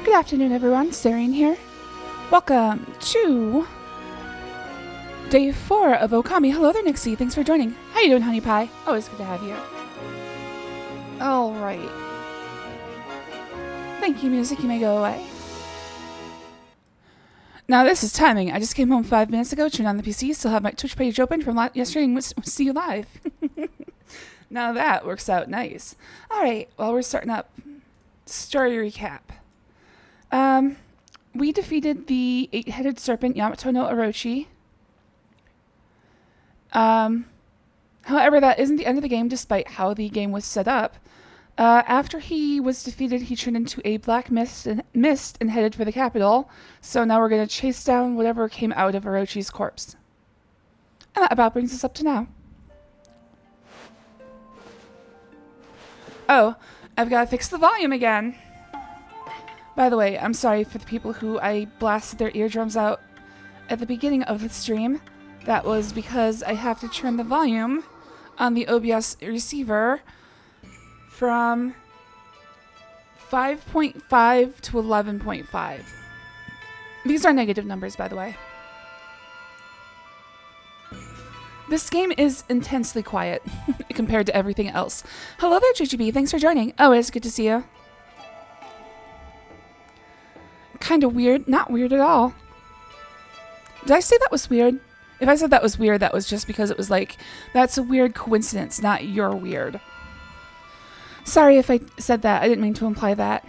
Good afternoon, everyone. Serene here. Welcome to day 4 of Okami. Hello there, Nixie. Thanks for joining. How you doing, honey pie? Always good to have you. All right. Thank you, music. You may go away. Now, this is timing. I just came home 5 minutes ago, turned on the PC, still have my Twitch page open from yesterday, and see you live. Now that works out nice. All right. Well, we're starting up. Story recap. We defeated the 8-headed serpent Yamato no Orochi. However, that isn't the end of the game, despite how the game was set up. After he was defeated, he turned into a black mist and headed for the capital. So now we're going to chase down whatever came out of Orochi's corpse. And that about brings us up to now. Oh, I've got to fix the volume again. By the way, I'm sorry for the people who I blasted their eardrums out at the beginning of the stream. That was because I have to turn the volume on the OBS receiver from 5.5 to 11.5. These are negative numbers, by the way. This game is intensely quiet compared to everything else. Hello there, JGB. Thanks for joining. Oh, it's good to see you. Kind of weird. Not weird at all. Did I say that was weird? If I said that was weird, that was just because it was like, that's a weird coincidence, not you're weird. Sorry if I said that. I didn't mean to imply that.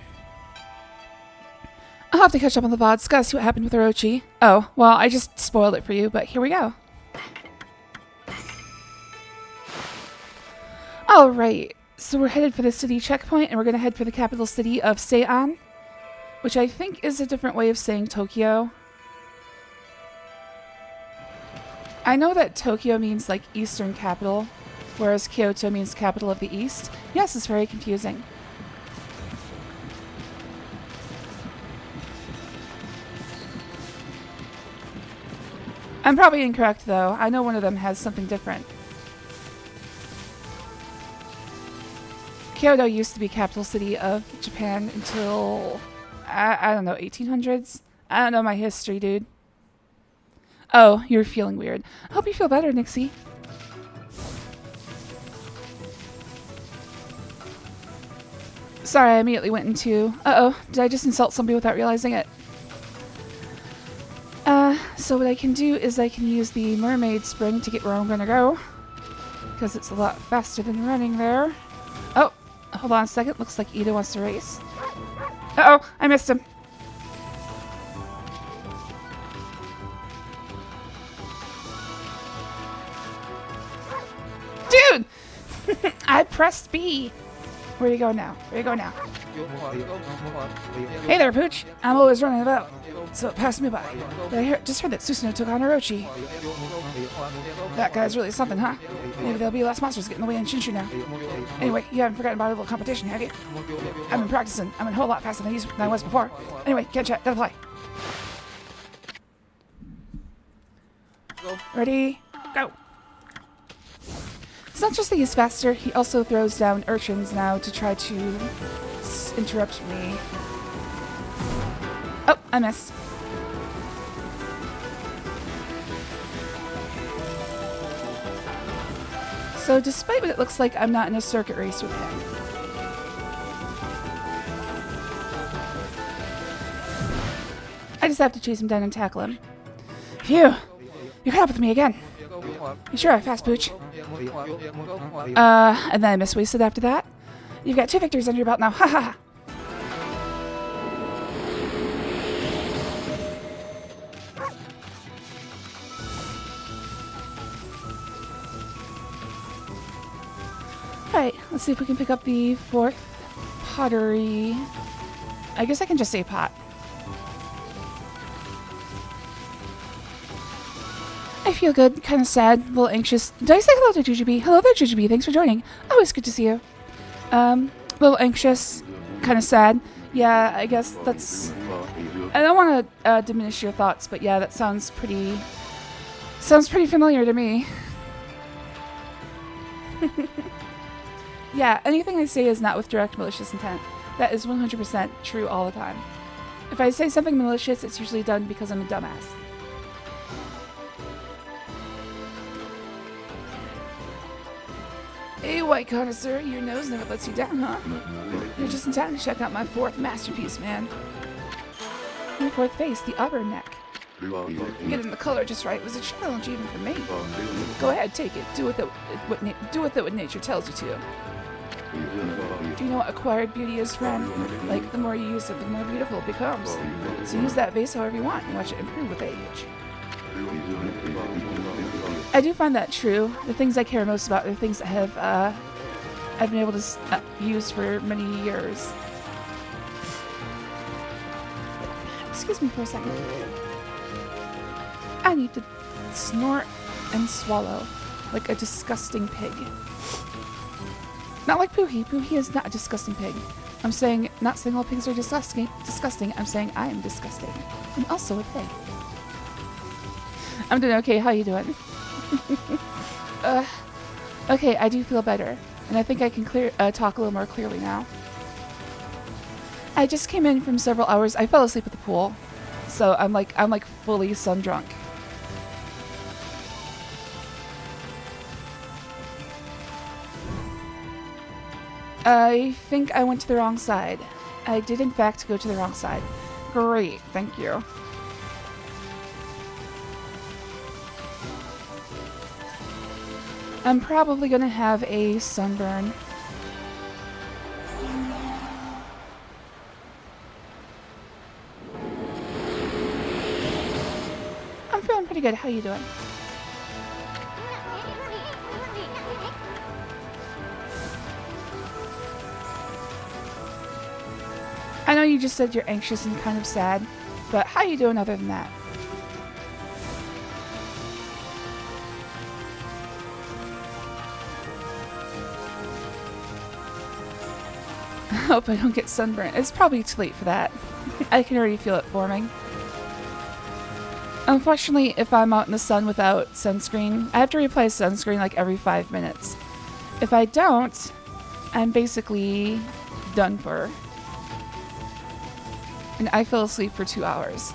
I'll have to catch up on the VODs. Gotta see what happened with Orochi. Oh, well, I just spoiled it for you, but here we go. Alright, so we're headed for the city checkpoint, and we're going to head for the capital city of Seian, which I think is a different way of saying Tokyo. I know that Tokyo means like Eastern capital, whereas Kyoto means capital of the East. Yes, it's very confusing. I'm probably incorrect though. I know one of them has something different. Kyoto used to be capital city of Japan until, I don't know, 1800s? I don't know my history, dude. Oh, you're feeling weird. I hope you feel better, Nixie. Sorry, I immediately went into... Uh-oh, did I just insult somebody without realizing it? So what I can do is I can use the mermaid spring to get where I'm gonna go. Because it's a lot faster than running there. Oh, hold on a second. Looks like Ida wants to race. Uh-oh, I missed him. Dude! I pressed B. Where do you go now? Where do you go now? Hey there, Pooch. I'm always running about, so it passed me by. But I just heard that Susanoo took on Orochi. That guy's really something, huh? Maybe there'll be less monsters getting in the way in Shinshu now. Anyway, you haven't forgotten about our little competition, have you? I've been practicing. I'm a whole lot faster than I was before. Anyway, can't chat. Gotta play. Ready? Go! It's not just that he's faster, he also throws down urchins now to try to interrupt me. Oh, I missed. So despite what it looks like, I'm not in a circuit race with him. I just have to chase him down and tackle him. Phew! You caught up with me again. You sure are fast, Pooch. And then I miswasted after that. You've got 2 victories under your belt now. Ha ha ha! Alright, let's see if we can pick up the 4th pottery. I guess I can just say pot. I feel good, kind of sad, a little anxious. Did I say hello to Jujubee? Hello there, Jujubee. Thanks for joining. Always good to see you. A little anxious, kind of sad. Yeah, I guess that's... I don't want to diminish your thoughts, but yeah, that sounds pretty familiar to me. Yeah, anything I say is not with direct malicious intent. That is 100% true all the time. If I say something malicious, it's usually done because I'm a dumbass. Hey, white connoisseur, your nose never lets you down, huh? You're just in time to check out my 4th masterpiece, man. My 4th face, the auburn neck. Getting the color just right was a challenge even for me. Go ahead, take it. Do with it what nature tells you to. Do you know what acquired beauty is, friend? Like, the more you use it, the more beautiful it becomes. So use that vase however you want and watch it improve with age. I do find that true. The things I care most about are the things that have I've been able to use for many years. Excuse me for a second. I need to snort and swallow like a disgusting pig. Not like Poohee. Poohee is not a disgusting pig. I'm saying, not saying all pigs are disgusting. I'm saying I am disgusting. I'm also a pig. I'm doing okay. How you doing? Okay, I do feel better, and I think I can talk a little more clearly now. I just came in from several hours. I fell asleep at the pool, so I'm like fully sun drunk. I think I went to the wrong side. I did in fact go to the wrong side. Great, thank you. I'm probably gonna have a sunburn. I'm feeling pretty good. How you doing? I know you just said you're anxious and kind of sad, but how you doing other than that? I hope I don't get sunburned. It's probably too late for that. I can already feel it forming. Unfortunately, if I'm out in the sun without sunscreen, I have to replace sunscreen like every 5 minutes. If I don't, I'm basically done for. And I fell asleep for 2 hours.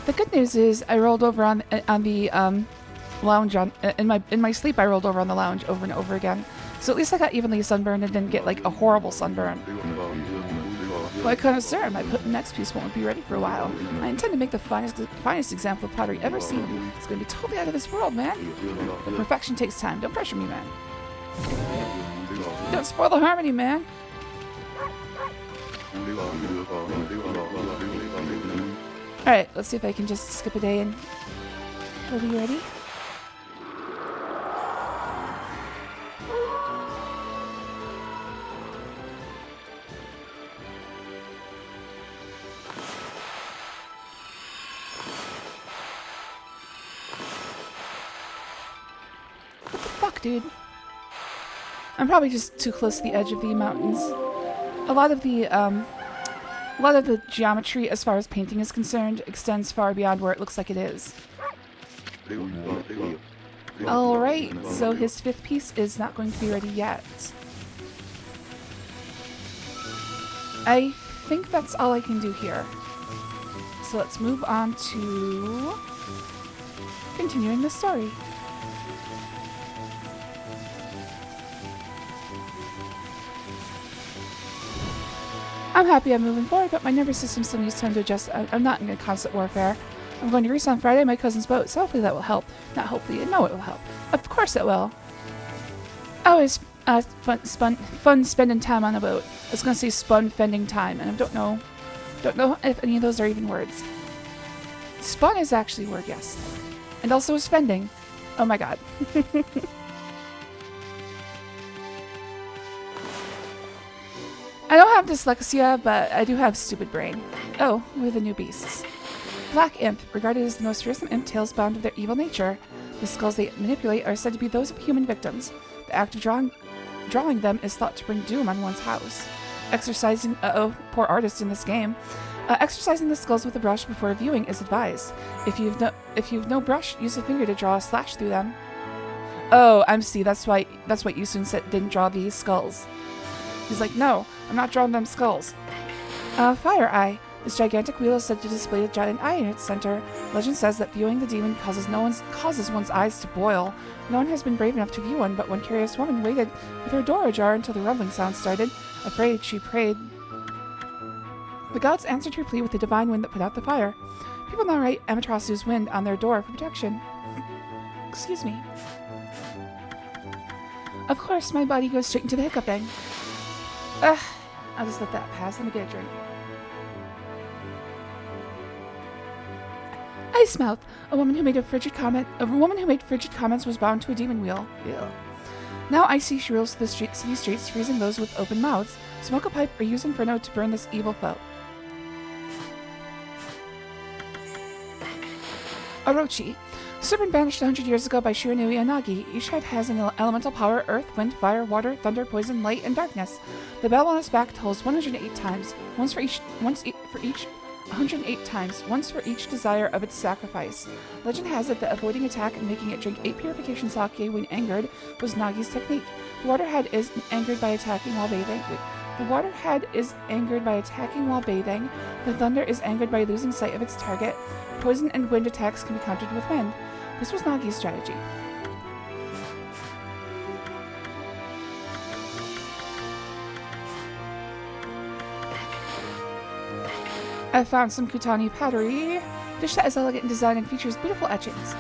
The good news is I rolled over on the lounge in my sleep. I rolled over on the lounge over and over again, so at least I got evenly sunburned and didn't get like a horrible sunburn. Like connoisseur, my next piece won't be ready for a while. I intend to make the finest example of pottery ever seen. It's going to be totally out of this world, man. But perfection takes time. Don't pressure me, man. Don't spoil the harmony, man. Alright, let's see if I can just skip a day and we'll be ready. What the fuck, dude? I'm probably just too close to the edge of the mountains. A lot of the geometry, as far as painting is concerned, extends far beyond where it looks like it is. Alright, so his 5th piece is not going to be ready yet. I think that's all I can do here. So let's move on to continuing the story. I'm happy I'm moving forward, but my nervous system still needs time to adjust. I'm not in a constant warfare. I'm going to Greece on Friday, my cousin's boat, so hopefully that will help. Not hopefully, I know it will help. Of course it will. Always fun spending time on a boat. I was going to say spun fending time, and I don't know if any of those are even words. Spun is actually a word, yes. And also is fending. Oh my god. I don't have dyslexia, but I do have stupid brain. Oh, we're the new beasts. Black Imp, regarded as the most fearsome imp tales bound of their evil nature. The skulls they manipulate are said to be those of human victims. The act of drawing them is thought to bring doom on one's house. Exercising, poor artist in this game. Exercising the skulls with a brush before viewing is advised. If you've no brush, use a finger to draw a slash through them. Oh, I'm see. That's why Yusun said didn't draw these skulls. He's like, no, I'm not drawing them skulls. Fire Eye. This gigantic wheel is said to display a giant eye in its center. Legend says that viewing the demon causes one's eyes to boil. No one has been brave enough to view one, but one curious woman waited with her door ajar until the rumbling sound started. Afraid, she prayed. The gods answered her plea with the divine wind that put out the fire. People now write Amaterasu's wind on their door for protection. Excuse me. Of course, my body goes straight into the hiccuping. I'll just let that pass. Let me get a drink. Ice Mouth. A woman who made frigid comments was bound to a demon wheel. Ew. Now icy she rules the city streets, freezing those with open mouths. Smoke a pipe or use Inferno to burn this evil foe. Orochi. Serpent banished 100 years ago by Shiranui and Nagi. Each head has an elemental power: earth, wind, fire, water, thunder, poison, light, and darkness. The bell on its back tolls 108 times, once for each 108 times, once for each desire of its sacrifice. Legend has it that avoiding attack and making it drink 8 purification sake when angered was Nagi's technique. The waterhead is angered by attacking while bathing. The thunder is angered by losing sight of its target. Poison and wind attacks can be countered with wind. This was Nagi's strategy. I found some Kutani pottery. Dish that is elegant in design and features beautiful etchings.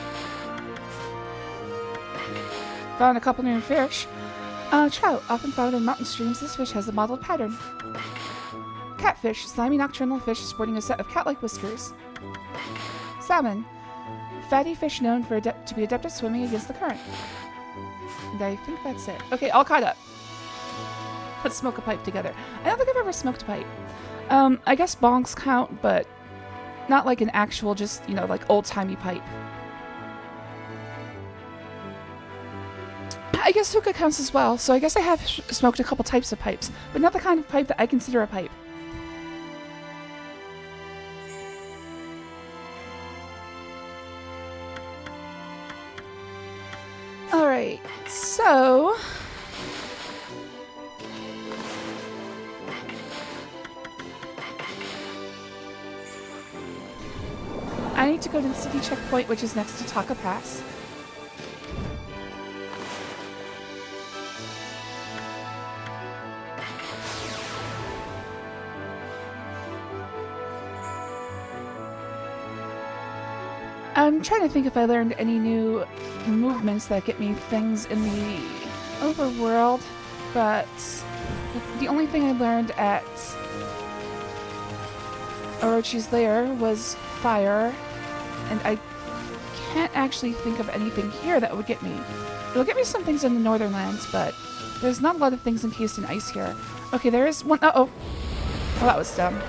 Found a couple new fish. Trout, often found in mountain streams, this fish has a mottled pattern. Catfish, slimy nocturnal fish sporting a set of cat-like whiskers. Salmon, fatty fish known to be adept at swimming against the current. And I think that's it. Okay, all caught up. Let's smoke a pipe together. I don't think I've ever smoked a pipe. I guess bongs count, but not like an actual, just, like old-timey pipe. I guess hookah counts as well, so I guess I have smoked a couple types of pipes, but not the kind of pipe that I consider a pipe. Alright, so... I need to go to the city checkpoint, which is next to Taka Pass. I'm trying to think if I learned any new movements that get me things in the overworld, but the only thing I learned at Orochi's lair was fire, and I can't actually think of anything here that would get me. It'll get me some things in the northern lands, but there's not a lot of things encased in ice here. Okay, there is one. Uh-oh. Oh, that was dumb.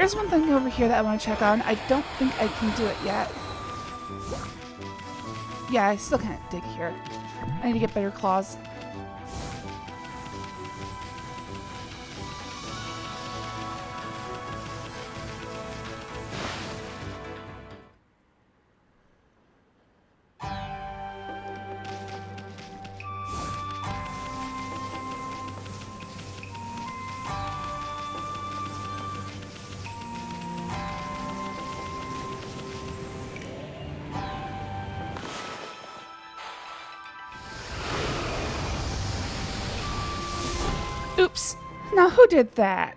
There's one thing over here that I want to check on. I don't think I can do it yet. Yeah, I still can't dig here. I need to get better claws. Oops. Now who did that?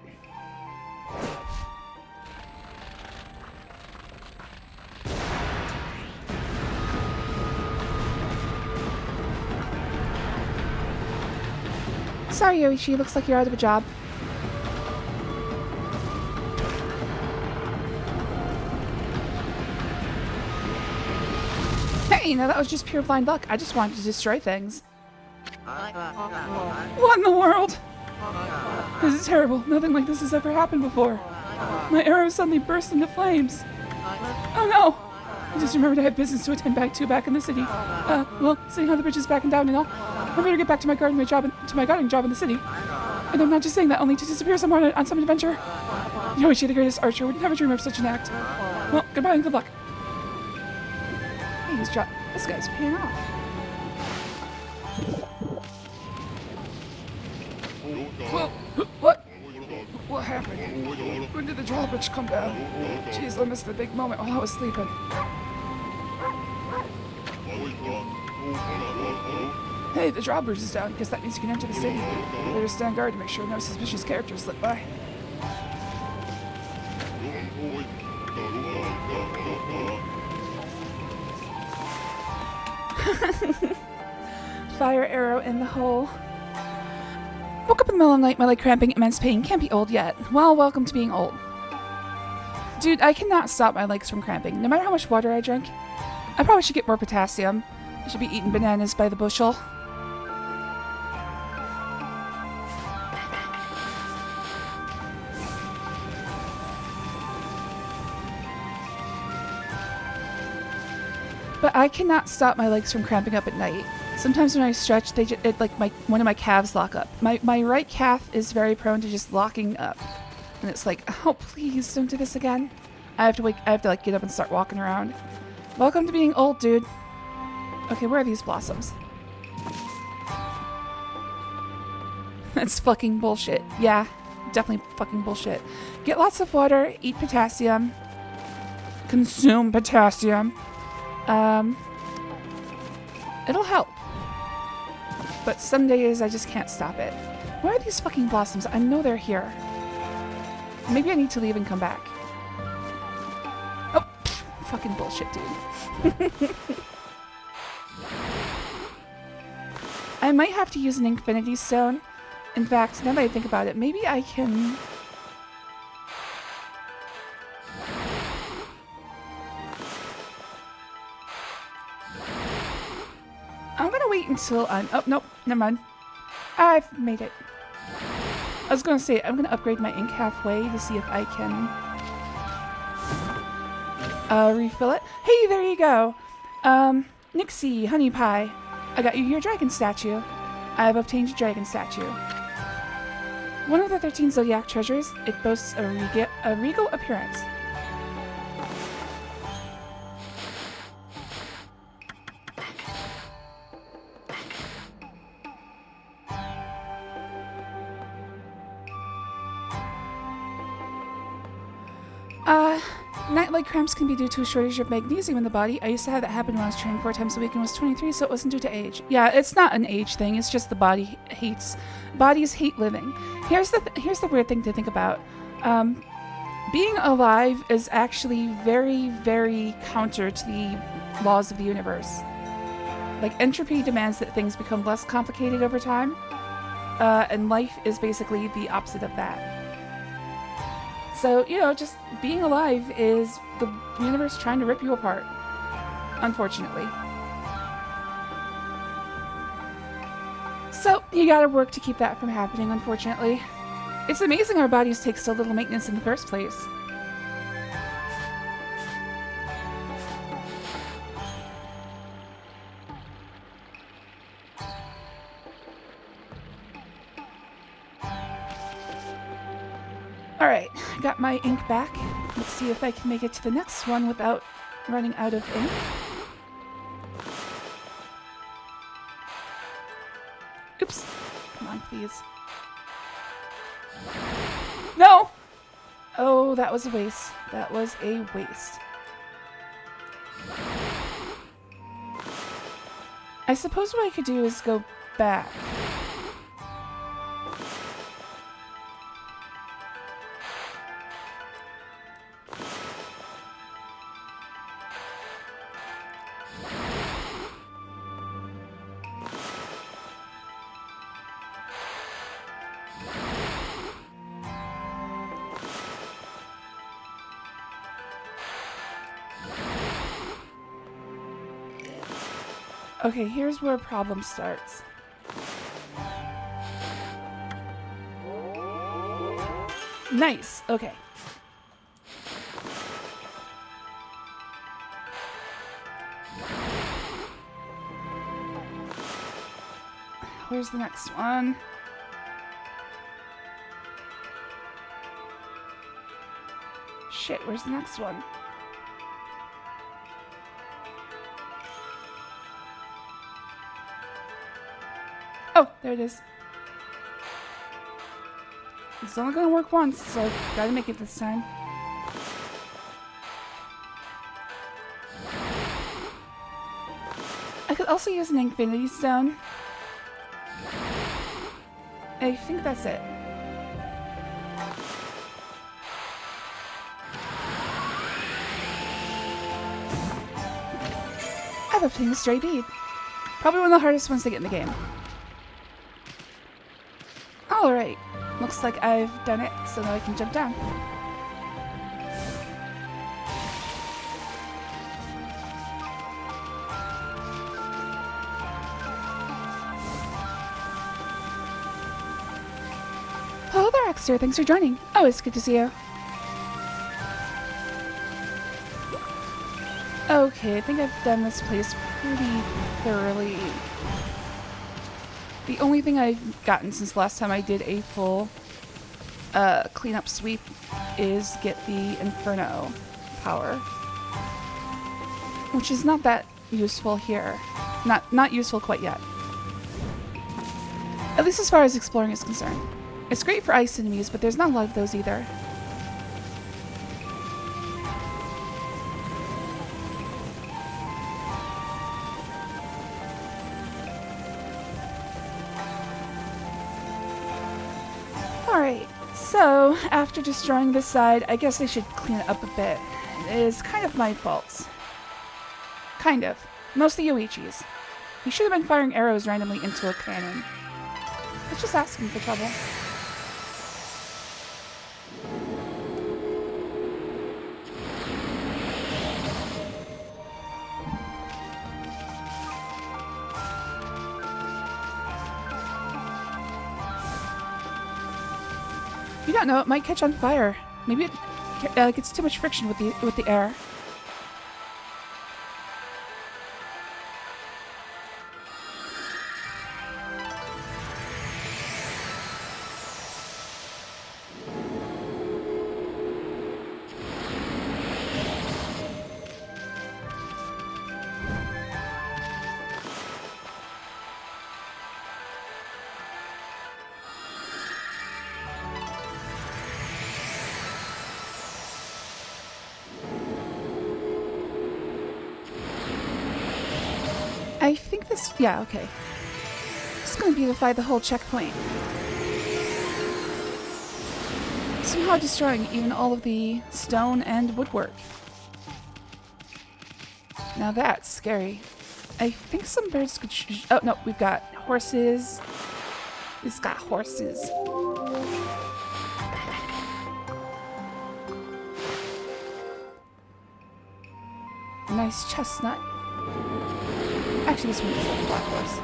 Sorry, Yoichi. Looks like you're out of a job. Hey, now that was just pure blind luck. I just wanted to destroy things. What in the world? This is terrible. Nothing like this has ever happened before. My arrow suddenly burst into flames. Oh no! I just remembered I had business to attend back in the city. Well, seeing how the bridge is backing down and all, I better get back to my gardening job in the city. And I'm not just saying that only to disappear somewhere on some adventure. Yoichi, the greatest archer, would never dream of such an act. Well, goodbye and good luck. Hey, this guy's paying off. Whoa! What? What happened? When did the drawbridge come down? Jeez, I missed the big moment while I was sleeping. Hey, the drawbridge is down. Guess that means you can enter the city. Better stand guard to make sure no suspicious characters slip by. Fire arrow in the hole. Woke up in the middle of the night, my leg cramping, immense pain. Can't be old yet. Well, welcome to being old. Dude, I cannot stop my legs from cramping, no matter how much water I drink. I probably should get more potassium. I should be eating bananas by the bushel. But I cannot stop my legs from cramping up at night. Sometimes when I stretch, one of my calves lock up. My right calf is very prone to just locking up, and it's like, oh please don't do this again. I have to get up and start walking around. Welcome to being old, dude. Okay, where are these blossoms? That's fucking bullshit. Yeah, definitely fucking bullshit. Get lots of water, eat potassium, consume potassium. It'll help. But some days I just can't stop it. Where are these fucking blossoms? I know they're here. Maybe I need to leave and come back. Oh, fucking bullshit, dude. I might have to use an infinity stone. In fact, now that I think about it, maybe I can... I'm gonna wait until I'm... Oh, nope, never mind. I've made it. I was gonna say, I'm gonna upgrade my ink halfway to see if I can... refill it. Hey, there you go! Nixie, Honey Pie. I got you your dragon statue. I have obtained a dragon statue. One of the 13 Zodiac treasures, it boasts a regal appearance. Night-leg cramps can be due to a shortage of magnesium in the body. I used to have that happen when I was training 4 times a week and was 23, so it wasn't due to age. Yeah, it's not an age thing. It's just the body hates. Bodies hate living. Here's the weird thing to think about. Being alive is actually very, very counter to the laws of the universe. Like, entropy demands that things become less complicated over time, and life is basically the opposite of that. So, you know, just being alive is the universe trying to rip you apart. Unfortunately. So, you gotta work to keep that from happening, unfortunately. It's amazing our bodies take so little maintenance in the first place. Alright, got my ink back. Let's see if I can make it to the next one without running out of ink. Oops. Come on, please. No! Oh, that was a waste. That was a waste. I suppose what I could do is go back. Okay, here's where a problem starts. Nice, okay. Where's the next one? Shit, where's the next one? Oh, there it is. It's only gonna work once, so I gotta make it this time. I could also use an infinity stone. I think that's it. I've obtained a stray bead. Probably one of the hardest ones to get in the game. Alright, looks like I've done it, so now I can jump down. Hello there, Exter. Thanks for joining. Oh, it's good to see you. Okay, I think I've done this place pretty thoroughly. The only thing I've gotten since last time I did a full cleanup sweep is get the Inferno power, which is not that useful here. Not useful quite yet. At least as far as exploring is concerned. It's great for ice enemies, but there's not a lot of those either. Alright, so after destroying this side, I guess I should clean it up a bit. It is kind of my fault. Kind of. Mostly Yoichi's. He should have been firing arrows randomly into a cannon. It's just asking for trouble. You don't know, it might catch on fire. Maybe it gets too much friction with the air. I think this... yeah, okay. It's gonna beautify the whole checkpoint. Somehow destroying even all of the stone and woodwork. Now that's scary. I think some birds could oh, no, we've got horses. We've got horses. Nice chestnut. Actually, this one is like a black horse.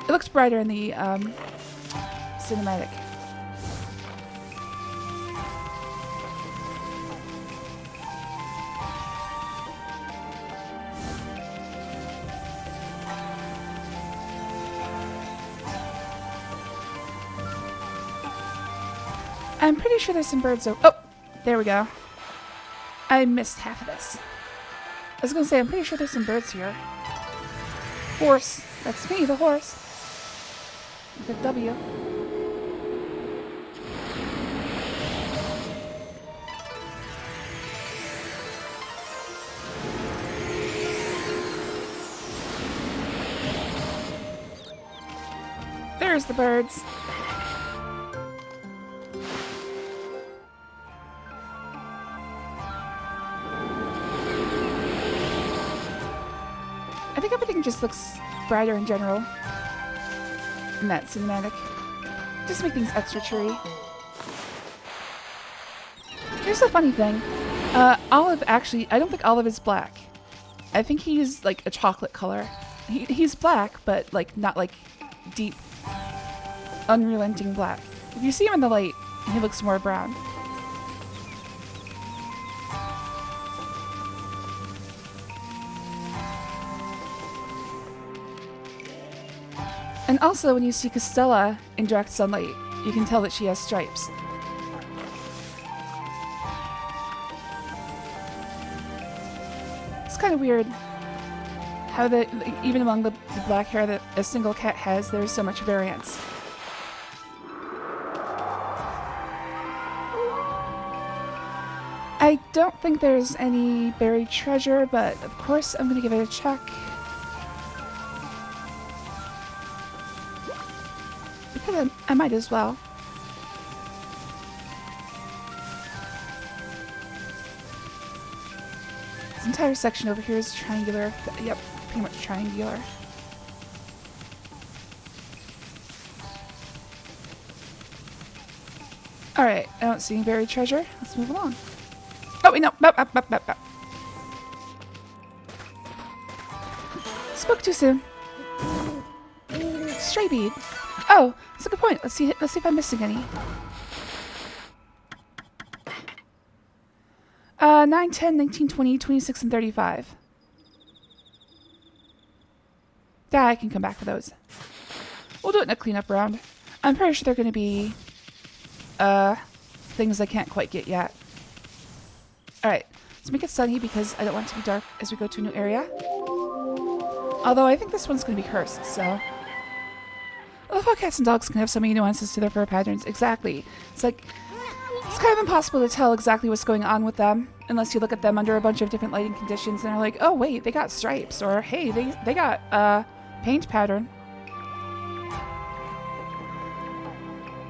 It looks brighter in the cinematic. I'm pretty sure there's some birds. Oh, there we go. I missed half of this. I was gonna say, I'm pretty sure there's some birds here. Horse. That's me, the horse. With a W. There's the birds. I think everything just looks brighter in general in that cinematic. Just make things extra cheery. Here's the funny thing. Olive actually, I don't think Olive is black. I think he's like a chocolate color. He's black, but like not like deep, unrelenting black. If you see him in the light, he looks more brown. And also, when you see Castella in direct sunlight, you can tell that she has stripes. It's kind of weird how even among the black hair that a single cat has, there's so much variance. I don't think there's any buried treasure, but of course I'm going to give it a check. Because I might as well. This entire section over here is triangular. Yep, pretty much triangular. Alright, I don't see any buried treasure. Let's move along. Oh, wait, no. Spoke too soon. Stray bead. Oh, that's a good point. Let's see if I'm missing any. 9, 10, 19, 20, 26, and 35. Yeah, I can come back for those. We'll do it in a cleanup round. I'm pretty sure they're going to be things I can't quite get yet. Alright, let's make it sunny because I don't want it to be dark as we go to a new area. Although I think this one's going to be cursed, so... I love how cats and dogs can have so many nuances to their fur patterns. Exactly. It's like... It's kind of impossible to tell exactly what's going on with them unless you look at them under a bunch of different lighting conditions and are like, oh wait, they got stripes, or hey, they got paint pattern.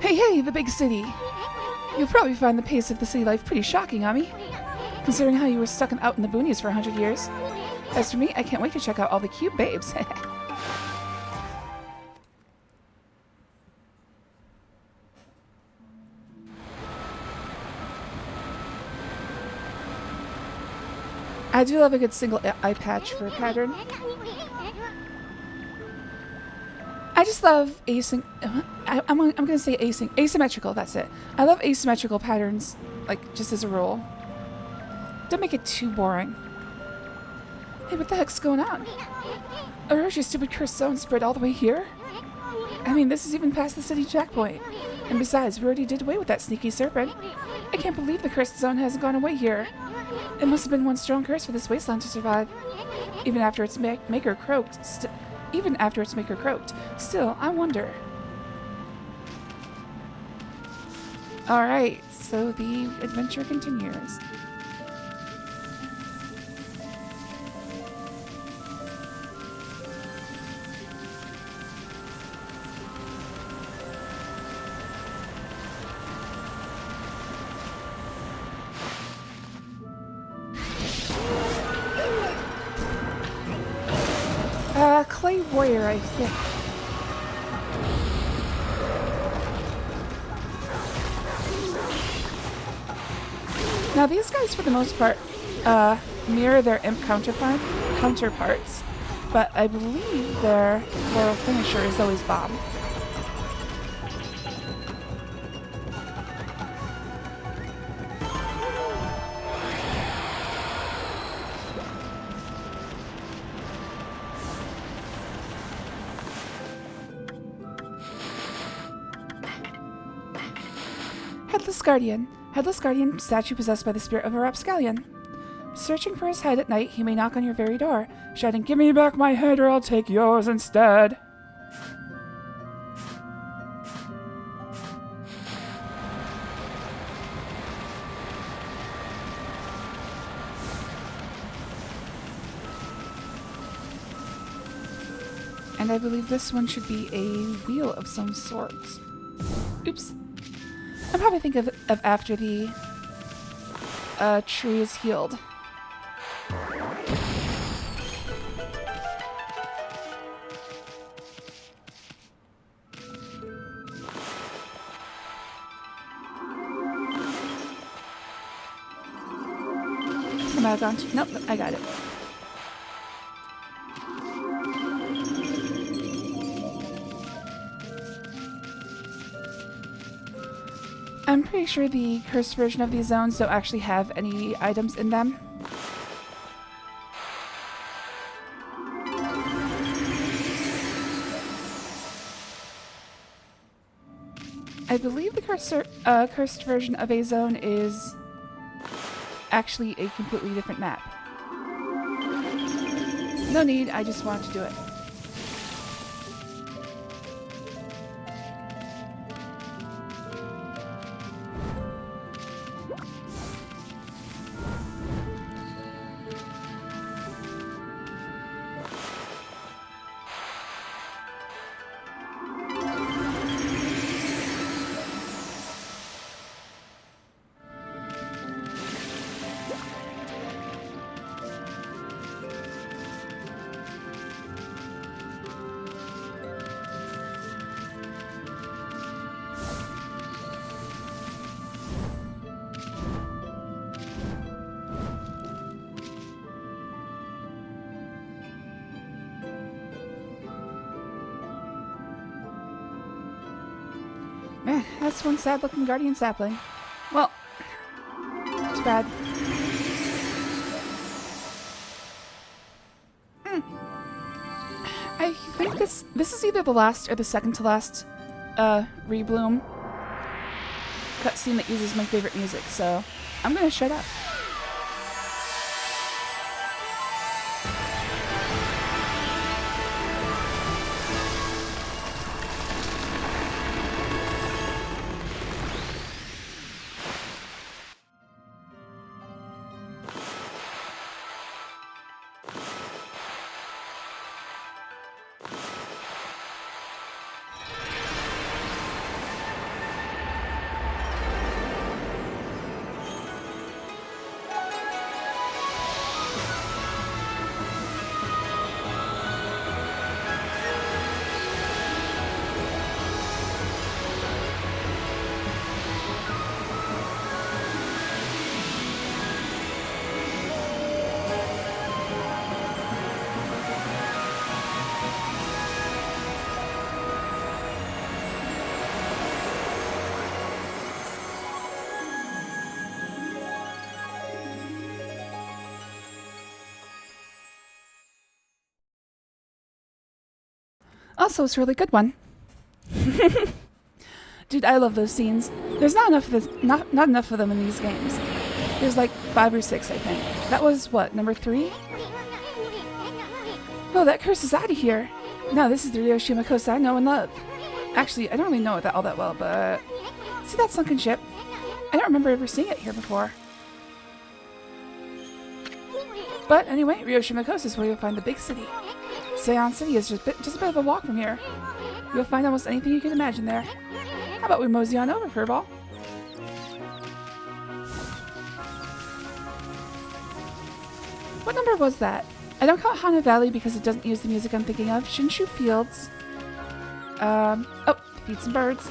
Hey, the big city! You'll probably find the pace of the city life pretty shocking, Ami, considering how you were stuck out in the boonies for 100 years. As for me, I can't wait to check out all the cute babes. I do love a good single eye patch for a pattern. I just love I'm gonna say asymmetrical, that's it. I love asymmetrical patterns, like, just as a rule. Don't make it too boring. Hey, what the heck's going on? Oroshi's stupid cursed zone spread all the way here? I mean, this is even past the city checkpoint. And besides, we already did away with that sneaky serpent. I can't believe the cursed zone hasn't gone away here. It must have been one strong curse for this wasteland to survive. Even after its maker croaked. Still, I wonder. Alright, so the adventure continues. Clay warrior, I think. Now these guys, for the most part, mirror their imp counterparts, but I believe their floral finisher is always Bob. Headless Guardian. Headless Guardian statue possessed by the spirit of a rapscallion. Searching for his head at night, he may knock on your very door, shouting, "Give me back my head or I'll take yours instead." And I believe this one should be a wheel of some sort. Oops. I'm probably thinking of after the tree is healed. Am I gone to? Nope, I got it. I'm pretty sure the cursed version of these zones don't actually have any items in them. I believe the cursed version of a zone is actually a completely different map. No need, I just wanted to do it. Man, that's one sad-looking guardian sapling. Well, too bad. I think this is either the last or the second to last rebloom cutscene that uses my favorite music, so I'm gonna shut up. Also, it's a really good one. Dude, I love those scenes. There's not enough of this, not enough of them in these games. There's like 5 or 6, I think. That was what, number 3? Oh, that curse is out of here. No, this is the Ryoshima Coast I know and love. Actually, I don't really know it all that well, but see that sunken ship? I don't remember ever seeing it here before. But anyway, Ryoshima Coast is where you'll find the big city. Seion City is just a bit of a walk from here. You'll find almost anything you can imagine there. How about we mosey on over, Furball? What number was that? I don't call it Hana Valley because it doesn't use the music I'm thinking of. Shinshu Fields. Oh, feed some birds.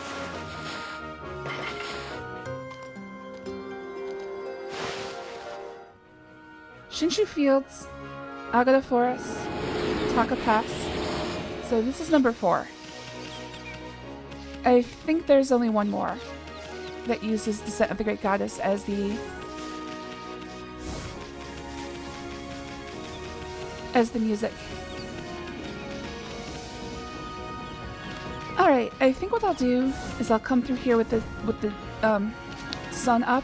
Shinshu Fields, Agata Forest, Taka Pass. So this is number 4. I think there's only one more that uses Descent of the Great Goddess as the music. Alright, I think what I'll do is I'll come through here with the sun up,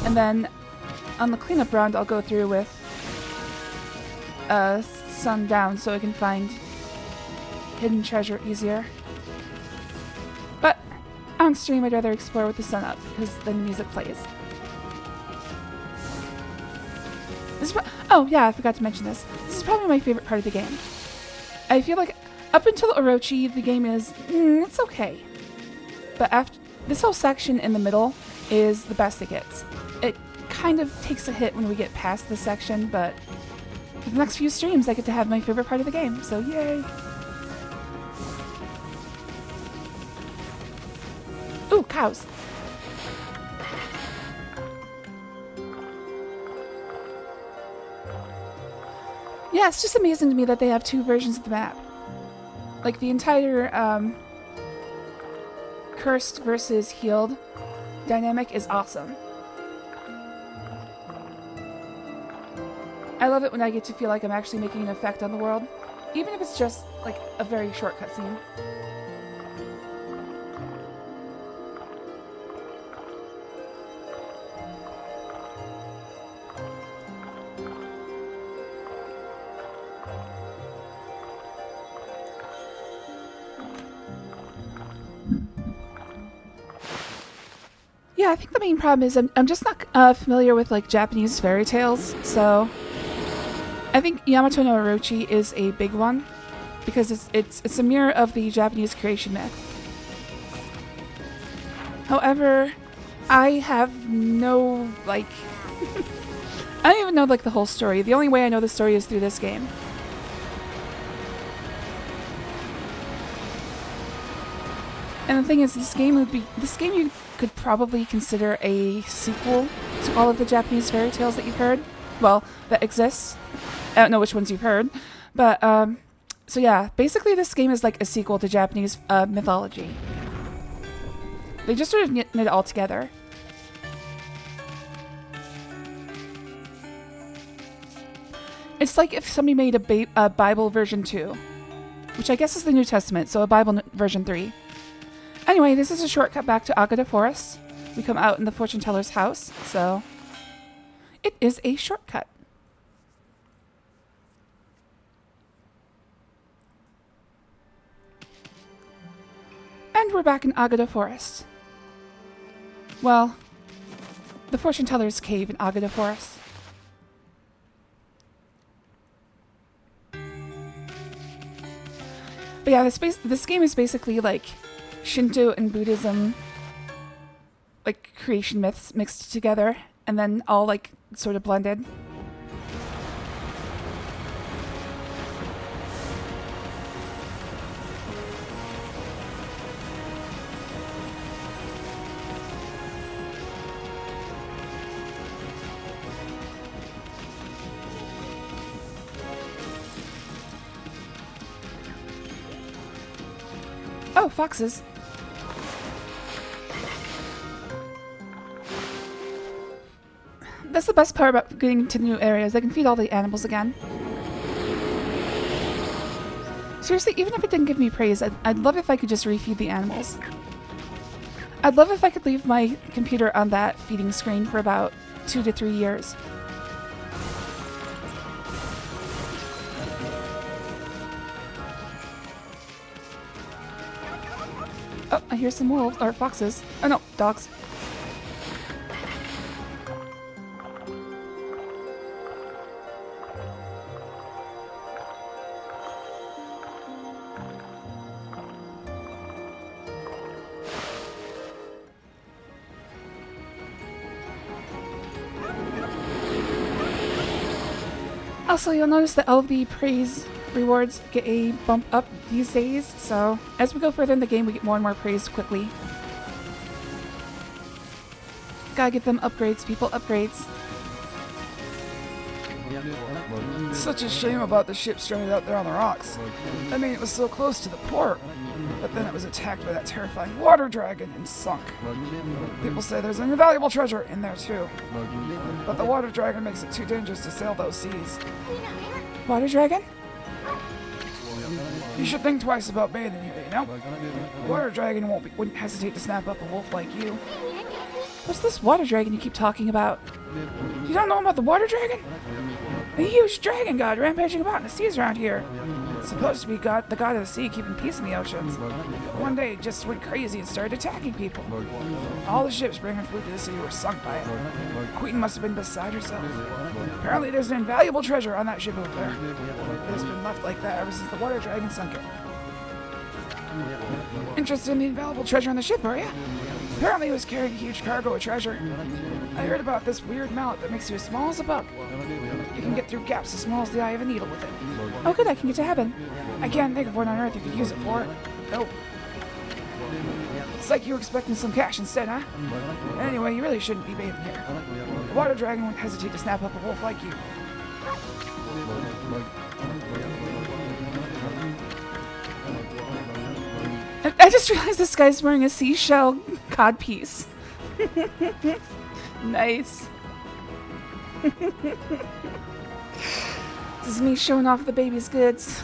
and then on the cleanup round I'll go through with sun down so I can find hidden treasure easier. But on stream I'd rather explore with the sun up because then the music plays. Oh yeah, I forgot to mention this. This is probably my favorite part of the game. I feel like up until Orochi, the game is, it's okay. But after this whole section in the middle is the best it gets. It kind of takes a hit when we get past this section, but for the next few streams I get to have my favorite part of the game, so yay! Ooh, cows! Yeah, it's just amazing to me that they have two versions of the map. Like, the entire, cursed versus healed dynamic is awesome. I love it when I get to feel like I'm actually making an effect on the world, even if it's just, like, a very short cutscene. Yeah, I think the main problem is I'm just not familiar with like Japanese fairy tales, so I think Yamato no Orochi is a big one because it's a mirror of the Japanese creation myth. However, I have no like I don't even know like the whole story. The only way I know the story is through this game. And the thing is, this game you could probably consider a sequel to all of the Japanese fairy tales that you've heard. Well, that exists. I don't know which ones you've heard. But, so yeah, basically this game is like a sequel to Japanese mythology. They just sort of knit it all together. It's like if somebody made a Bible version 2, which I guess is the New Testament, so a Bible version 3. Anyway, this is a shortcut back to Agata Forest. We come out in the fortune teller's house, so it is a shortcut. And we're back in Agata Forest. Well, the fortune teller's cave in Agata Forest. But yeah, this game is basically like Shinto and Buddhism, like creation myths mixed together, and then all like sort of blended. Oh, foxes. That's the best part about getting to new areas. I can feed all the animals again. Seriously, even if it didn't give me praise, I'd love if I could just refeed the animals. I'd love if I could leave my computer on that feeding screen for about 2 to 3 years. Oh, I hear some wolves, or foxes. Oh no, dogs. Also, you'll notice that all of the praise rewards get a bump up these days, so as we go further in the game we get more and more praise quickly. Gotta give them upgrades, people, upgrades. Such a shame about the ship stranded out there on the rocks. I mean, it was so close to the port, but then it was attacked by that terrifying water dragon and sunk. People say there's an invaluable treasure in there too, but the water dragon makes it too dangerous to sail those seas. Water dragon? You should think twice about bathing here, you know? Water dragon wouldn't hesitate to snap up a wolf like you. What's this water dragon you keep talking about? You don't know about the water dragon? A huge dragon god rampaging about in the seas around here. It's supposed to be the god of the sea, keeping peace in the oceans. One day it just went crazy and started attacking people. All the ships bringing food to the city were sunk by it. The queen must have been beside herself. Apparently there's an invaluable treasure on that ship over there. It's been left like that ever since the water dragon sunk it. Interested in the invaluable treasure on the ship, are you? Apparently it was carrying a huge cargo of treasure. I heard about this weird mallet that makes you as small as a bug. You can get through gaps as small as the eye of a needle with it. Oh good, I can get to heaven. I can't think of what on earth you could use it for. Nope. It's like you were expecting some cash instead, huh? Anyway, you really shouldn't be bathing here. The water dragon won't hesitate to snap up a wolf like you. I just realized this guy's wearing a seashell codpiece. Nice. This is me showing off the baby's goods.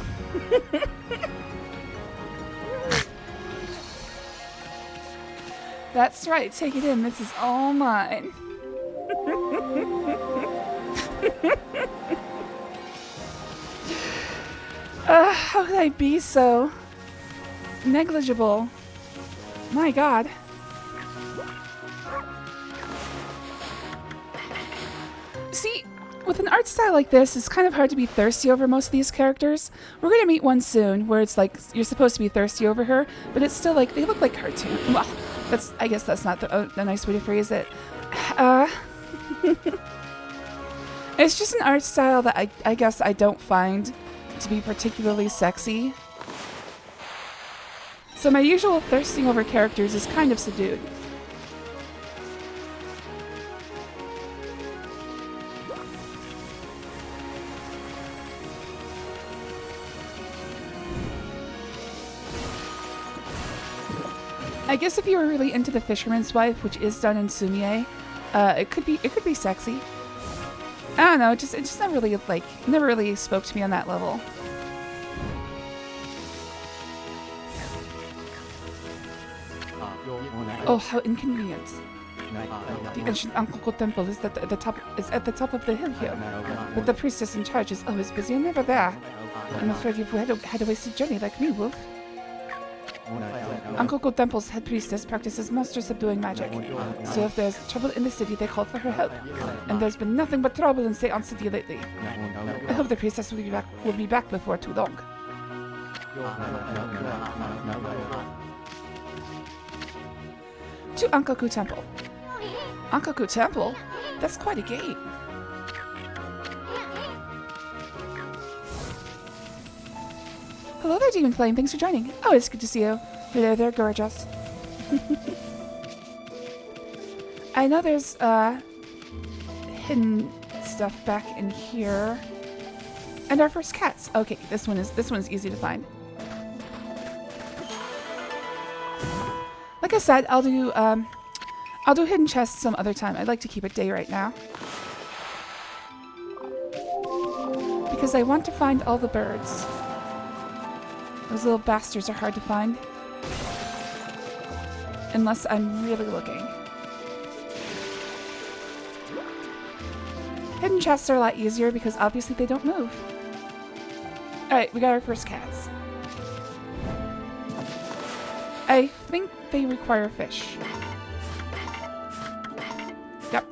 That's right, take it in. This is all mine. How could I be so negligible? My god. See, with an art style like this, it's kind of hard to be thirsty over most of these characters. We're going to meet one soon where it's like you're supposed to be thirsty over her, but it's still like they look like cartoon. Well, I guess that's not the nice way to phrase it. It's just an art style that I guess I don't find to be particularly sexy. So my usual thirsting over characters is kind of subdued. I guess if you were really into The Fisherman's Wife, which is done in Sumie, it could be sexy. I don't know, it just never really spoke to me on that level. Oh, how inconvenient. The ancient Ankoko temple is at the top of the hill here, but the priestess in charge is always busy and never there. I'm afraid you've had a wasted journey like me, Wolf. Ankoko Temple's head priestess practices monster-subduing magic, so if there's trouble in the city, they call for her help. And there's been nothing but trouble in Seon City lately. I hope the priestess will be back before too long. To Ankoku Temple. Ankoku Temple? That's quite a gate. Hello there, Demon Flame. Thanks for joining. Oh, it's good to see you. Hello there, gorgeous. I know there's hidden stuff back in here. And our first cats. Okay, this one is easy to find. Like I said, I'll do hidden chests some other time. I'd like to keep it day right now. Because I want to find all the birds. Those little bastards are hard to find. Unless I'm really looking. Hidden chests are a lot easier because obviously they don't move. Alright, we got our first cats. I think they require fish. Yep.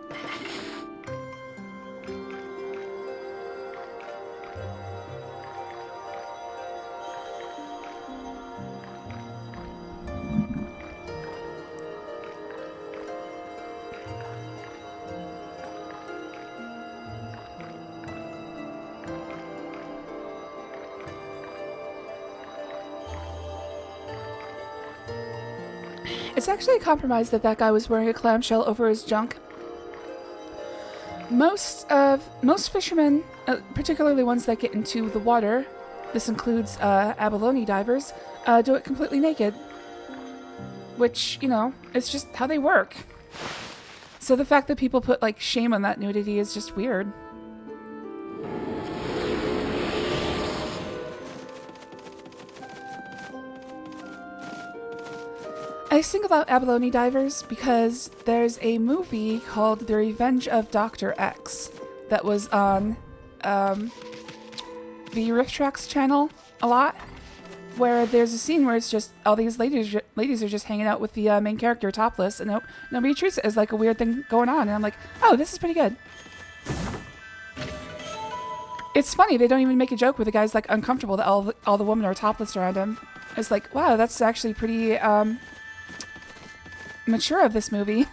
It's actually a compromise that guy was wearing a clamshell over his junk. Most fishermen, particularly ones that get into the water, this includes abalone divers, do it completely naked. Which, you know, it's just how they work. So the fact that people put, like, shame on that nudity is just weird. I singled out abalone divers because there's a movie called The Revenge of Dr. X that was on the Riff Tracks channel a lot, where there's a scene where it's just all these ladies are just hanging out with the main character topless, and nobody treats it as like a weird thing going on. And I'm like, oh, this is pretty good. It's funny, they don't even make a joke where the guy's like uncomfortable that all the women are topless around him. It's like, wow, that's actually pretty mature of this movie.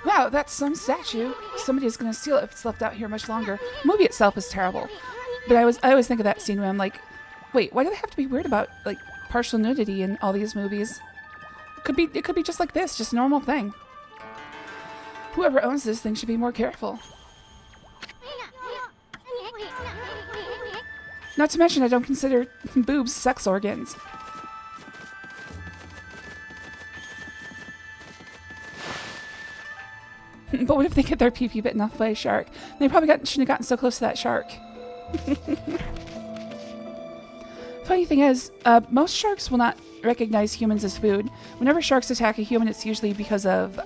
Wow, that's some statue. Somebody's gonna steal it if it's left out here much longer. The movie itself is terrible, but I always think of that scene where I'm like, wait, why do they have to be weird about like partial nudity in all these movies? It could be just like this, just a normal thing. Whoever owns this thing should be more careful. Not to mention, I don't consider boobs sex organs. But what if they get their pee-pee bitten off by a shark? They probably shouldn't have gotten so close to that shark. Funny thing is, most sharks will not recognize humans as food. Whenever sharks attack a human, it's usually because of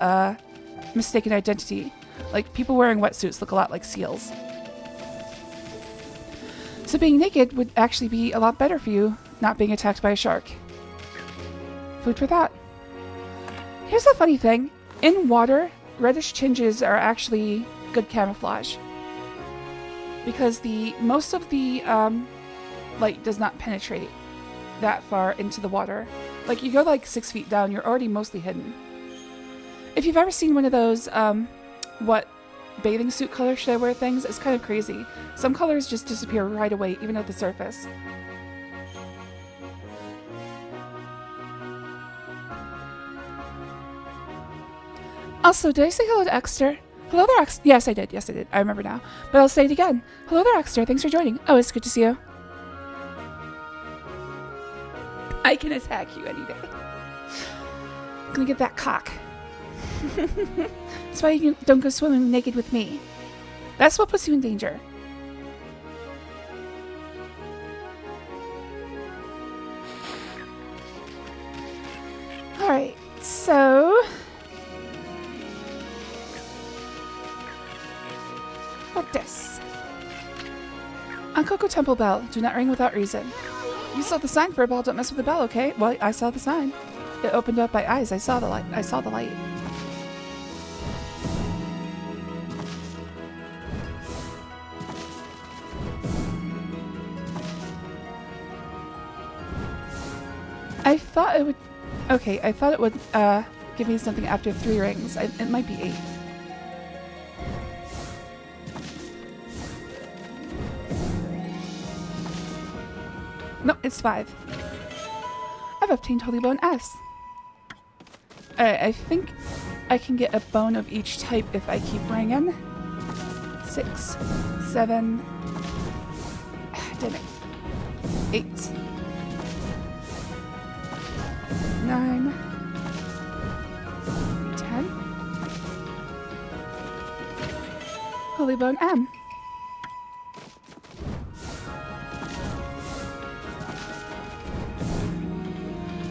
mistaken identity. Like, people wearing wetsuits look a lot like seals. So being naked would actually be a lot better for you, not being attacked by a shark. Food for thought. Here's the funny thing. In water, reddish tinges are actually good camouflage. Because most of the light does not penetrate that far into the water. Like, you go like 6 feet down, you're already mostly hidden. If you've ever seen one of those, what bathing suit color should I wear things, it's kind of crazy. Some colors just disappear right away, even at the surface. Also, did I say hello to Exter? Hello there, Exter. Yes, I did. Yes, I did. I remember now. But I'll say it again. Hello there, Exter. Thanks for joining. Oh, it's good to see you. I can attack you any day. I'm gonna get that cock. That's why you don't go swimming naked with me. That's what puts you in danger. Alright, so... Like this. On Coco Temple Bell, do not ring without reason. You saw the sign for a bell, don't mess with the bell, okay? Well, I saw the sign. It opened up my eyes, I saw the light. I thought it would... Okay, I thought it would give me something after 3 rings. It might be 8. No, it's 5. I've obtained Holy Bone S. Alright, I think I can get a bone of each type if I keep ringing. 6, 7... Damn it. 8. 9, 10. Holy Bone M.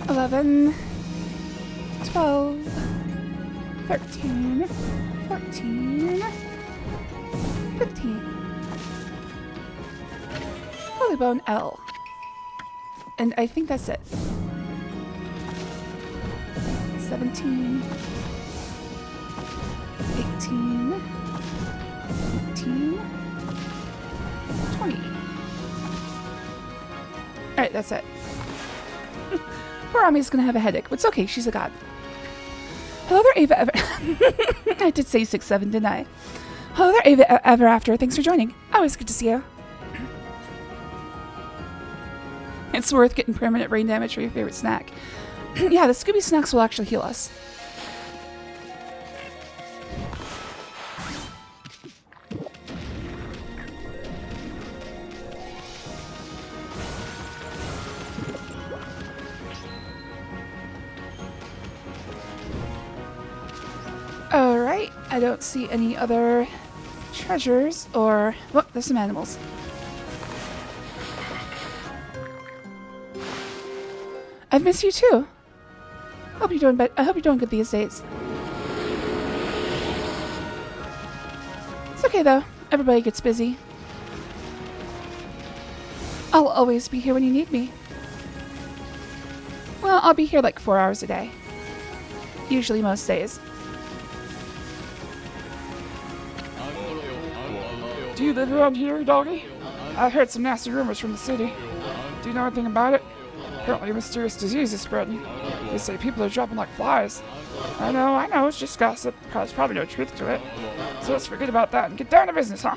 11, 12, 13, 14, 15. Holy Bone L. And I think that's it. 17, 18, 19, 20. Alright, that's it. Poor Ami's gonna have a headache, but it's okay, she's a god. Hello there, Ava Ever... I did say 6, 7, didn't I? Hello there, Ava Ever After. Thanks for joining. Always good to see you. It's worth getting permanent brain damage for your favorite snack. Yeah, the Scooby snacks will actually heal us. Alright, I don't see any other treasures or... Oh, there's some animals. I've missed you too. I hope you're doing good these days. It's okay though. Everybody gets busy. I'll always be here when you need me. Well, I'll be here like 4 hours a day. Usually most days. Do you live around here, doggy? I heard some nasty rumors from the city. Do you know anything about it? Apparently a mysterious disease is spreading. They say people are dropping like flies. I know, it's just gossip. There's probably no truth to it. So let's forget about that and get down to business, huh?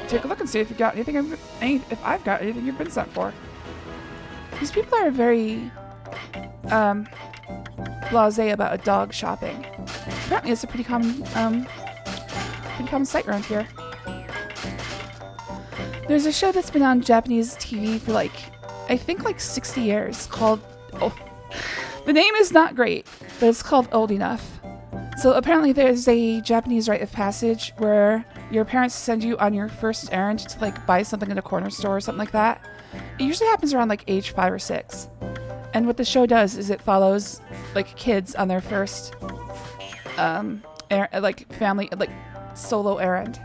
Take a look and see if you got anything. If I've got anything you've been sent for. These people are very blasé about dog shopping. Apparently, it's a pretty common sight around here. There's a show that's been on Japanese TV for I think 60 years called. Oh, the name is not great, but it's called Old Enough. So apparently there's a Japanese rite of passage where your parents send you on your first errand to buy something at a corner store or something like that. It usually happens around age 5 or 6. And what the show does is it follows kids on their first family solo errand.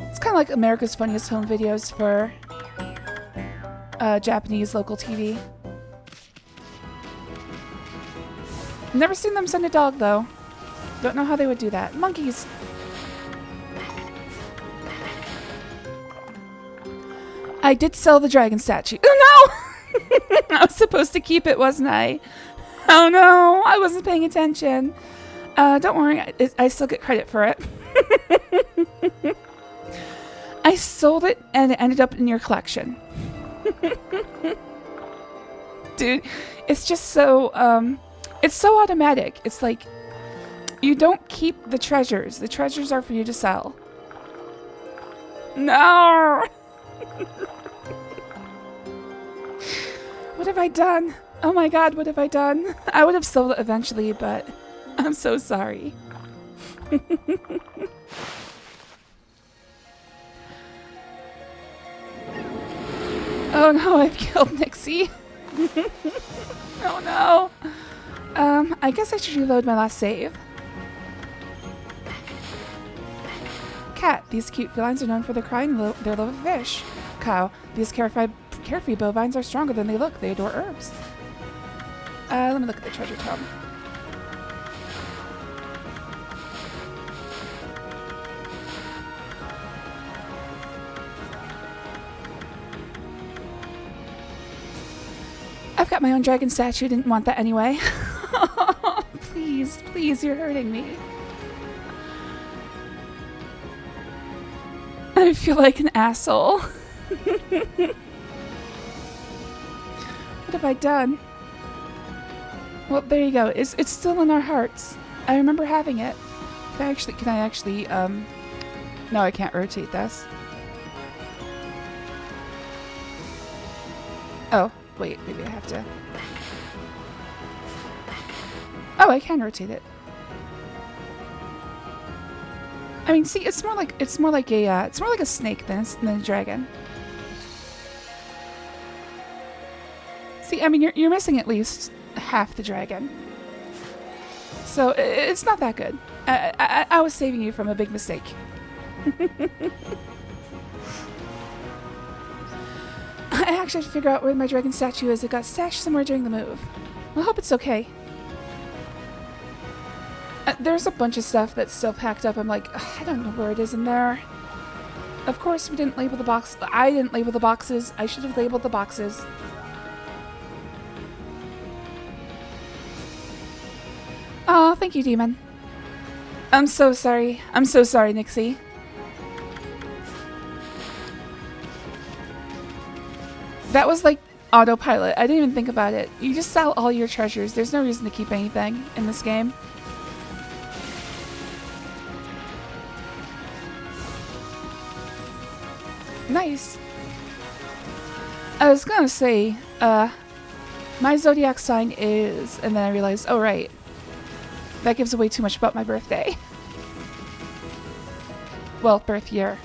It's kind of like America's Funniest Home Videos for Japanese local TV. Never seen them send a dog, though. Don't know how they would do that. Monkeys! I did sell the dragon statue. Oh no! I was supposed to keep it, wasn't I? Oh no! I wasn't paying attention. Don't worry, I still get credit for it. I sold it and it ended up in your collection. Dude, it's just so, it's so automatic. It's you don't keep the treasures. The treasures are for you to sell. No! What have I done? Oh my god, what have I done? I would have sold it eventually, but I'm so sorry. Oh no, I've killed Nixie. Oh no. I guess I should reload my last save. Cat, these cute felines are known for their crying their love of fish. Cow, these carefree bovines are stronger than they look. They adore herbs. Let me look at the treasure tome. I've got my own dragon statue. Didn't want that anyway. Please, please, you're hurting me. I feel like an asshole. What have I done? Well, there you go. It's still in our hearts. I remember having it. Can I actually, no, I can't rotate this. Oh, wait, maybe I have to. Oh, I can rotate it. I mean, see, it's more like a snake than a dragon. See, I mean, you're missing at least half the dragon, so it's not that good. I was saving you from a big mistake. I actually have to figure out where my dragon statue is. It got stashed somewhere during the move. I hope it's okay. There's a bunch of stuff that's still packed up. I'm like, I don't know where it is in there. Of course, we didn't label the box. I didn't label the boxes. I should have labeled the boxes. Oh, thank you, Demon. I'm so sorry. I'm so sorry, Nixie. That was like autopilot. I didn't even think about it. You just sell all your treasures. There's no reason to keep anything in this game. Nice. I was gonna say, my zodiac sign is, and then I realized, oh right, that gives away too much about my birthday. Well, birth year.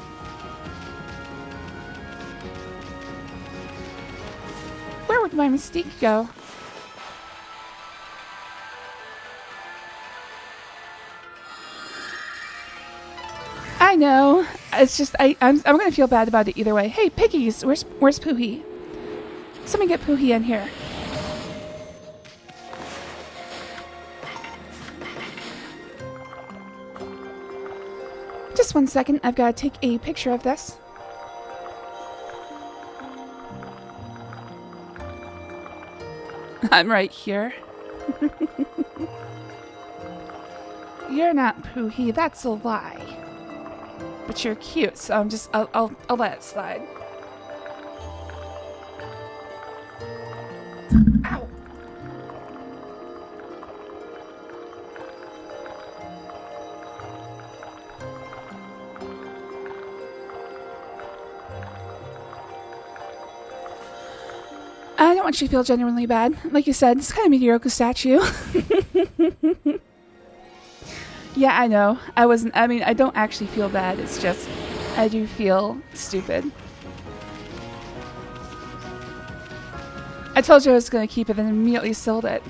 Where'd my mystique go? I know. It's just I'm gonna feel bad about it either way. Hey, piggies! Where's Poohee? Somebody get Poohee in here. Just 1 second. I've got to take a picture of this. I'm right here. You're not Poohee. That's a lie. But you're cute, so I'll let it slide. Ow! I don't want you to feel genuinely bad. Like you said, it's kind of mediocre statue. Yeah, I know. I mean, I don't actually feel bad. It's just, I do feel stupid. I told you I was going to keep it and immediately sold it.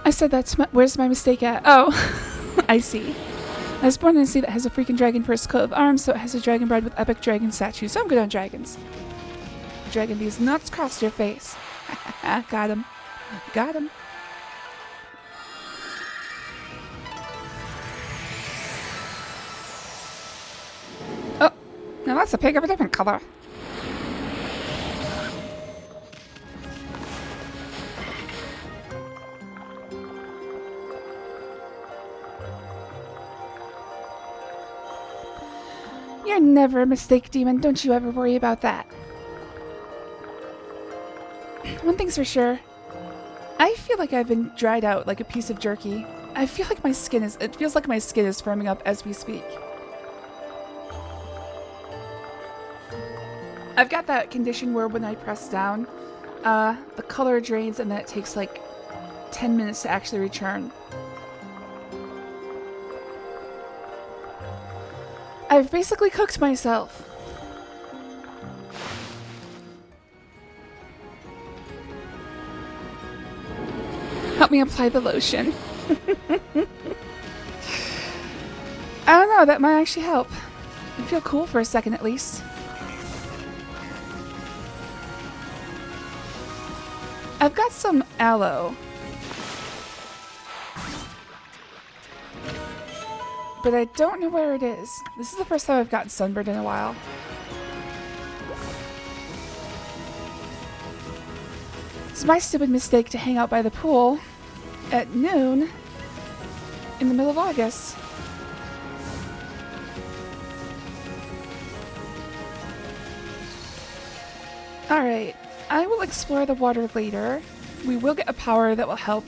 I said that's where's my mistake at? Oh, I see. I was born in a city that has a freaking dragon for its coat of arms, so it has a dragon bride with epic dragon statues. So I'm good on dragons. Dragging these nuts across your face. Got him. Got him. Oh, now that's a pig of a different color. You're never a mistake, demon. Don't you ever worry about that. One thing's for sure. I feel like I've been dried out like a piece of jerky. I feel like my skin is... It feels like my skin is firming up as we speak. I've got that condition where when I press down, the color drains and then it takes like 10 minutes to actually return. I've basically cooked myself. Help me apply the lotion. I don't know, that might actually help. I feel cool for a second at least. I've got some aloe. But I don't know where it is. This is the first time I've gotten sunburned in a while. It's my stupid mistake to hang out by the pool at noon in the middle of August. Alright, I will explore the water later. We will get a power that will help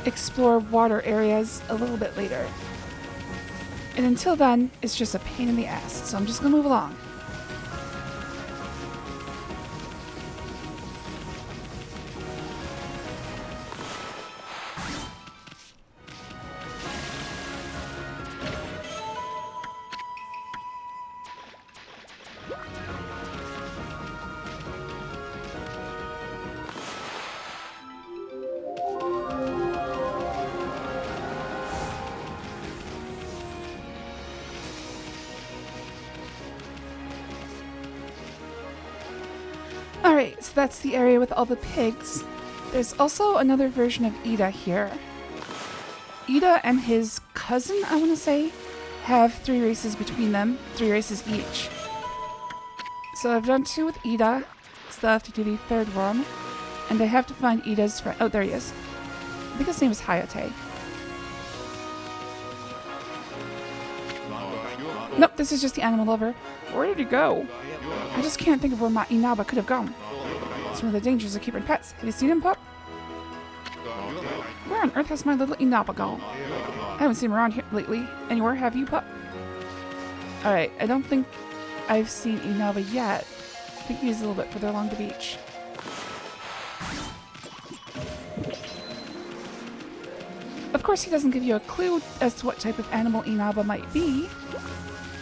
explore water areas a little bit later. And until then, it's just a pain in the ass, so I'm just gonna move along. Alright, so that's the area with all the pigs. There's also another version of Ida here. Ida and his cousin, I want to say, have 3 races between them. 3 races each. So I've done 2 with Ida, so I have to do the 3rd one. And I have to find Ida's friend. Oh, there he is. I think his name is Hayate. Nope, this is just the animal lover. Where did he go? I just can't think of where my Inaba could have gone. It's one of the dangers of keeping pets. Have you seen him, pup? Where on earth has my little Inaba gone? I haven't seen him around here lately. Anywhere, have you, pup? Alright, I don't think I've seen Inaba yet. I think he's a little bit further along the beach. Of course, he doesn't give you a clue as to what type of animal Inaba might be,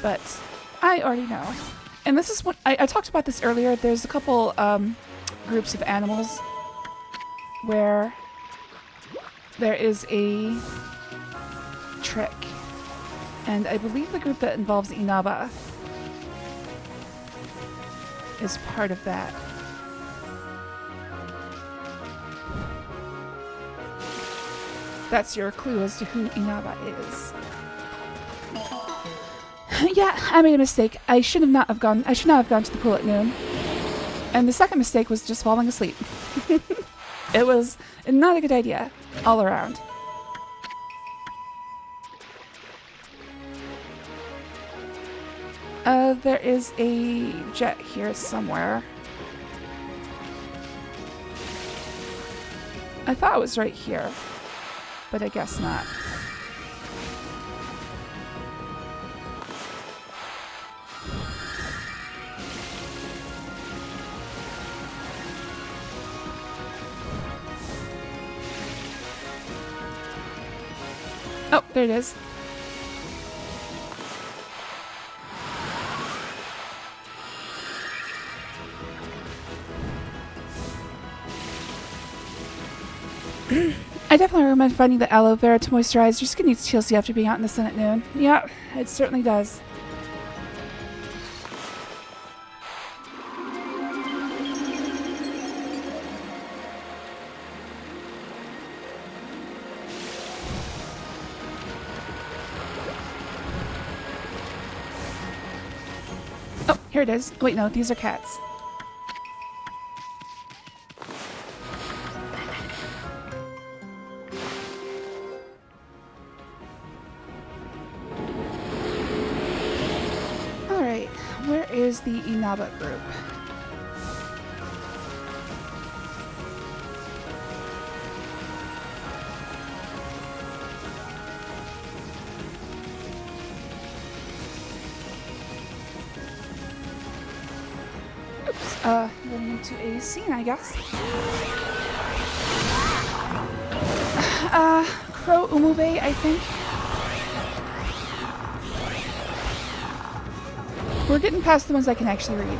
but I already know. And this is what I talked about this earlier. There's a couple groups of animals where there is a trick, and I believe the group that involves Inaba is part of that. That's your clue as to who Inaba is. Yeah, I made a mistake. I should not have gone to the pool at noon. And the second mistake was just falling asleep. It was not a good idea all around. There is a jet here somewhere. I thought it was right here, but I guess not. Oh, there it is. I definitely recommend finding the aloe vera to moisturize. Your skin needs TLC after being out in the sun at noon. Yeah, it certainly does. Oh, here it is. Wait, no, these are cats. Alright, where is the Inaba group? Going into a scene, I guess. Crow Umube, I think. We're getting past the ones I can actually read.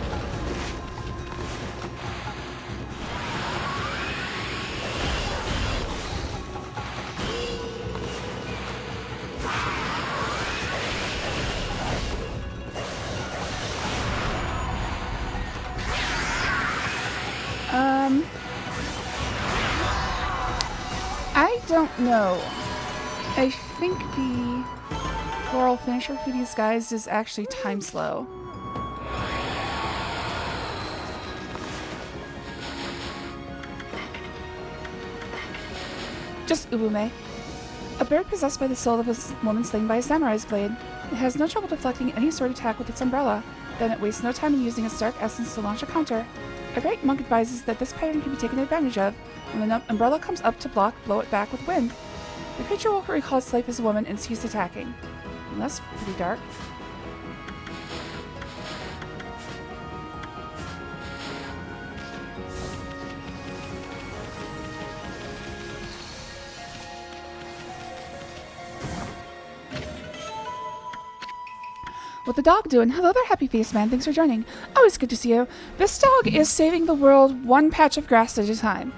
I don't know. I think the floral finisher for these guys is actually time slow. Just Ubume. A bird possessed by the soul of a woman slain by a samurai's blade. It has no trouble deflecting any sword attack with its umbrella. Then it wastes no time in using its dark essence to launch a counter. A great monk advises that this pattern can be taken advantage of. When the umbrella comes up to block, blow it back with wind. The creature will recall its life as a woman and cease attacking. And that's pretty dark. What the dog doing? Hello there, happy face man. Thanks for joining. Always good to see you. This dog is saving the world one patch of grass at a time.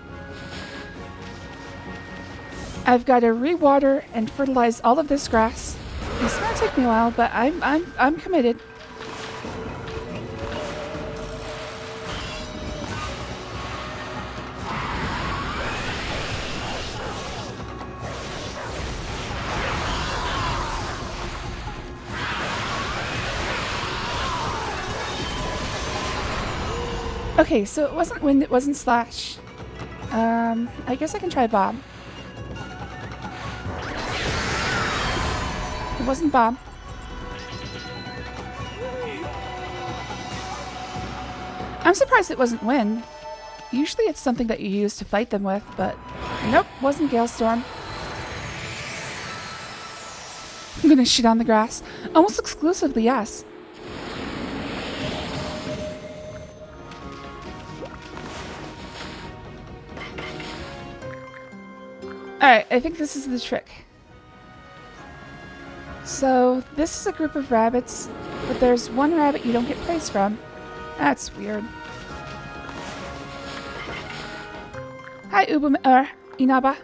I've got to rewater and fertilize all of this grass. It's gonna take me a while, but I'm committed. Okay, so it wasn't wind, it wasn't slash. I guess I can try Bob. It wasn't Bob. I'm surprised it wasn't wind. Usually it's something that you use to fight them with, but Nope, wasn't Galestorm. I'm gonna shit on the grass. Almost exclusively, yes. Alright, I think this is the trick. So, this is a group of rabbits, but there's one rabbit you don't get praise from. That's weird. Hi, Inaba.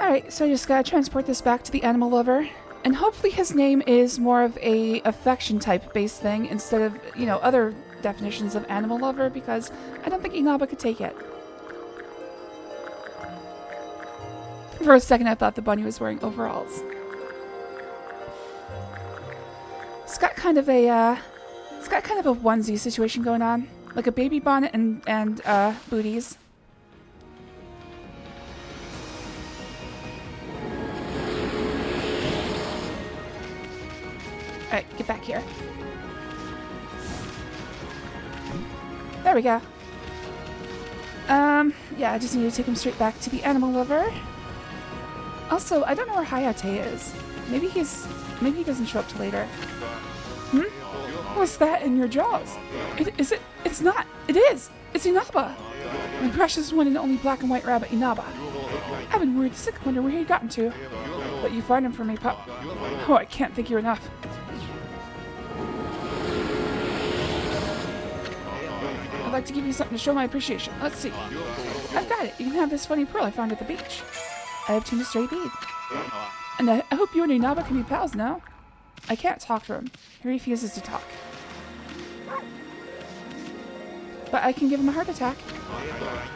Alright, so I just gotta transport this back to the animal lover. And hopefully his name is more of a affection type based thing instead of, you know, other definitions of animal lover, because I don't think Inaba could take it. For a second I thought the bunny was wearing overalls. It's got kind of a onesie situation going on. Like a baby bonnet and booties. Alright, get back here. There we go. Yeah, I just need to take him straight back to the animal lover. Also, I don't know where Hayate is. Maybe he doesn't show up till later. What's that in your jaws? It's not. It is. It's Inaba. My precious one and only black and white rabbit, Inaba. I've been worried sick, wonder where he'd gotten to. But you find him for me, pup. Oh, I can't thank you enough. I'd like to give you something to show my appreciation. Let's see. I've got it. You can have this funny pearl I found at the beach. I obtained a stray bead. And I hope you and Inaba can be pals now. I can't talk to him. He refuses to talk. But I can give him a heart attack.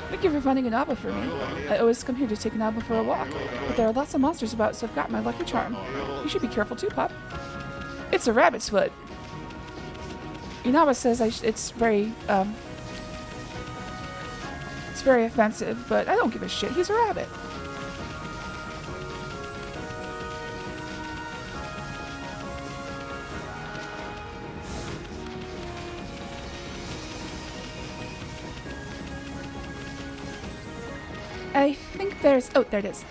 Thank you for finding Inaba for me. I always come here to take Inaba for a walk, but there are lots of monsters about, so I've got my lucky charm. You should be careful too, pup. It's a rabbit's foot. Inaba says it's very offensive, but I don't give a shit. He's a rabbit. I think there's... Oh, there it is.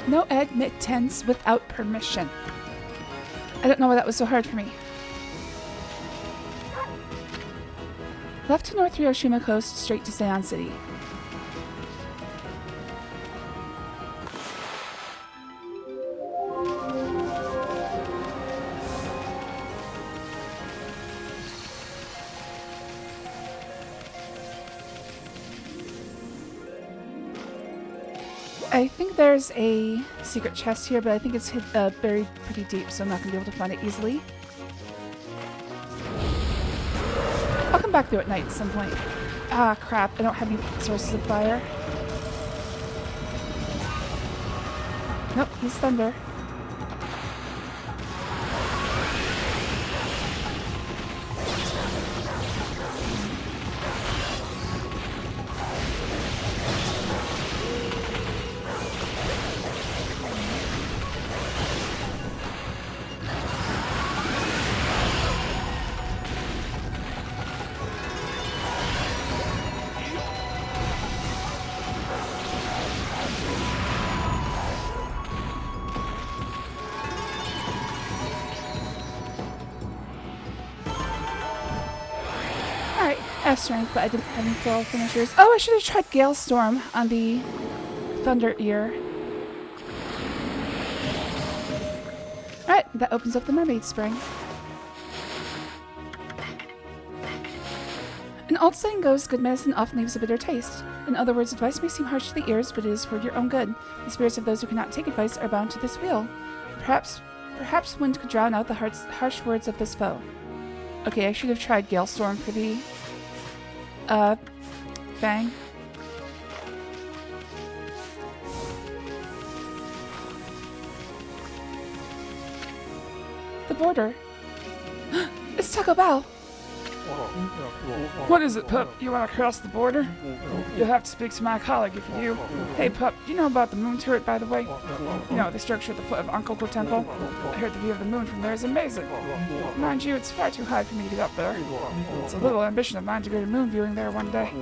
No admittance without permission. I don't know why that was so hard for me. Left to North Hiroshima coast, straight to Seian City. I think there's a secret chest here, but I think it's buried pretty deep, so I'm not going to be able to find it easily. I'll come back through at night at some point. Ah, crap. I don't have any sources of fire. Nope, he's thunder. I have strength, but I didn't have any full finishers. Oh, I should have tried Gale Storm on the Thunder Ear. Alright, that opens up the Mermaid Spring. An old saying goes, good medicine often leaves a bitter taste. In other words, advice may seem harsh to the ears, but it is for your own good. The spirits of those who cannot take advice are bound to this wheel. Perhaps wind could drown out the harsh words of this foe. Okay, I should have tried Galestorm for the Fang. The border. It's Taco Bell. What is it, pup? You want to cross the border? You'll have to speak to my colleague if you do. Hey, pup, do you know about the moon turret, by the way? You know, the structure at the foot of Uncle Temple? I heard the view of the moon from there is amazing. Mind you, it's far too high for me to get up there. It's a little ambition of mine to go to moon viewing there one day.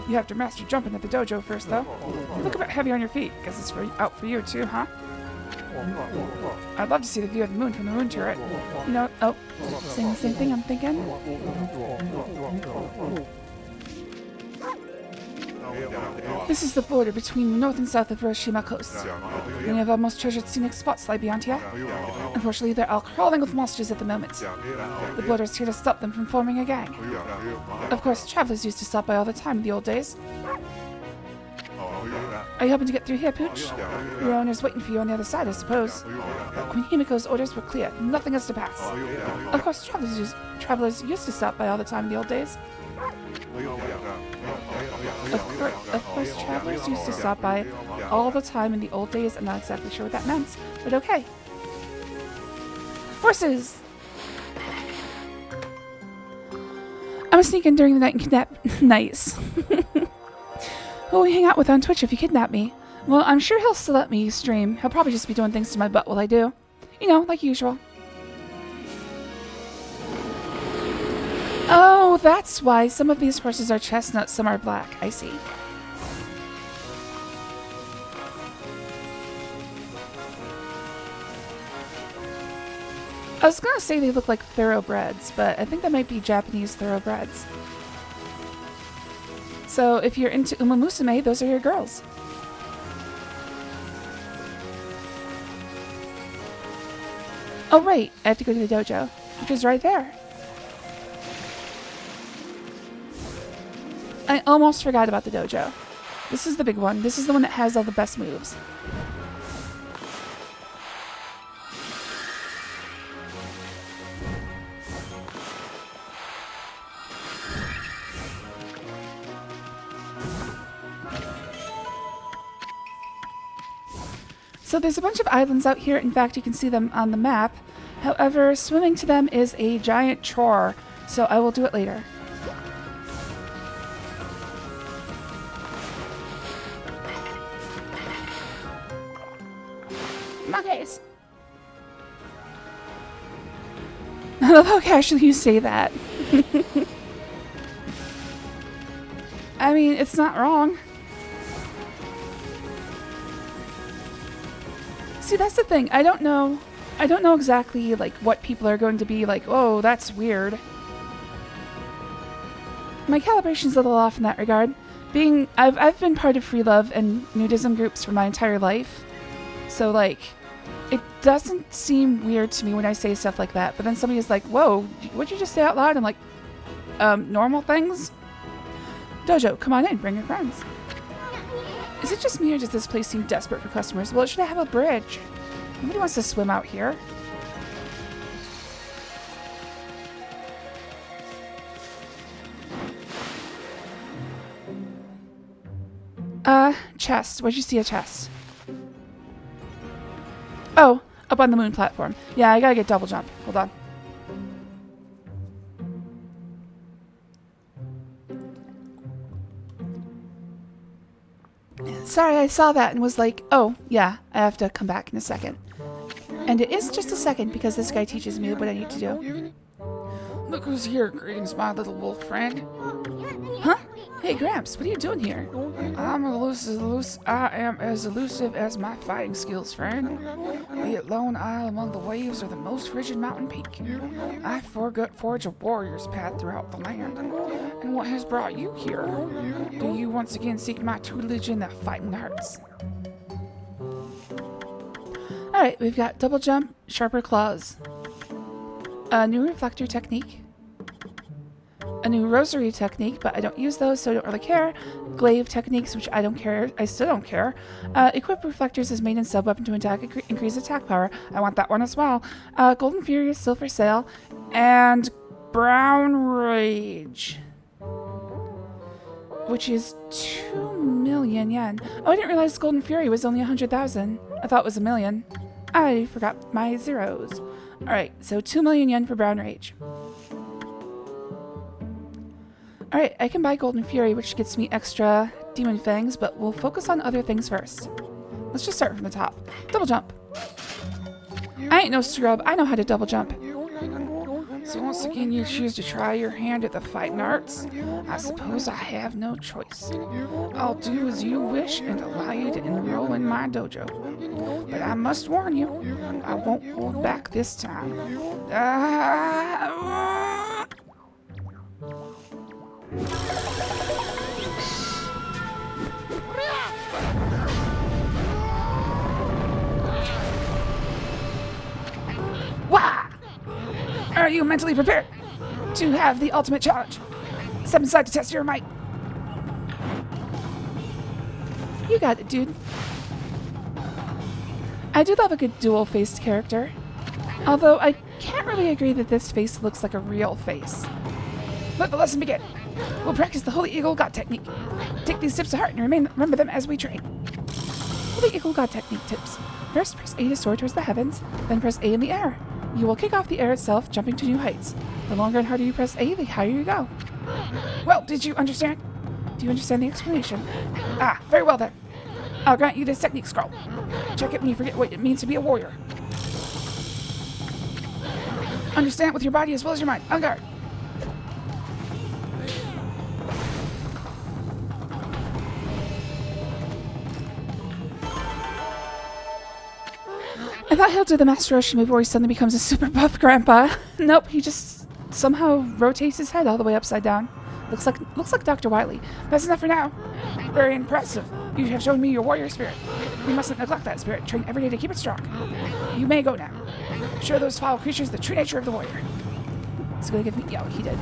You have to master jumping at the dojo first, though. You look a bit heavy on your feet. Guess it's out for you, too, huh? I'd love to see the view of the moon from the moon turret. You know, oh, saying the same thing I'm thinking. This is the border between north and south of Hiroshima coast. Many of our most treasured scenic spots lie beyond here. Unfortunately, they're all crawling with monsters at the moment. The border is here to stop them from forming a gang. Of course, travelers used to stop by all the time in the old days. Are you hoping to get through here, Pooch? Your owner's waiting for you on the other side, I suppose. Queen Himiko's orders were clear. Nothing is to pass. Of course, travelers used to stop by all the time in the old days. Of course, travelers used to stop by all the time in the old days. I'm not exactly sure what that meant, but okay. Horses! I'm a sneak in during the night and kidnap... Nice. Who will we hang out with on Twitch if you kidnap me? Well, I'm sure he'll still let me stream. He'll probably just be doing things to my butt while I do. You know, like usual. Oh, that's why some of these horses are chestnut, some are black. I see. I was gonna say they look like thoroughbreds, but I think that might be Japanese thoroughbreds. So if you're into Uma Musume, those are your girls. Oh right, I have to go to the dojo, which is right there. I almost forgot about the dojo. This is the big one. This is the one that has all the best moves. So there's a bunch of islands out here. In fact, you can see them on the map. However, swimming to them is a giant chore, so I will do it later. Monkeys! I love how casually you say that. I mean, it's not wrong. See, that's the thing. I don't know exactly like what people are going to be like, oh, that's weird. My calibration's a little off in that regard. I've been part of free love and nudism groups for my entire life. So like, it doesn't seem weird to me when I say stuff like that. But then somebody is like, whoa, what'd you just say out loud? I'm like, normal things? Dojo, come on in, bring your friends. Is it just me or does this place seem desperate for customers? Well, it should have a bridge. Nobody wants to swim out here. Chest. Where'd you see a chest? Oh, up on the moon platform. Yeah, I gotta get double jump. Hold on. Sorry, I saw that and was like, oh, yeah, I have to come back in a second. And it is just a second because this guy teaches me what I need to do. Look who's here. Greetings, my little wolf friend. Huh? Hey, Gramps, what are you doing here? I am as elusive as my fighting skills, friend. Be it Lone Isle among the waves or the most frigid mountain peak, I forge a warrior's path throughout the land. And what has brought you here? Do you once again seek my tutelage in the fighting arts? Alright, we've got double jump, sharper claws, a new reflector technique, a new rosary technique, but I don't use those, so I don't really care. Glaive techniques, which I don't care. I still don't care. Equip reflectors as main and sub weapon to attack, increase attack power. I want that one as well. Golden Fury is still for sale. And Brown Rage, which is 2 million yen. Oh, I didn't realize Golden Fury was only 100,000. I thought it was 1 million. I forgot my zeros. Alright, so 2 million yen for Brown Rage. Alright, I can buy Golden Fury, which gets me extra Demon Fangs, but we'll focus on other things first. Let's just start from the top. Double jump. I ain't no scrub. I know how to double jump. So once again, you choose to try your hand at the fighting arts? I suppose I have no choice. I'll do as you wish and allow you to enroll in my dojo. But I must warn you, I won't hold back this time. Wah! Are you mentally prepared to have the ultimate challenge? Step inside to test your might. You got it, dude. I do love a good dual-faced character. Although I can't really agree that this face looks like a real face. Let the lesson begin. We'll practice the Holy Eagle God technique. Take these tips to heart and remember them as we train. Holy Eagle God technique tips. First, press A to soar towards the heavens, then press A in the air. You will kick off the air itself, jumping to new heights. The longer and harder you press A, the higher you go. Well, did you understand? Do you understand the explanation? Ah, very well then. I'll grant you this technique scroll. Check it when you forget what it means to be a warrior. Understand it with your body as well as your mind. On guard. I thought he'll do the Master Roshi move where he suddenly becomes a super buff grandpa. Nope, he just somehow rotates his head all the way upside down. Looks like Dr. Wily. That's enough for now. Very impressive. You have shown me your warrior spirit. We mustn't neglect that spirit. Train every day to keep it strong. You may go now. Show those foul creatures the true nature of the warrior. He's gonna give me... Yeah, he did.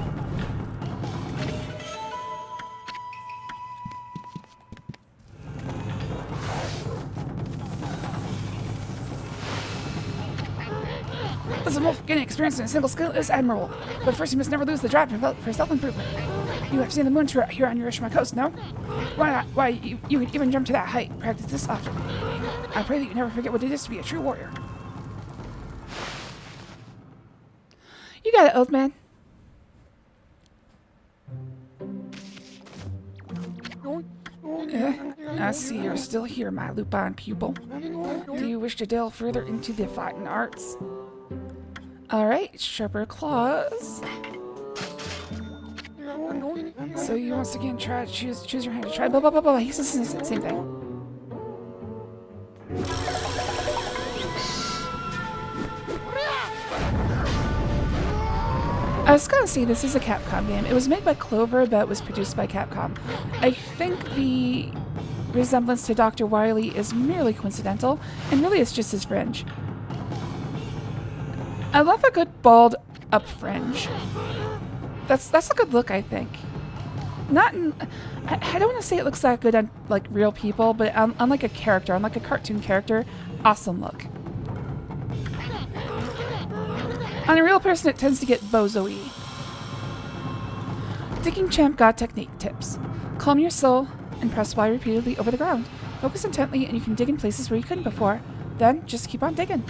Listen, Wolf, getting experience in a single skill is admirable. But first you must never lose the drive for self-improvement. You have seen the moon turret here on Urishima Coast, no? Why not? Why, you could even jump to that height. Practice this often. I pray that you never forget what it is to be a true warrior. You got it, old man. I see you're still here, my lupine pupil. Do you wish to delve further into the fighting arts? Alright, sharper claws. So you once again try to choose your hand to try. Blah, blah, blah, blah. He says the same thing. I was gonna say this is a Capcom game. It was made by Clover, but it was produced by Capcom. I think the resemblance to Dr. Wily is merely coincidental, and really it's just his fringe. I love a good balled up fringe. That's a good look, I think. Not in, I don't want to say it looks that good on like real people, but on like a character, on like a cartoon character, awesome look. On a real person, it tends to get bozo-y. Digging Champ God technique tips. Calm your soul and press Y repeatedly over the ground. Focus intently and you can dig in places where you couldn't before. Then just keep on digging.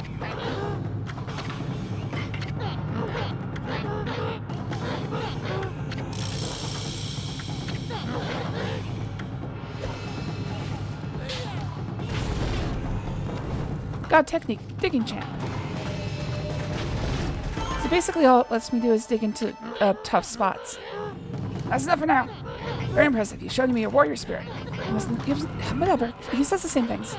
God technique, digging champ. So basically all it lets me do is dig into tough spots. That's enough for now. Very impressive. You've shown me your warrior spirit. Whatever. He says the same things.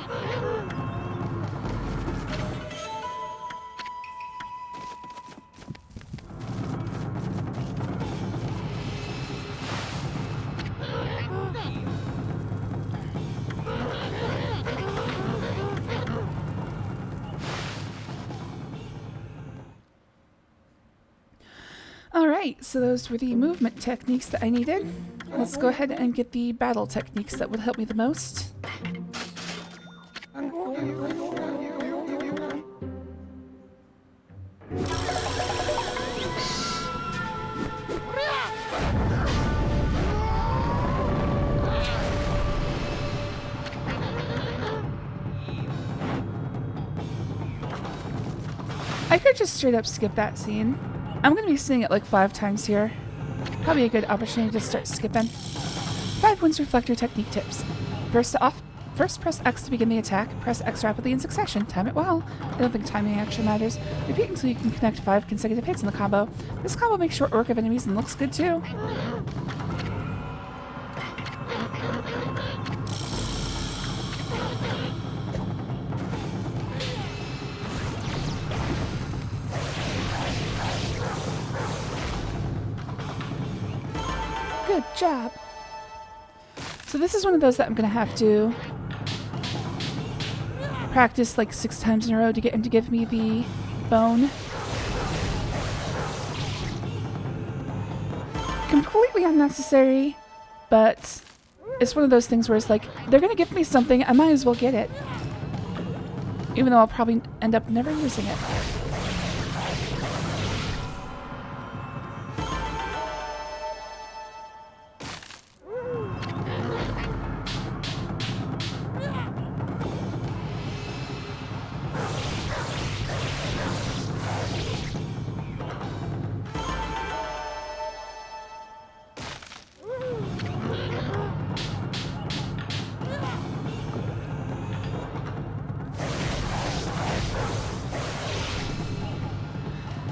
Alright, so those were the movement techniques that I needed. Let's go ahead and get the battle techniques that would help me the most. I could just straight up skip that scene. I'm going to be seeing it like 5 times here. Probably a good opportunity to start skipping. 5 Winds Reflector technique tips. First, press X to begin the attack. Press X rapidly in succession. Time it well. I don't think timing actually matters. Repeat until you can connect 5 consecutive hits in the combo. This combo makes short work of enemies and looks good too. Good job. So this is one of those that I'm going to have to practice like 6 times in a row to get him to give me the bone. Completely unnecessary, but it's one of those things where it's like, they're going to give me something, I might as well get it. Even though I'll probably end up never using it.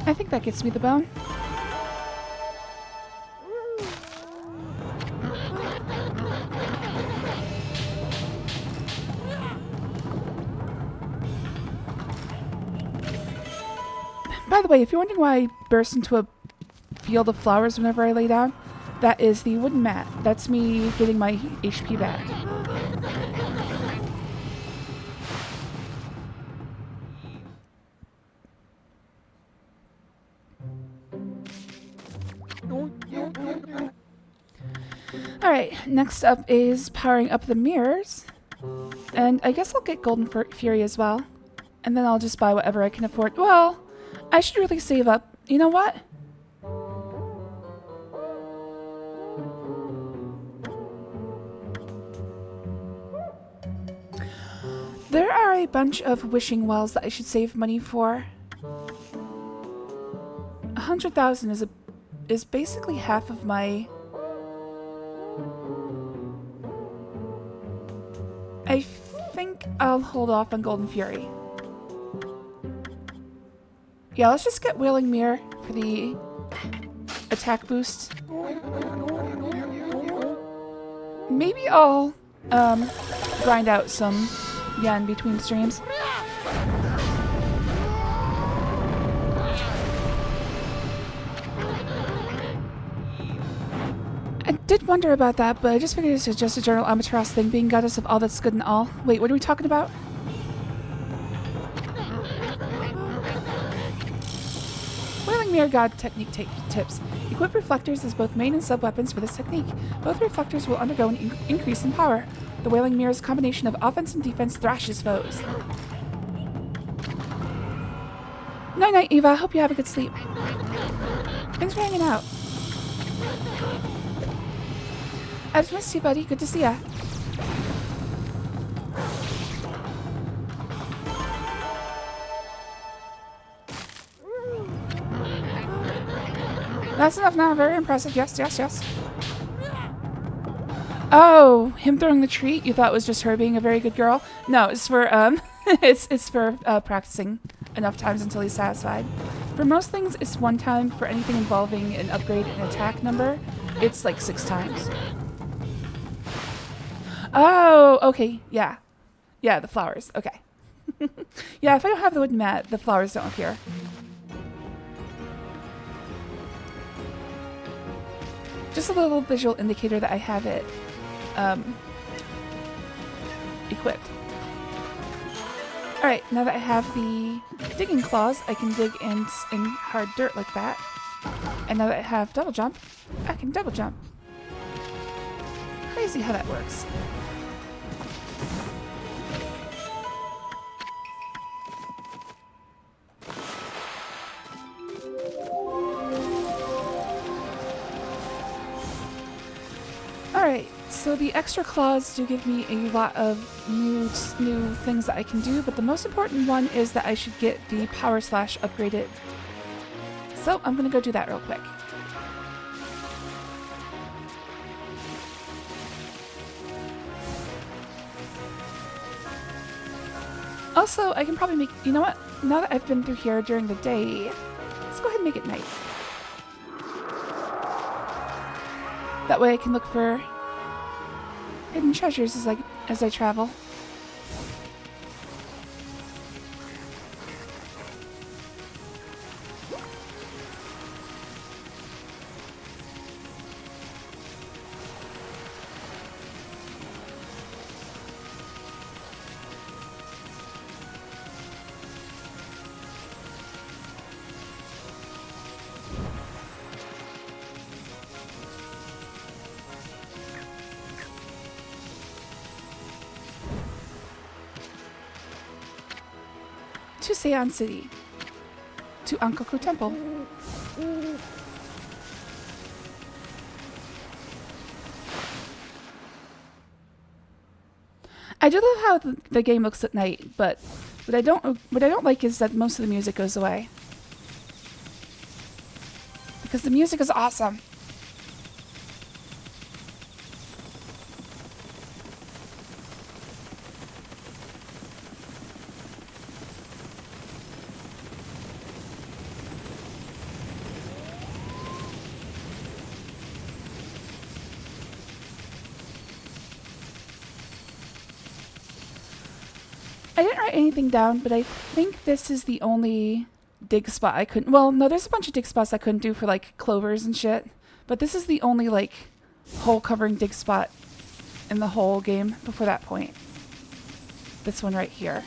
I think that gets me the bone. By the way, if you're wondering why I burst into a field of flowers whenever I lay down, that is the wooden mat. That's me getting my HP back. Alright, next up is powering up the mirrors. And I guess I'll get Golden Fury as well. And then I'll just buy whatever I can afford. Well, I should really save up. You know what? There are a bunch of wishing wells that I should save money for. 100,000 is basically half of my... I think I'll hold off on Golden Fury. Yeah, let's just get Wailing Mirror for the attack boost. Maybe I'll grind out some yen between streams. I did wonder about that, but I just figured it's just a general Amaterasu thing, being goddess of all that's good and all. Wait, what are we talking about? Wailing Mirror God technique tips. Equip reflectors as both main and sub-weapons for this technique. Both reflectors will undergo an increase in power. The Wailing Mirror's combination of offense and defense thrashes foes. Night-night, Eva. Hope you have a good sleep. Thanks for hanging out. I've missed you, buddy. Good to see ya. That's enough now. Very impressive. Yes, yes, yes. Oh, him throwing the treat? You thought was just her being a very good girl? No, it's for it's for practicing enough times until he's satisfied. For most things, it's 1 time. For anything involving an upgrade and attack number, it's like 6 times. Oh, okay. Yeah. Yeah, the flowers. Okay. Yeah, if I don't have the wooden mat, the flowers don't appear. Just a little visual indicator that I have it equipped. Alright, now that I have the digging claws, I can dig in hard dirt like that. And now that I have double jump, I can double jump. Crazy how that works. Alright, so the extra claws do give me a lot of new things that I can do, but the most important one is that I should get the power slash upgraded. So I'm gonna go do that real quick. Also, I can probably make, you know what? Now that I've been through here during the day, let's go ahead and make it night. That way I can look for hidden treasures as I travel. To Seian City. To Ankoku Temple. I do love how the game looks at night, but what I don't like is that most of the music goes away. Because the music is awesome. I didn't write anything down, but I think this is the only dig spot I couldn't... Well, no, there's a bunch of dig spots I couldn't do for, like, clovers and shit. But this is the only, like, hole-covering dig spot in the whole game before that point. This one right here.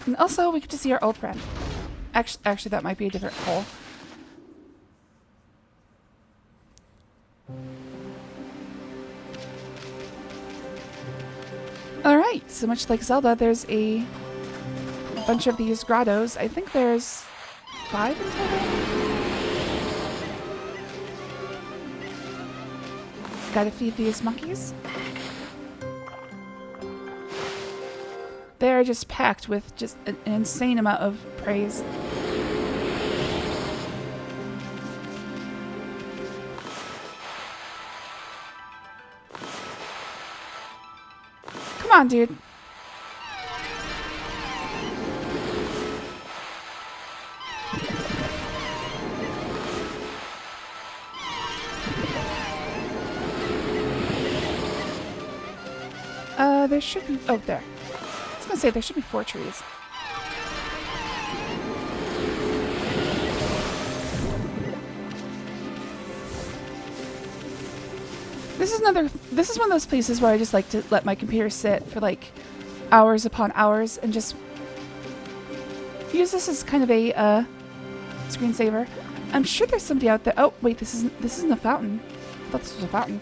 And also, we get to see our old friend. Actually, that might be a different hole. Alright, so much like Zelda, there's a bunch of these grottos. I think there's 5 in total. Gotta feed these monkeys. They're just packed with just an insane amount of praise. Come on, dude. There should be... Oh, there. I was gonna say, there should be 4 trees. This is one of those places where I just like to let my computer sit for like hours upon hours and just use this as kind of a screensaver. I'm sure there's somebody out there. Oh wait, this isn't a fountain. I thought this was a fountain.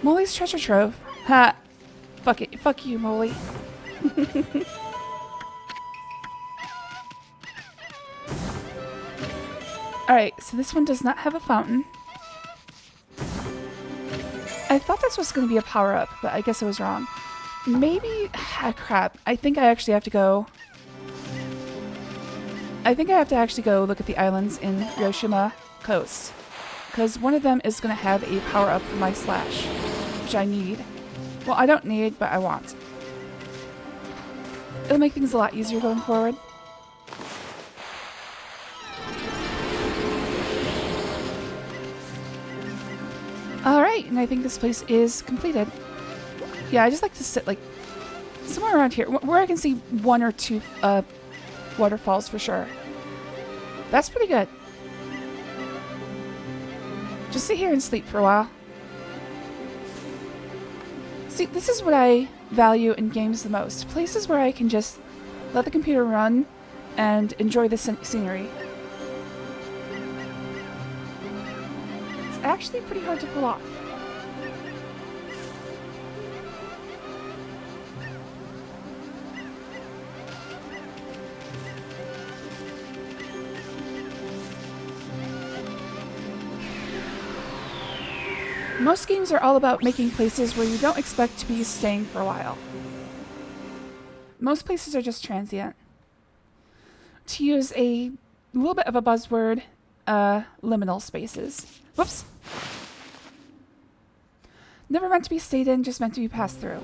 Molly's treasure trove. Ha! Fuck it. Fuck you, Molly. Alright, so this one does not have a fountain. I thought this was going to be a power-up, but I guess I was wrong. Maybe... Ah, crap. I think I actually have to go... I think I have to actually go look at the islands in Hiroshima Coast. Because one of them is going to have a power-up for my slash, which I need. Well, I don't need, but I want. It'll make things a lot easier going forward. Alright, and I think this place is completed. Yeah, I just like to sit, like, somewhere around here, where I can see 1 or 2 waterfalls for sure. That's pretty good. Just sit here and sleep for a while. See, this is what I value in games the most. Places where I can just let the computer run and enjoy the scenery. It's actually pretty hard to pull off. Most games are all about making places where you don't expect to be staying for a while. Most places are just transient. To use a little bit of a buzzword, liminal spaces. Whoops! Never meant to be stayed in, just meant to be passed through.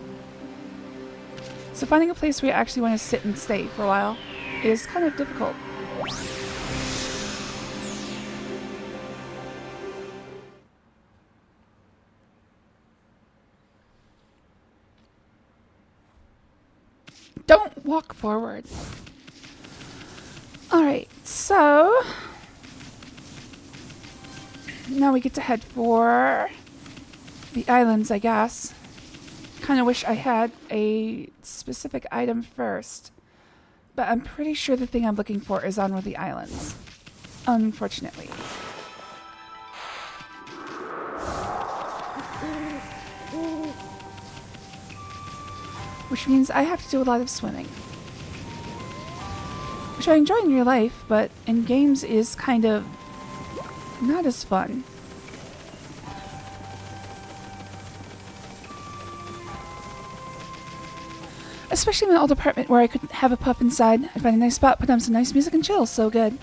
So finding a place where you actually want to sit and stay for a while is kind of difficult. Don't walk forward. Alright, so now we get to head for the islands, I guess. Kind of wish I had a specific item first, but I'm pretty sure the thing I'm looking for is on one of the islands, unfortunately. Which means I have to do a lot of swimming. Which I enjoy in real life, but in games is kind of not as fun. Especially in an old apartment where I could have a pup inside. I'd find a nice spot, put on some nice music and chill. So good.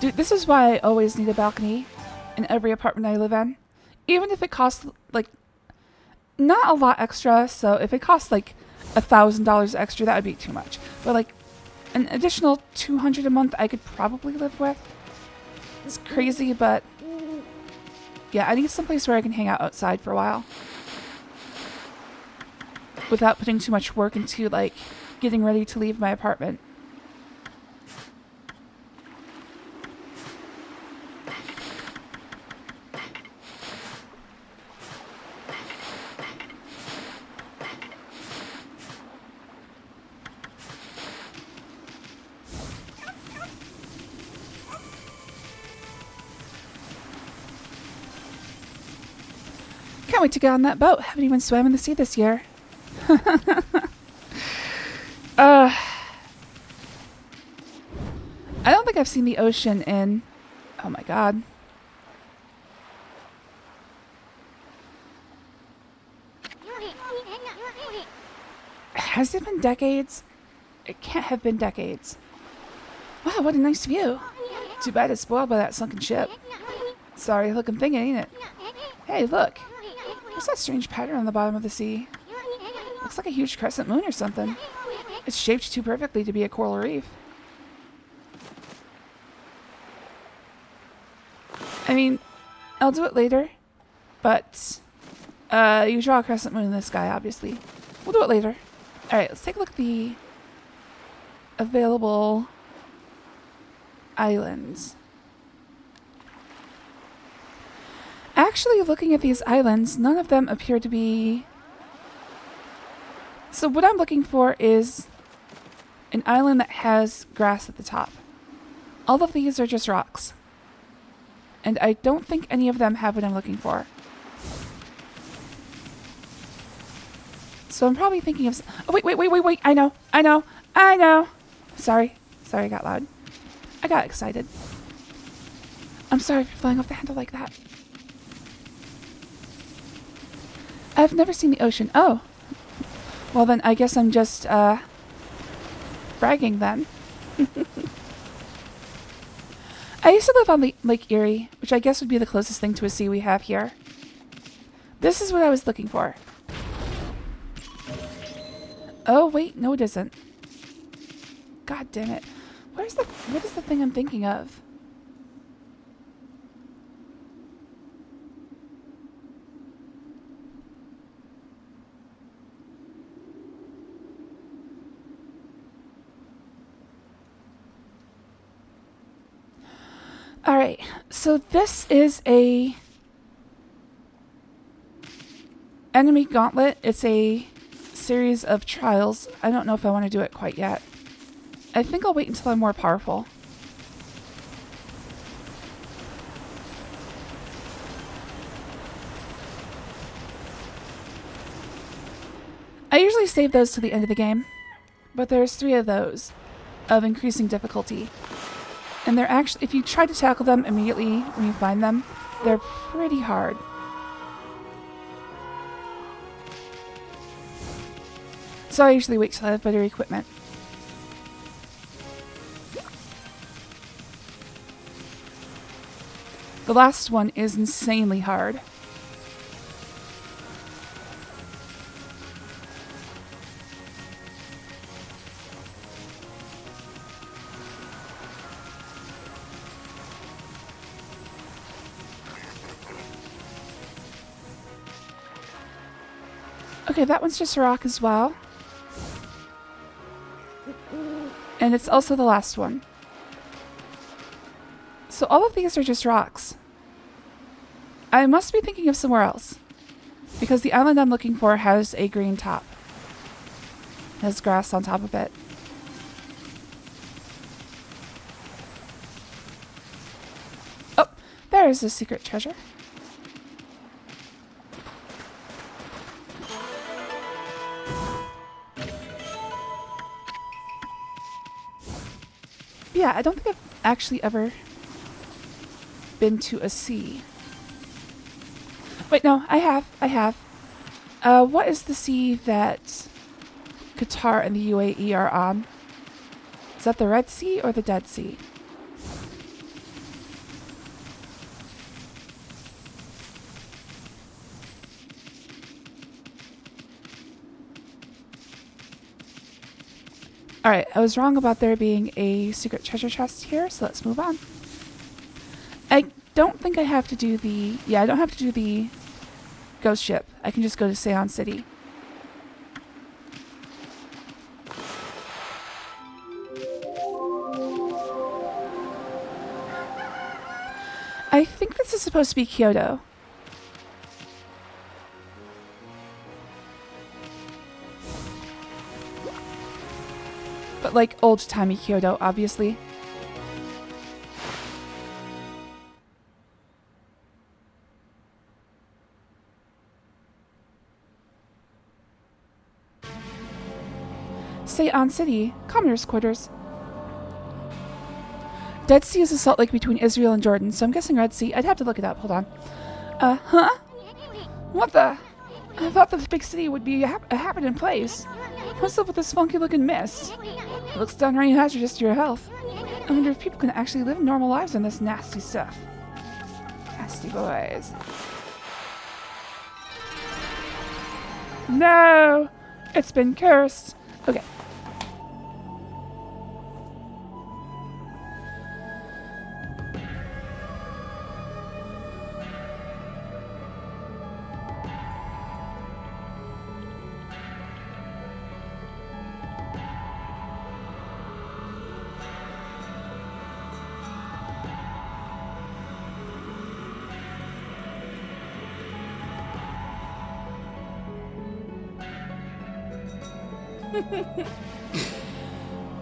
Dude, this is why I always need a balcony in every apartment I live in. Even if it costs, like, not a lot extra. So if it costs, like, $1,000 extra, that would be too much. But, like, an additional $200 a month I could probably live with. It's crazy, but yeah, I need someplace where I can hang out outside for a while. Without putting too much work into, like, getting ready to leave my apartment. Can't wait to get on that boat. Haven't even swam in the sea this year. I don't think I've seen the ocean in... Oh my god. Has it been decades? It can't have been decades. Wow, what a nice view. Too bad it's spoiled by that sunken ship. Sorry looking thing, ain't it? Hey, look. What's that strange pattern on the bottom of the sea? Looks like a huge crescent moon or something. It's shaped too perfectly to be a coral reef. I mean, I'll do it later, but you draw a crescent moon in the sky, obviously. We'll do it later. Alright, let's take a look at the available islands. Actually, looking at these islands, none of them appear to be... So what I'm looking for is an island that has grass at the top. All of these are just rocks. And I don't think any of them have what I'm looking for. So I'm probably thinking of... Oh, wait. I know. Sorry, I got loud. I got excited. I'm sorry for flying off the handle like that. I've never seen the ocean. Oh. Well then, I guess I'm just, bragging then. I used to live on Lake Erie, which I guess would be the closest thing to a sea we have here. This is what I was looking for. Oh, wait, no it isn't. God damn it. What is the thing I'm thinking of? Alright, so this is a enemy gauntlet. It's a series of trials. I don't know if I want to do it quite yet. I think I'll wait until I'm more powerful. I usually save those to the end of the game, but there's 3 of those of increasing difficulty. And they're actually, if you try to tackle them immediately when you find them, they're pretty hard. So I usually wait till I have better equipment. The last one is insanely hard. Okay, that one's just a rock as well. And it's also the last one. So all of these are just rocks. I must be thinking of somewhere else. Because the island I'm looking for has a green top. It has grass on top of it. Oh, there's a secret treasure. Yeah, I don't think I've actually ever been to a sea. Wait, no, I have. What is the sea that Qatar and the UAE are on? Is that the Red Sea or the Dead Sea? Alright, I was wrong about there being a secret treasure chest here, so let's move on. I don't think I have to do the... Yeah, I don't have to do the ghost ship. I can just go to Seon City. I think this is supposed to be Kyoto. But like old-timey Kyoto, obviously. Seon City, Commoner's Quarters. Dead Sea is a salt lake between Israel and Jordan, so I'm guessing Red Sea. I'd have to look it up. Hold on. Huh? What the? I thought the big city would be a happening place. What's up with this funky-looking mist? It looks downright hazardous to your health. I wonder if people can actually live normal lives in this nasty stuff. Nasty boys. No! It's been cursed. Okay.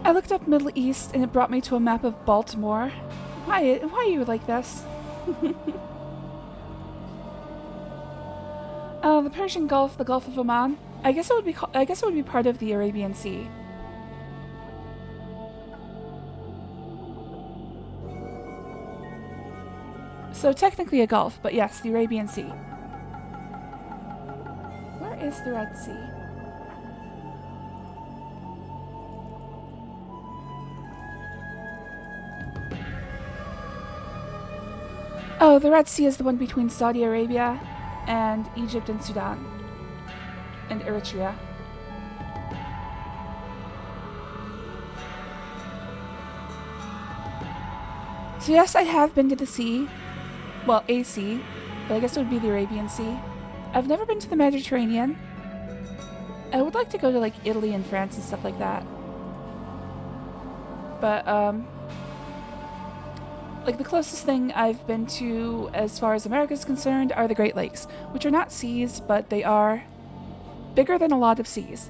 I looked up Middle East and it brought me to a map of Baltimore. Why are you like this? The Persian Gulf, the Gulf of Oman. I guess it would be part of the Arabian Sea. So technically a gulf, but yes, the Arabian Sea. Where is the Red Sea? Oh, the Red Sea is the one between Saudi Arabia and Egypt and Sudan. And Eritrea. So yes, I have been to the sea. Well, a sea. But I guess it would be the Arabian Sea. I've never been to the Mediterranean. I would like to go to like Italy and France and stuff like that. But, like the closest thing I've been to as far as America is concerned are the Great Lakes, which are not seas, but they are bigger than a lot of seas.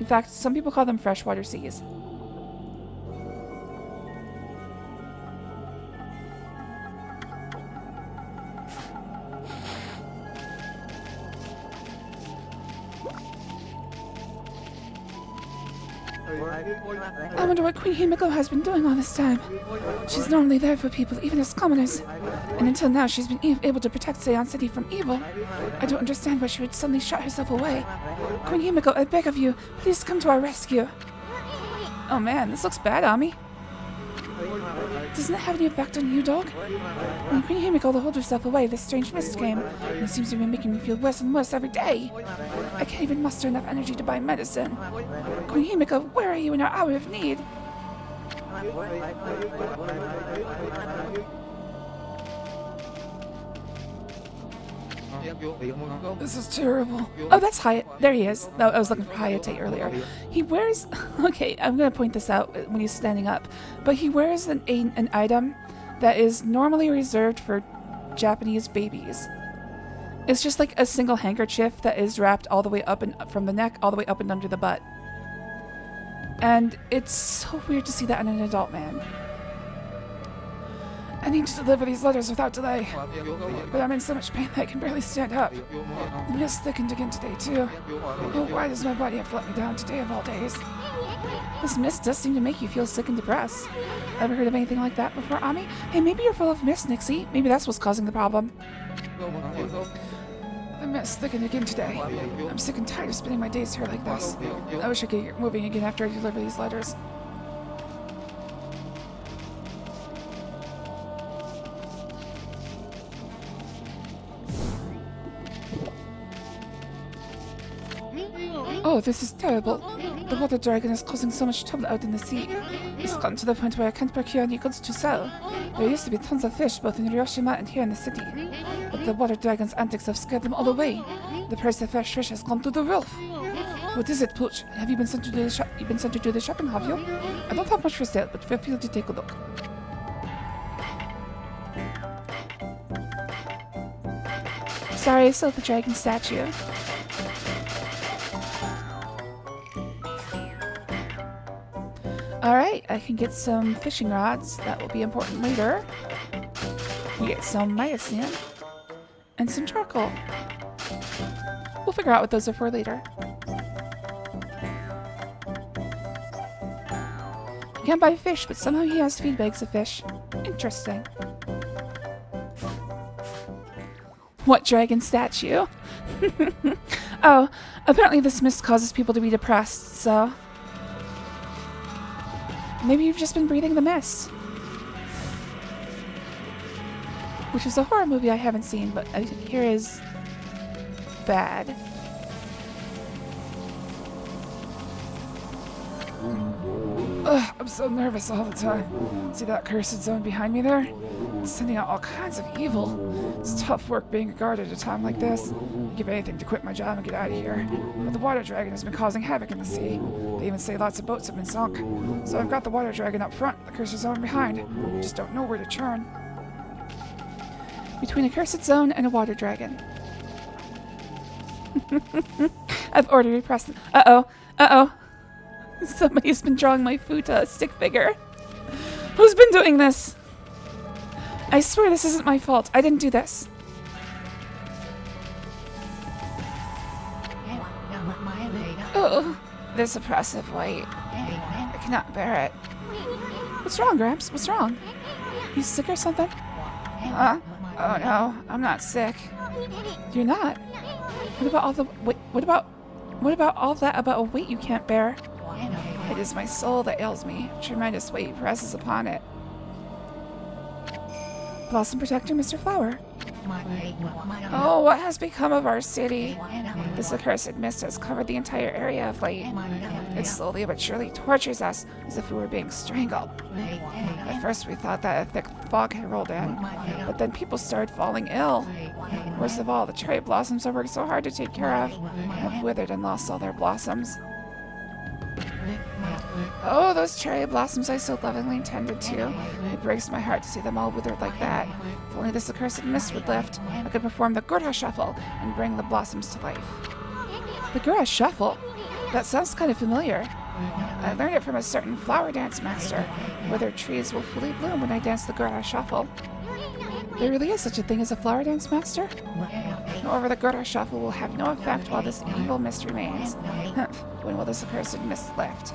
In fact, some people call them freshwater seas. I wonder what Queen Himiko has been doing all this time. She's normally there for people, even as commoners. And until now, she's been able to protect Seon City from evil. I don't understand why she would suddenly shut herself away. Queen Himiko, I beg of you, please come to our rescue. Oh man, this looks bad, Ami. Doesn't it have any effect on you, dog? When Queen Himiko holds herself away, this strange mist came, and it seems to be making me feel worse and worse every day. I can't even muster enough energy to buy medicine. Queen Himiko, where are you in our hour of need? This is terrible. Oh, that's Hayate. There he is. No, I was looking for Hayate earlier. He wears... Okay, I'm going to point this out when he's standing up. But he wears an item that is normally reserved for Japanese babies. It's just like a single handkerchief that is wrapped all the way up and from the neck all the way up and under the butt. And it's so weird to see that in an adult man. I need to deliver these letters without delay, but I'm in so much pain that I can barely stand up. The mist thickened again today, too. Oh, why does my body have to let me down today of all days? This mist does seem to make you feel sick and depressed. Ever heard of anything like that before, Ami? Hey, maybe you're full of mist, Nixie. Maybe that's what's causing the problem. The mist thickened again today. I'm sick and tired of spending my days here like this. I wish I could get moving again after I deliver these letters. Oh, this is terrible. The water dragon is causing so much trouble out in the sea. It's gotten to the point where I can't procure any goods to sell. There used to be tons of fish both in Hiroshima and here in the city. But the water dragon's antics have scared them all away. The price of fresh fish has gone through the roof. What is it, Pooch? Have you been sent to do the shopping, have you? I don't have much for sale, but feel free to take a look. Sorry, I sold the dragon statue. Alright, I can get some fishing rods. That will be important later. We get some mycin and some charcoal. We'll figure out what those are for later. You can't buy fish, but somehow he has feed bags of fish. Interesting. What dragon statue? Oh, apparently this mist causes people to be depressed, so... Maybe you've just been breathing the mist. Which is a horror movie I haven't seen, but I hear is bad. Ugh, I'm so nervous all the time. See that cursed zone behind me there? It's sending out all kinds of evil. It's tough work being a guard at a time like this. I'd give anything to quit my job and get out of here. But the water dragon has been causing havoc in the sea. They even say lots of boats have been sunk. So I've got the water dragon up front, the cursed zone behind. Just don't know where to turn. Between a cursed zone and a water dragon. I've already repressed. Uh-oh. Uh-oh. Somebody's been drawing my Futa stick figure. Who's been doing this? I swear this isn't my fault. I didn't do this. Oh, this oppressive weight. I cannot bear it. What's wrong, Gramps? What's wrong? You sick or something? Huh? Oh no, I'm not sick. You're not? What about all the what about all that about a weight you can't bear? It is my soul that ails me. Tremendous weight presses upon it. Blossom Protector, Mr. Flower. Oh, what has become of our city? This accursed mist has covered the entire area of late. It slowly but surely tortures us as if we were being strangled. At first we thought that a thick fog had rolled in, but then people started falling ill. Worst of all, the cherry blossoms I worked so hard to take care of have withered and lost all their blossoms. Oh, those cherry blossoms I so lovingly tended to. It breaks my heart to see them all withered like that. If only this accursed mist would lift, I could perform the Gura Shuffle and bring the blossoms to life. The Gura Shuffle? That sounds kind of familiar. I learned it from a certain flower dance master. Withered trees will fully bloom when I dance the Gura Shuffle. There really is such a thing as a flower dance master? However, the Gura Shuffle will have no effect while this evil mist remains. When will this accursed mist lift?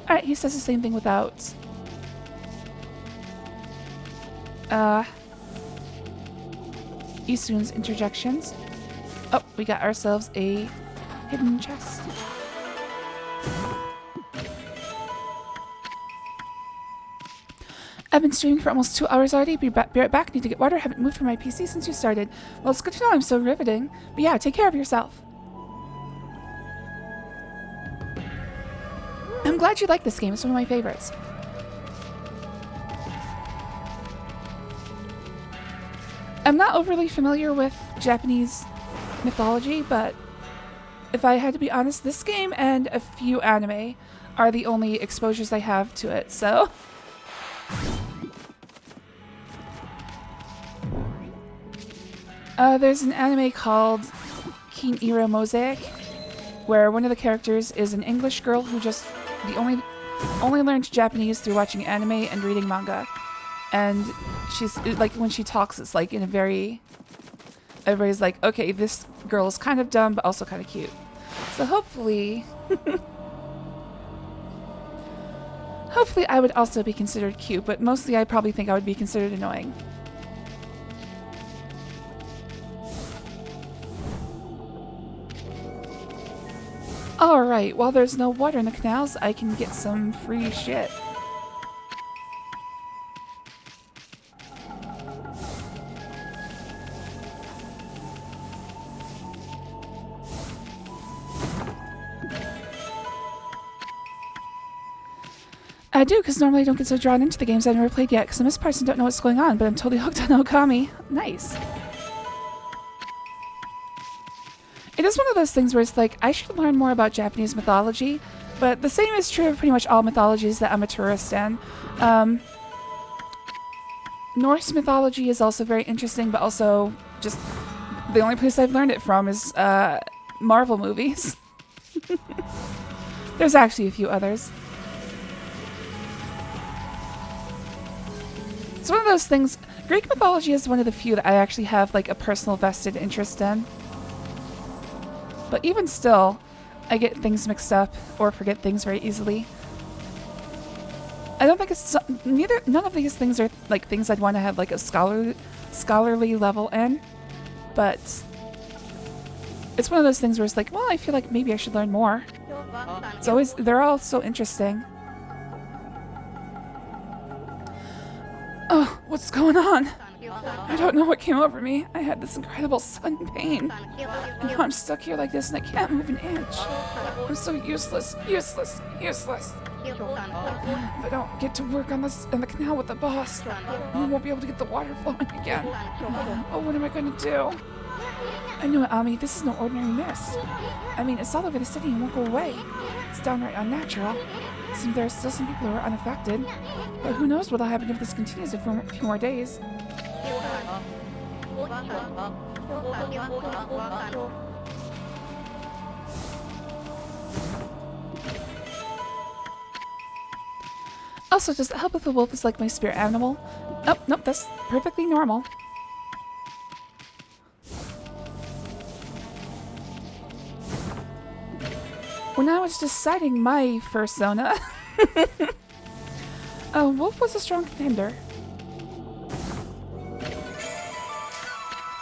Alright, he says the same thing without... Isun's interjections. Oh, we got ourselves a hidden chest. I've been streaming for almost 2 hours already. Be right back. Need to get water. Haven't moved from my PC since you started. Well, it's good to know. I'm so riveting. But yeah, take care of yourself. I'm glad you like this game. It's one of my favorites. I'm not overly familiar with Japanese mythology, but if I had to be honest, this game and a few anime are the only exposures I have to it, so... there's an anime called Kin Iro Mosaic, where one of the characters is an English girl who just only learned Japanese through watching anime and reading manga. And she's like, when she talks, it's like in a very... Everybody's like, okay, this girl is kind of dumb, but also kind of cute. So hopefully... hopefully I would also be considered cute, but mostly I probably think I would be considered annoying. Alright, while there's no water in the canals, I can get some free shit. I do, because normally I don't get so drawn into the games I've never played yet, because I'm this person don't know what's going on, but I'm totally hooked on Okami. Nice. It is one of those things where it's like, I should learn more about Japanese mythology, but the same is true of pretty much all mythologies that I'm a tourist in. Norse mythology is also very interesting, but also just the only place I've learned it from is Marvel movies. There's actually a few others. It's one of those things, Greek mythology is one of the few that I actually have like a personal vested interest in. But even still, I get things mixed up or forget things very easily. I don't think it's none of these things are like things I'd want to have like a scholarly level in, but it's one of those things where it's like, well, I feel like maybe I should learn more. It's always, they're all so interesting. Oh, what's going on? I don't know what came over me. I had this incredible sudden pain. And now I'm stuck here like this and I can't move an inch. I'm so useless, useless, useless. If I don't get to work on this in the canal with the boss, we won't be able to get the water flowing again. Oh, what am I going to do? I know it, Ami. This is no ordinary mist. I mean, it's all over the city and won't go away. It's downright unnatural. Seems there are still some people who are unaffected. But who knows what'll happen if this continues for a few more days. Also, does it help if the wolf is like my spirit animal? Oh, nope, that's perfectly normal. When I was deciding my fursona, Wolf was a strong contender.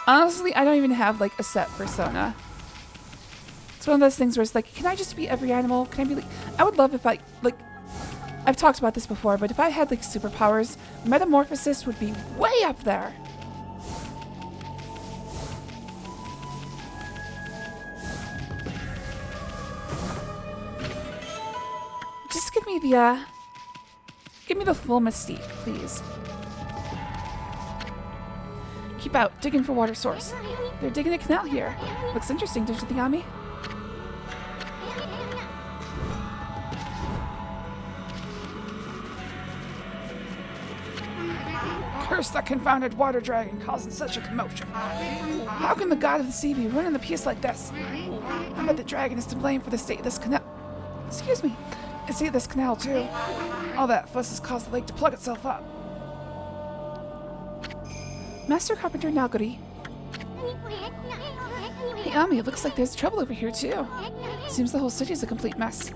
Honestly, I don't even have like a set persona. It's one of those things where it's like, can I just be every animal? Can I be like, I would love if I, like, I've talked about this before, but if I had like superpowers, metamorphosis would be way up there. Just give me the full mystique, please. Keep out, digging for water source. They're digging a canal here. Looks interesting, don't you think, Ami? Curse that confounded water dragon causing such a commotion. How can the god of the sea be running the peace like this? I bet the dragon is to blame for the state of this canal. Excuse me. I see this canal too. All that fuss has caused the lake to plug itself up. Master Carpenter Nagori. Hey, Ami, it looks like there's trouble over here, too. Seems the whole city's a complete mess.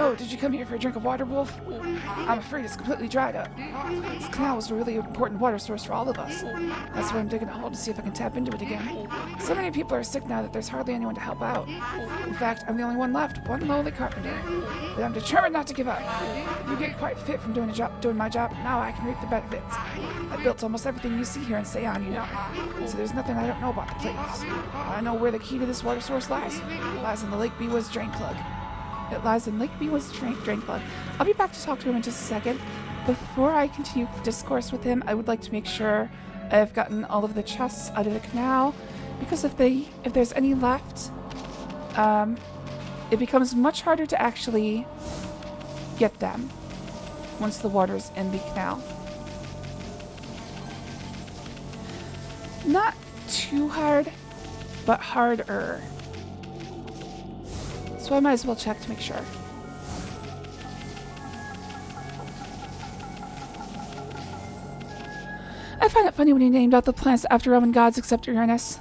Oh, did you come here for a drink of water, Wolf? I'm afraid it's completely dried up. This canal was a really important water source for all of us. That's why I'm digging a hole to see if I can tap into it again. So many people are sick now that there's hardly anyone to help out. In fact, I'm the only one left, one lowly carpenter. But I'm determined not to give up. You get quite fit from doing my job. Now I can reap the benefits. I built almost everything you see here in Seon, you know. So there's nothing I don't know about the place. I know where the key to this water source lies. It lies in the Lake Biwa's drain plug. It lies in Lake Biwa's drain plug. I'll be back to talk to him in just a second. Before I continue discourse with him, I would like to make sure I've gotten all of the chests out of the canal, because if there's any left, it becomes much harder to actually get them once the water's in the canal. Not too hard, but harder. So I might as well check to make sure. I find it funny when you named out the planets after Roman gods except Uranus.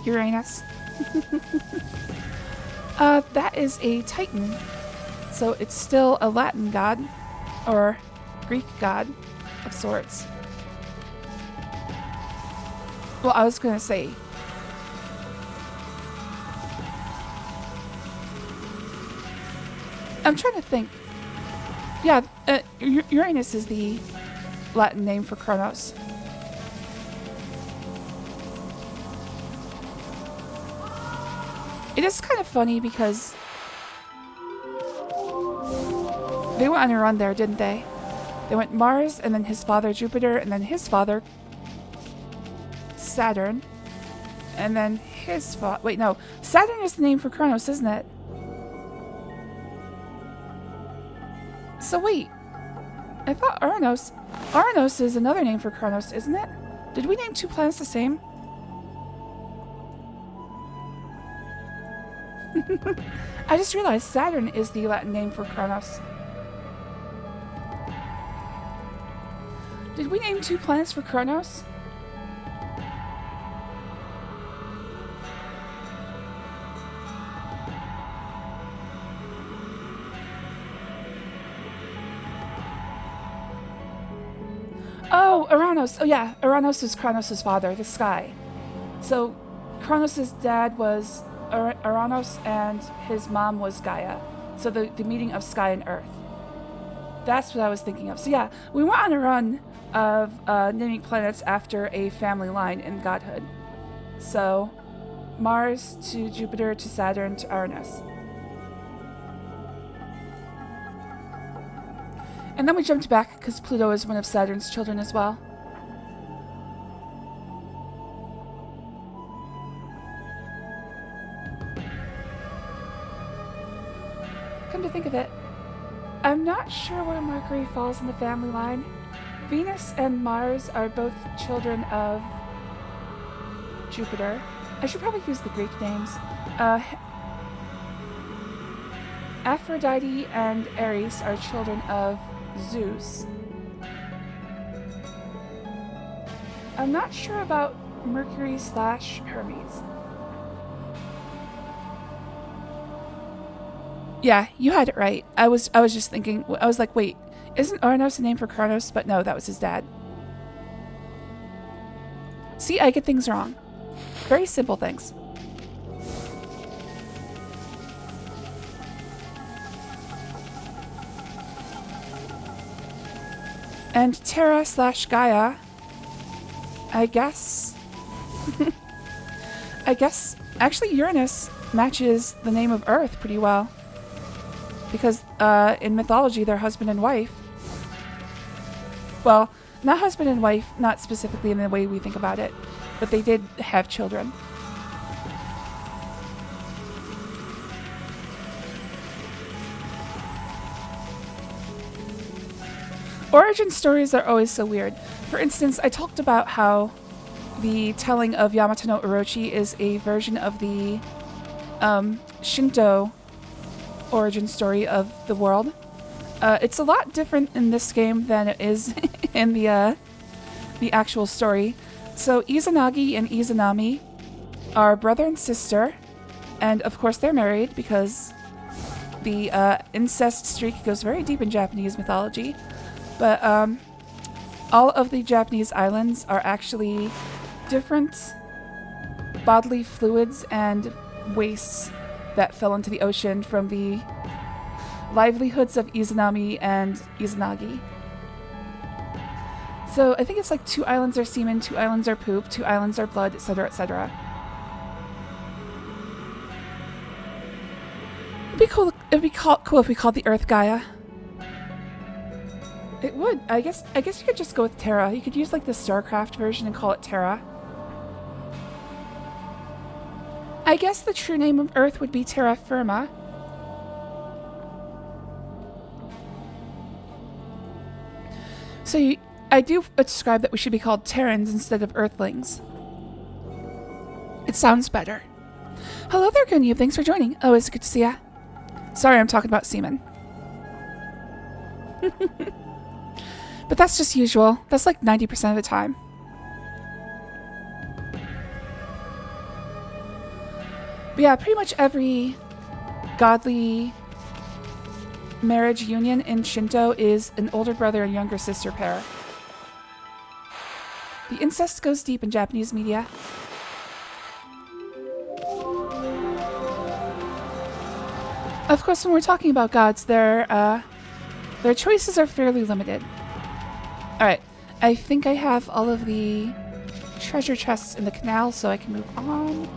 Uranus. That is a Titan. So it's still a Latin god, or Greek god of sorts. Well, I was gonna say, I'm trying to think. Yeah, Uranus is the Latin name for Kronos. It is kind of funny because they went on a run there, didn't they? They went Mars, and then his father Jupiter, and then his father Saturn, and then his father... Wait, no. Saturn is the name for Kronos, isn't it? So wait, I thought Aranos. Aranos is another name for Kronos, isn't it? Did we name two planets the same? I just realized Saturn is the Latin name for Kronos. Did we name two planets for Kronos? Oh, Aranos. Oh yeah, Aranos is Kronos' father, the sky. So Kronos' dad was Aranos and his mom was Gaia. So the meeting of sky and earth. That's what I was thinking of. So yeah, we went on a run of naming planets after a family line in godhood. So Mars to Jupiter to Saturn to Uranus. And then we jumped back because Pluto is one of Saturn's children as well. Come to think of it, I'm not sure where Mercury falls in the family line. Venus and Mars are both children of Jupiter. I should probably use the Greek names. Aphrodite and Ares are children of Zeus. I'm not sure about Mercury / Hermes. Yeah, you had it right. I was just thinking, I was like, wait, isn't Aranos a name for Kronos? But no, that was his dad. See, I get things wrong. Very simple things. And Terra / Gaia, I guess... I guess, actually Uranus matches the name of Earth pretty well. Because in mythology, they're husband and wife. Well, not husband and wife, not specifically in the way we think about it, but they did have children. Origin stories are always so weird. For instance, I talked about how the telling of Yamato no Orochi is a version of the Shinto origin story of the world. It's a lot different in this game than it is in the actual story. So Izanagi and Izanami are brother and sister, and of course they're married because the incest streak goes very deep in Japanese mythology. But all of the Japanese islands are actually different bodily fluids and wastes that fell into the ocean from the livelihoods of Izanami and Izanagi. So I think it's like 2 islands are semen, 2 islands are poop, 2 islands are blood, etc., etc. It'd be cool. It'd be cool if we called the Earth Gaia. It would. I guess you could just go with Terra. You could use like the StarCraft version and call it Terra. I guess the true name of Earth would be Terra Firma. So I do describe that we should be called Terrans instead of Earthlings. It sounds better. Hello there, Gunyu. Thanks for joining. Oh, it's good to see ya. Sorry, I'm talking about semen. But that's just usual. That's like 90% of the time. But yeah, pretty much every godly marriage union in Shinto is an older brother and younger sister pair. The incest goes deep in Japanese media. Of course, when we're talking about gods, their choices are fairly limited. Alright, I think I have all of the treasure chests in the canal, so I can move on.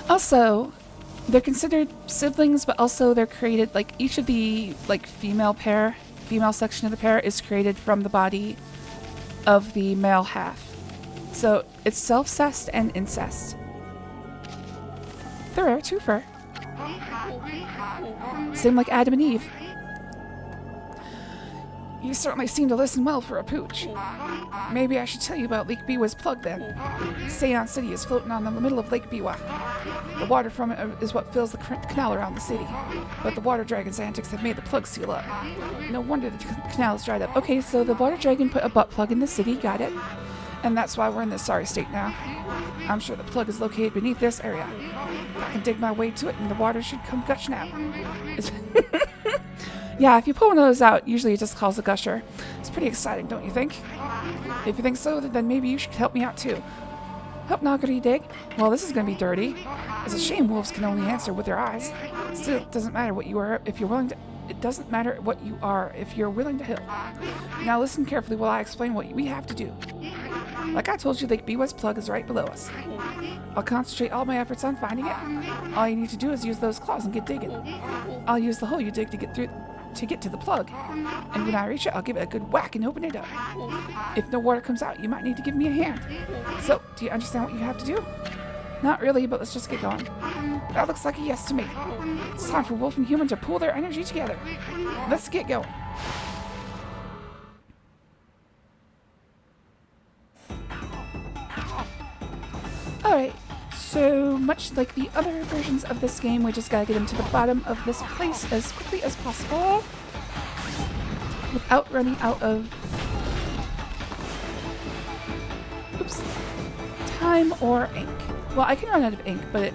Also, they're considered siblings, but also they're created, like, each of the, like, female section of the pair is created from the body of the male half. So, it's self-cest and incest. The rare twofer. Same like Adam and Eve. You certainly seem to listen well for a pooch. Maybe I should tell you about Lake Biwa's plug then. Seion City is floating on the middle of Lake Biwa. The water from it is what fills the canal around the city. But the water dragon's antics have made the plug seal up. No wonder the canal is dried up. Okay, so the water dragon put a butt plug in the city, got it. And that's why we're in this sorry state now. I'm sure the plug is located beneath this area. I can dig my way to it and the water should come gushing out. Yeah, if you pull one of those out, usually it just calls a gusher. It's pretty exciting, don't you think? If you think so, then maybe you should help me out too. Help Nagari dig? Well, this is gonna be dirty. It's a shame wolves can only answer with their eyes. Still, it doesn't matter what you are if you're willing to. It doesn't matter what you are if you're willing to help. Now listen carefully while I explain what we have to do. Like I told you, Lake Biwa's plug is right below us. I'll concentrate all my efforts on finding it. All you need to do is use those claws and get digging. I'll use the hole you dig to get to the plug. And when I reach it, I'll give it a good whack and open it up. If no water comes out, you might need to give me a hand. So, do you understand what you have to do? Not really, but let's just get going. That looks like a yes to me. It's time for wolf and human to pool their energy together. Let's get going. Alright, so much like the other versions of this game, we just gotta get him to the bottom of this place as quickly as possible without running out of time or ink. Well, I can run out of ink, but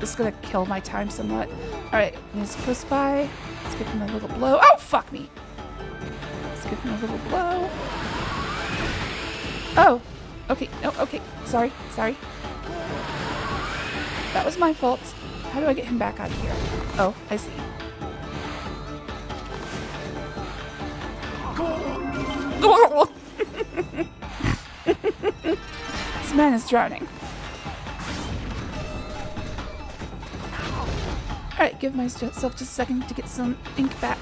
it's gonna kill my time somewhat. Alright, he's close by. Let's give him a little blow. Oh, fuck me! Let's give him a little blow. Oh! Okay, no, okay. Sorry. That was my fault. How do I get him back out of here? Oh, I see. This man is drowning. Alright, give myself just a second to get some ink back.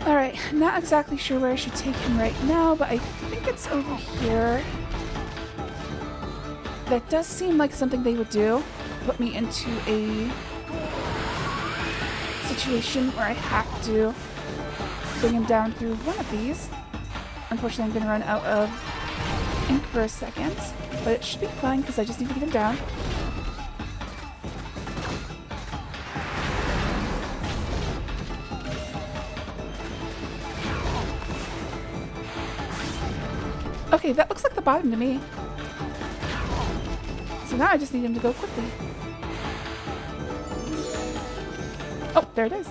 Alright, not exactly sure where I should take him right now, but I think it's over here. That does seem like something they would do. Put me into a situation where I have to bring him down through one of these. Unfortunately, I'm going to run out of ink for a second. But it should be fine because I just need to get him down. Okay, that looks like the bottom to me. So now I just need him to go quickly. Oh, there it is.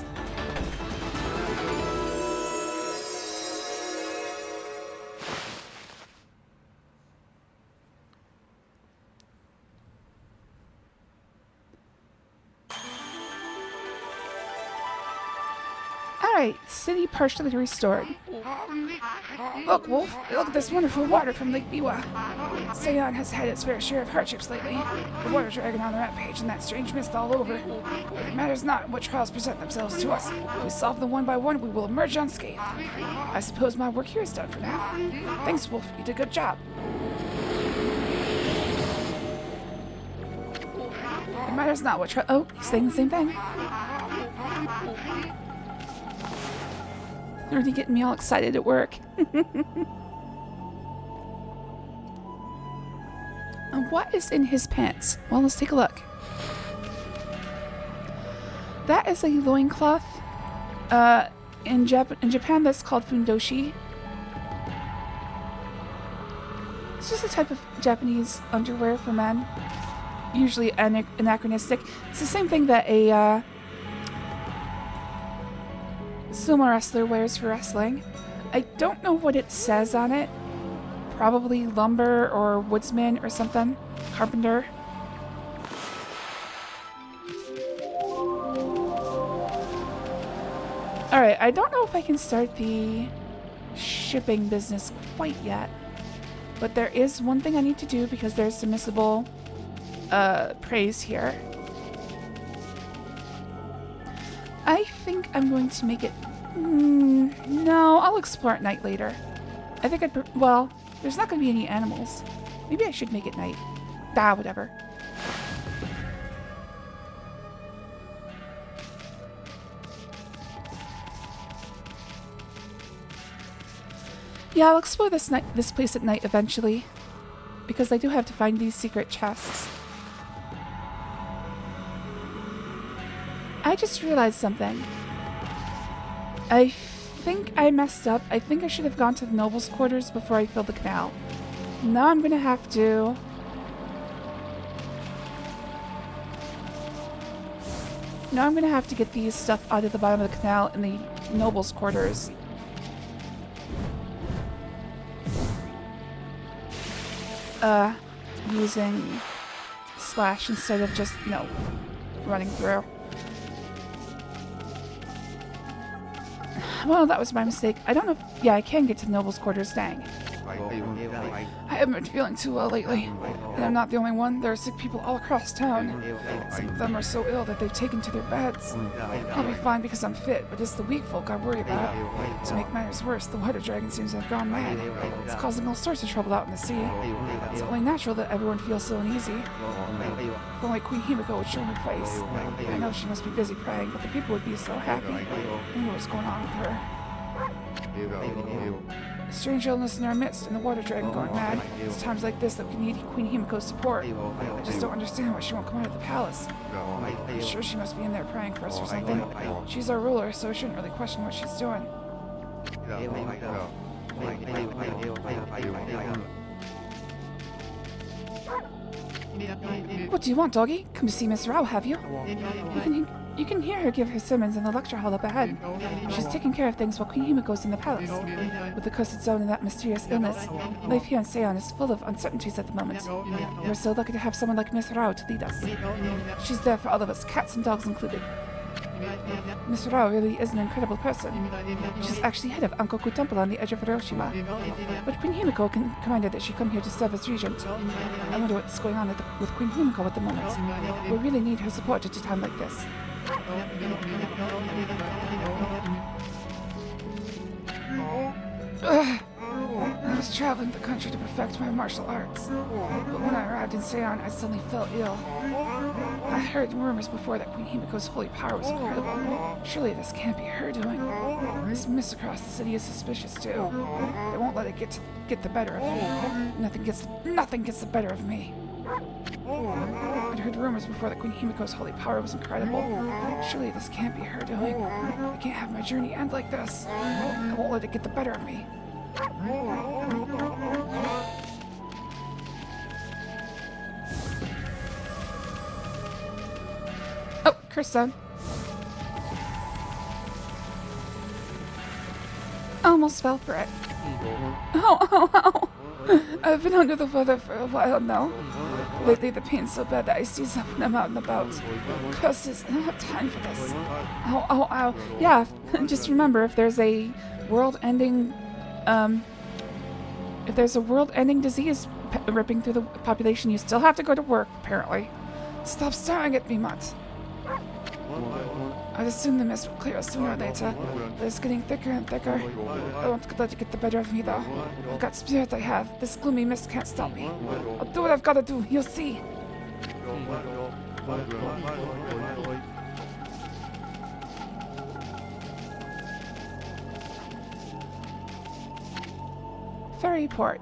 Alright, city partially restored. Look, Wolf, look at this wonderful water from Lake Biwa. Seon has had its fair share of hardships lately. The water dragon on the rampage and that strange mist all over. But it matters not what trials present themselves to us. If we solve them one by one, we will emerge unscathed. I suppose my work here is done for now. Thanks, Wolf. You did a good job. It matters not what oh, he's saying the same thing. They're already getting me all excited at work. And what is in his pants? Well, let's take a look. That is a loincloth. In Japan, that's called fundoshi. It's just a type of Japanese underwear for men. Usually anachronistic. It's the same thing that a sumo wrestler wears for wrestling. I don't know what it says on it. Probably lumber or woodsman or something. Carpenter. Alright, I don't know if I can start the shipping business quite yet. But there is one thing I need to do because there's submissible praise here. I think I'm going to make it... no, I'll explore at night later. I think I'd... well, there's not going to be any animals. Maybe I should make it night. Ah, whatever. Yeah, I'll explore this place at night eventually. Because I do have to find these secret chests. I just realized something. I think I messed up. I think I should have gone to the nobles' quarters before I filled the canal. Now I'm gonna have to... now I'm gonna have to get these stuff out of the bottom of the canal in the nobles' quarters. Using slash instead of just, you know, running through. Well, that was my mistake. I don't know if... yeah, I can get to the nobles' quarters, dang. I haven't been feeling too well lately. And I'm not the only one. There are sick people all across town. Some of them are so ill that they've taken to their beds. I'll be fine because I'm fit, but it's the weak folk I worry about. To make matters worse, the water dragon seems to have gone mad. It's causing all sorts of trouble out in the sea. It's only natural that everyone feels so uneasy. If only Queen Himiko would show her face. I know she must be busy praying, but the people would be so happy. I wonder what's going on with her. A strange illness in our midst, and the water dragon going mad. It's times like this that we need Queen Himiko's support. I just don't understand why she won't come out of the palace. I'm sure she must be in there praying for us or something. She's our ruler, so I shouldn't really question what she's doing. What do you want, doggy? Come to see Miss Rao, have you? You can hear her give her sermons in the lecture hall up ahead. She's taking care of things while Queen Himiko's in the palace. With the cursed zone and that mysterious illness, life here in Seon is full of uncertainties at the moment. We're so lucky to have someone like Miss Rao to lead us. She's there for all of us, cats and dogs included. Miss Rao really is an incredible person. She's actually head of Ankoku Temple on the edge of Hiroshima. But Queen Himiko commanded that she come here to serve as regent. I wonder what's going on with Queen Himiko at the moment. We really need her support at a time like this. I was traveling the country to perfect my martial arts. But when I arrived in Seon, I suddenly fell ill. I heard rumors before that Queen Himiko's holy power was incredible. Surely this can't be her doing. This mist across the city is suspicious too. They won't let it get the better of me. Nothing gets the better of me. I'd heard rumors before that Queen Himiko's holy power was incredible. Surely this can't be her doing. I can't have my journey end like this. I won't let it get the better of me. Oh, curse zone. Almost fell for it. Oh. I've been under the weather for a while now. Lately the pain's so bad that I seize up when I'm out and about. Curses, I don't have time for this. Ow. Yeah, just remember, if there's a world-ending disease ripping through the population, you still have to go to work, apparently. Stop staring at me, Mutt. I'd assume the mist will clear sooner or later, but it's getting thicker and thicker. I won't let it get the better of me, though. I've got spirit I have. This gloomy mist can't stop me. I'll do what I've got to do. You'll see. Ferry port.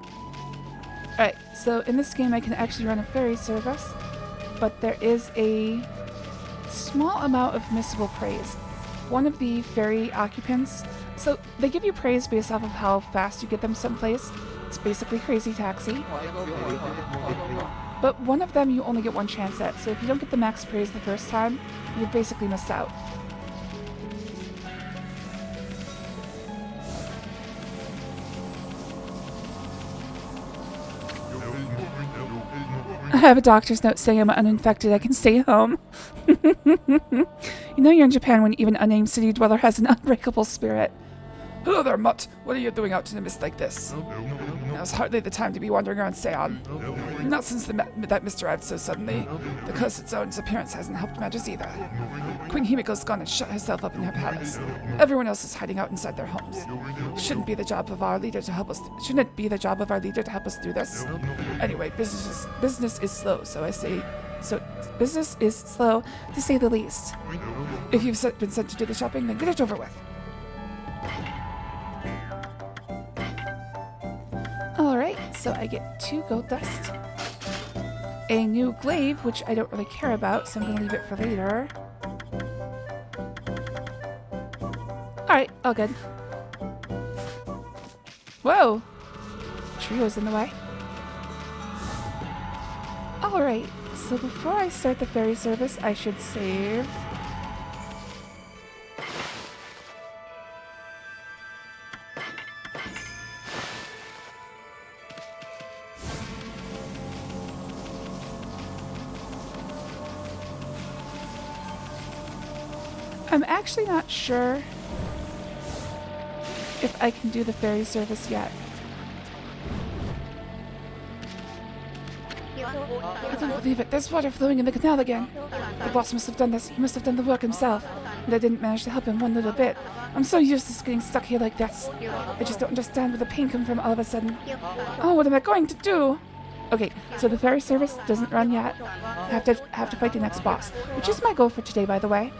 Alright, so in this game I can actually run a ferry service, but there is a small amount of missable praise. One of the ferry occupants, so they give you praise based off of how fast you get them someplace. It's basically Crazy Taxi. But one of them you only get one chance at, so if you don't get the max praise the first time, you've basically missed out. I have a doctor's note saying I'm uninfected. I can stay home. You know you're in Japan when even unnamed city dweller has an unbreakable spirit. Hello there, Mutt. What are you doing out in the mist like this? Now's hardly the time to be wandering around Seon. Not since that mist arrived so suddenly. The cursed zone's appearance hasn't helped matters either. Queen Himiko's gone and shut herself up in her palace. Everyone else is hiding out inside their homes. Shouldn't it be the job of our leader to help us through this? Anyway, business is slow, business is slow, to say the least. If you've been sent to do the shopping, then get it over with. Alright, so I get 2 gold dust, a new glaive, which I don't really care about, so I'm going to leave it for later. Alright, all good. Whoa! Trio's in the way. Alright, so before I start the ferry service, I should save. I'm actually not sure if I can do the ferry service yet. I don't believe it. There's water flowing in the canal again. The boss must have done this. He must have done the work himself. And I didn't manage to help him one little bit. I'm so useless to getting stuck here like this. I just don't understand where the pain comes from all of a sudden. Oh, what am I going to do? Okay, so the ferry service doesn't run yet. I have to fight the next boss, which is my goal for today, by the way.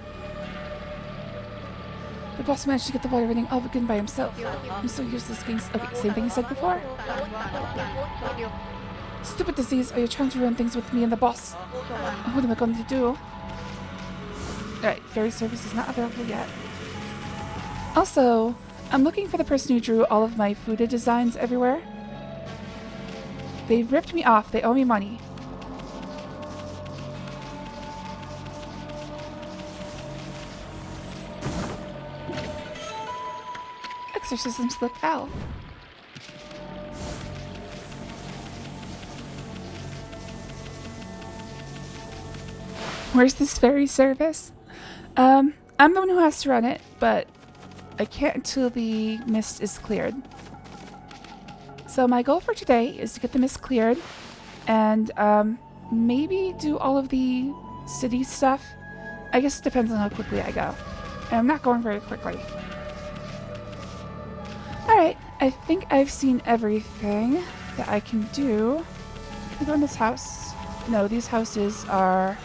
The boss managed to get the water running all again by himself. I'm so useless getting... Okay, same thing he said before. Stupid disease, are you trying to ruin things with me and the boss? What am I going to do? Alright, ferry service is not available yet. Also, I'm looking for the person who drew all of my Fuda designs everywhere. They ripped me off, they owe me money. Exorcism slip L. Where's this ferry service? I'm the one who has to run it, but I can't until the mist is cleared. So my goal for today is to get the mist cleared and maybe do all of the city stuff. I guess it depends on how quickly I go. And I'm not going very quickly. Alright, I think I've seen everything that I can do. Can I go in this house? No, these houses are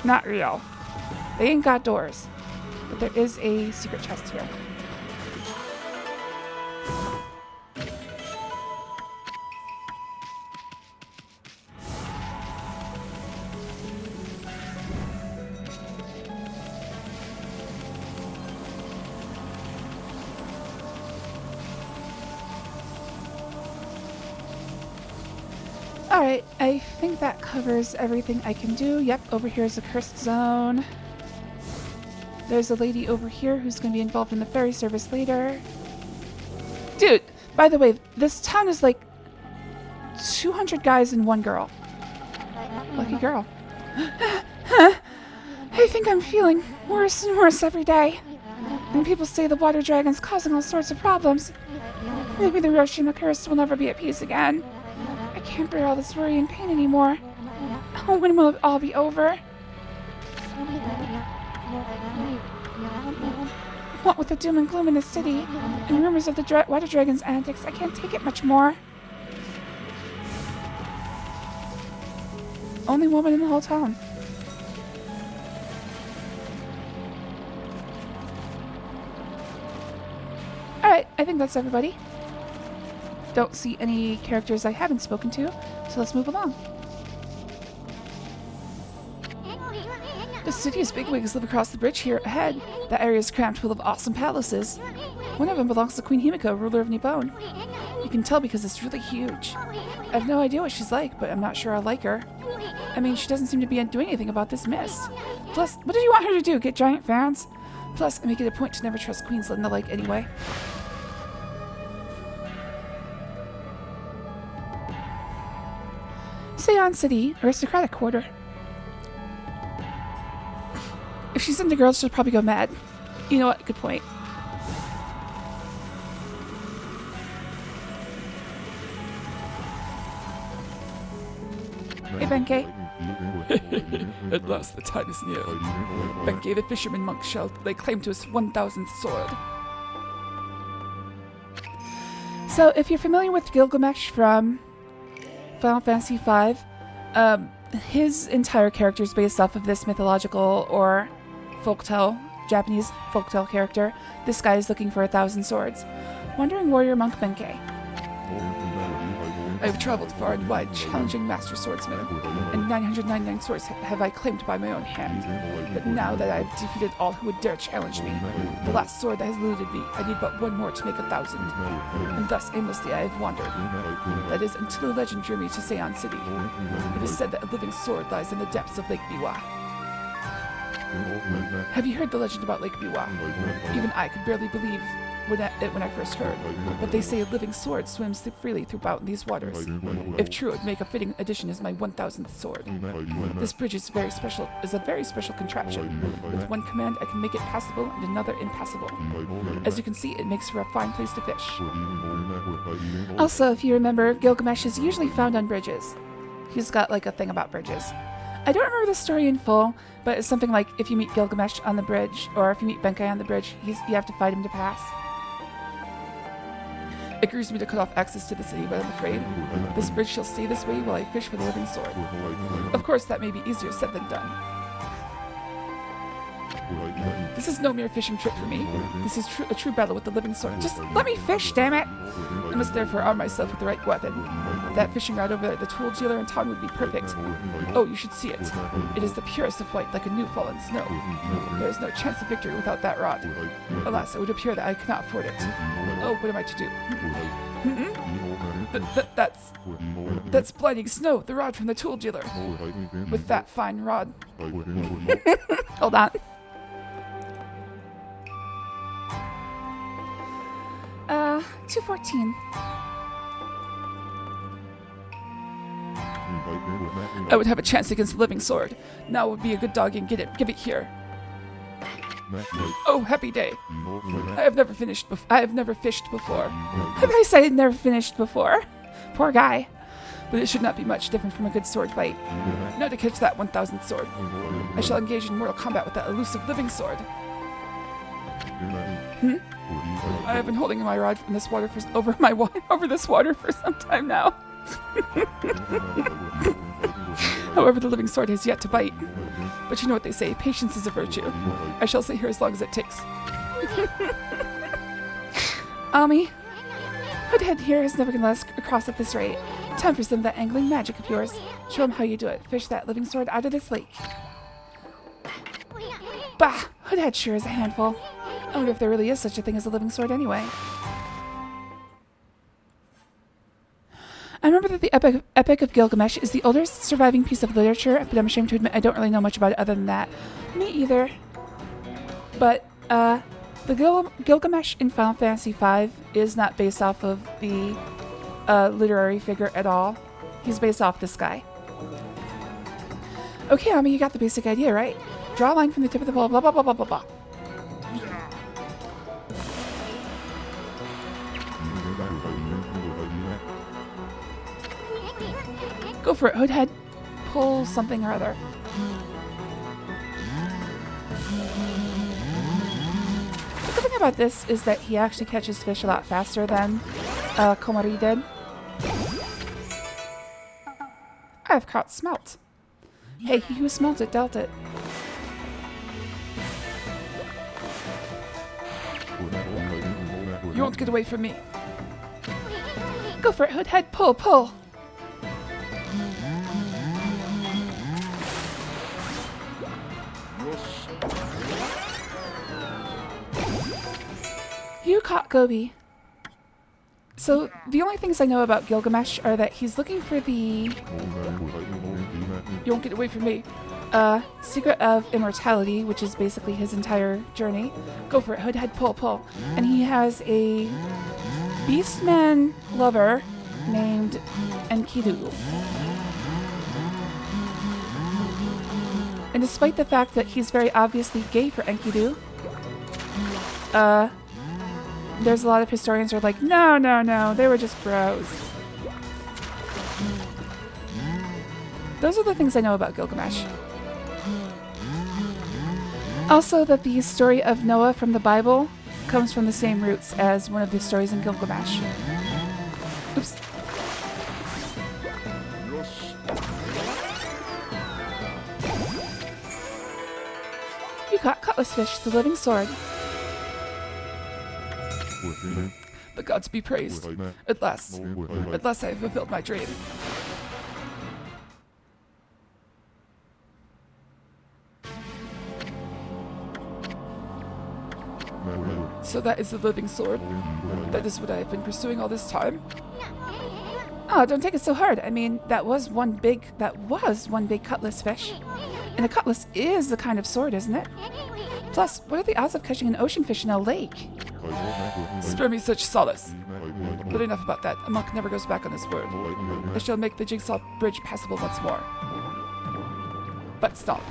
not real. They ain't got doors. But there is a secret chest here. Alright, I think that covers everything I can do. Yep, over here is a cursed zone. There's a lady over here who's going to be involved in the ferry service later. Dude, by the way, this town is like 200 guys and one girl. Lucky girl. I think I'm feeling worse and worse every day. And people say the water dragon's causing all sorts of problems. Maybe the Hiroshima curse will never be at peace again. I can't bear all this worry and pain anymore. Oh, when will it all be over? What with the doom and gloom in the city, and rumors of the water dragon's antics, I can't take it much more. Only woman in the whole town. Alright, I think that's everybody. Don't see any characters I haven't spoken to, so let's move along. The city's bigwigs live across the bridge here ahead. That area is cramped full of awesome palaces. One of them belongs to Queen Himiko, ruler of Nippon. You can tell because it's really huge. I have no idea what she's like, but I'm not sure I like her. I mean, she doesn't seem to be doing anything about this mist. Plus, what did you want her to do, get giant fans? Plus, I make it a point to never trust Queensland and the like anyway. Seon City, aristocratic quarter. If she's into girls, she'll probably go mad. You know what? Good point. Hey, Benkei. At last the time is near. Benkei the fisherman monk shall lay claim to his 1,000th sword. So, if you're familiar with Gilgamesh from Final Fantasy V, his entire character is based off of this mythological or folktale, Japanese folktale character. This guy is looking for 1,000 swords. Wandering warrior monk Benkei. I have traveled far and wide, challenging master swordsmen, and 999 swords have I claimed by my own hand. But now that I have defeated all who would dare challenge me, the last sword that has eluded me, I need but one more to make 1,000. And thus aimlessly I have wandered. That is, until a legend drew me to Seon City. It is said that a living sword lies in the depths of Lake Biwa. Have you heard the legend about Lake Biwa? Even I could barely believe when I first heard, but they say a living sword swims freely throughout these waters. If true, it would make a fitting addition as my 1,000th sword. This bridge is a very special contraption. With one command, I can make it passable and another impassable. As you can see, it makes for a fine place to fish. Also, if you remember, Gilgamesh is usually found on bridges. He's got like a thing about bridges. I don't remember the story in full, but it's something like if you meet Gilgamesh on the bridge, or if you meet Benkei on the bridge, you have to fight him to pass. It grieves me to cut off access to the city, but I'm afraid this bridge shall stay this way while I fish for the living sword. Of course, that may be easier said than done. This is no mere fishing trip for me. This is a true battle with the living sword. Just let me fish, damn it! I must therefore arm myself with the right weapon. That fishing rod over there, the tool dealer in town, would be perfect. Oh, you should see it. It is the purest of white, like a new fallen snow. There is no chance of victory without that rod. Alas, it would appear that I cannot afford it. Oh, what am I to do? That's blinding snow, the rod from the tool dealer. With that fine rod. Hold on. 214. I would have a chance against the living sword. Now would be a good dog and give it here. Oh, happy day. I have never fished before. Have I said never finished before? Poor guy. But it should not be much different from a good sword fight. Now to catch that 1,000th sword. I shall engage in mortal combat with that elusive living sword. I have been holding my rod from this water over this water for some time now. However, the living sword has yet to bite. But you know what they say, patience is a virtue. I shall sit here as long as it takes. Ami, Hoodhead here has never gonna let us across at this rate. Time for some of that angling magic of yours. Show him how you do it. Fish that living sword out of this lake. Bah! Hoodhead sure is a handful. I wonder if there really is such a thing as a living sword anyway. I remember that the Epic of Gilgamesh is the oldest surviving piece of literature, but I'm ashamed to admit I don't really know much about it other than that. Me either. But, the Gilgamesh in Final Fantasy V is not based off of the literary figure at all. He's based off this guy. Okay, Ami, you got the basic idea, right? Draw a line from the tip of the pole, blah, blah, blah, blah, blah, blah. Go for it, Hoodhead. Pull something or other. The good thing about this is that he actually catches fish a lot faster than Komari did. I've caught smelt. Hey, he who smelt it dealt it. You won't get away from me. Go for it, Hoodhead. Pull, pull. You caught Gobi. So, the only things I know about Gilgamesh are that he's looking for the... You won't get away from me. Secret of Immortality, which is basically his entire journey. Go for it, Hoodhead, pull, pull. And he has a Beastman lover named Enkidu. And despite the fact that he's very obviously gay for Enkidu, there's a lot of historians who are like, no, no, no, they were just bros. Those are the things I know about Gilgamesh. Also, that the story of Noah from the Bible comes from the same roots as one of the stories in Gilgamesh. Oops. You caught cutlass fish, the living sword. The gods be praised. At last I have fulfilled my dream. So that is the living sword. That is what I have been pursuing all this time. Oh, don't take it so hard. I mean, that was one big cutlass fish. And a cutlass is the kind of sword, isn't it? Plus, what are the odds of catching an ocean fish in a lake? Spare me such solace. But enough about that. A monk never goes back on his word. I shall make the Jigsaw Bridge passable once more. But stop.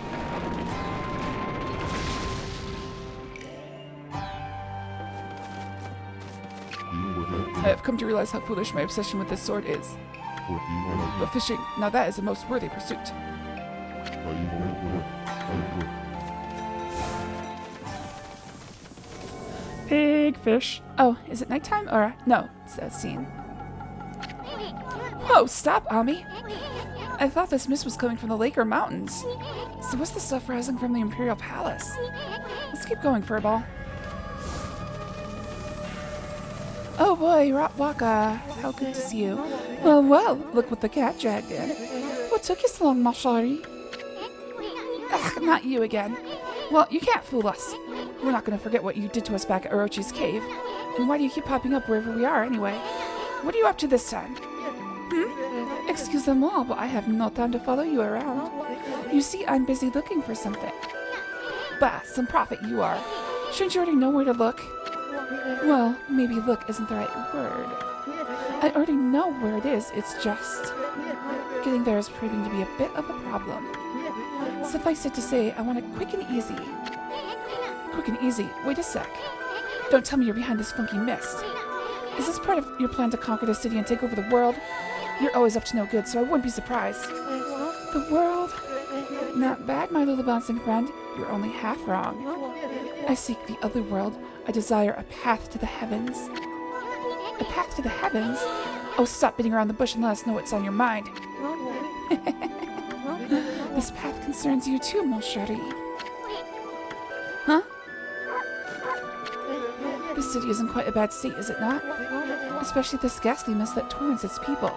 I have come to realize how foolish my obsession with this sword is. But fishing, now that is a most worthy pursuit. Big fish. Oh, is it nighttime? Or, no, it's a scene. Whoa, stop, Ami. I thought this mist was coming from the lake or mountains. So what's the stuff rising from the Imperial Palace? Let's keep going, Furball. Oh boy, Waka. How good to see you. Well, look what the cat dragged in. What took you so long, ma chérie? Ugh, not you again. Well, you can't fool us. We're not going to forget what you did to us back at Orochi's cave. And why do you keep popping up wherever we are, anyway? What are you up to this time? Excusez-moi, but I have no time to follow you around. You see, I'm busy looking for something. Bah, some prophet you are. Shouldn't you already know where to look? Well, maybe look isn't the right word. I already know where it is, it's just... getting there is proving to be a bit of a problem. Suffice it to say, I want it quick and easy. Quick and easy? Wait a sec. Don't tell me you're behind this funky mist. Is this part of your plan to conquer the city and take over the world? You're always up to no good, so I wouldn't be surprised. The world? Not bad, my little bouncing friend. You're only half wrong. I seek the other world. I desire a path to the heavens. A path to the heavens? Oh, stop beating around the bush and let us know what's on your mind. This path concerns you too, mon chéri. Huh? The city is in quite a bad state, is it not? Especially this ghastly mist that torments its people.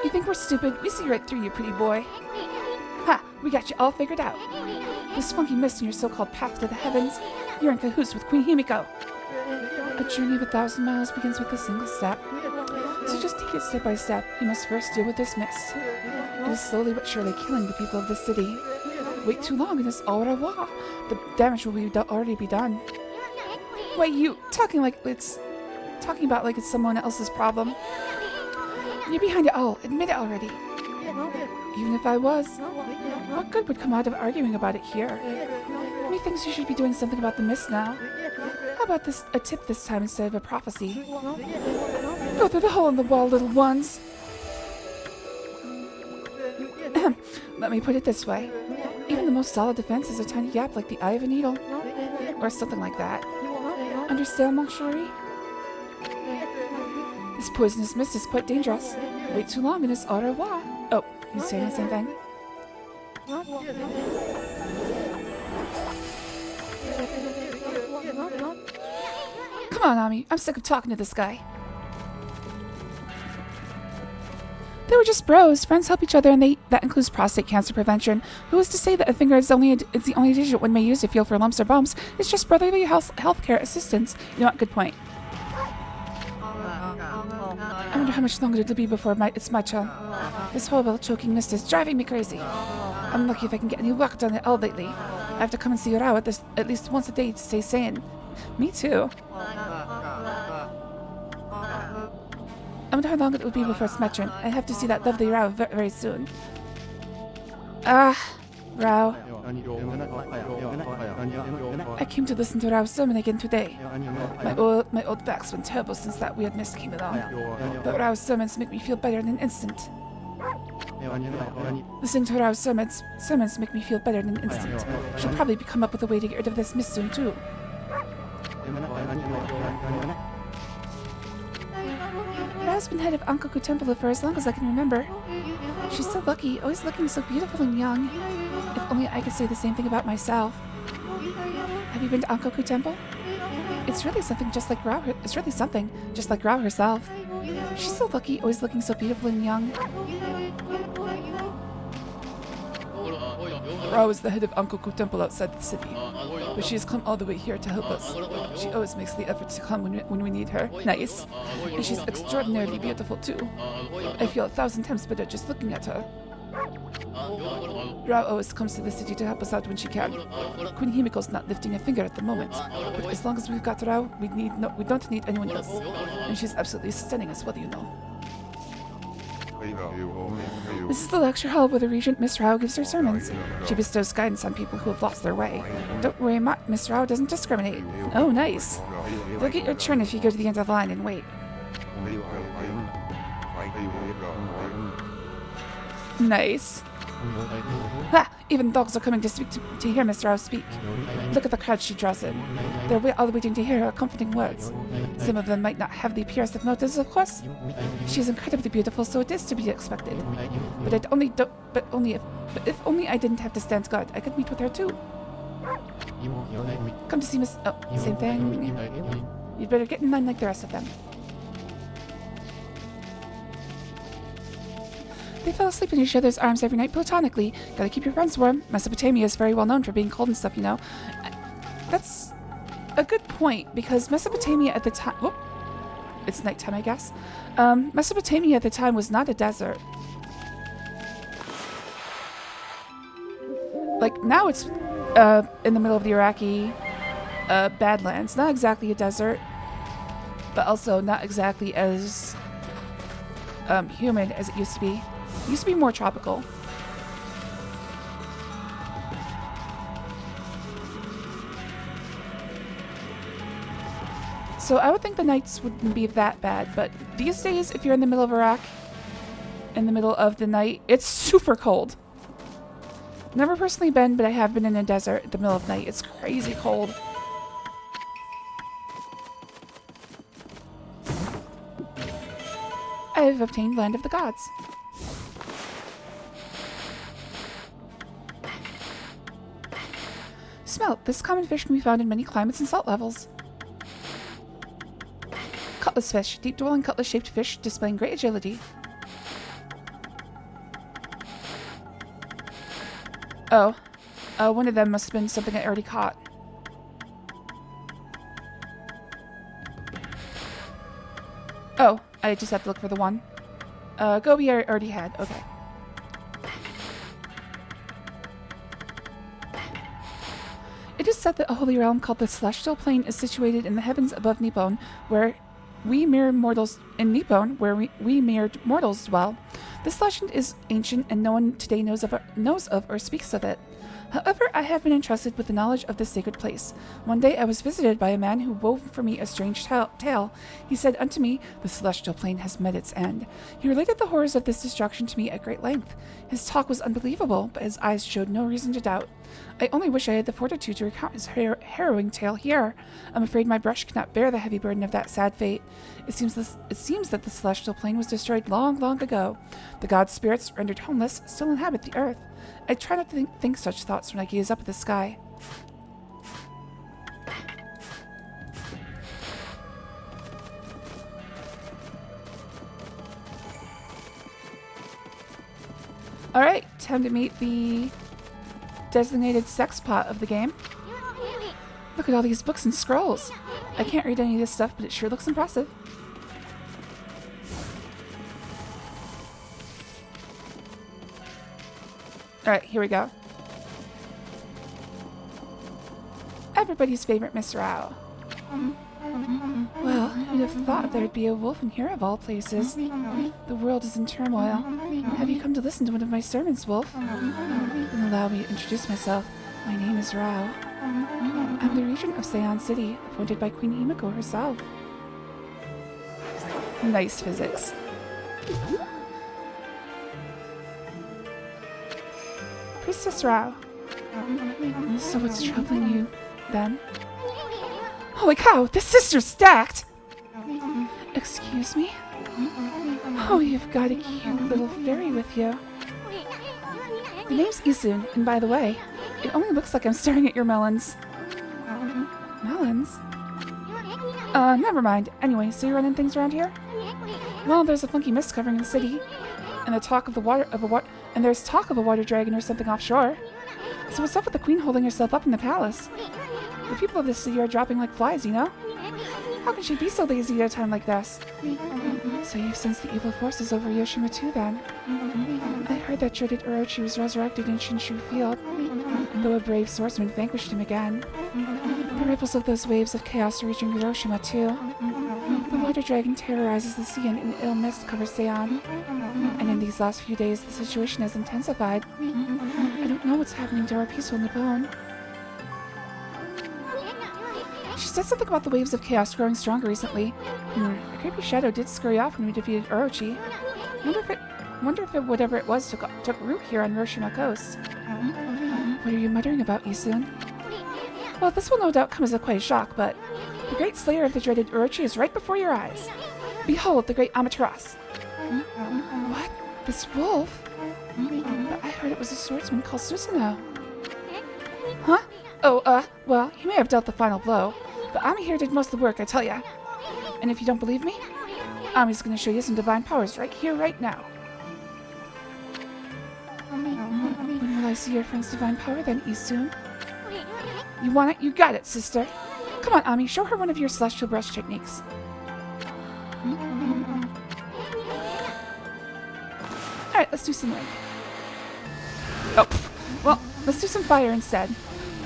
You think we're stupid? We see right through you, pretty boy. Ha! We got you all figured out. This funky mist in your so-called path to the heavens, you're in cahoots with Queen Himiko. A journey of 1,000 miles begins with a single step. So just take it step by step. You must first deal with this mist. It is slowly but surely killing the people of the city. Wait too long and it's au revoir. The damage will already be done. Wait, you talking about like it's someone else's problem? You're behind it all. Admit it already. Even if I was, what good would come out of arguing about it here? Methinks you should be doing something about the mist now. How about a tip this time instead of a prophecy? Go through the hole in the wall, little ones. Let me put it this way. Even the most solid defense is a tiny gap like the eye of a needle. Or something like that. Understand, mon chéri? This poisonous mist is quite dangerous. Wait too long and it's au revoir. Oh, he's saying the same thing? Come on, Ami. I'm sick of talking to this guy. They were just bros. Friends help each other, and that includes prostate cancer prevention. Who is to say that a finger is the only digit one may use to feel for lumps or bumps? It's just brotherly healthcare assistance. You know what? Good point. I wonder how much longer it'll be before it's my turn. This horrible choking mist is driving me crazy. I'm lucky if I can get any work done at all lately. I have to come and see Rao at least once a day to stay sane. Me too. I wonder how long it will be before it's my turn. I have to see that lovely Rao very soon. Rao. I came to listen to Rao's sermon again today. My old back's been terrible since that weird mist came along. But Rao's sermons make me feel better in an instant. Listening to Rao's sermons make me feel better in an instant. She'll probably come up with a way to get rid of this mist soon too. Rao's been head of Ankoku Temple for as long as I can remember. She's so lucky, always looking so beautiful and young. If only I could say the same thing about myself. Have you been to Ankoku Temple? It's really something just like Rao. It's really something just like Rao herself. She's so lucky, always looking so beautiful and young. Rao is the head of Ankoku Temple outside the city, but she has come all the way here to help us. She always makes the effort to come when we need her. Nice. And she's extraordinarily beautiful too. I feel 1,000 times better just looking at her. Rao always comes to the city to help us out when she can. Queen Himiko's not lifting a finger at the moment, but as long as we've got Rao, we don't need anyone else. And she's absolutely stunning as well, you know. This is the lecture hall where the regent, Miss Rao, gives her sermons. She bestows guidance on people who have lost their way. Don't worry, Miss Rao doesn't discriminate. Oh, nice. You'll get your turn if you go to the end of the line and wait. Nice. Ha! Even dogs are coming to hear Miss Rao speak. Look at the crowd she draws in. They're all waiting to hear her comforting words. Some of them might not have the purest of motives, of course. She is incredibly beautiful, so it is to be expected. But if only I didn't have to stand guard, I could meet with her too. Come to see Miss... Oh, same thing. You'd better get in line like the rest of them. They fell asleep in each other's arms every night platonically. Gotta keep your friends warm. Mesopotamia is very well known for being cold and stuff, you know. That's a good point, because Mesopotamia at the time... Whoop. It's nighttime, I guess. Mesopotamia at the time was not a desert. Like, now it's in the middle of the Iraqi Badlands. Not exactly a desert, but also not exactly as humid as it used to be. It used to be more tropical. So I would think the nights wouldn't be that bad, but these days, if you're in the middle of Iraq, in the middle of the night, it's super cold. Never personally been, but I have been in a desert at the middle of the night. It's crazy cold. I have obtained Land of the Gods. Smelt. This common fish can be found in many climates and salt levels. Cutlass fish. Deep-dwelling cutlass-shaped fish displaying great agility. Oh. One of them must have been something I already caught. Oh, I just have to look for the one. Goby I already had. Okay. It is said that a holy realm called the Celestial Plane is situated in the heavens above Nippon, where we mere mortals dwell. This legend is ancient, and no one today knows of or speaks of it. However, I have been entrusted with the knowledge of this sacred place. One day I was visited by a man who wove for me a strange tale. He said unto me, "The celestial plane has met its end." He related the horrors of this destruction to me at great length. His talk was unbelievable, but his eyes showed no reason to doubt. I only wish I had the fortitude to recount his harrowing tale here. I'm afraid my brush cannot bear the heavy burden of that sad fate. It seems that the celestial plane was destroyed long, long ago. The god's spirits, rendered homeless, still inhabit the earth. I try not to think such thoughts when I gaze up at the sky. Alright, time to meet the designated sex pot of the game. Look at all these books and scrolls. I can't read any of this stuff, but it sure looks impressive. Alright, here we go. Everybody's favorite Miss Rao. Well, who'd have thought there'd be a wolf in here of all places? The world is in turmoil. Have you come to listen to one of my sermons, Wolf? Then allow me to introduce myself. My name is Rao. I'm the regent of Seon City, appointed by Queen Himiko herself. Nice physics. Priestess Rao. So what's troubling you, then? Holy cow, this sister's stacked! Excuse me? Oh, you've got a cute little fairy with you. The name's Isun, and by the way, it only looks like I'm staring at your melons. Melons? Never mind. Anyway, so you're running things around here? Well, there's a funky mist covering the city, and there's talk of a water dragon or something offshore. So what's up with the queen holding herself up in the palace? The people of this city are dropping like flies, you know? How can she be so lazy at a time like this? So you've sensed the evil forces over Yoshima too, then? I heard that dreaded Orochi was resurrected in Shinshu Field, though a brave swordsman vanquished him again. The ripples of those waves of chaos are reaching Hiroshima too. The water dragon terrorizes the sea and an ill mist covers Seon. And in these last few days, the situation has intensified. I don't know what's happening to our peaceful Nippon. She said something about the waves of chaos growing stronger recently. A creepy shadow did scurry off when we defeated Orochi. Wonder if whatever it was took root here on Hiroshima coast. What are you muttering about, Isun? Well, this will no doubt come as quite a shock, but the great slayer of the dreaded Orochi is right before your eyes. Behold, the great Amaterasu. What? This wolf? But I heard it was a swordsman called Susanoo. Huh? Oh, well, he may have dealt the final blow, but Ami here did most of the work, I tell ya. And if you don't believe me, Ami's gonna show you some divine powers right here, right now. When will I see your friend's divine power then, Isun? You want it? You got it, sister. Come on, Ami, show her one of your celestial brush techniques. Alright, let's do some light. Oh, well, let's do some fire instead.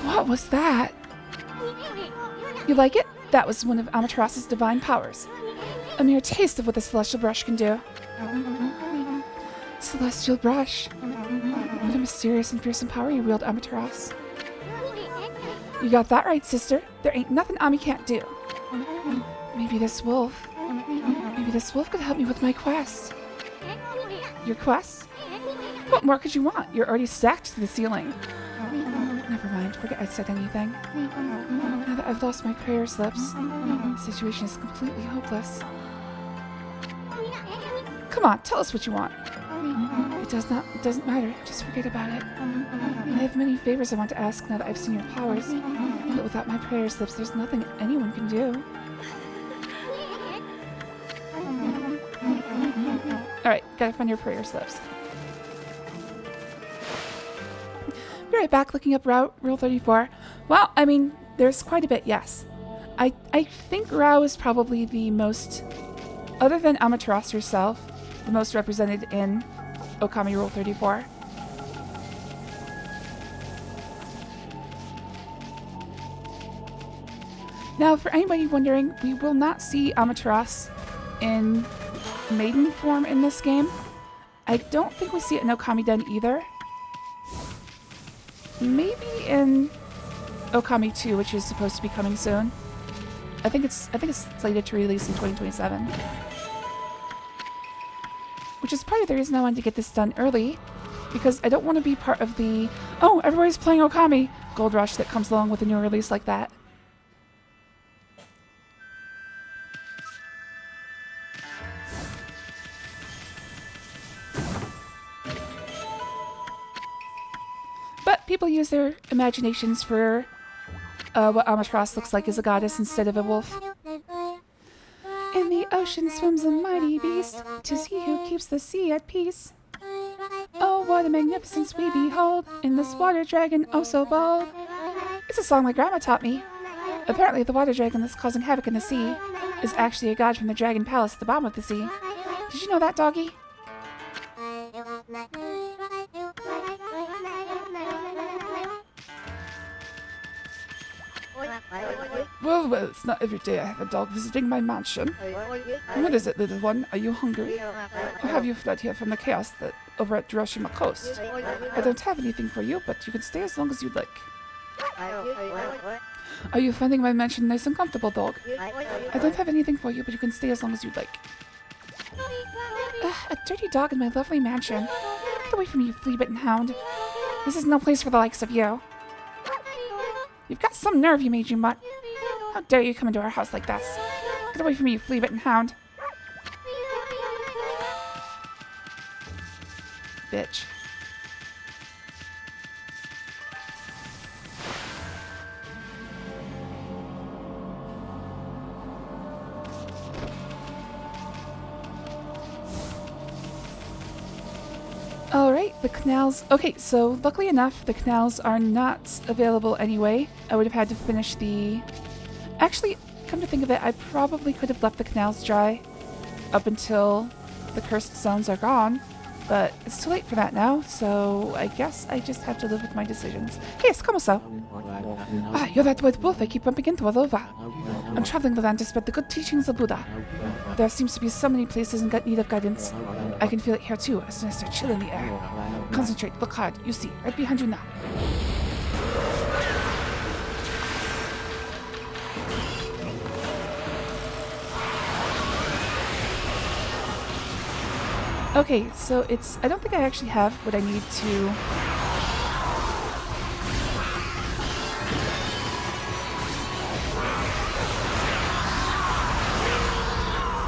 What was that? You like it? That was one of Amaterasu's divine powers. A mere taste of what the celestial brush can do. Celestial brush. What a mysterious and fearsome power you wield, Amaterasu. You got that right, sister. There ain't nothing Ami can't do. Maybe this wolf could help me with my quest. Your quest? What more could you want? You're already stacked to the ceiling. Never mind, forget I said anything. Now that I've lost my prayer slips, the situation is completely hopeless. Come on, tell us what you want. It doesn't matter, just forget about it. I have many favors I want to ask now that I've seen your powers, but without my prayer slips, there's nothing anyone can do. Alright, gotta find your prayer slips. Be right back looking up Rule 34. Well, I mean, there's quite a bit, yes. I think Rao is probably the most, other than Amaterasu herself, the most represented in Okami Rule 34. Now, for anybody wondering, we will not see Amaterasu in maiden form in this game. I don't think we see it in Okami Den either. Maybe in Okami 2, which is supposed to be coming soon. I think it's slated to release in 2027. Which is part of the reason I wanted to get this done early, because I don't want to be part of the, oh, everybody's playing Okami gold rush that comes along with a new release like that. But people use their imaginations for what Amaterasu looks like as a goddess instead of a wolf. In the ocean swims a mighty beast, 'tis he who keeps the sea at peace. Oh, what a magnificence we behold, in this water dragon oh so bold. It's a song my grandma taught me. Apparently the water dragon that's causing havoc in the sea is actually a god from the dragon palace at the bottom of the sea. Did you know that, doggy? Well, it's not every day I have a dog visiting my mansion. What is it, little one? Are you hungry? Or have you fled here from the chaos over at Hiroshima Coast? I don't have anything for you, but you can stay as long as you'd like. Are you finding my mansion nice and comfortable, dog? I don't have anything for you, but you can stay as long as you'd like. A dirty dog in my lovely mansion. Get away from me, you flea-bitten hound. This is no place for the likes of you. You've got some nerve, you mangy mutt. How dare you come into our house like this? Get away from me, you flea-bitten hound. Bitch. Alright, the canals. Okay, so luckily enough, the canals are not available anyway. I would have had to finish the... Actually, come to think of it, I probably could have left the canals dry up until the cursed zones are gone, but it's too late for that now, so I guess I just have to live with my decisions. Hey, it's Komoso! Ah, you're that white wolf I keep bumping into all over. I'm traveling the land to spread the good teachings of Buddha. There seems to be so many places in need of guidance. I can feel it here too, as soon as I start chill in the air. Concentrate, look hard, you see, right behind you now. Okay, so I don't think I actually have what I need to...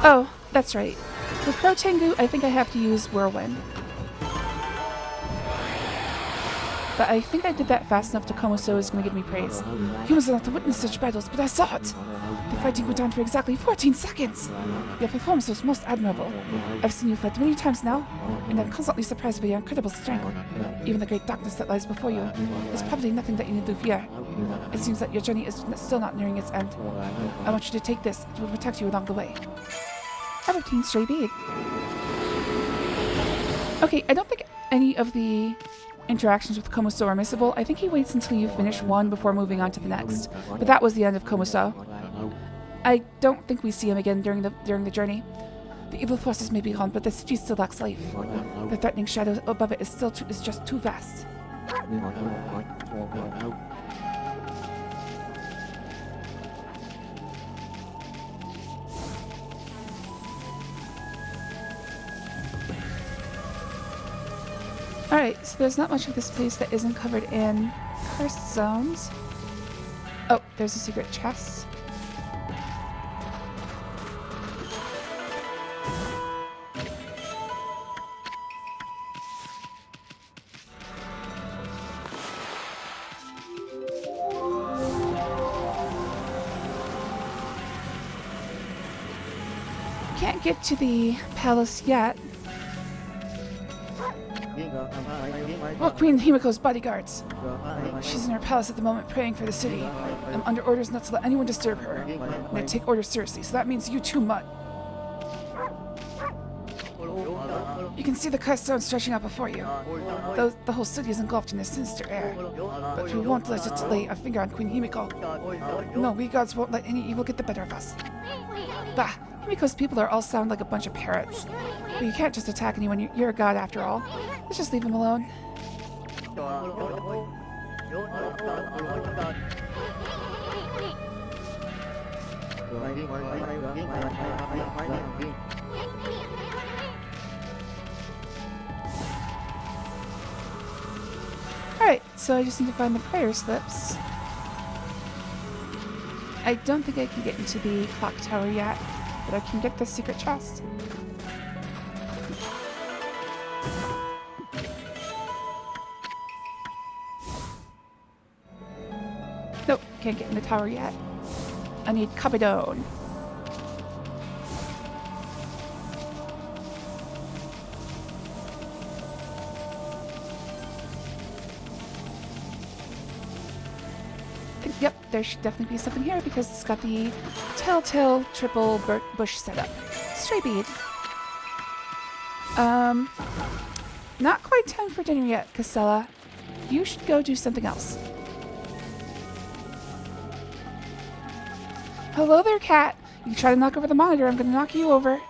Oh, that's right. For Pro Tengu, I think I have to use Whirlwind. But I think I did that fast enough to Komoso is going to give me praise. Humans are not to witness such battles, but I saw it! The fighting went on for exactly 14 seconds! Your performance was most admirable. I've seen you fight many times now, and I'm constantly surprised by your incredible strength. Even the great darkness that lies before you is probably nothing that you need to fear. It seems that your journey is still not nearing its end. I want you to take this. It will protect you along the way. A routine stray bead. Okay, I don't think any of the interactions with Komoso are missable. I think he waits until you finish one before moving on to the next. But that was the end of Komoso. I don't think we see him again during the journey. The evil forces may be gone, but the city still lacks life. The threatening shadow above it is just too vast. Alright, so there's not much of this place that isn't covered in cursed zones. Oh, there's a secret chest. Can't get to the palace yet. Oh, Queen Himiko's bodyguards. She's in her palace at the moment praying for the city. I'm under orders not to let anyone disturb her. And I take orders seriously, so that means you too, Mutt. You can see the cursed zone stretching out before you. Though the whole city is engulfed in this sinister air. But we won't let it lay a finger on Queen Himiko. No, we gods won't let any evil get the better of us. Bah! Himiko's people all sound like a bunch of parrots. But you can't just attack anyone, you're a god after all. Let's just leave him alone. Alright, so I just need to find the prayer slips. I don't think I can get into the clock tower yet, but I can get the secret chest. Nope, can't get in the tower yet. I need Cabedon. Yep, there should definitely be something here because it's got the telltale triple bush setup. Stray bead. Not quite time for dinner yet, Casella. You should go do something else. Hello there, cat. You try to knock over the monitor, I'm gonna knock you over.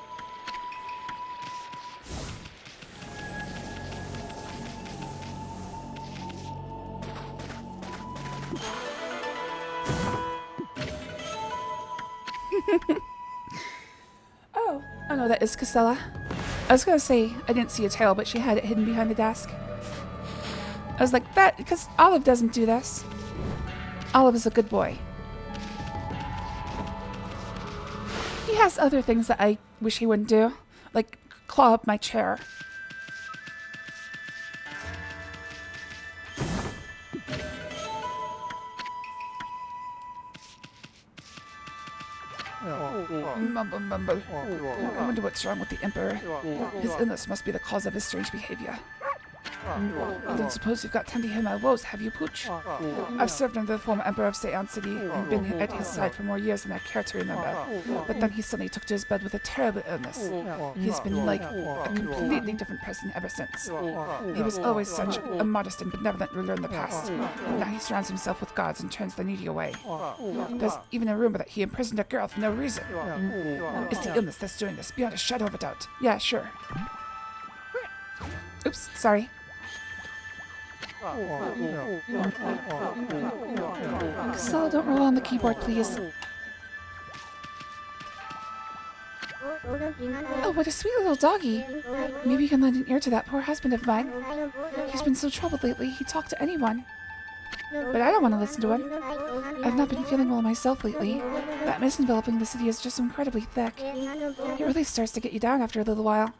Oh no, that is Casella. I was gonna say I didn't see a tail, but she had it hidden behind the desk. I was like, that, because Olive doesn't do this. Olive is a good boy. He has other things that I wish he wouldn't do, like claw up my chair. Mumble, mumble. I wonder what's wrong with the Emperor. His illness must be the cause of his strange behavior. I don't suppose you've got time to hear my woes, have you, Pooch? I've served under the former Emperor of Seon City and been at his side for more years than I care to remember. But then he suddenly took to his bed with a terrible illness. He's been like a completely different person ever since. He was always such a modest and benevolent ruler in the past. Now he surrounds himself with gods and turns the needy away. There's even a rumor that he imprisoned a girl for no reason. It's the illness that's doing this, beyond a shadow of a doubt. Yeah, sure. Oops, sorry. Casella, don't roll on the keyboard, please. Oh, what a sweet little doggy. Maybe you can lend an ear to that poor husband of mine. He's been so troubled lately, he'd talk to anyone. But I don't want to listen to him. I've not been feeling well myself lately. That mist enveloping the city is just so incredibly thick. It really starts to get you down after a little while.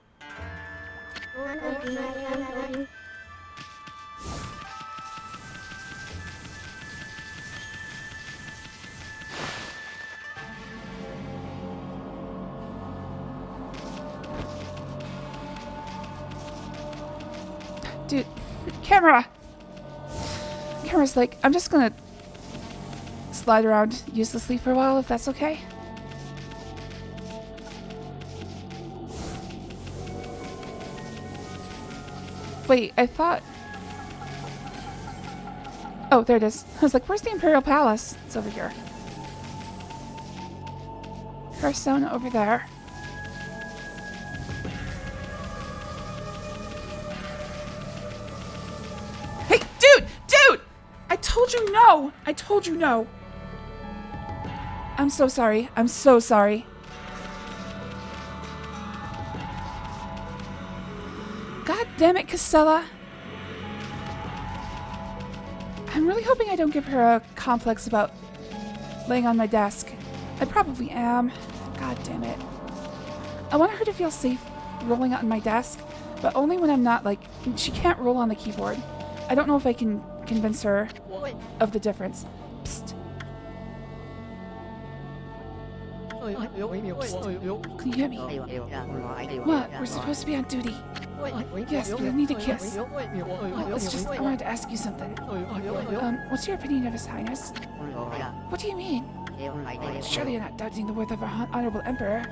Dude, camera's like, I'm just gonna slide around uselessly for a while, if that's okay. Wait, I thought... Oh, there it is. I was like, where's the Imperial Palace? It's over here. Persona over there. Hey, dude! Dude! I told you no! I told you no! I'm so sorry. I'm so sorry. God damn it, Casella. I'm really hoping I don't give her a complex about laying on my desk. I probably am. God damn it. I want her to feel safe rolling on my desk, but only when I'm not, like, she can't roll on the keyboard. I don't know if I can convince her of the difference. Psst. Can you hear me? What? We're supposed to be on duty. Yes, but I need a kiss. I wanted to ask you something. What's your opinion of His Highness? What do you mean? Surely you're not doubting the worth of our honorable emperor.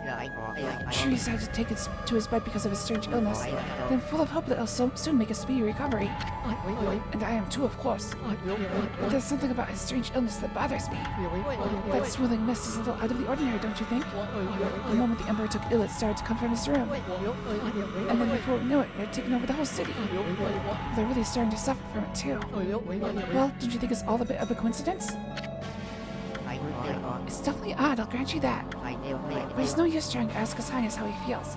Sure, he decided to take it to his bed because of his strange illness. But I'm full of hope that he'll soon make a speedy recovery. And I am too, of course. But there's something about his strange illness that bothers me. That swirling mist is a little out of the ordinary, don't you think? The moment the emperor took ill, it started to come from his room. And then before we knew it, it had taken over the whole city. They're really starting to suffer from it too. Well, don't you think it's all a bit of a coincidence? It's definitely odd, I'll grant you that. But it's no use trying to ask His Highness how he feels.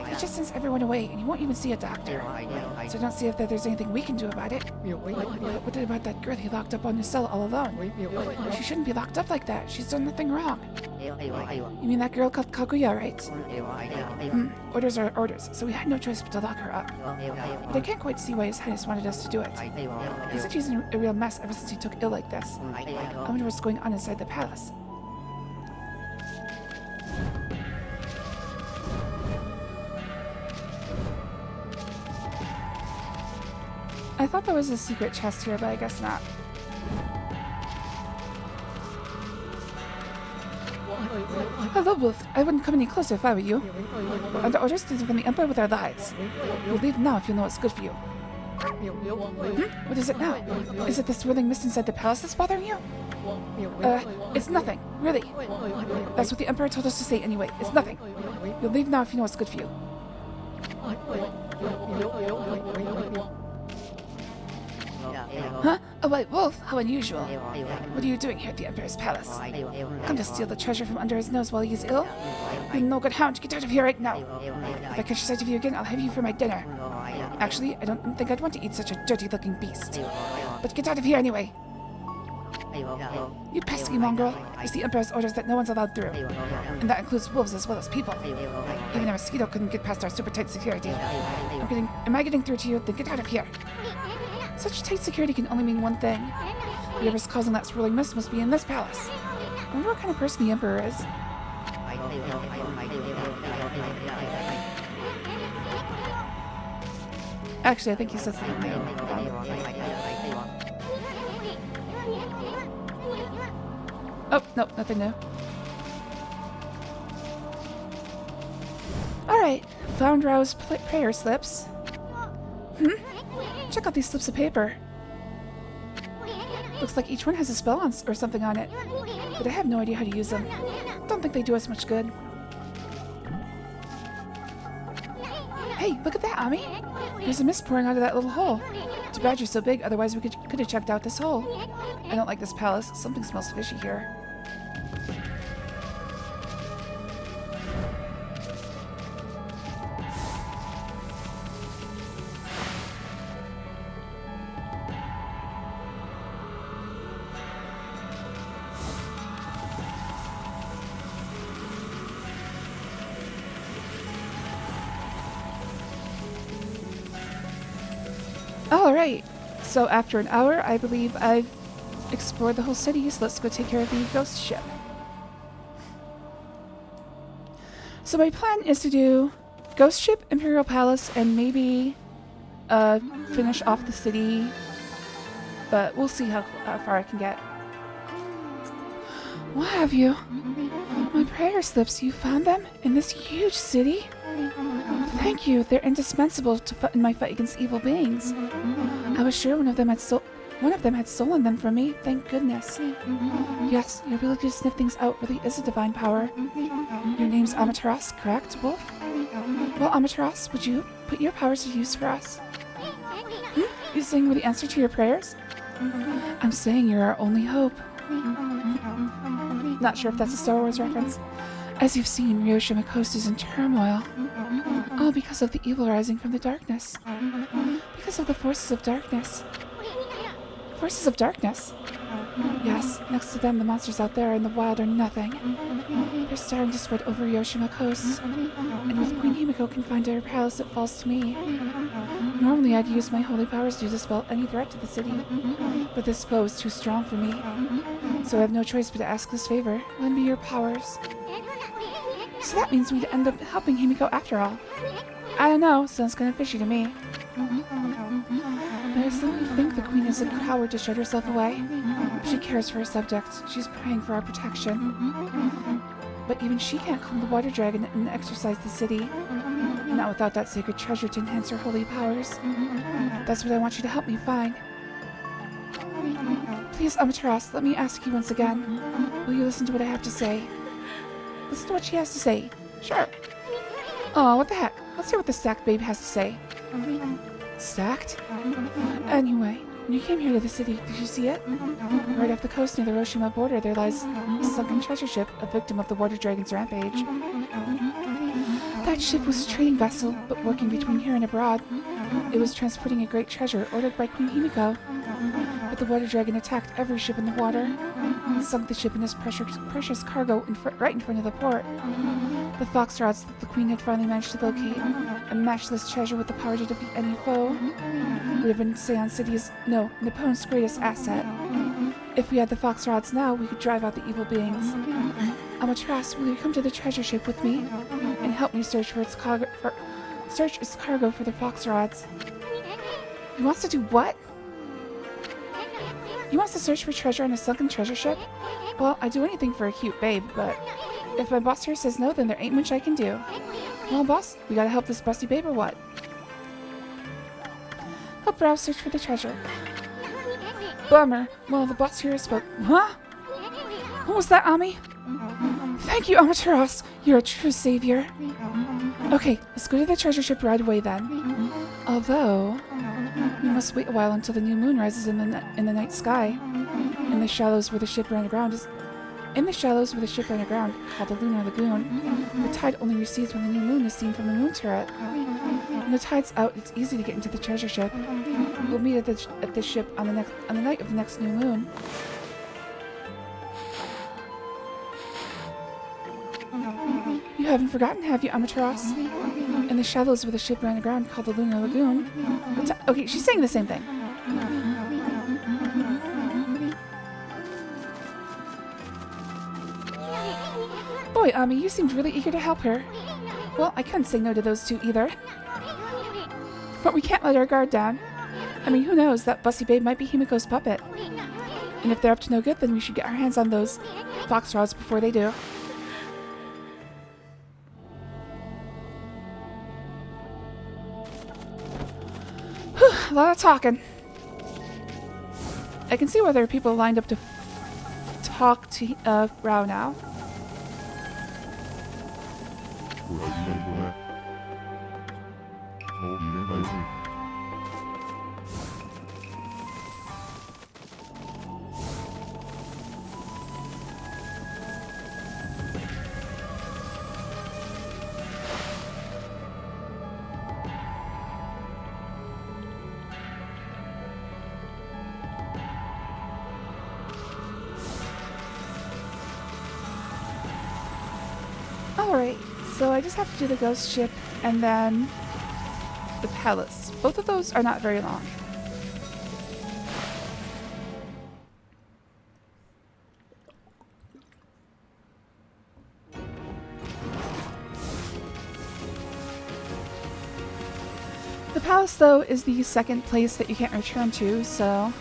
He just sends everyone away, and he won't even see a doctor. So I don't see if there's anything we can do about it. But what about that girl he locked up on his cell all alone? She shouldn't be locked up like that. She's done nothing wrong. You mean that girl called Kaguya, right? Orders are orders, so we had no choice but to lock her up. But I can't quite see why His Highness wanted us to do it. He said she's in a real mess ever since he took ill like this. I wonder what's going on inside the palace. I thought there was a secret chest here, but I guess not. Hello, Wolf. I wouldn't come any closer if I were you. We're under orders to defend the Emperor with our lives. We'll leave now if you know what's good for you. What is it now? Is it the swirling mist inside the palace that's bothering you? It's nothing. Really. That's what the Emperor told us to say anyway. It's nothing. You'll leave now if you know what's good for you. Huh? A white wolf? How unusual. What are you doing here at the Emperor's palace? Come to steal the treasure from under his nose while he is ill? You no good hound, get out of here right now. If I catch sight of you again, I'll have you for my dinner. Actually, I don't think I'd want to eat such a dirty-looking beast. But get out of here anyway. You pesky mongrel. It's the Emperor's orders that no one's allowed through. And that includes wolves as well as people. Even a mosquito couldn't get past our super tight security. Am I getting through to you? Then get out of here. Such tight security can only mean one thing. Whoever's causing that swirling mist must be in this palace. I wonder what kind of person the Emperor is. Actually, I think he says something new. Oh, nope, nothing new. Alright, found Rao's prayer slips. Check out these slips of paper. Looks like each one has a spell on or something on it, but I have no idea how to use them. Don't think they do us much good. Hey, look at that, Ami! There's a mist pouring out of that little hole. Too bad you're so big, otherwise we could have checked out this hole. I don't like this palace. Something smells fishy here. Alright, so after an hour, I believe I've explored the whole city, so let's go take care of the ghost ship. So my plan is to do Ghost Ship, Imperial Palace, and maybe finish off the city, but we'll see how far I can get. What have you? My prayer slips, you found them? In this huge city? Thank you, they're indispensable in my fight against evil beings. I was sure one of them had stolen them from me, thank goodness. Yes, your ability to sniff things out really is a divine power. Your name's Amaterasu, correct, Wolf? Well, Amaterasu, would you put your powers to use for us? You saying we're the answer to your prayers? I'm saying you're our only hope. Not sure if that's a Star Wars reference. As you've seen, Ryoshima Coast is in turmoil. All because of the evil rising from the darkness. Because of the forces of darkness. Forces of darkness? Yes, next to them, the monsters out there in the wild are nothing. They're starting to spread over Yoshima Coast. And with Queen Himiko confined to her palace, it falls to me. Normally, I'd use my holy powers to dispel any threat to the city. But this foe is too strong for me. So I have no choice but to ask this favor. Lend me your powers. So that means we'd end up helping Himiko after all. I don't know, sounds kind of fishy to me. But I suddenly think the queen is a coward to shut herself away. She cares for her subjects. She's praying for our protection. But even she can't calm the water dragon and exorcise the city. Not without that sacred treasure to enhance her holy powers. That's what I want you to help me find. Please, Amaterasu, let me ask you once again. Will you listen to what I have to say? Listen to what she has to say. Sure. Oh, what the heck? Let's hear what the stacked babe has to say. Stacked? Anyway, when you came here to the city, did you see it? Right off the coast near the Hiroshima border, there lies a sunken treasure ship, a victim of the water dragon's rampage. That ship was a trading vessel, but working between here and abroad. It was transporting a great treasure ordered by Queen Himiko. But the water dragon attacked every ship in the water and sunk the ship and its precious cargo right in front of the port. The foxrods that the queen had finally managed to locate, a matchless treasure with the power to defeat any foe, would have been Nippon's greatest asset. If we had the foxrods now, we could drive out the evil beings. Amaterasu, will you come to the treasure ship with me and help me search its cargo for the foxrods? He wants to do what? He wants to search for treasure on a sunken treasure ship? Well, I'd do anything for a cute babe, but if my boss here says no, then there ain't much I can do. Well, boss, we gotta help this busty babe or what? Help Rao search for the treasure. Bummer. Well, the boss here spoke. Huh? What was that, Ami? Thank you, Amaterasu. You're a true savior. Okay, let's go to the treasure ship right away then. Although, we must wait a while until the new moon rises in the night sky. In the shallows where the ship ran aground, called the Lunar Lagoon, the tide only recedes when the new moon is seen from the moon turret. When the tide's out, it's easy to get into the treasure ship. We'll meet at the ship on the night of the next new moon. You haven't forgotten, have you, Amaterasu? In the shallows where the ship ran aground, called the Lunar Lagoon. Okay, she's saying the same thing. Boy, Ami, you seemed really eager to help her. Well, I couldn't say no to those two either. But we can't let our guard down. I mean, who knows? That bussy babe might be Himiko's puppet. And if they're up to no good, then we should get our hands on those foxrods before they do. Whew, a lot of talking. I can see why there are people lined up to talk to Rao now. Alright, so I just have to do the ghost ship and then the palace. Both of those are not very long. The palace, though, is the second place that you can't return to, so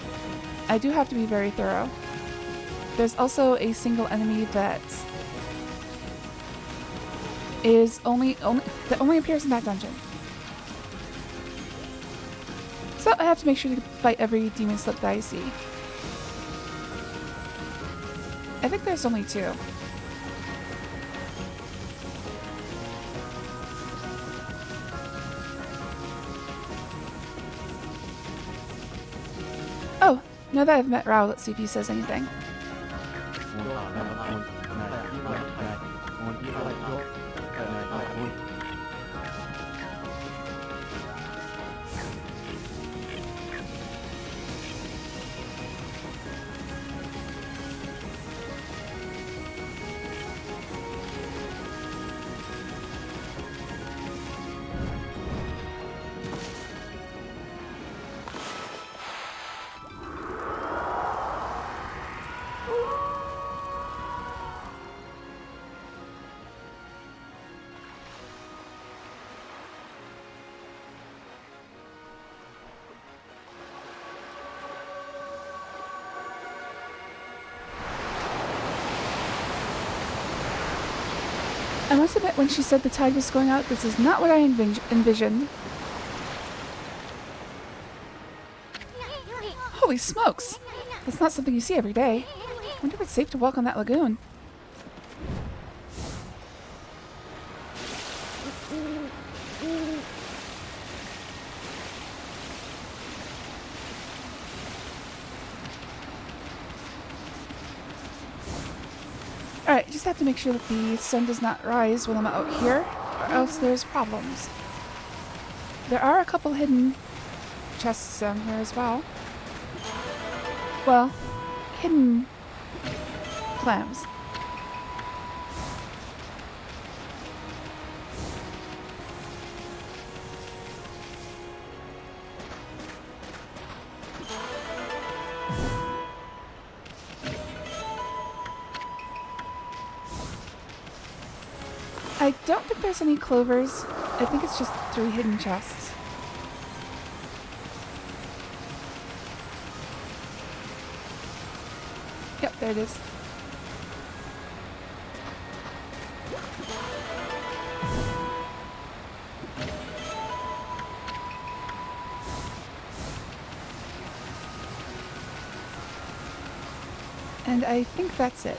I do have to be very thorough. There's also a single enemy that only appears in that dungeon. So I have to make sure to fight every demon slip that I see. I think there's only 2. Oh, now that I've met Rao, let's see if he says anything. I must admit, when she said the tide was going out, this is not what I envisioned. Holy smokes! That's not something you see every day. I wonder if it's safe to walk on that lagoon. Alright, just have to make sure that the sun does not rise when I'm out here, or else there's problems. There are a couple hidden chests down here as well. Well, hidden clams. I don't think there's any clovers. I think it's just 3 hidden chests. Yep, there it is. And I think that's it.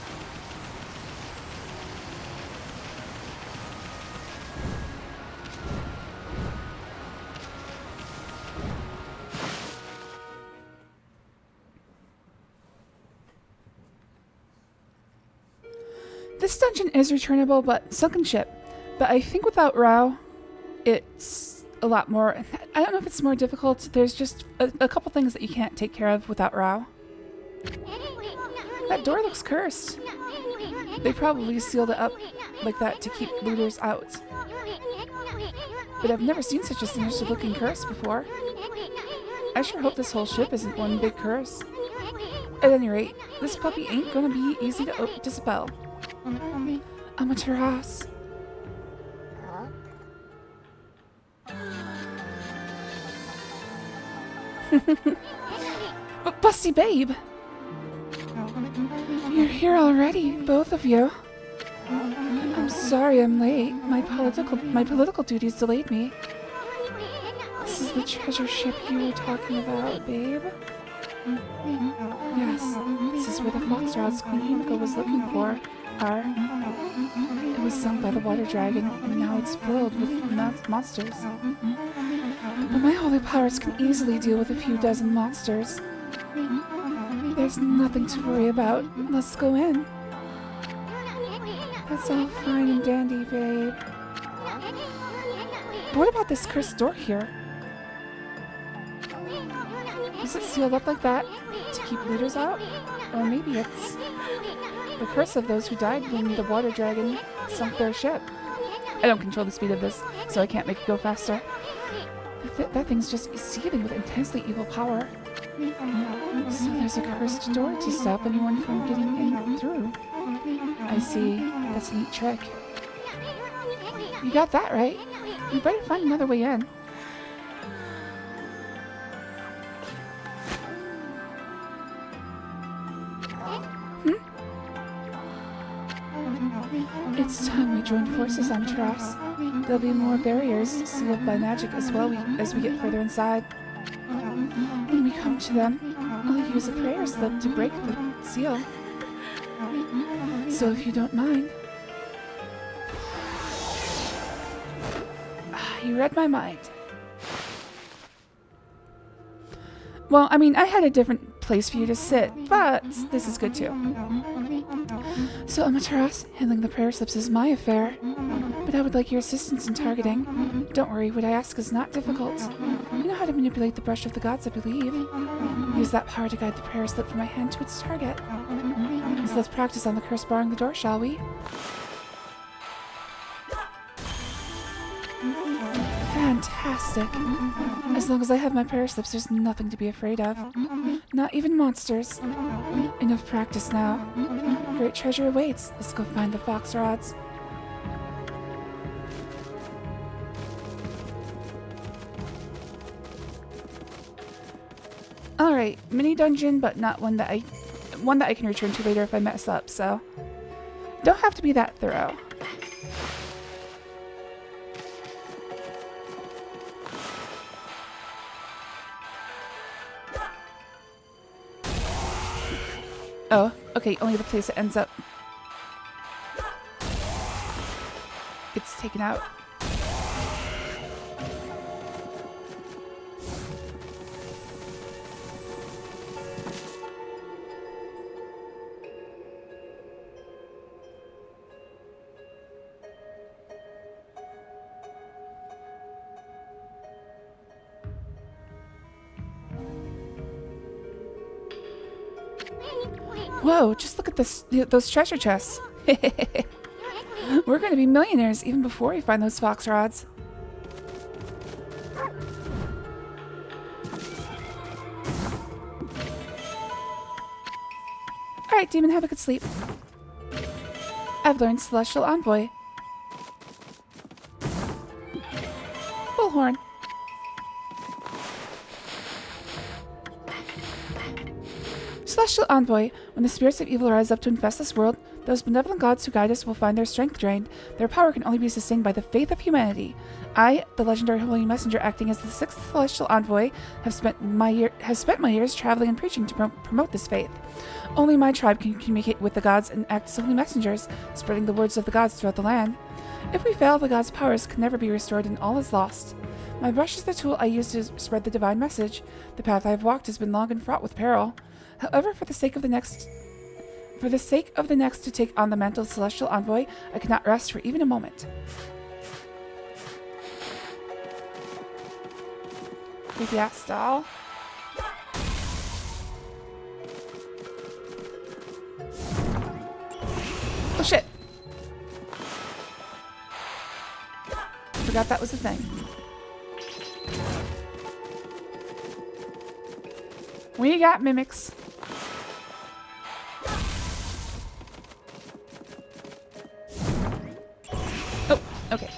This dungeon is returnable, but sunken ship. But I think without Rao, it's a lot more. I don't know if it's more difficult. There's just a couple things that you can't take care of without Rao. That door looks cursed. They probably sealed it up like that to keep looters out. But I've never seen such a sinister looking curse before. I sure hope this whole ship isn't one big curse. At any rate, this puppy ain't gonna be easy to dispel. Amaterasu. But Busty Babe! You're here already, both of you. I'm sorry I'm late. My political duties delayed me. This is the treasure ship you were talking about, babe? Yes, this is where the Foxrods Queen Himiko was looking for. It was sunk by the water dragon, and now it's filled with monsters. But my holy powers can easily deal with a few dozen monsters. There's nothing to worry about. Let's go in. That's all fine and dandy, babe. But what about this cursed door here? Is it sealed up like that to keep looters out? Or maybe it's the curse of those who died when the water dragon sunk their ship. I don't control the speed of this, so I can't make it go faster. That thing's just seething with intensely evil power. So there's a cursed door to stop anyone from getting in through. I see. That's a neat trick. You got that right. You better find another way in. It's time we joined forces, Amaterasu. There'll be more barriers sealed by magic as well as we get further inside. When we come to them, I'll use a prayer slip to break the seal. So if you don't mind. You read my mind. Well, I mean, I had a different place for you to sit, but this is good too. So Amaterasu, handling the prayer slips is my affair, but I would like your assistance in targeting. Don't worry, what I ask is not difficult. You know how to manipulate the brush of the gods, I believe. Use that power to guide the prayer slip from my hand to its target. So let's practice on the curse barring the door, shall we? Fantastic. As long as I have my prayer slips, there's nothing to be afraid of. Not even monsters. Enough practice now. Great treasure awaits. Let's go find the Foxrods. Alright, mini dungeon, but not one that I can return to later if I mess up, so don't have to be that thorough. Oh, okay, only the place it ends up gets taken out. Whoa, just look at those treasure chests. We're going to be millionaires even before we find those fox rods. Alright, Demon, have a good sleep. I've learned Celestial Envoy. Bullhorn. Celestial Envoy, when the spirits of evil rise up to infest this world, those benevolent gods who guide us will find their strength drained. Their power can only be sustained by the faith of humanity. I, the legendary Holy Messenger acting as the 6th Celestial Envoy, have spent my years traveling and preaching to promote this faith. Only my tribe can communicate with the gods and act as holy messengers, spreading the words of the gods throughout the land. If we fail, the gods' powers can never be restored and all is lost. My brush is the tool I use to spread the divine message. The path I have walked has been long and fraught with peril. However, for the sake of the next to take on the mantle of Celestial Envoy, I cannot rest for even a moment. Creepy ass doll. Oh shit! Forgot that was a thing. We got mimics. Oh, okay.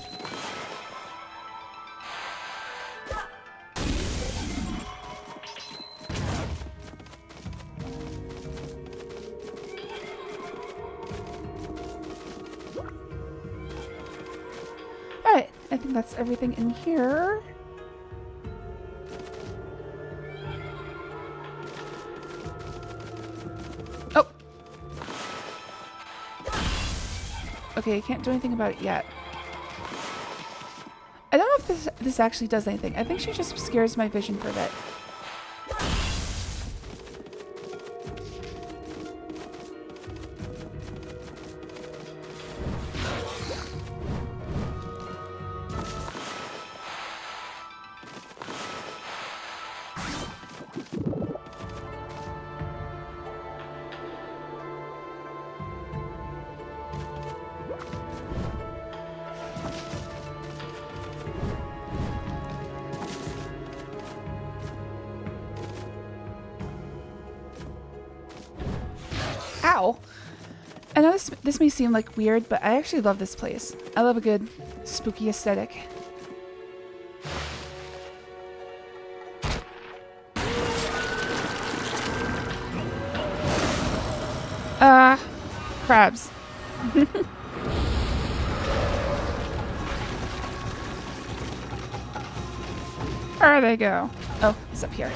Alright, I think that's everything in here. Oh! Okay, I can't do anything about it yet. I don't know if this actually does anything. I think she just obscures my vision for a bit. Ow! I know this may seem like weird, but I actually love this place. I love a good spooky aesthetic. Crabs. Where they go? Oh, he's up here.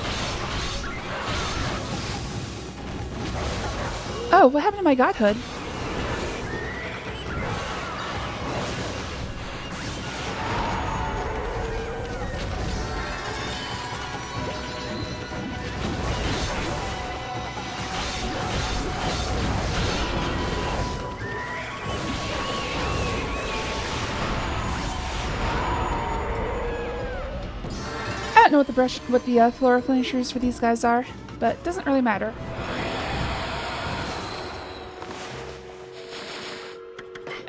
Oh, what happened to my godhood? I don't know what the floral finishers for these guys are, but it doesn't really matter.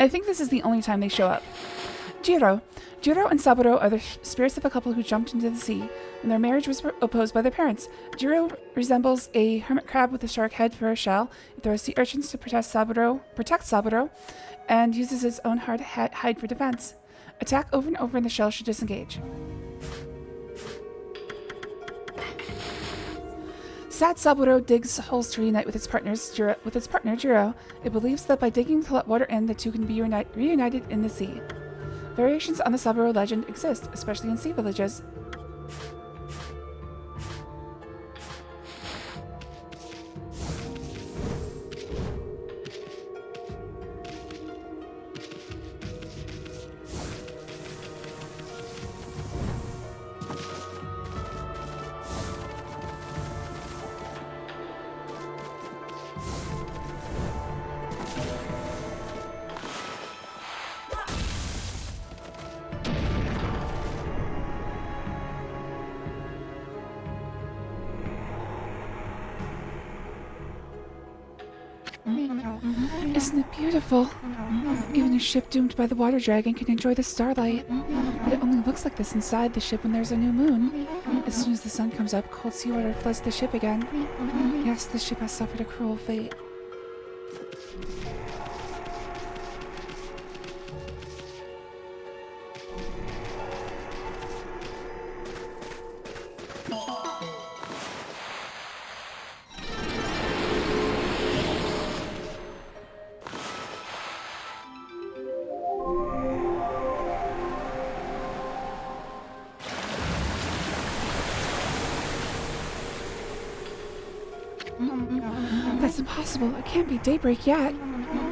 I think this is the only time they show up. Jiro and Saburo are the spirits of a couple who jumped into the sea when their marriage was opposed by their parents. Jiro resembles a hermit crab with a shark head for a shell. It throws sea urchins to protect Saburo, and uses its own hard hide for defense. Attack over and over and the shell should disengage. Sad Saburo digs holes to reunite with its partner Jiro. It believes that by digging to let water in, the two can be reunited in the sea. Variations on the Saburo legend exist, especially in sea villages. Isn't it beautiful? Even a ship doomed by the water dragon can enjoy the starlight. But it only looks like this inside the ship when there's a new moon. As soon as the sun comes up, cold seawater floods the ship again. Yes, the ship has suffered a cruel fate. That's impossible. It can't be daybreak yet.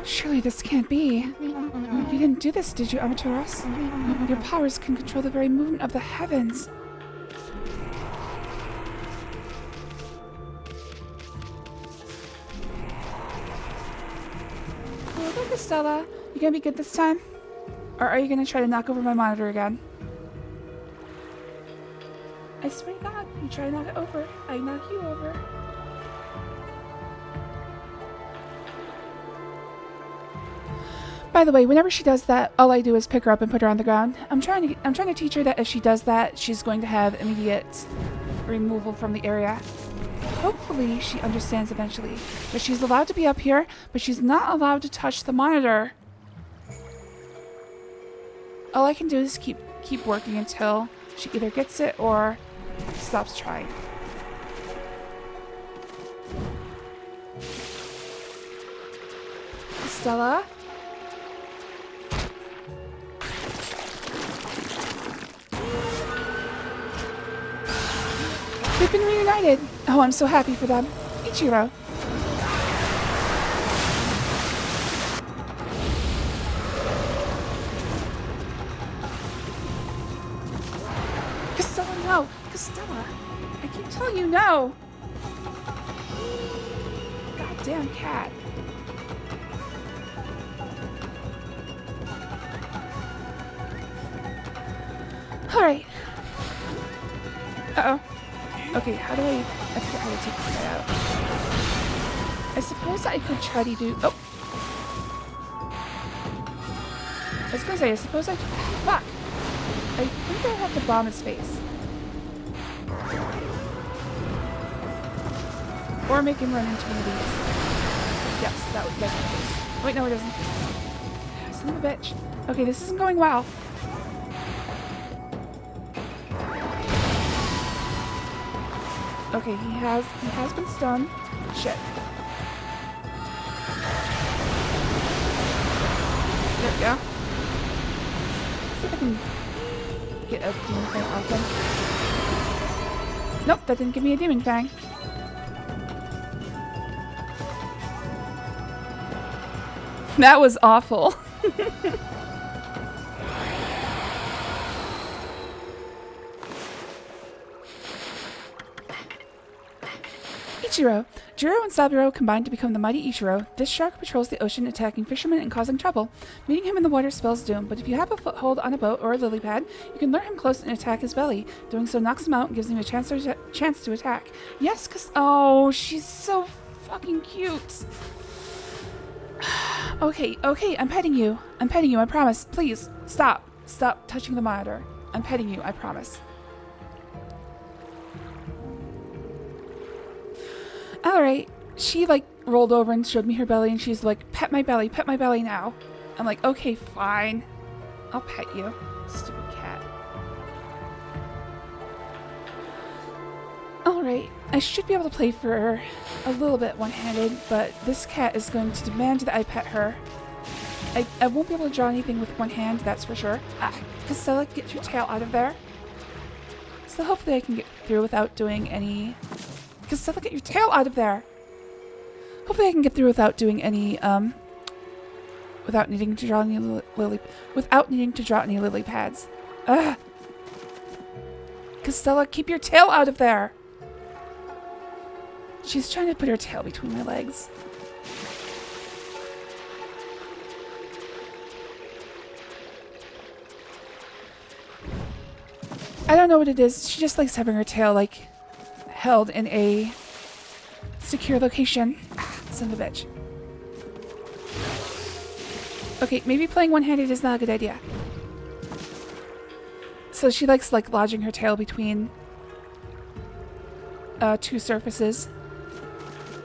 Surely this can't be. You didn't do this, did you, Amaterasu? Your powers can control the very movement of the heavens. Oh, look, Estella. You gonna be good this time? Or are you gonna try to knock over my monitor again? I swear to God, you try to knock it over, I knock you over. By the way, whenever she does that, all I do is pick her up and put her on the ground. I'm trying to teach her that if she does that, she's going to have immediate removal from the area. Hopefully, she understands eventually that she's allowed to be up here, but she's not allowed to touch the monitor. All I can do is keep working until she either gets it or stops trying. Stella? They've been reunited. Oh, I'm so happy for them. Ichiro. Castella, no. Castella. I keep telling you no. Goddamn cat. Alright. Uh-oh. Okay, how do I forget how to take this guy out. I suppose I could try to do... Oh! I was gonna say, I suppose I... Fuck! I think I have to bomb his face. Or make him run into one of these. Yes, that's the case. Wait, no it doesn't. Son of a bitch. Okay, this isn't going well. Okay, he has been stunned. Shit. There we go. Let's see if I can get a demon fang off him. Nope, that didn't give me a demon fang. That was awful. Ichiro. Jiro and Saburo combine to become the mighty Ichiro. This shark patrols the ocean, attacking fishermen and causing trouble. Meeting him in the water spells doom, but if you have a foothold on a boat or a lily pad, you can lure him close and attack his belly. Doing so knocks him out and gives him a chance to attack. Yes, cause oh, she's so fucking cute. Okay, I'm petting you. I promise. Please, stop. Stop touching the monitor. I'm petting you, I promise. Alright, she like rolled over and showed me her belly and she's like, pet my belly now. I'm like, okay, fine. I'll pet you, stupid cat. Alright, I should be able to play for her a little bit one-handed, but this cat is going to demand that I pet her. I won't be able to draw anything with one hand, that's for sure. Ah, Casella, get your tail out of there. So hopefully I can get through without doing any... Casella, get your tail out of there! Hopefully I can get through without doing any, without needing to draw any lily pads. Ugh! Casella, keep your tail out of there! She's trying to put her tail between my legs. I don't know what it is. She just likes having her tail, like, held in a secure location. Ah, son of a bitch. Okay, maybe playing one-handed is not a good idea. So she likes like lodging her tail between two surfaces.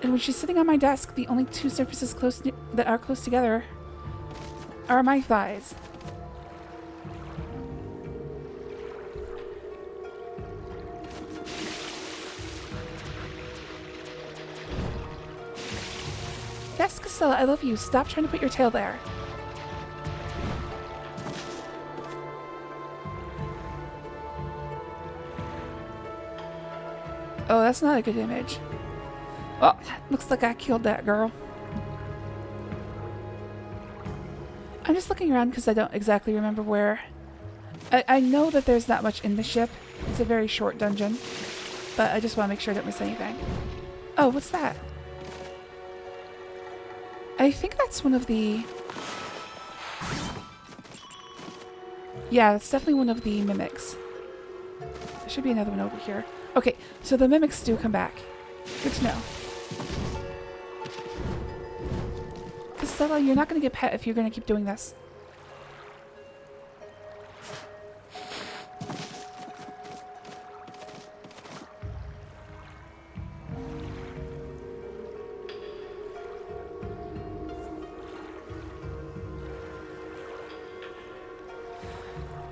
And when she's sitting on my desk, the only two surfaces that are close together are my thighs. Yes, Casella, I love you. Stop trying to put your tail there. Oh, that's not a good image. Well, looks like I killed that girl. I'm just looking around because I don't exactly remember where. I know that there's not much in the ship. It's a very short dungeon. But I just want to make sure I don't miss anything. Oh, what's that? I think that's one of the... Yeah, that's definitely one of the mimics. There should be another one over here. Okay, so the mimics do come back. Good to know. Casella, you're not going to get pet if you're going to keep doing this.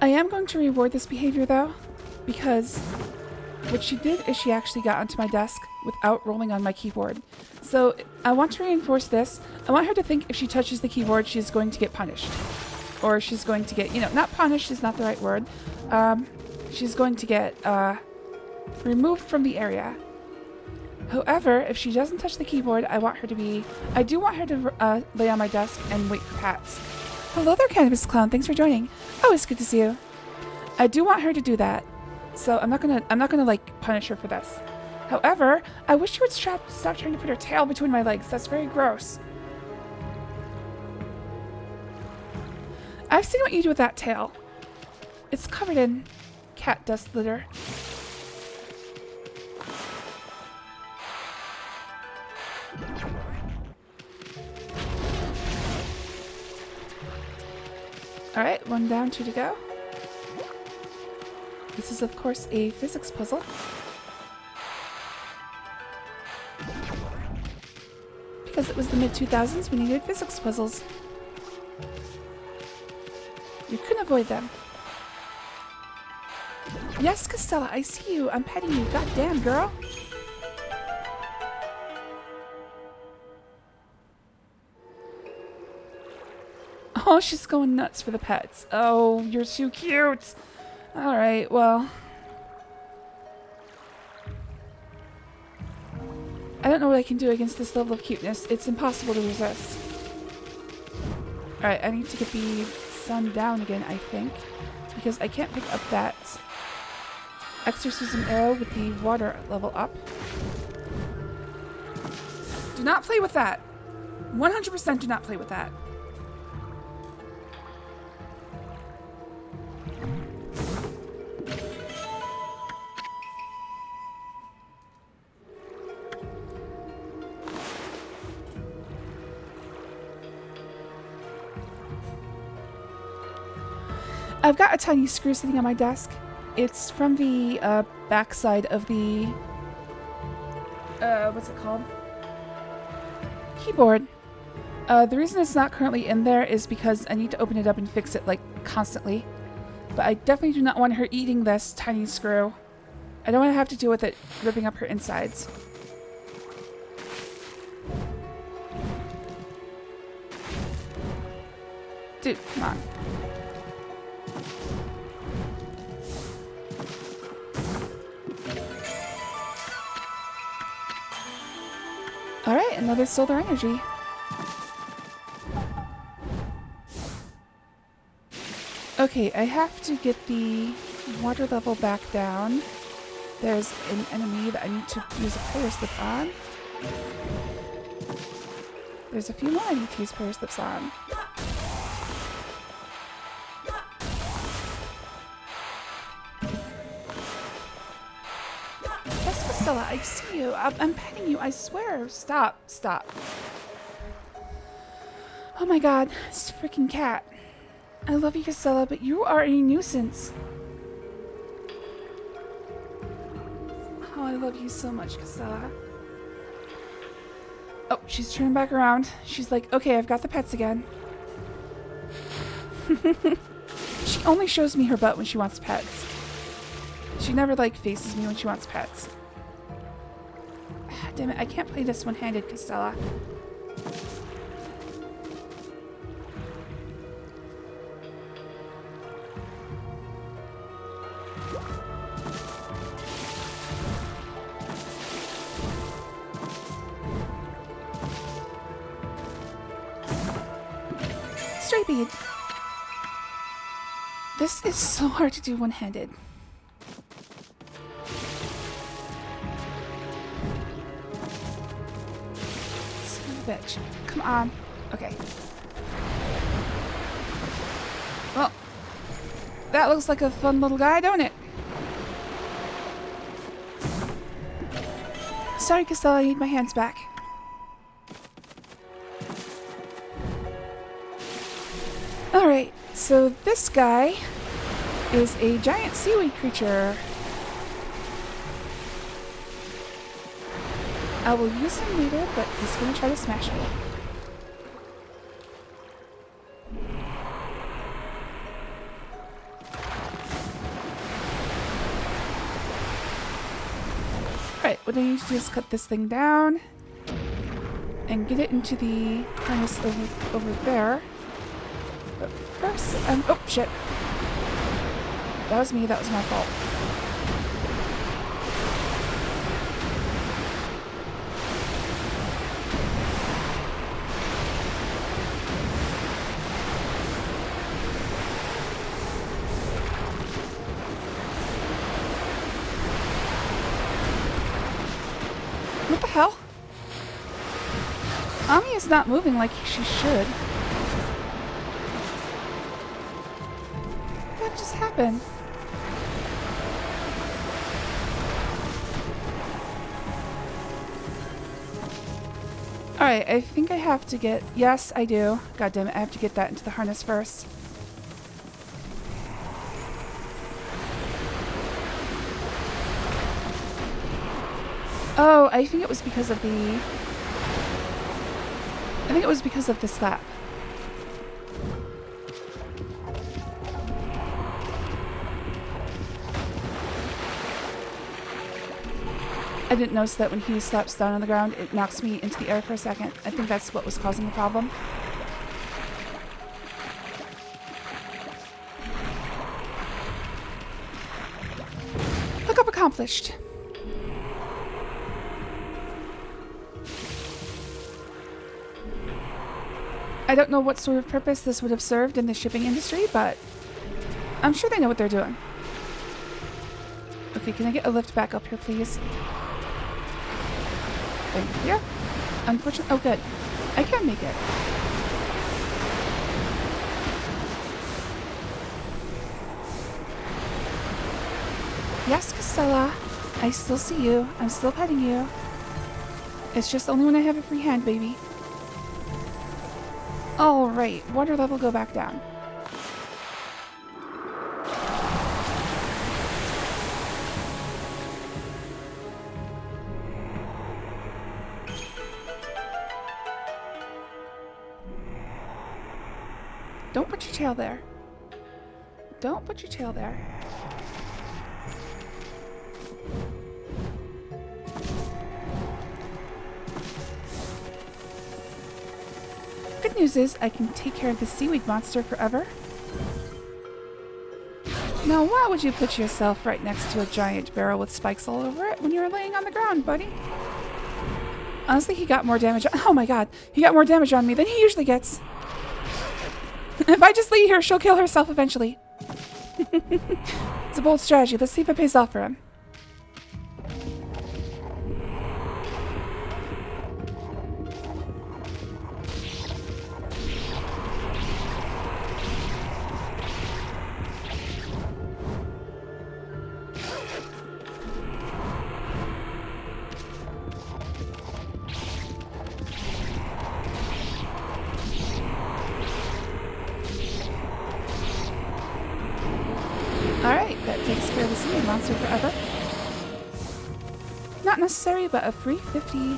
I am going to reward this behavior though, because what she did is she actually got onto my desk without rolling on my keyboard. So I want to reinforce this. I want her to think if she touches the keyboard, she's going to get punished. Or she's going to get, not punished is not the right word. She's going to get removed from the area. However, if she doesn't touch the keyboard, I do want her to lay on my desk and wait for pats. Hello there, Cannabis Clown. Thanks for joining. Oh, it's good to see you. I do want her to do that. So I'm not gonna like punish her for this. However, I wish she would stop trying to put her tail between my legs. That's very gross. I've seen what you do with that tail. It's covered in cat dust litter. Alright, one down, two to go. This is, of course, a physics puzzle. Because it was the mid-2000s, we needed physics puzzles. You couldn't avoid them. Yes, Castella, I see you. I'm petting you. Goddamn, girl. Oh, she's going nuts for the pets. Oh, you're too cute. Alright, well. I don't know what I can do against this level of cuteness. It's impossible to resist. Alright, I need to get the sun down again, I think. Because I can't pick up that exorcism arrow with the water level up. Do not play with that. 100% do not play with that. I've got a tiny screw sitting on my desk. It's from the backside of the what's it called? Keyboard. The reason it's not currently in there is because I need to open it up and fix it like constantly. But I definitely do not want her eating this tiny screw. I don't want to have to deal with it ripping up her insides. Dude, come on. Alright, another solar energy. Okay, I have to get the water level back down. There's an enemy that I need to use a power slip on. There's a few more I need to use power slips on. I see you. I'm petting you. I swear. Stop. Stop. Oh my god, this freaking cat. I love you, Casella, but you are a nuisance. Oh, I love you so much, Casella. Oh, she's turning back around. She's like, okay, I've got the pets again. She only shows me her butt when she wants pets. She never, like, faces me when she wants pets. Damn it, I can't play this one-handed, Casella. Stray bead. This is so hard to do one-handed. Son of a bitch. Come on. Okay. Well, that looks like a fun little guy, don't it? Sorry, Casella, I need my hands back. Alright, so this guy is a giant seaweed creature. I will use him later, but he's going to try to smash me. Alright, what I need to do is cut this thing down and get it into the harness over there. But first, oh shit. That was me, that was my fault. What the hell? Ami is not moving like she should. What just happened? Alright, I think I have to get... Yes, I do. God damn it, I have to get that into the harness first. Oh, I think it was because of the... I think it was because of the slap. I didn't notice that when he slaps down on the ground, it knocks me into the air for a second. I think that's what was causing the problem. Hookup accomplished. I don't know what sort of purpose this would have served in the shipping industry, but I'm sure they know what they're doing. Okay, can I get a lift back up here, please? Thank you. Unfortunately, oh good. I can make it. Yes, Casella. I still see you. I'm still petting you. It's just only when I have a free hand, baby. Alright, water level go back down. Don't put your tail there. Don't put your tail there. Good news is I can take care of the seaweed monster forever. Now why would you put yourself right next to a giant barrel with spikes all over it when you were laying on the ground, buddy? Honestly, he got more damage oh my god, he got more damage on me than he usually gets. If I just lay here, she'll kill herself eventually. It's a bold strategy. Let's see if it pays off for him. monster forever. Not necessary, but a free 50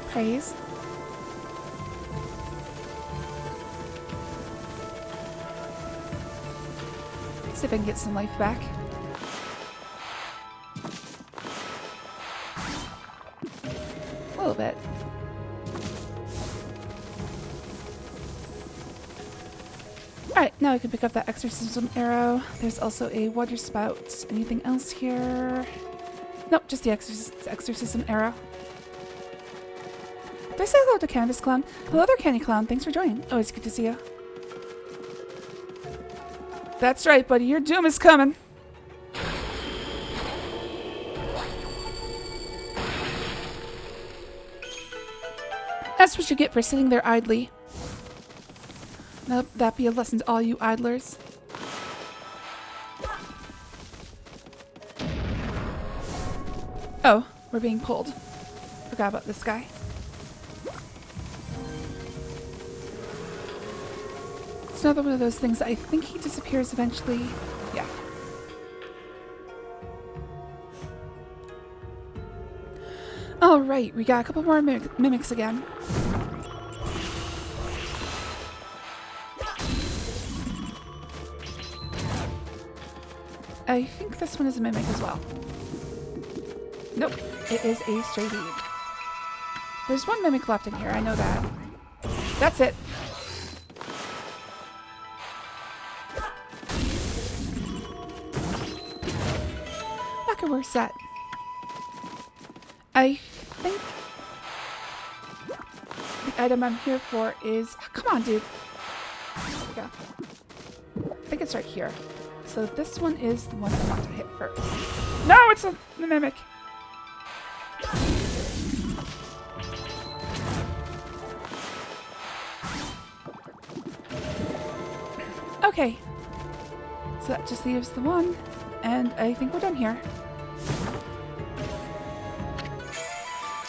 praise. See if I can get some life back. A little bit. Alright, now I can pick up that exorcism arrow. There's also a water spout. Anything else here? Nope, just the exorcism arrow. Did I say hello to Canvas Clown? Hello there, Candy Clown. Thanks for joining. Always good to see you. That's right, buddy. Your doom is coming. That's what you get for sitting there idly. Now that be a lesson to all you idlers. Oh, we're being pulled. Forgot about this guy. It's another one of those things that I think he disappears eventually. Yeah. Alright, we got a couple more mimics again. I think this one is a mimic as well. Nope, it is a stray weed. There's one mimic left in here, I know that. That's it. Back where we're set. I think the item I'm here for is... Oh, come on, dude. There we go. I think it's right here. So this one is the one I want to hit first. No, it's the mimic. Okay. So that just leaves the one. And I think we're done here.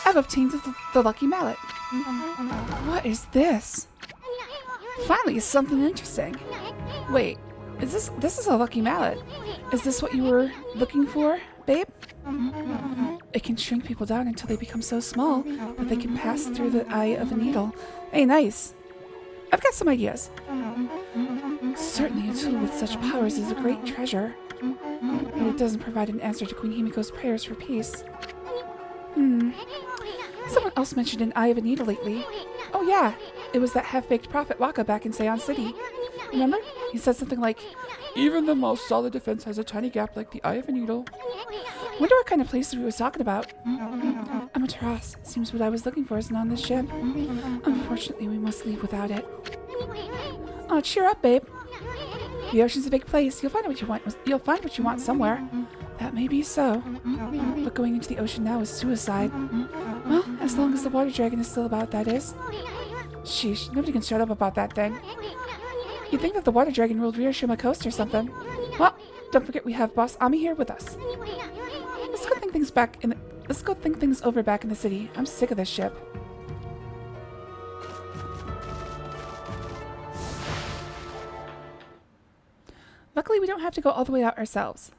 I've obtained the lucky mallet. What is this? Finally, something interesting. Wait. This is a lucky mallet. Is this what you were looking for, babe? It can shrink people down until they become so small that they can pass through the eye of a needle. Hey, nice. I've got some ideas. Certainly a tool with such powers is a great treasure. But it doesn't provide an answer to Queen Himiko's prayers for peace. Someone else mentioned an eye of a needle lately. Oh yeah, it was that half-baked prophet Waka back in Seon City. Remember? He said something like, even the most solid defense has a tiny gap like the eye of a needle. Wonder what kind of place he was talking about. Amaterasu. Seems what I was looking for isn't on this ship. Unfortunately, we must leave without it. Oh, cheer up, babe. The ocean's a big place. You'll find what you want. You'll find what you want somewhere. That may be so. But going into the ocean now is suicide. Well, as long as the water dragon is still about, that is. Sheesh, nobody can shut up about that thing. You'd think that the water dragon ruled Reeeeaaaal Coast or something. Well, don't forget we have Boss Ami here with us. Let's go think things over back in the city. I'm sick of this ship. Luckily, we don't have to go all the way out ourselves.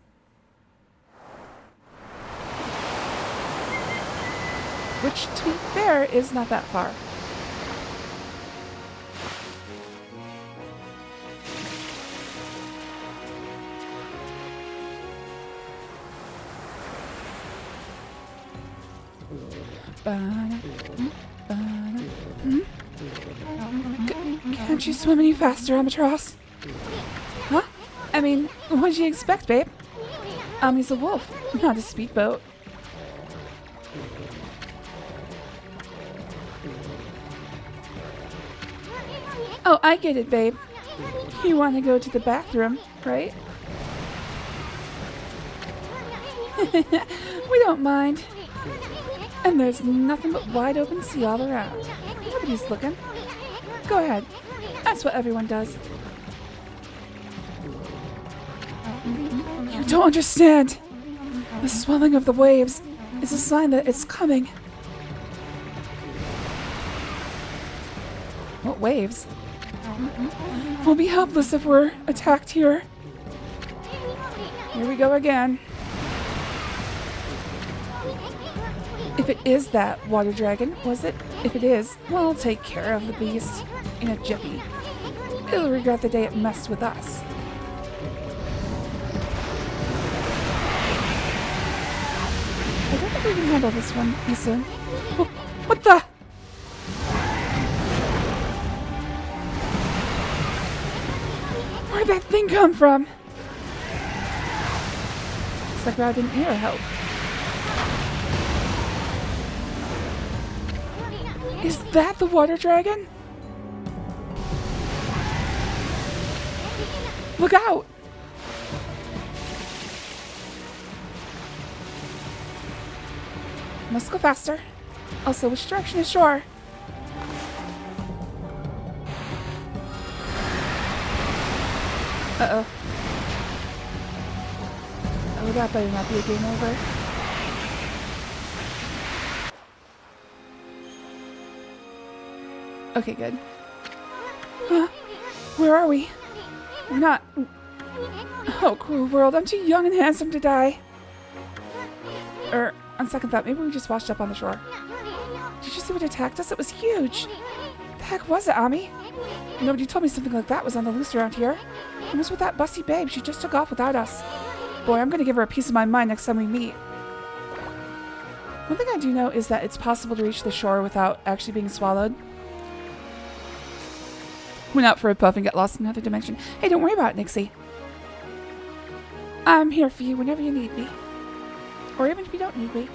Which, to be fair, is not that far. Can't you swim any faster, Amaterasu? Huh? I mean, what'd you expect, babe? Ami's a wolf, not a speedboat. Oh, I get it, babe. You want to go to the bathroom, right? We don't mind. And there's nothing but wide open sea all around. Nobody's looking. Go ahead. That's what everyone does. You don't understand. The swelling of the waves is a sign that it's coming. What waves? We'll be helpless if we're attacked here. Here we go again. If it is that water dragon, was it? If it is, we'll take care of the beast in a jiffy. It'll regret the day it messed with us. I don't think we can handle this one too soon. What the? Where'd that thing come from? Looks like Rod didn't need our help. Is that the water dragon? Look out! Must go faster. Also, which direction is shore? Uh-oh. Oh, that better not be a game over. Okay, good. Huh? Where are we? We're not... Oh, cruel world. I'm too young and handsome to die. On second thought, maybe we just washed up on the shore. Did you see what attacked us? It was huge. The heck was it, Ami? Nobody told me something like that was on the loose around here. It was with that bussy babe. She just took off without us. Boy, I'm gonna give her a piece of my mind next time we meet. One thing I do know is that it's possible to reach the shore without actually being swallowed. Went out for a puff and get lost in another dimension. Hey, don't worry about it, Nixie. I'm here for you whenever you need me. Or even if you don't need me.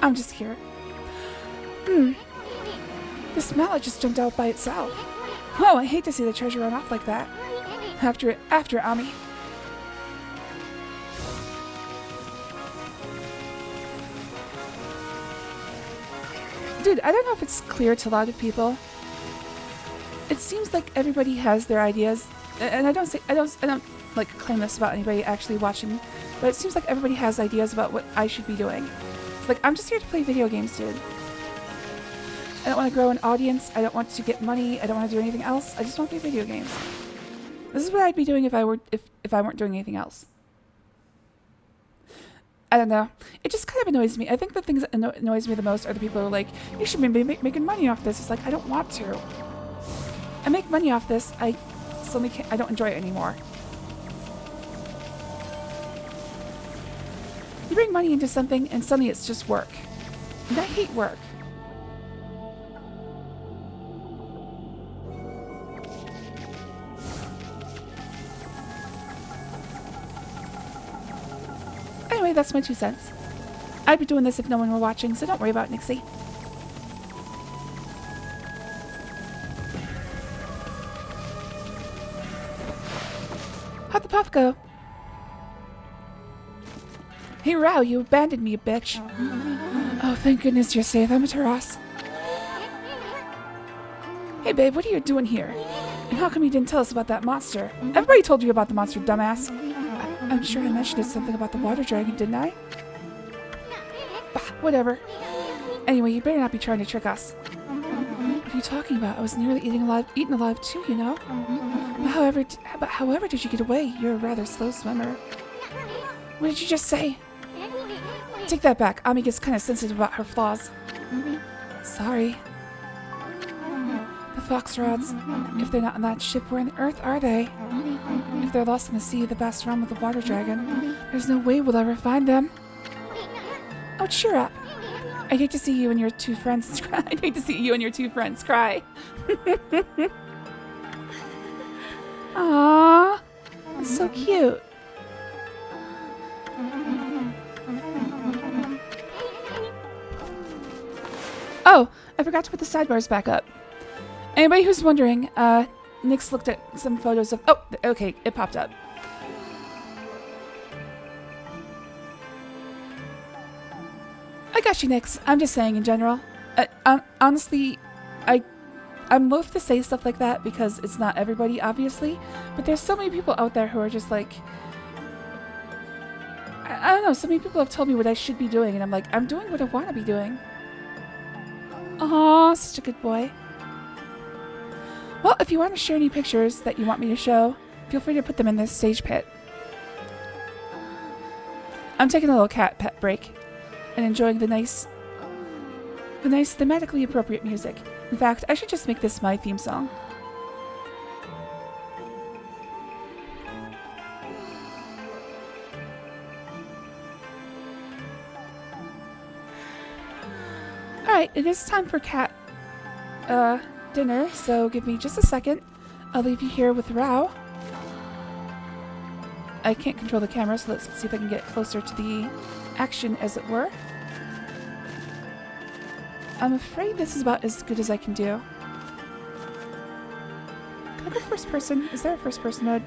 I'm just here. This mallet just jumped out by itself. Oh, I hate to see the treasure run off like that. After it, Ami. Dude, I don't know if it's clear to a lot of people. It seems like everybody has their ideas, and I don't like claim this about anybody actually watching, but it seems like everybody has ideas about what I should be doing. It's like, I'm just here to play video games, dude. I don't want to grow an audience. I don't want to get money. I don't want to do anything else. I just want to play video games. This is what I'd be doing if I weren't doing anything else. I don't know. It just kind of annoys me. I think the things that annoys me the most are the people who are like, you should be making money off this. It's like, I don't want to. I make money off this. I suddenly can't. I don't enjoy it anymore. You bring money into something and suddenly it's just work. And I hate work. Anyway, that's my 2 cents. I'd be doing this if no one were watching, so don't worry about it, Nixie. How'd the puff go? Hey, Rao, you abandoned me, you bitch. Oh, thank goodness you're safe, Amaterasu. Hey, babe, what are you doing here? And how come you didn't tell us about that monster? Everybody told you about the monster, dumbass. I'm sure I mentioned something about the water dragon, didn't I? Bah, whatever. Anyway, you better not be trying to trick us. What are you talking about? I was nearly eaten alive too, you know? But however did you get away? You're a rather slow swimmer. What did you just say? Take that back. Ami gets kind of sensitive about her flaws. Sorry. The fox rods. If they're not on that ship, where on the earth are they? If they're lost in the sea, the vast realm of the water dragon, there's no way we'll ever find them. Oh, cheer up. I'd hate to see you and your 2 friends cry. I'd hate to see you and your 2 friends cry. Aww. That's so cute. Oh, I forgot to put the sidebars back up. Anybody who's wondering, Nyx looked at some photos of... Oh, okay, it popped up. I got you, Nyx. I'm just saying in general. Honestly, I'm loath to say stuff like that because it's not everybody, obviously. But there's so many people out there who are just like... I don't know, so many people have told me what I should be doing, and I'm like, I'm doing what I want to be doing. Aww, such a good boy. Well, if you want to share any pictures that you want me to show, feel free to put them in this sage pit. I'm taking a little cat pet break and enjoying the nice thematically appropriate music. In fact, I should just make this my theme song. Alright, it is time for cat dinner, so give me just a second. I'll leave you here with Rao. I can't control the camera, so let's see if I can get closer to the action, as it were. I'm afraid this is about as good as I can do. Can I go first person? Is there a first person mode?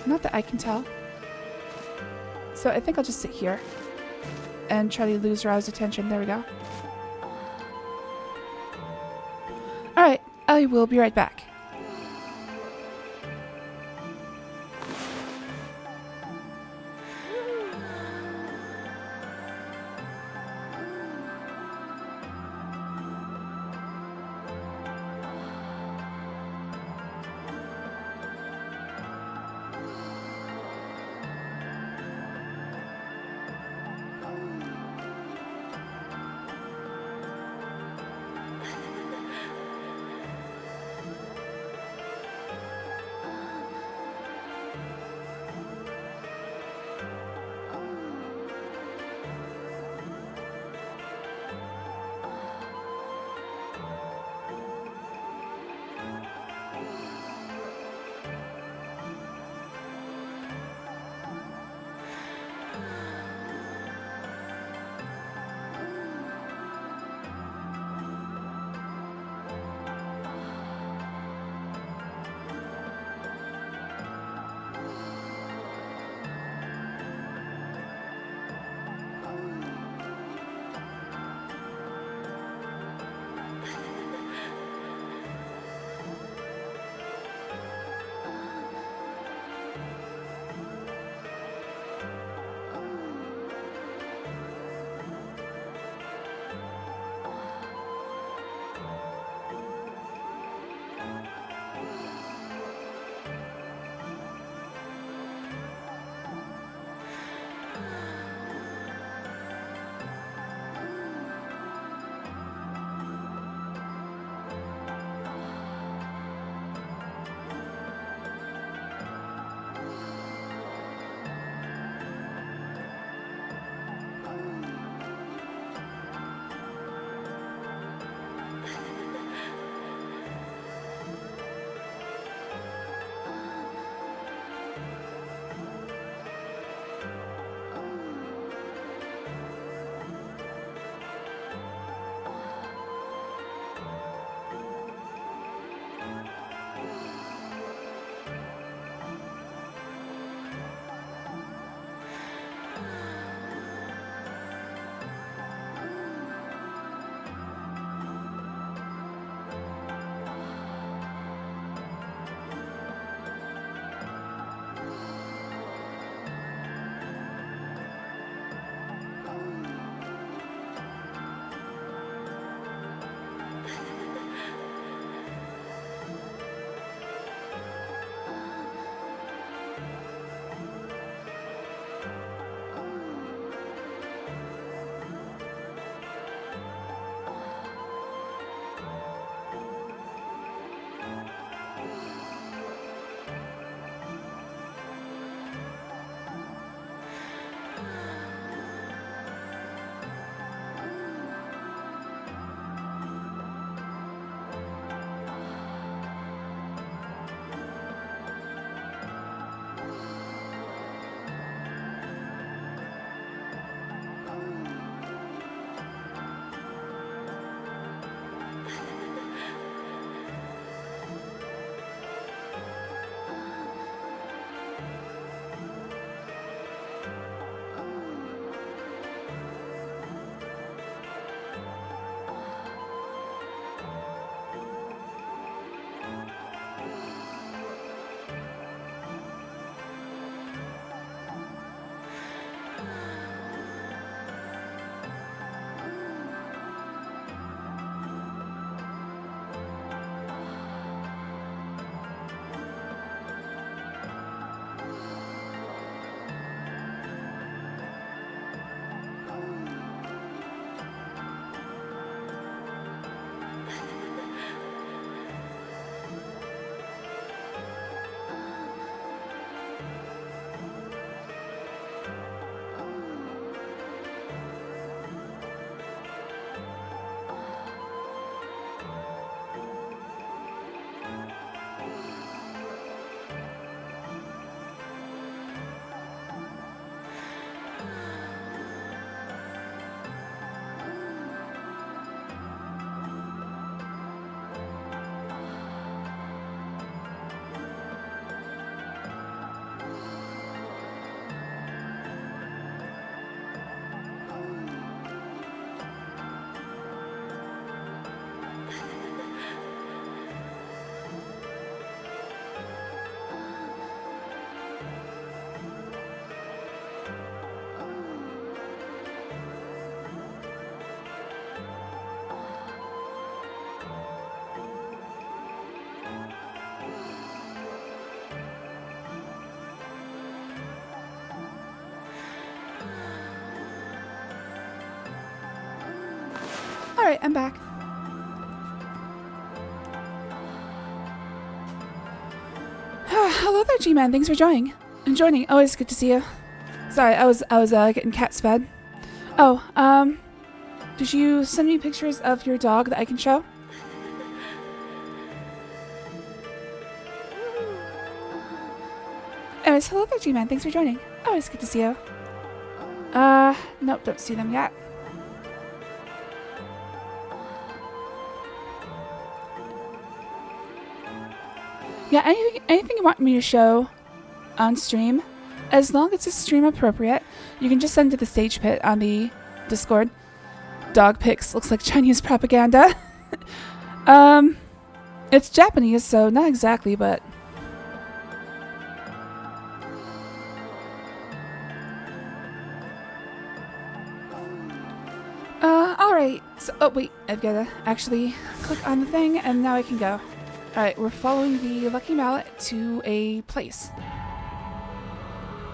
Not that I can tell. So I think I'll just sit here and try to lose Rao's attention. There we go. Alright, I will be right back. Alright, I'm back. Hello there, G-Man. Thanks for joining. Always good to see you. Sorry, I was getting cats fed. Oh, did you send me pictures of your dog that I can show? Anyways, hello there, G-Man. Thanks for joining. Always good to see you. Nope, don't see them yet. Yeah, anything you want me to show on stream, as long as it's stream appropriate, you can just send to the stage pit on the Discord. Dog pics looks like Chinese propaganda. It's Japanese, so not exactly, but... Alright, so, oh wait, I've gotta actually click on the thing, and now I can go. Alright, we're following the Lucky Mallet to a place.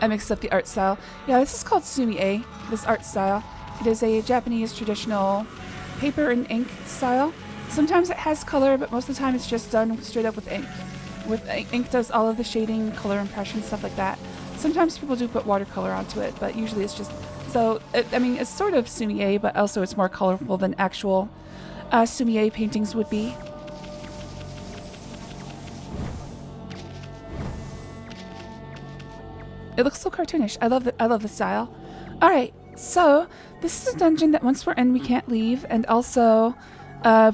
I mixed up the art style. Yeah, this is called Sumi-e, this art style. It is a Japanese traditional paper and ink style. Sometimes it has color, but most of the time it's just done straight up with ink. Ink does all of the shading, color impression, stuff like that. Sometimes people do put watercolor onto it, but usually it's just... So, I mean, it's sort of Sumi-e, but also it's more colorful than actual Sumi-e paintings would be. It looks so cartoonish. I love the style. Alright, so this is a dungeon that once we're in we can't leave, and also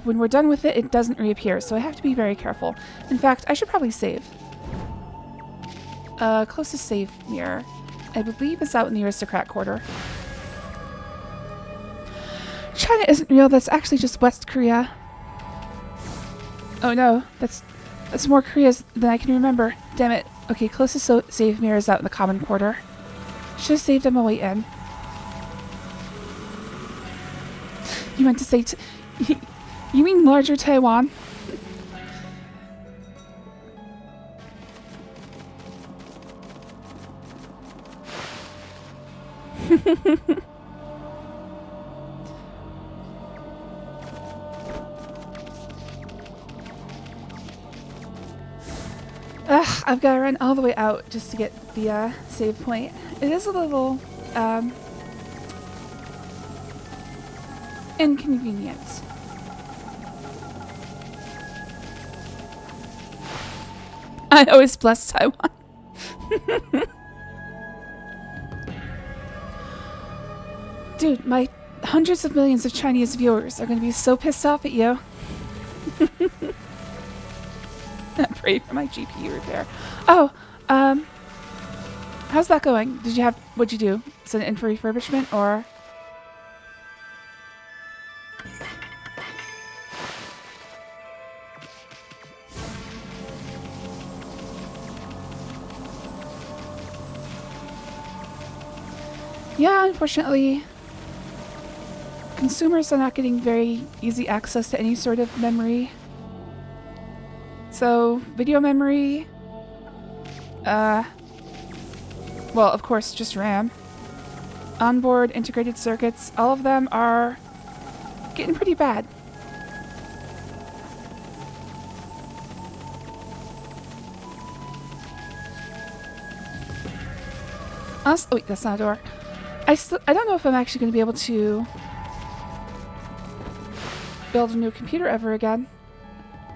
when we're done with it, it doesn't reappear, so I have to be very careful. In fact, I should probably save. Closest save mirror, I believe, is out in the aristocrat quarter. China isn't real, that's actually just West Korea. Oh no, that's more Koreas than I can remember. Damn it. Okay, closest save mirror is out in the common quarter. Should have saved him a way in. You meant to say you mean larger Taiwan? Ugh, I've got to run all the way out just to get the save point. It is a little inconvenient. I always bless Taiwan. Dude, my hundreds of millions of Chinese viewers are going to be so pissed off at you. Pray for my GPU repair. Oh, how's that going? What'd you do? Send it in for refurbishment, or? Yeah, unfortunately, consumers are not getting very easy access to any sort of memory. So, video memory, well, of course, just RAM. Onboard integrated circuits, all of them are getting pretty bad. Oh wait, that's not a door. I don't know if I'm actually going to be able to build a new computer ever again.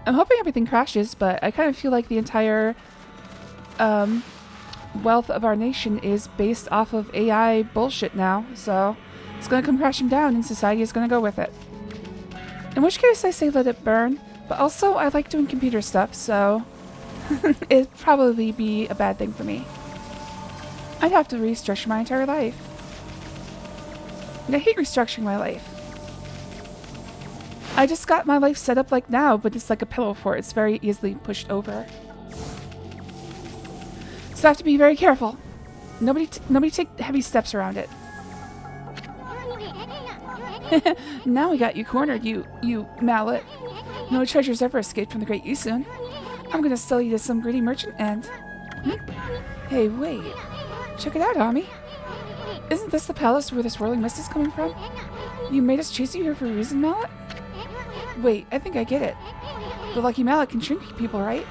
I'm hoping everything crashes, but I kind of feel like the entire wealth of our nation is based off of AI bullshit now, so it's going to come crashing down and society is going to go with it. In which case I say let it burn, but also I like doing computer stuff, so it'd probably be a bad thing for me. I'd have to restructure my entire life. And I hate restructuring my life. I just got my life set up like now, but it's like a pillow fort. It's very easily pushed over. So I have to be very careful. Nobody take heavy steps around it. Now we got you cornered, you mallet. No treasures ever escaped from the Great Yusun. I'm gonna sell you to some greedy merchant and... Hey, wait. Check it out, Ami. Isn't this the palace where the swirling mist is coming from? You made us chase you here for a reason, mallet? Wait, I think I get it. The Lucky Mallet can shrink people, right?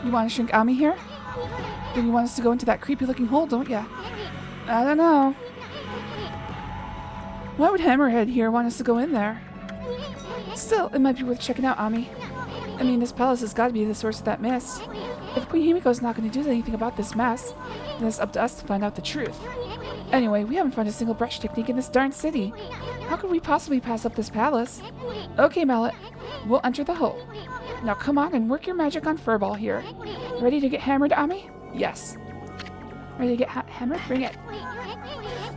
You want to shrink Ami here? Then you want us to go into that creepy-looking hole, don't ya? I don't know. Why would Hammerhead here want us to go in there? Still, it might be worth checking out, Ami. I mean, this palace has got to be the source of that mist. If Queen Himiko's not going to do anything about this mess, then it's up to us to find out the truth. Anyway, we haven't found a single brush technique in this darn city. How could we possibly pass up this palace? Okay, Mallet. We'll enter the hole. Now come on and work your magic on Furball here. Ready to get hammered, Ami? Yes. Ready to get hammered? Bring it.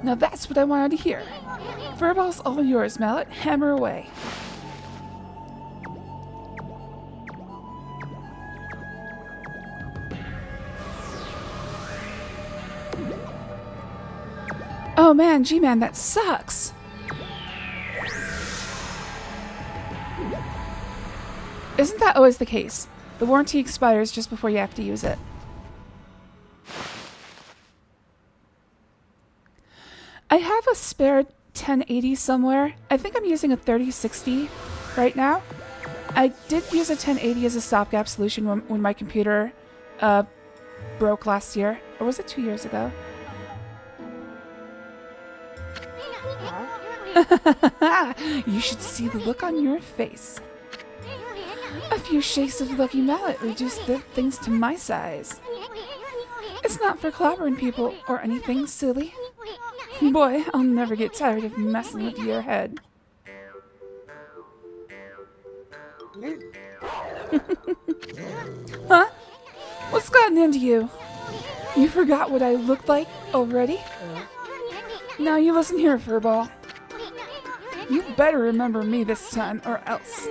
Now that's what I wanted to hear. Furball's all yours, Mallet. Hammer away. Oh man, G-Man, that sucks! Isn't that always the case? The warranty expires just before you have to use it. I have a spare 1080 somewhere. I think I'm using a 3060 right now. I did use a 1080 as a stopgap solution when my computer broke last year. Or was it 2 years ago? You should see the look on your face. A few shakes of Lucky Mallet reduce the things to my size. It's not for clobbering people or anything silly. Boy, I'll never get tired of messing with your head. Huh? What's gotten into you? You forgot what I looked like already? Now you listen here, Furball. You better remember me this time, or else.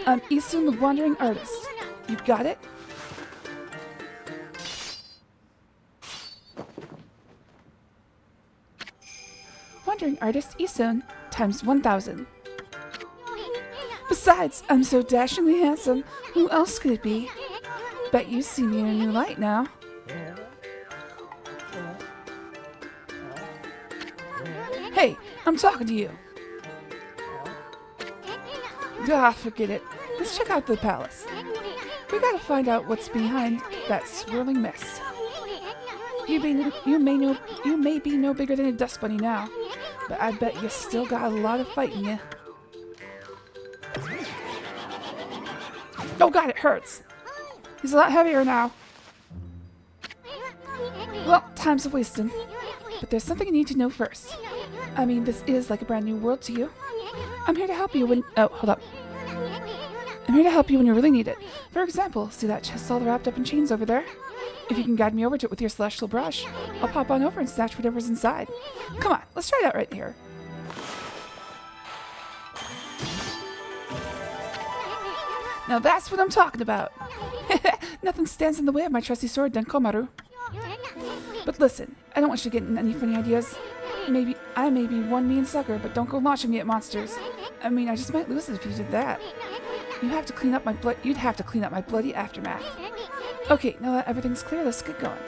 I'm Isun the Wandering Artist. You got it? Wandering Artist Isun times 1,000. Besides, I'm so dashingly handsome. Who else could it be? Bet you see me in a new light now. Hey, I'm talking to you. Ah, forget it. Let's check out the palace. We gotta find out what's behind that swirling mist. You may be no bigger than a dust bunny now, but I bet you still got a lot of fight in you. Oh god, it hurts. He's a lot heavier now. Well, time's a wasting. But there's something you need to know first. I mean, this is like a brand new world to you. I'm here to help you when... Oh, hold up. I'm here to help you when you really need it. For example, see that chest all wrapped up in chains over there? If you can guide me over to it with your celestial brush, I'll pop on over and snatch whatever's inside. Come on, let's try it out right here. Now that's what I'm talking about. Nothing stands in the way of my trusty sword, Denkomaru. But listen, I don't want you to get any funny ideas. I may be one mean sucker, but don't go launching me at monsters. I mean, I just might lose it if you did that. You'd have to clean up my bloody aftermath. Okay, now that everything's clear, let's get going.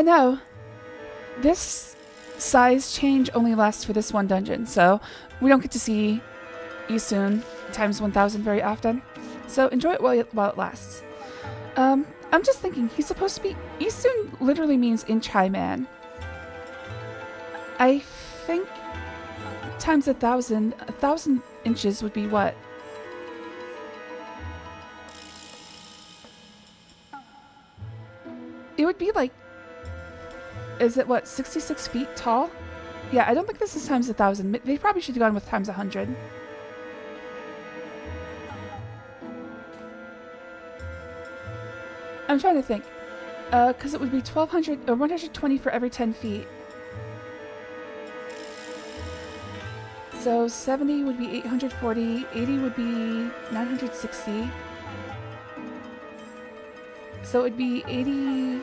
No. This size change only lasts for this one dungeon, so we don't get to see Isun times 1,000 very often. So enjoy it while it lasts. I'm just thinking, he's supposed to be... Isun literally means inch high man. I think times 1,000 inches would be what? It would be like... Is it what, 66 feet tall? Yeah, I don't think this is times 1,000. They probably should have gone with times 100. I'm trying to think. Because it would be 1,200 or 120 for every 10 feet. So 70 would be 840, 80 would be 960. So it would be 80...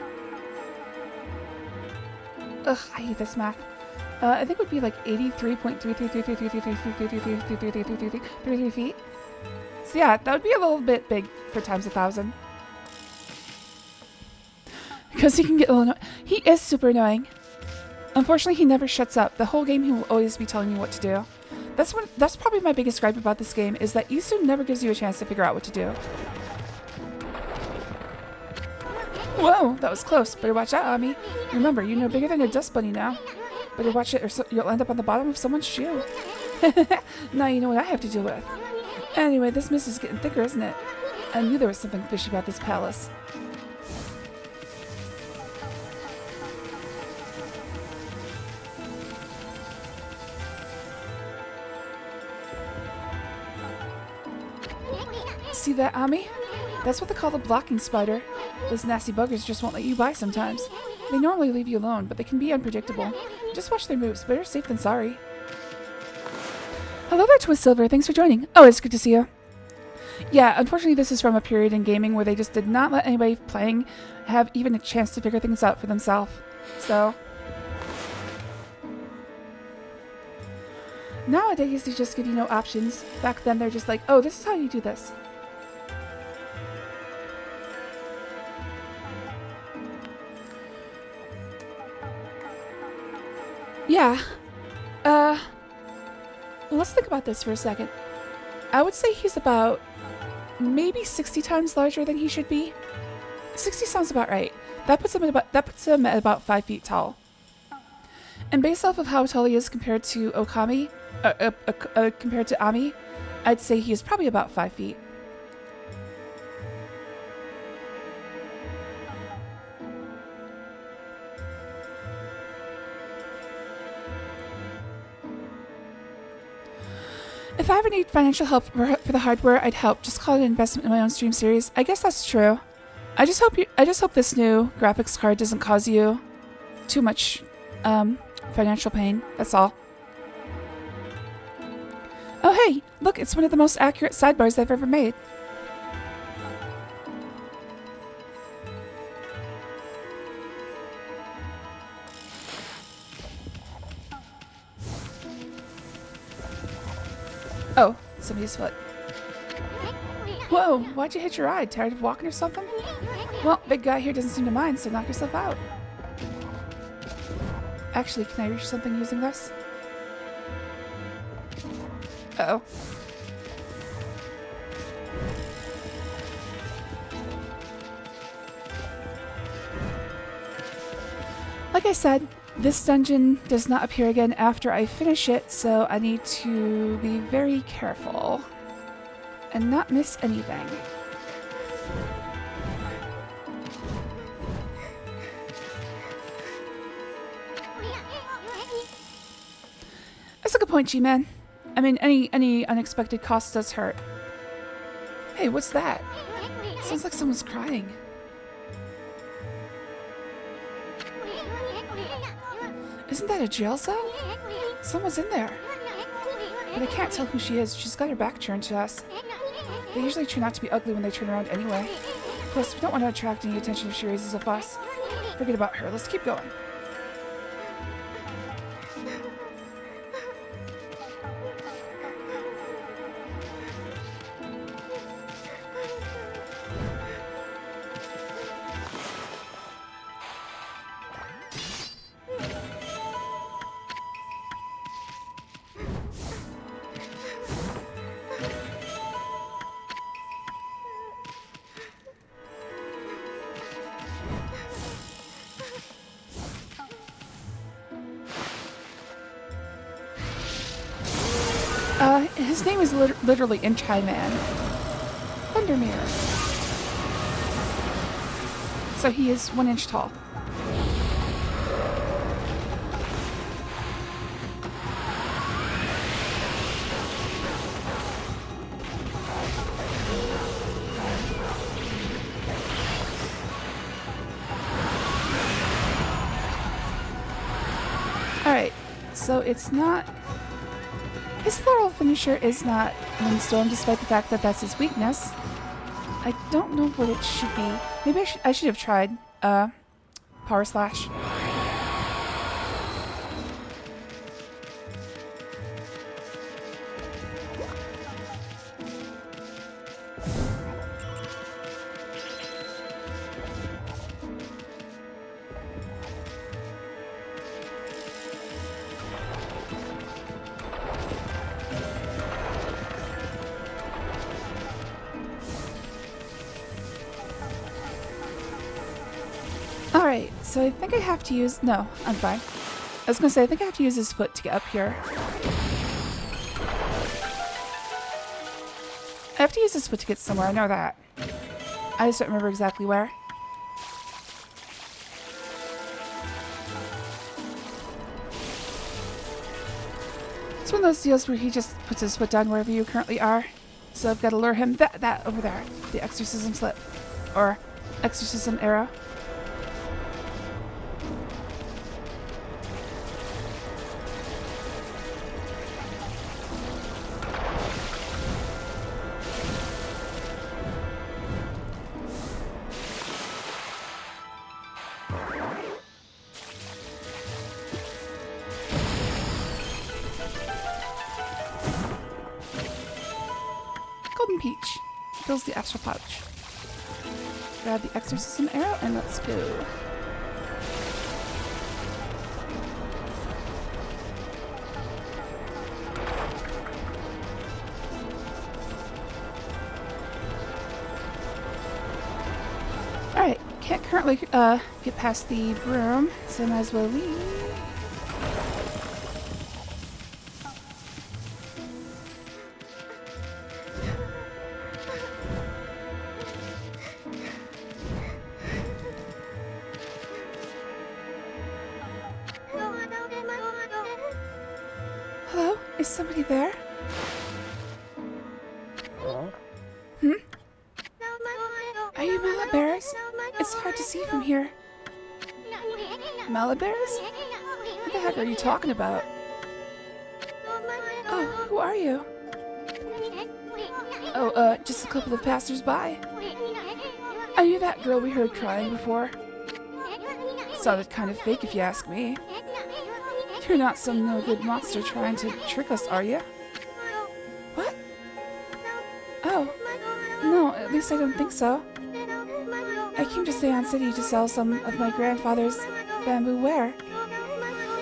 Ugh, I hate this math. I think it would be like 83.3333333333 feet. So yeah, that would be a little bit big for times 1,000. Because he can get a little he is super annoying. Unfortunately, he never shuts up. The whole game he will always be telling me what to do. That's probably my biggest gripe about this game, is that Isu never gives you a chance to figure out what to do. Whoa, that was close. Better watch out, Ami. Remember, you're no bigger than a dust bunny now. Better watch it, or you'll end up on the bottom of someone's shoe. Now you know what I have to deal with. Anyway, this mist is getting thicker, isn't it? I knew there was something fishy about this palace. See that, Ami? That's what they call the blocking spider. Those nasty buggers just won't let you by sometimes. They normally leave you alone, but they can be unpredictable. Just watch their moves. Better safe than sorry. Hello there, Twist Silver. Thanks for joining. Oh, it's good to see you. Yeah, unfortunately this is from a period in gaming where they just did not let anybody playing have even a chance to figure things out for themselves. So nowadays they just give you no options. Back then they're just like, oh, this is how you do this. Yeah. Let's think about this for a second. I would say he's about maybe 60 times larger than he should be. 60 sounds about right. That puts him at about 5 feet tall. And based off of how tall he is compared to Okami, compared to Ami, I'd say he is probably about 5 feet. If I ever need financial help for the hardware, I'd help. Just call it an investment in my own stream series. I guess that's true. I just hope this new graphics card doesn't cause you too much financial pain. That's all. Oh hey, look, it's one of the most accurate sidebars I've ever made. Oh, somebody's foot. Whoa, why'd you hit your eye? Tired of walking or something? Well, big guy here doesn't seem to mind, so knock yourself out. Actually, can I reach something using this? Uh-oh. Like I said, this dungeon does not appear again after I finish it, so I need to be very careful and not miss anything. That's a good point, G-Man. I mean, any unexpected cost does hurt. Hey, what's that? Sounds like someone's crying. Isn't that a jail cell? Someone's in there. But I can't tell who she is. She's got her back turned to us. They usually turn out to be ugly when they turn around anyway. Plus, we don't want to attract any attention if she raises a fuss. Forget about her. Let's keep going. His name is literally Inch High Man. Thundermere. So he is 1 inch tall. Alright, so it's not... His floral finisher is not Windstorm, despite the fact that that's his weakness. I don't know what it should be. Maybe I should have tried Power Slash. Alright, so I think I have to use... No, I'm fine. I was gonna say, I think I have to use his foot to get up here. I have to use his foot to get somewhere, I know that. I just don't remember exactly where. It's one of those deals where he just puts his foot down wherever you currently are. So I've got to lure him that over there. The exorcism slip. Or exorcism arrow. Golden peach. Fills the extra pouch. Grab the exorcism arrow and let's go. Alright, can't currently get past the broom, so might as well leave. Hello? Is somebody there? Hmm? Are you Malabares? It's hard to see from here. Malabares? What the heck are you talking about? Oh, who are you? Oh, just a couple of passers-by. Are you that girl we heard crying before? Sounded kind of fake if you ask me. You're not some no-good monster trying to trick us, are you? What? Oh, no, at least I don't think so. I came to Seon City to sell some of my grandfather's bamboo ware.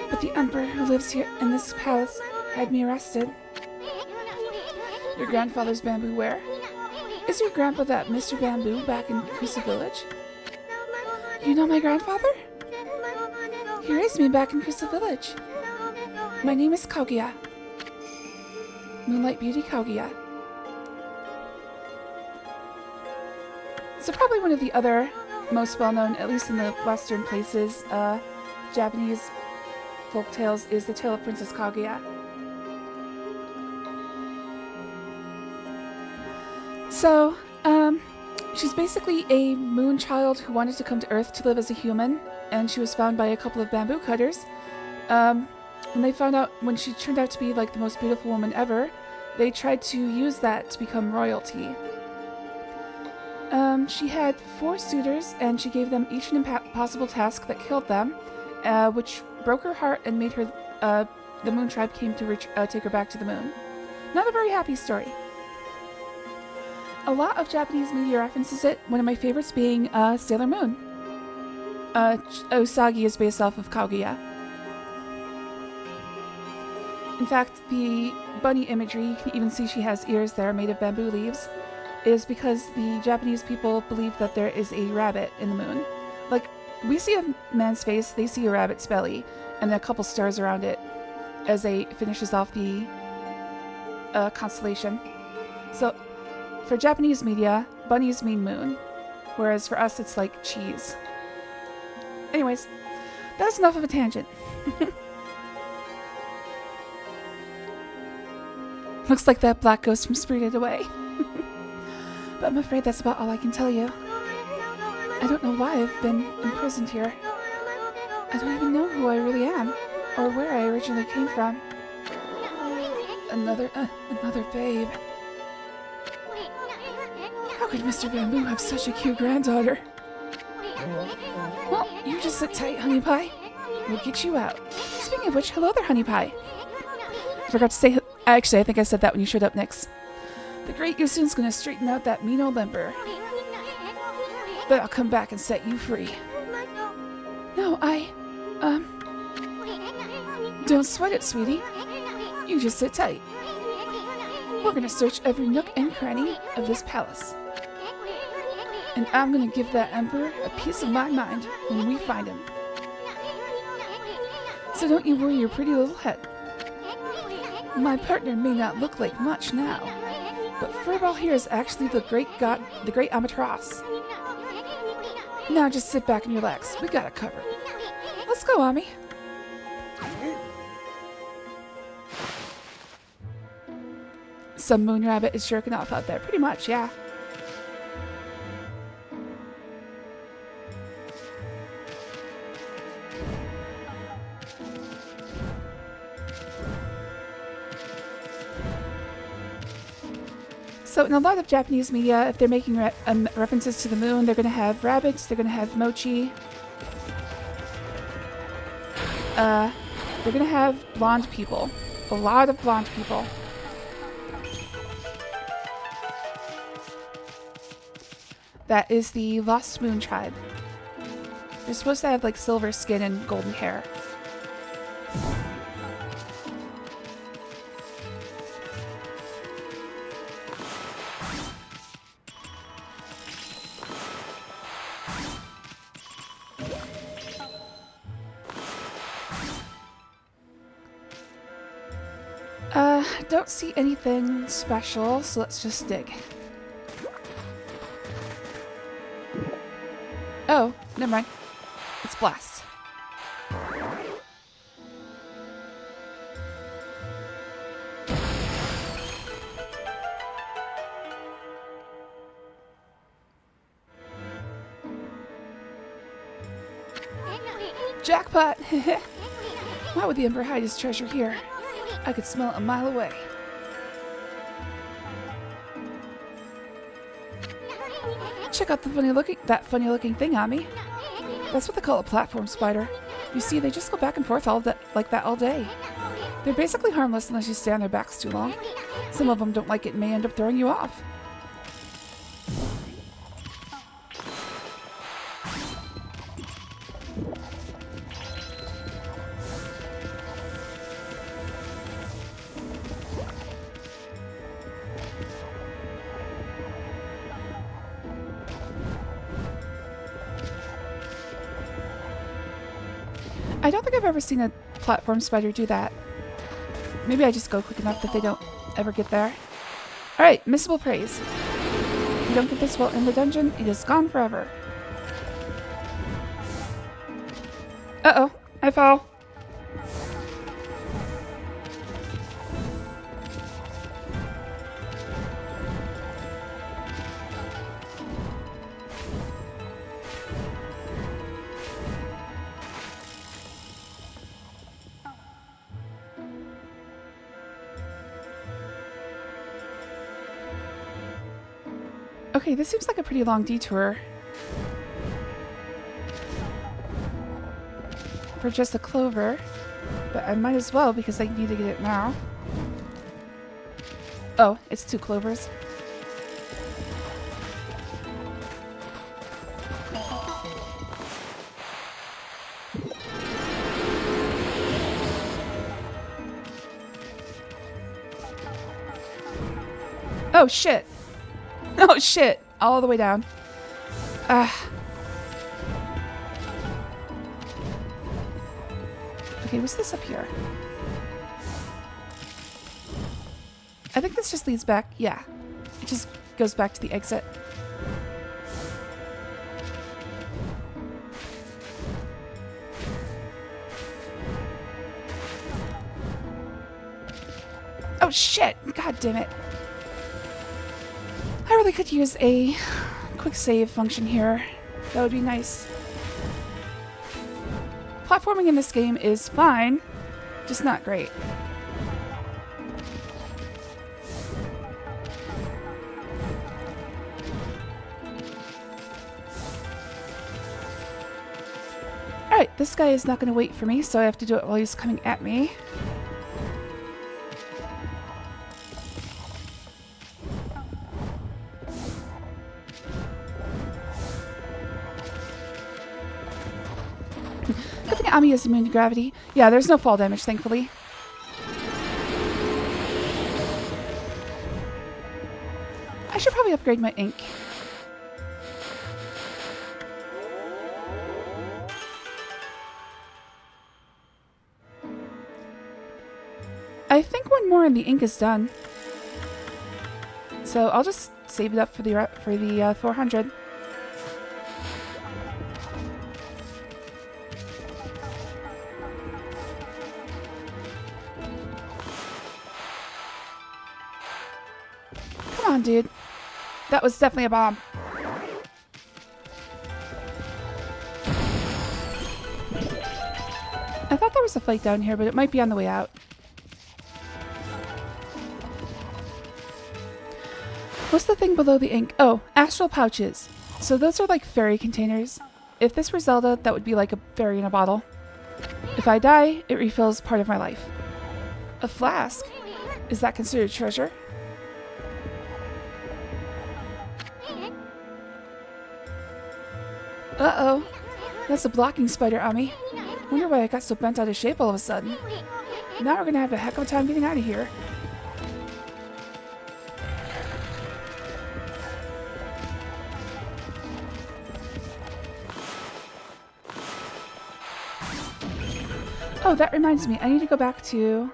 But the emperor who lives here in this palace had me arrested. Your grandfather's bamboo ware? Is your grandpa that Mr. Bamboo back in Kusa Village? You know my grandfather? He raised me back in Kusa Village. My name is Kaguya. Moonlight Beauty Kaguya. So probably one of the other most well-known, at least in the Western places, Japanese folk tales is the tale of Princess Kaguya. So, she's basically a moon child who wanted to come to Earth to live as a human, and she was found by a couple of bamboo cutters. When they found out, when she turned out to be like the most beautiful woman ever, they tried to use that to become royalty. She had 4 suitors, and she gave them each an impossible task that killed them, which broke her heart and made her, the Moon Tribe came to take her back to the moon. Not a very happy story. A lot of Japanese media references it, one of my favorites being Sailor Moon. Usagi is based off of Kaguya. In fact, the bunny imagery, you can even see she has ears there made of bamboo leaves, is because the Japanese people believe that there is a rabbit in the moon. Like, we see a man's face, they see a rabbit's belly, and then a couple stars around it as they finishes off the constellation. So, for Japanese media, bunnies mean moon, whereas for us it's like cheese. Anyways, that's enough of a tangent. Looks like that black ghost from Spirited Away. But I'm afraid that's about all I can tell you. I don't know why I've been imprisoned here. I don't even know who I really am, or where I originally came from. Another babe. How could Mr. Bamboo have such a cute granddaughter? Well, you just sit tight, Honey Pie. We'll get you out. Speaking of which, hello there, Honey Pie. Forgot to say, actually, I think I said that when you showed up next. The Great Yusun's gonna straighten out that mean old emperor. But I'll come back and set you free. No, don't sweat it, sweetie. You just sit tight. We're gonna search every nook and cranny of this palace. And I'm gonna give that Emperor a piece of my mind when we find him. So don't you worry your pretty little head. My partner may not look like much now, but Furball here is actually the great god, the great Amaterasu. Now just sit back and relax. We got it covered. Let's go, Ami. Some moon rabbit is jerking off out there. Pretty much, yeah. So in a lot of Japanese media, if they're making references to the moon, they're going to have rabbits, they're going to have mochi. They're going to have blonde people. A lot of blonde people. That is the Lost Moon tribe. They're supposed to have like silver skin and golden hair. Don't see anything special, so let's just dig. Oh, never mind. It's blast. Jackpot! Why would the Emperor hide his treasure here? I could smell it a mile away. Check out that funny looking thing, Ami. That's what they call a platform spider. You see, they just go back and forth like that all day. They're basically harmless unless you stay on their backs too long. Some of them don't like it and may end up throwing you off. I don't think I've ever seen a platform spider do that. Maybe I just go quick enough that they don't ever get there. Alright, missable praise. If you don't get this while in the dungeon, it is gone forever. Uh-oh, I fell. Okay, this seems like a pretty long detour for just a clover, but I might as well because I need to get it now. Oh, it's 2 clovers. Oh shit! Oh shit! All the way down. Okay, what's this up here? I think this just leads back. Yeah. It just goes back to the exit. Oh shit! God damn it. I really could use a quick save function here. That would be nice. Platforming in this game is fine, just not great. Alright, this guy is not going to wait for me, so I have to do it while he's coming at me. Good thing Ami is immune to gravity. Yeah, there's no fall damage, thankfully. I should probably upgrade my ink. more and the ink is done. So I'll just save it up for the 400. Come on, dude. That was definitely a bomb. I thought there was a fight down here, but it might be on the way out. What's the thing below the ink? Oh, astral pouches. So those are like fairy containers. If this were Zelda, that would be like a fairy in a bottle. If I die, it refills part of my life. A flask? Is that considered treasure? Uh-oh. That's a blocking spider, Ami. Wonder why I got so bent out of shape all of a sudden. Now we're gonna have a heck of a time getting out of here. Oh, that reminds me. I need to go back to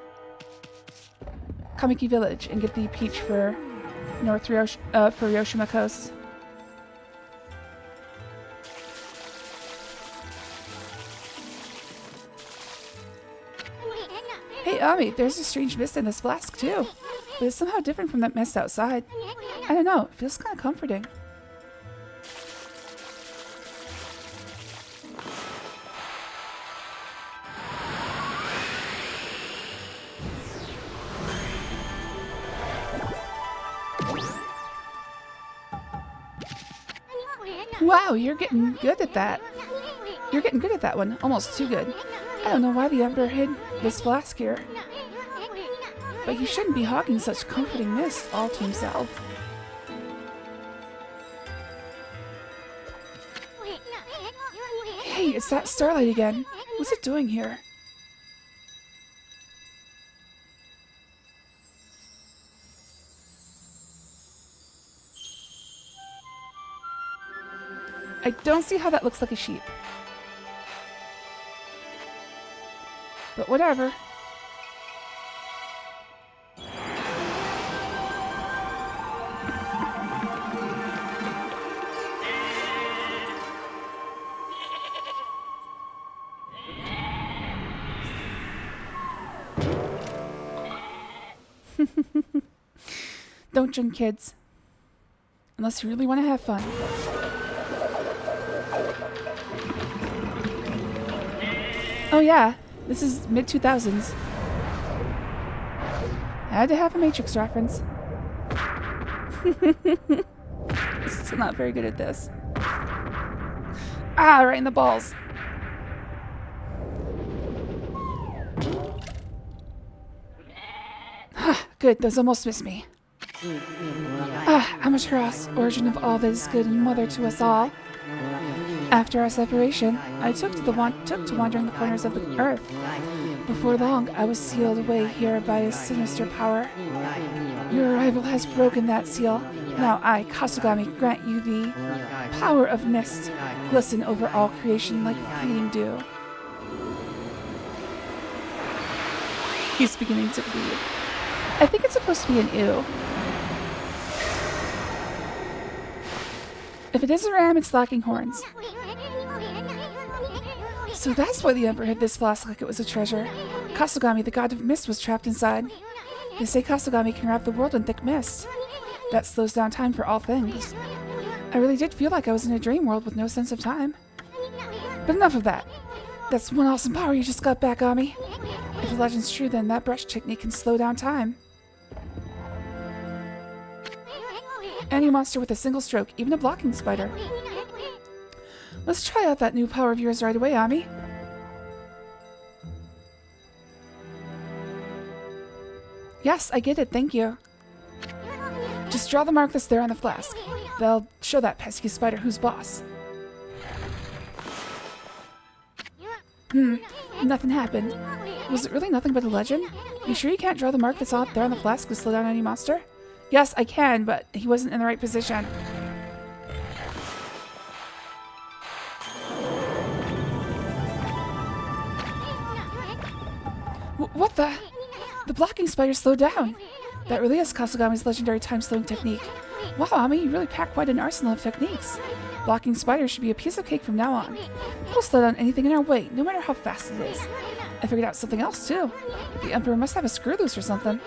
Kamiki Village and get the peach for for Yoshima Coast. Hey, Ami, there's a strange mist in this flask, too. But it's somehow different from that mist outside. I don't know, it feels kind of comforting. Wow, you're getting good at that. You're getting good at that one. Almost too good. I don't know why the Emperor hid this flask here. But he shouldn't be hogging such comforting mist all to himself. Hey, it's that starlight again. What's it doing here? I don't see how that looks like a sheep. But whatever. Don't drink, kids. Unless you really want to have fun. Oh yeah, this is mid-2000s. Had to have a Matrix reference. Still not very good at this. Ah, right in the balls. Good, those almost missed me. Amaterasu, origin of all that is good and mother to us all. After our separation, I took to wandering the corners of the earth. Before long, I was sealed away here by a sinister power. Your arrival has broken that seal. Now I, Kasugami, grant you the power of mist, glisten over all creation like fleeting dew. He's beginning to bleed. I think it's supposed to be an ew. If it is a ram, it's lacking horns. So that's why the Emperor hid this flask like it was a treasure. Kasugami, the god of mist, was trapped inside. They say Kasugami can wrap the world in thick mist. That slows down time for all things. I really did feel like I was in a dream world with no sense of time. But enough of that. That's one awesome power you just got back, Ami. If the legend's true, then that brush technique can slow down time. Any monster with a single stroke, even a blocking spider. Let's try out that new power of yours right away, Ami. Yes, I get it, thank you. Just draw the mark that's there on the flask. They'll show that pesky spider who's boss. Nothing happened. Was it really nothing but a legend? You sure you can't draw the mark that's out there on the flask to slow down any monster? Yes, I can, but he wasn't in the right position. What the? The blocking spider slowed down. That really is Kasugami's legendary time-slowing technique. Wow, Ami, you really pack quite an arsenal of techniques. Blocking spiders should be a piece of cake from now on. We'll slow down anything in our way, no matter how fast it is. I figured out something else, too. The Emperor must have a screw loose or something.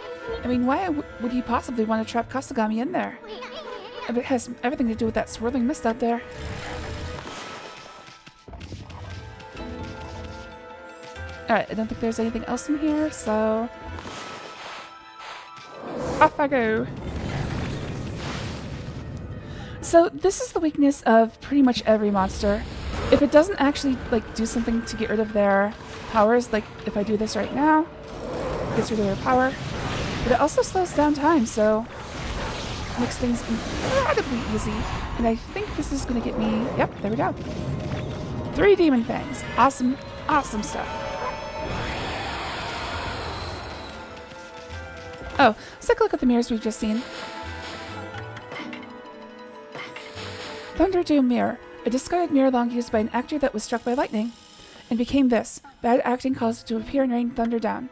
I mean, why would he possibly want to trap Kasugami in there? It has everything to do with that swirling mist out there. Alright, I don't think there's anything else in here, so... off I go! So, this is the weakness of pretty much every monster. If it doesn't actually, like, do something to get rid of their powers, like, if I do this right now, it gets rid of their power. But it also slows down time, so... makes things incredibly easy. And I think this is gonna get me... yep, there we go. 3 demon fangs. Awesome, awesome stuff. Oh, let's take a look at the mirrors we've just seen. Thunderdoom Mirror. A discarded mirror long used by an actor that was struck by lightning. And became this. Bad acting caused it to appear and rain thunder down.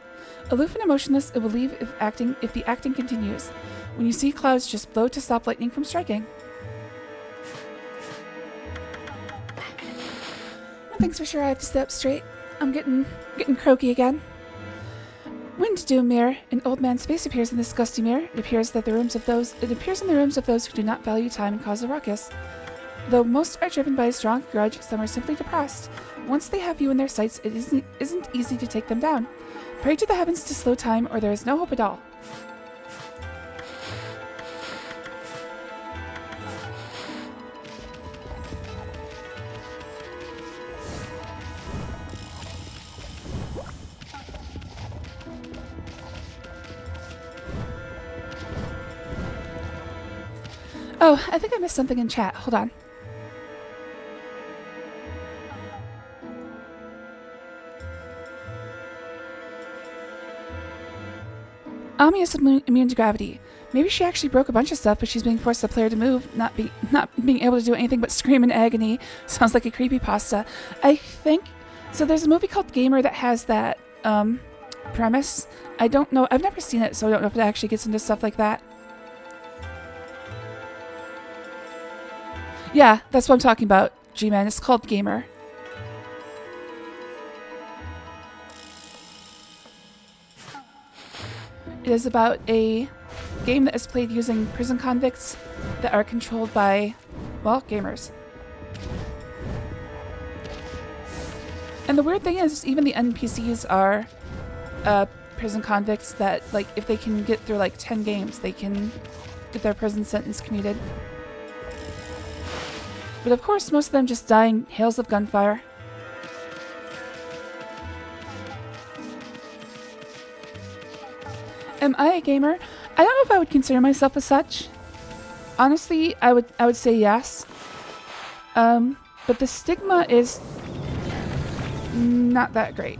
Aloof and emotionless, it will leave if the acting continues. When you see clouds, just blow to stop lightning from striking. One thing's for sure, I have to sit up straight. I'm getting croaky again. Wind Doom Mirror. An old man's face appears in this gusty mirror. It appears in the rooms of those who do not value time and cause a ruckus. Though most are driven by a strong grudge, some are simply depressed. Once they have you in their sights, it isn't easy to take them down. Pray to the heavens to slow time, or there is no hope at all. Oh, I think I missed something in chat. Hold on. Ami is immune to gravity. Maybe she actually broke a bunch of stuff, but she's being forced the player to move, not being able to do anything but scream in agony. Sounds like a creepypasta. I think... so there's a movie called Gamer that has that, premise. I don't know. I've never seen it, so I don't know if it actually gets into stuff like that. Yeah, that's what I'm talking about, G-Man. It's called Gamer. It is about a game that is played using prison convicts that are controlled by, well, gamers. And the weird thing is, even the NPCs are prison convicts that, like, if they can get through, like, 10 games, they can get their prison sentence commuted. But of course, most of them just die in hails of gunfire. Am I a gamer? I don't know if I would consider myself as such. Honestly, I would say yes. But the stigma is not that great.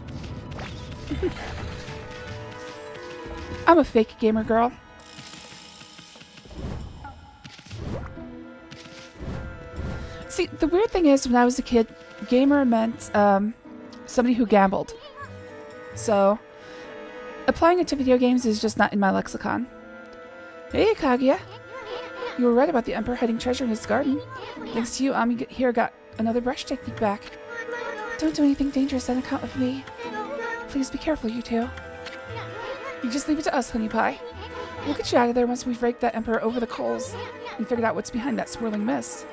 I'm a fake gamer girl. See, the weird thing is, when I was a kid, gamer meant somebody who gambled. So, applying it to video games is just not in my lexicon. Hey, Kaguya. You were right about the Emperor hiding treasure in his garden. Thanks to you, Ami here got another brush technique back. Don't do anything dangerous on account of me. Please be careful, you two. You just leave it to us, Honey Pie. We'll get you out of there once we've raked that Emperor over the coals and figured out what's behind that swirling mist.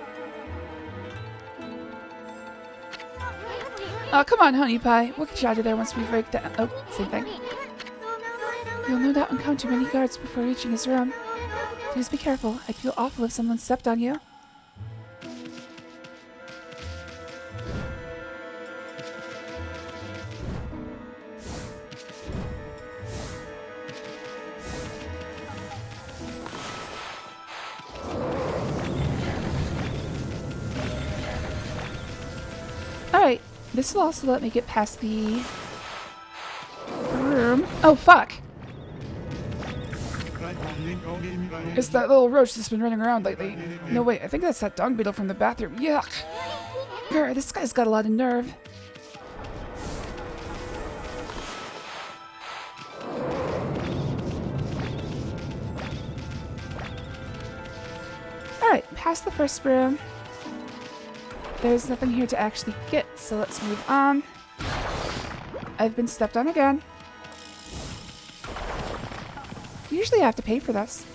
Oh, come on, Honey Pie. We'll get you out of there once we've raked that... oh, same thing. You'll no doubt encounter many guards before reaching his room. Please be careful. I'd feel awful if someone stepped on you. Alright, this will also let me get past the room. Oh, fuck! It's that little roach that's been running around lately. No, wait, I think that's that dung beetle from the bathroom. Yuck! Grr, this guy's got a lot of nerve. Alright, past the first room. There's nothing here to actually get, so let's move on. I've been stepped on again. Usually I have to pay for this.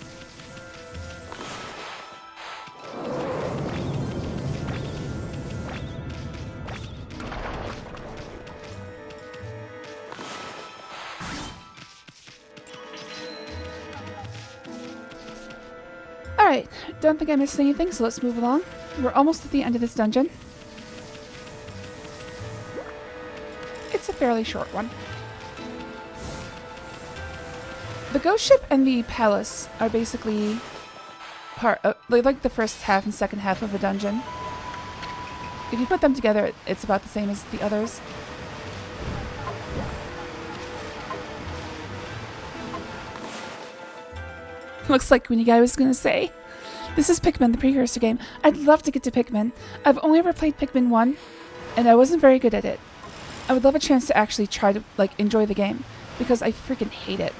Alright, don't think I missed anything, so let's move along. We're almost at the end of this dungeon. It's a fairly short one. The ghost ship and the palace are basically part of, like the first half and second half of a dungeon. If you put them together, it's about the same as the others. Looks like Winnie Guy was gonna say, this is Pikmin, the precursor game. I'd love to get to Pikmin. I've only ever played Pikmin 1, and I wasn't very good at it. I would love a chance to actually try to, enjoy the game, because I freaking hate it.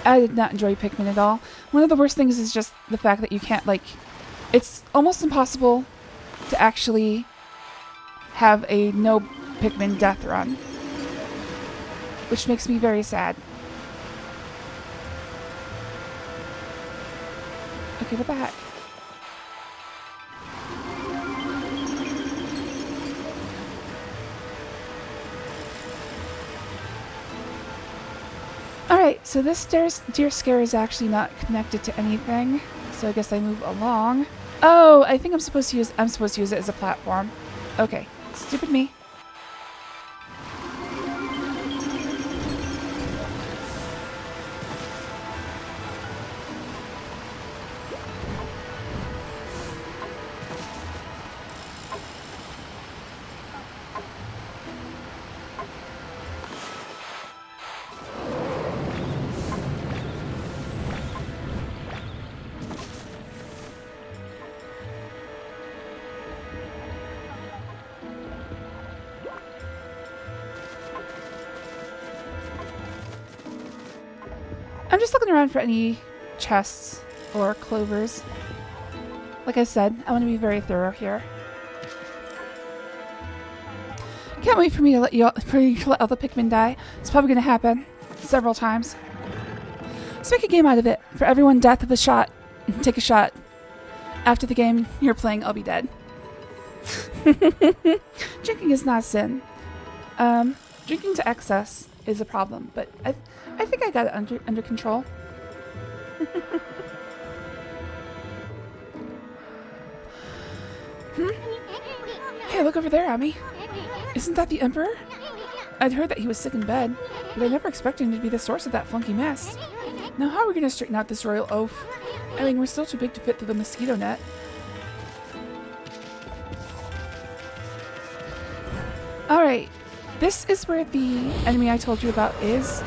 I did not enjoy Pikmin at all. One of the worst things is just the fact that you can't, it's almost impossible to actually have a no Pikmin death run, which makes me very sad. Okay, what the heck? Alright, so this deer scare is actually not connected to anything, so I guess I move along. Oh, I think I'm supposed to use it as a platform. Okay, stupid me. I'm just looking around for any chests or clovers. Like I said, I want to be very thorough here. Can't wait for me to let you let all the Pikmin die. It's probably going to happen several times. Let's make a game out of it. For everyone death of a shot, take a shot. After the game you're playing, I'll be dead. Drinking is not a sin. Drinking to excess is a problem, but I think I got it under control. Hey, look over there, Ami. Isn't that the Emperor? I'd heard that he was sick in bed, but I never expected him to be the source of that funky mess. Now how are we going to straighten out this royal oaf? I mean, we're still too big to fit through the mosquito net. Alright, this is where the enemy I told you about is,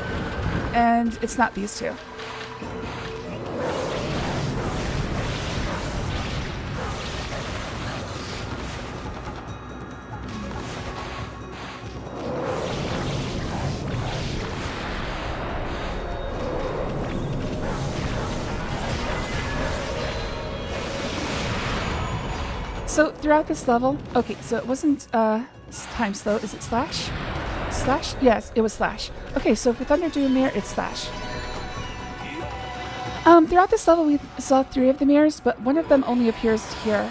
and it's not these two. So throughout this level, okay, so it wasn't time slow, is it slash? Slash? Yes, it was slash. Okay, so for Thunder Doomere, it's slash. Throughout this level we saw 3 of the mirrors, but one of them only appears here.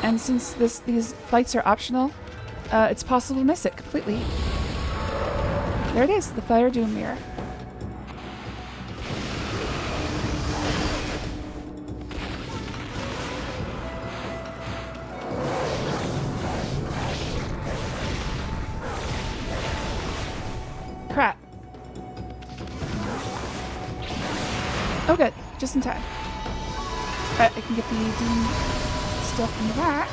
And since these fights are optional, it's possible to miss it completely. There it is, the Fire Doom Mirror. Crap. Oh good, just in time. Alright, I can get the Doom stuff from the back.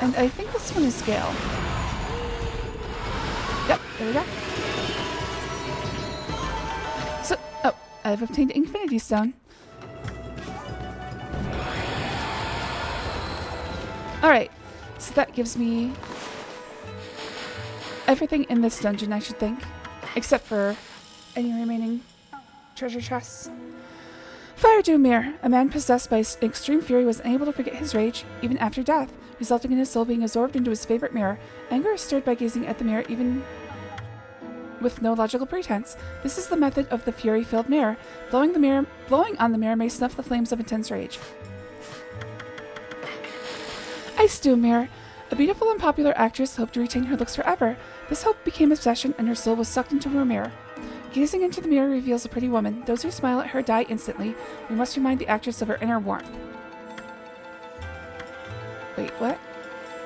And I think this one is scale. Yep, there we go. So, oh, I've obtained Infinity Stone. Alright, so that gives me everything in this dungeon, I should think. Except for any remaining treasure chests. Fire Doom Mirror. A man possessed by extreme fury was unable to forget his rage even after death, resulting in his soul being absorbed into his favorite mirror. Anger is stirred by gazing at the mirror even with no logical pretense. This is the method of the fury-filled mirror. Blowing on the mirror may snuff the flames of intense rage. Ice Doom Mirror. A beautiful and popular actress hoped to retain her looks forever. This hope became obsession, and her soul was sucked into her mirror. Gazing into the mirror reveals a pretty woman. Those who smile at her die instantly. We must remind the actress of her inner warmth. Wait, what?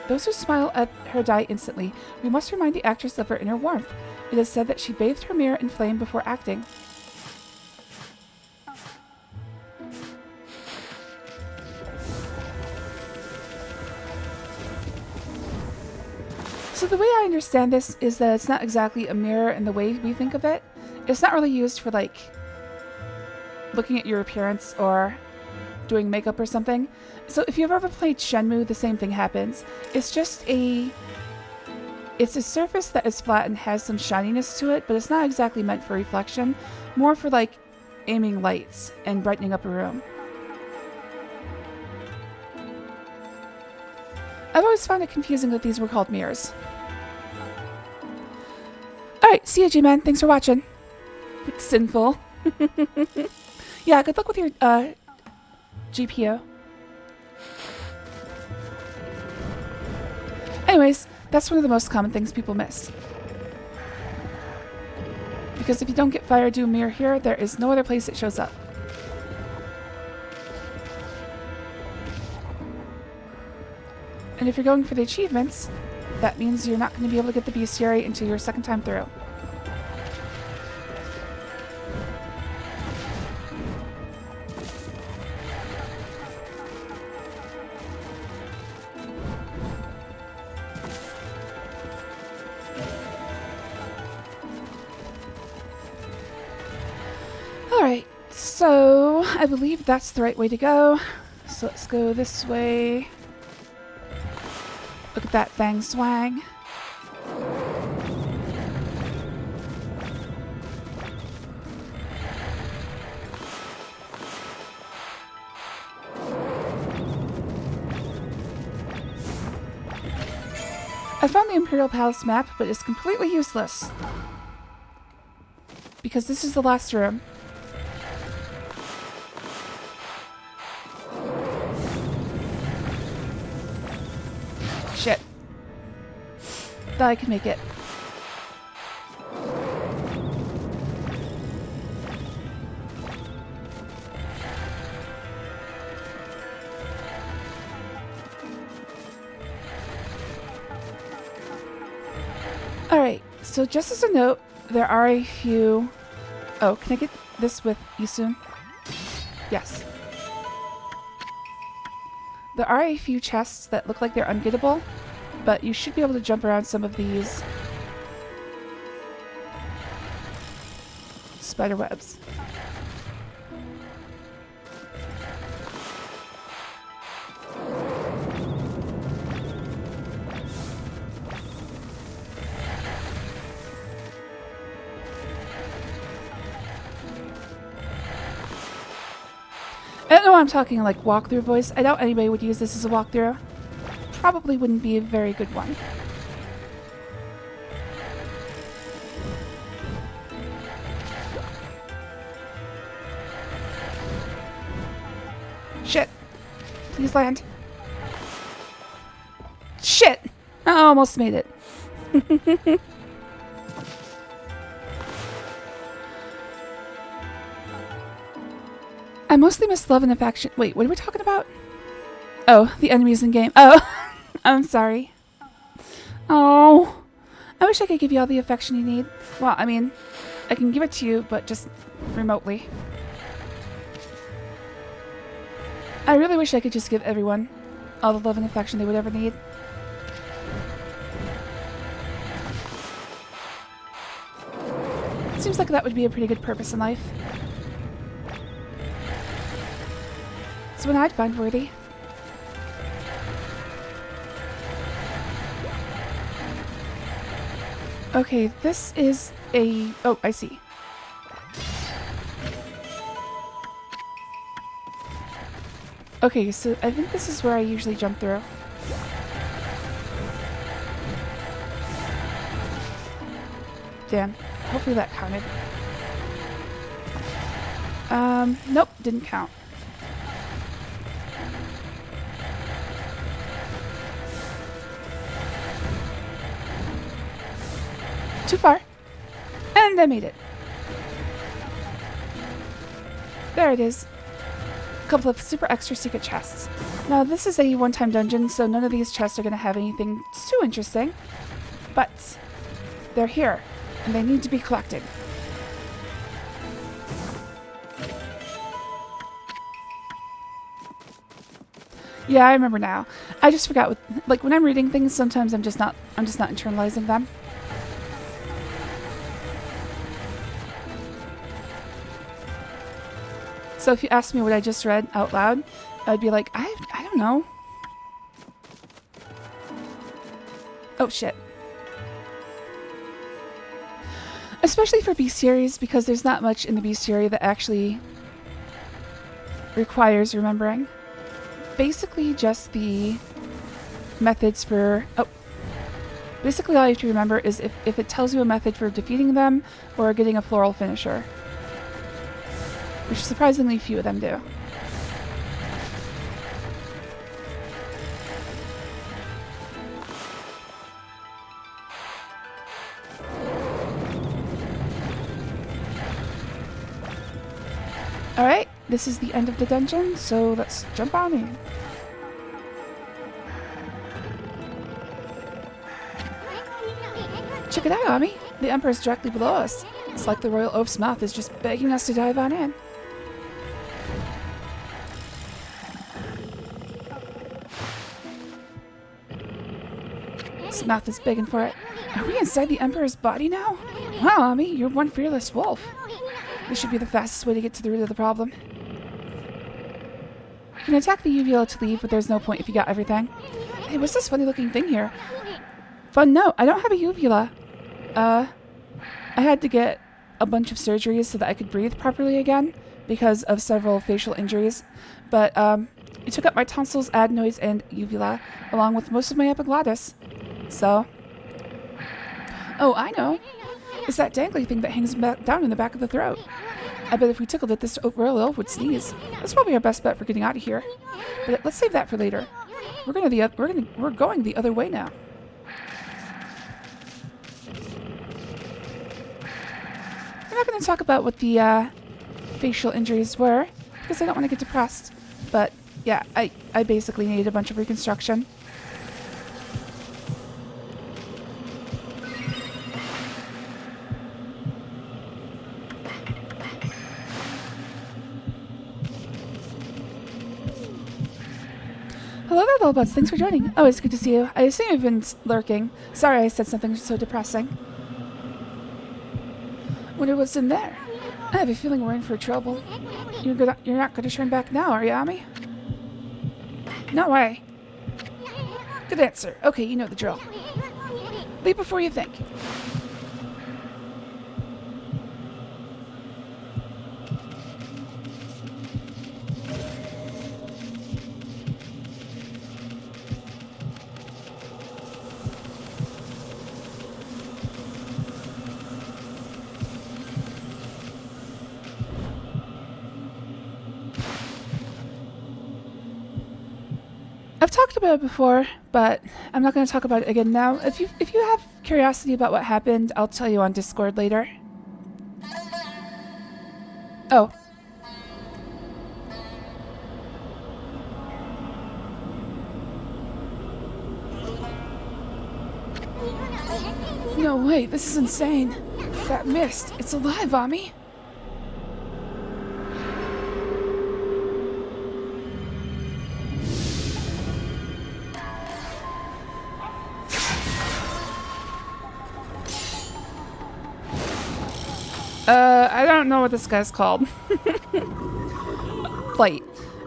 Those who smile at her die instantly. We must remind the actress of her inner warmth. It is said that she bathed her mirror in flame before acting. So the way I understand this is that it's not exactly a mirror in the way we think of it. It's not really used for, like, looking at your appearance or doing makeup or something. So if you've ever played Shenmue, the same thing happens. It's a surface that is flat and has some shininess to it, but it's not exactly meant for reflection. More for, like, aiming lights and brightening up a room. I've always found it confusing that these were called mirrors. Alright, see ya, G-Man. Thanks for watching. Sinful. Yeah, good luck with your GPO. Anyways, that's one of the most common things people miss. Because if you don't get Fire Doom Mirror here, there is no other place it shows up. And if you're going for the achievements, that means you're not going to be able to get the bestiary until your second time through. Alright, so I believe that's the right way to go. So let's go this way. Look at that Fang swang. I found the Imperial Palace map, but it's completely useless. Because this is the last room. Shit. Thought I could make it. Alright, so just as a note, there are a few... Oh, can I get this with you soon? Yes. There are a few chests that look like they're ungettable, but you should be able to jump around some of these spider webs. I don't know why I'm talking like walkthrough voice. I doubt anybody would use this as a walkthrough. Probably wouldn't be a very good one. Shit. Please land. Shit! I almost made it. I mostly miss love and affection. Wait, what are we talking about? Oh, the enemies in game. Oh, I'm sorry. Oh, I wish I could give you all the affection you need. Well, I mean, I can give it to you, but just remotely. I really wish I could just give everyone all the love and affection they would ever need. Seems like that would be a pretty good purpose in life. It's one I'd find worthy. Okay, this is a... Oh, I see. Okay, so I think this is where I usually jump through. Damn. Hopefully that counted. Nope, didn't count. Too far. And I made it. There it is. A couple of super extra secret chests. Now this is a one-time dungeon, so none of these chests are going to have anything too interesting. But they're here, and they need to be collected. Yeah, I remember now. I just forgot with, like, when I'm reading things, sometimes I'm just not internalizing them. So if you ask me what I just read out loud, I'd be like, I don't know. Oh shit. Especially for bestiaries, because there's not much in the bestiary that actually requires remembering. Basically just the methods for... Oh. Basically all you have to remember is if it tells you a method for defeating them or getting a floral finisher. Which surprisingly few of them do. Alright, this is the end of the dungeon, so let's jump on in. Check it out, Ami. The Emperor's directly below us. It's like the Royal Oaf's mouth is just begging us to dive on in. His mouth is begging for it. Are we inside the Emperor's body now? Wow, Ami, you're one fearless wolf. This should be the fastest way to get to the root of the problem. You can attack the uvula to leave, but there's no point if you got everything. Hey, what's this funny looking thing here? Fun note, I don't have a uvula. I had to get a bunch of surgeries so that I could breathe properly again because of several facial injuries. But it took up my tonsils, adenoids, and uvula, along with most of my epiglottis. So... Oh, I know. It's that dangly thing that hangs down in the back of the throat. I bet if we tickled it, this royal elf would sneeze. That's probably our best bet for getting out of here. But let's save that for later. We're going the other way now. We're not going to talk about what the facial injuries were because I don't want to get depressed. But yeah, I basically needed a bunch of reconstruction. Hello there, Lullabuds. Thanks for joining. Oh, it's good to see you. I assume you've been lurking. Sorry I said something so depressing. Wonder what's in there. I have a feeling we're in for trouble. You're not going to turn back now, are you, Ami? No way. Good answer. Okay, you know the drill. Leap before you think. I've talked about it before, but I'm not going to talk about it again now. If you have curiosity about what happened, I'll tell you on Discord later. Oh. No way, this is insane. That mist, it's alive, Ami. I don't know what this guy's called. Light.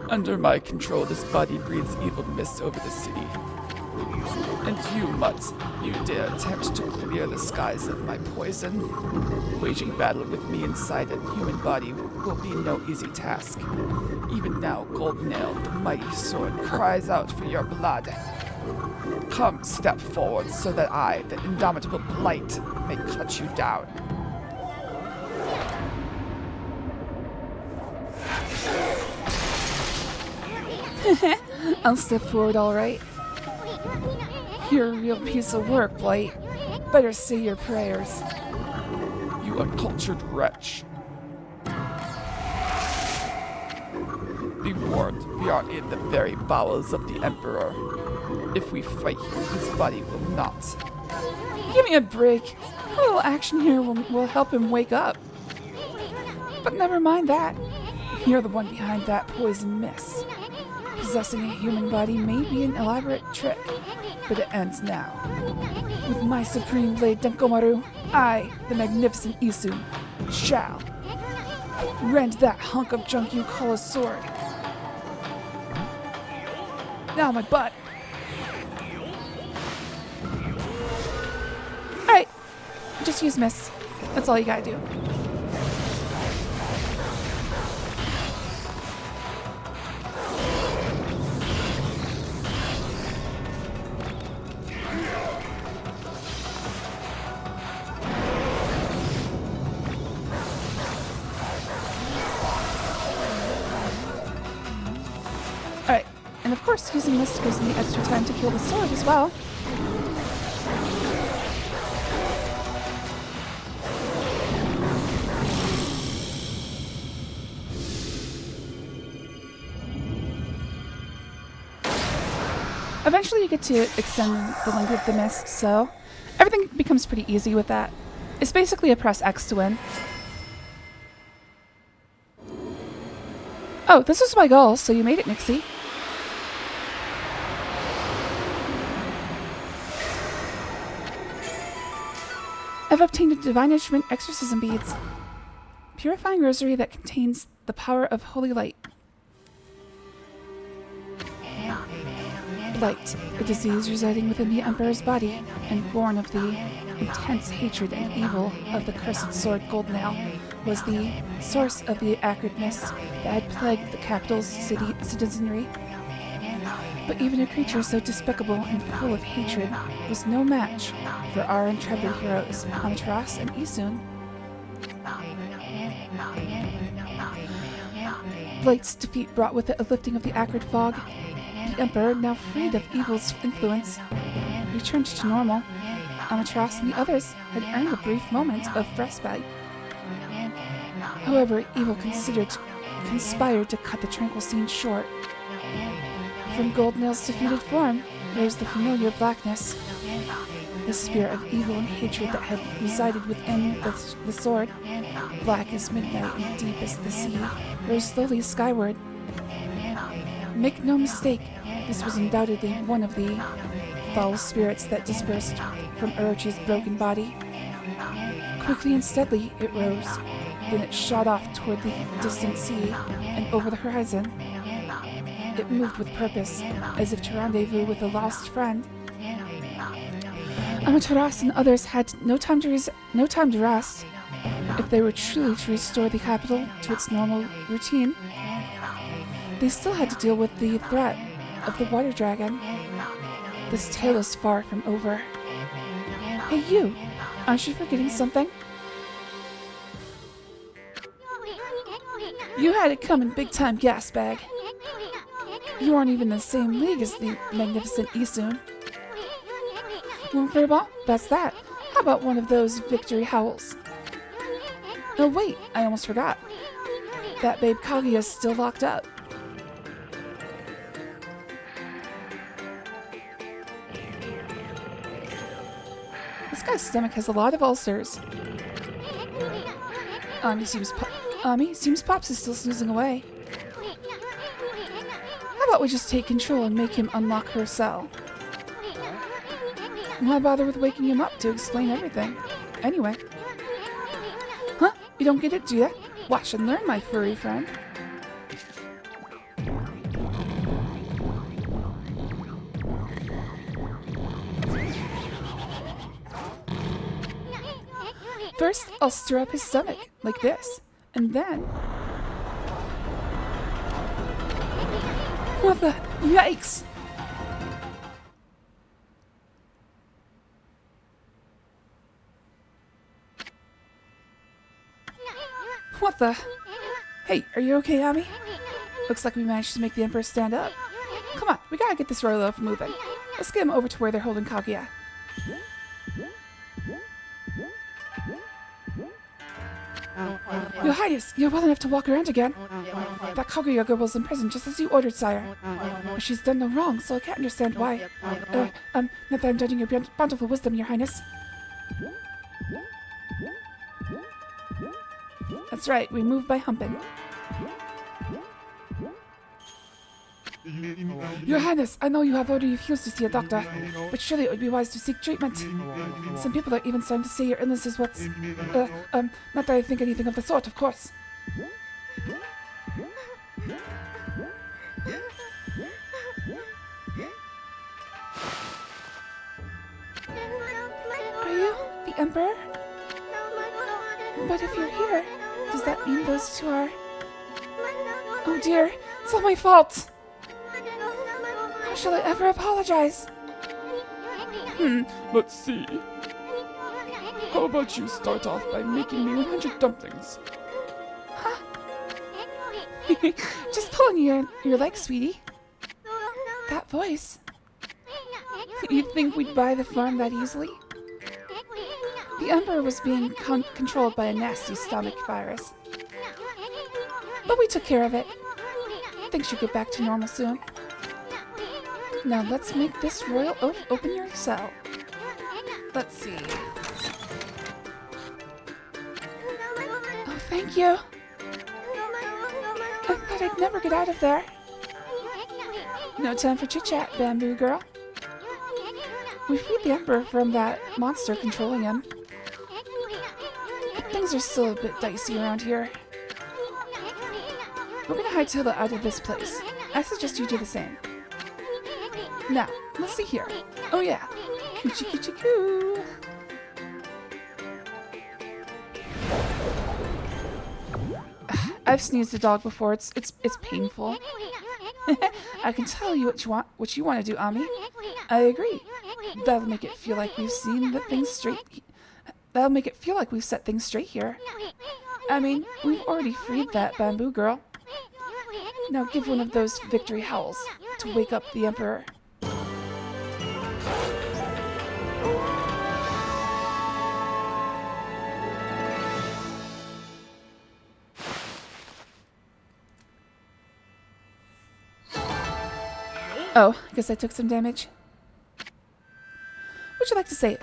Under my control, this body breathes evil mist over the city. And you, Mutt, you dare attempt to clear the skies of my poison? Waging battle with me inside a human body will be no easy task. Even now, Goldnail, the mighty sword, cries out for your blood. Come, step forward so that I, the indomitable Blight, may cut you down. I'll step forward, all right. You're a real piece of work, Blight. Better say your prayers. You uncultured wretch. Be warned, we are in the very bowels of the Emperor. If we fight here, his body will not. Give me a break. A little action here will help him wake up. But never mind that. You're the one behind that poison mist. Possessing a human body may be an elaborate trick, but it ends now. With my supreme blade Denkomaru, I, the magnificent Isun, shall rend that hunk of junk you call a sword. Now my butt. Alright, just use miss. That's all you gotta do. Alright, and of course using this gives me extra time to kill the sword as well. Eventually you get to extend the length of the mist, so everything becomes pretty easy with that. It's basically a press X to win. Oh, this was my goal, so you made it, Nixie. I've obtained a Divine Instrument Exorcism Beads. Purifying rosary that contains the power of holy light. Blight, a disease residing within the Emperor's body, and born of the intense hatred and evil of the cursed sword Goldnail, was the source of the acrid mist that had plagued the capital's citizenry. But even a creature so despicable and full of hatred was no match for our intrepid heroes, Amaterasu and Isun. Blight's defeat brought with it a lifting of the acrid fog. The Emperor, now freed of evil's influence, returned to normal. Amaterasu and the others had earned a brief moment of respite. However, evil conspired to cut the tranquil scene short. From Goldnail's defeated form rose the familiar blackness. The spirit of evil and hatred that had resided within the sword, black as midnight and deep as the sea, rose slowly skyward. Make no mistake, this was undoubtedly one of the foul spirits that dispersed from Orochi's broken body. Quickly and steadily it rose, then it shot off toward the distant sea and over the horizon. It moved with purpose, as if to rendezvous with a lost friend. Amaterasu and others had no time to rest. If they were truly to restore the capital to its normal routine, they still had to deal with the threat of the water dragon. This tale is far from over. Hey you, aren't you forgetting something? You had it coming big time, gas bag. You aren't even in the same league as the magnificent Isun. Well, Furball, that's that. How about one of those victory howls? Oh wait, I almost forgot. That babe Kaguya's still locked up. This guy's stomach has a lot of ulcers. Seems Pops is still snoozing away. How about we just take control and make him unlock her cell? Why bother with waking him up to explain everything? Anyway. Huh? You don't get it, do ya? Watch and learn, my furry friend. First, I'll stir up his stomach, like this. And then... What the... Yikes! What the... Hey, are you okay, Ami? Looks like we managed to make the Emperor stand up. Come on, we gotta get this royal elf moving. Let's get him over to where they're holding Kaguya. Your Highness, you're well enough to walk around again. That Kaguya girl was in prison just as you ordered, sire. But she's done no wrong, so I can't understand why. Not that I'm judging your bountiful wisdom, your Highness. That's right, we move by humping. Your Highness, I know you have already refused to see a doctor, but surely it would be wise to seek treatment. Some people are even starting to say your illness is what's... not that I think anything of the sort, of course. Are you the Emperor? But if you're here, does that mean those two are... Oh dear, it's all my fault! How shall I ever apologize? Let's see. How about you start off by making me 100 dumplings? Huh? Just pulling your leg, sweetie. That voice. You'd think we'd buy the farm that easily? The Emperor was being controlled by a nasty stomach virus. But we took care of it. Think she'll get back to normal soon. Now let's make this royal oath open your cell. Let's see. Oh, thank you. I thought I'd never get out of there. No time for chit-chat, Bamboo Girl. We freed the Emperor from that monster controlling him. But things are still a bit dicey around here. We're gonna hightail it out of this place. I suggest you do the same. Now, let's see here. Oh yeah, coochie coochie coo. I've sneezed a dog before. It's painful. I can tell you what you want to do, Ami. I agree. That'll make it feel like we've seen the things straight. That'll make it feel like we've set things straight here. I mean, we've already freed that Bamboo Girl. Now give one of those victory howls to wake up the Emperor. Oh, I guess I took some damage. Would you like to save?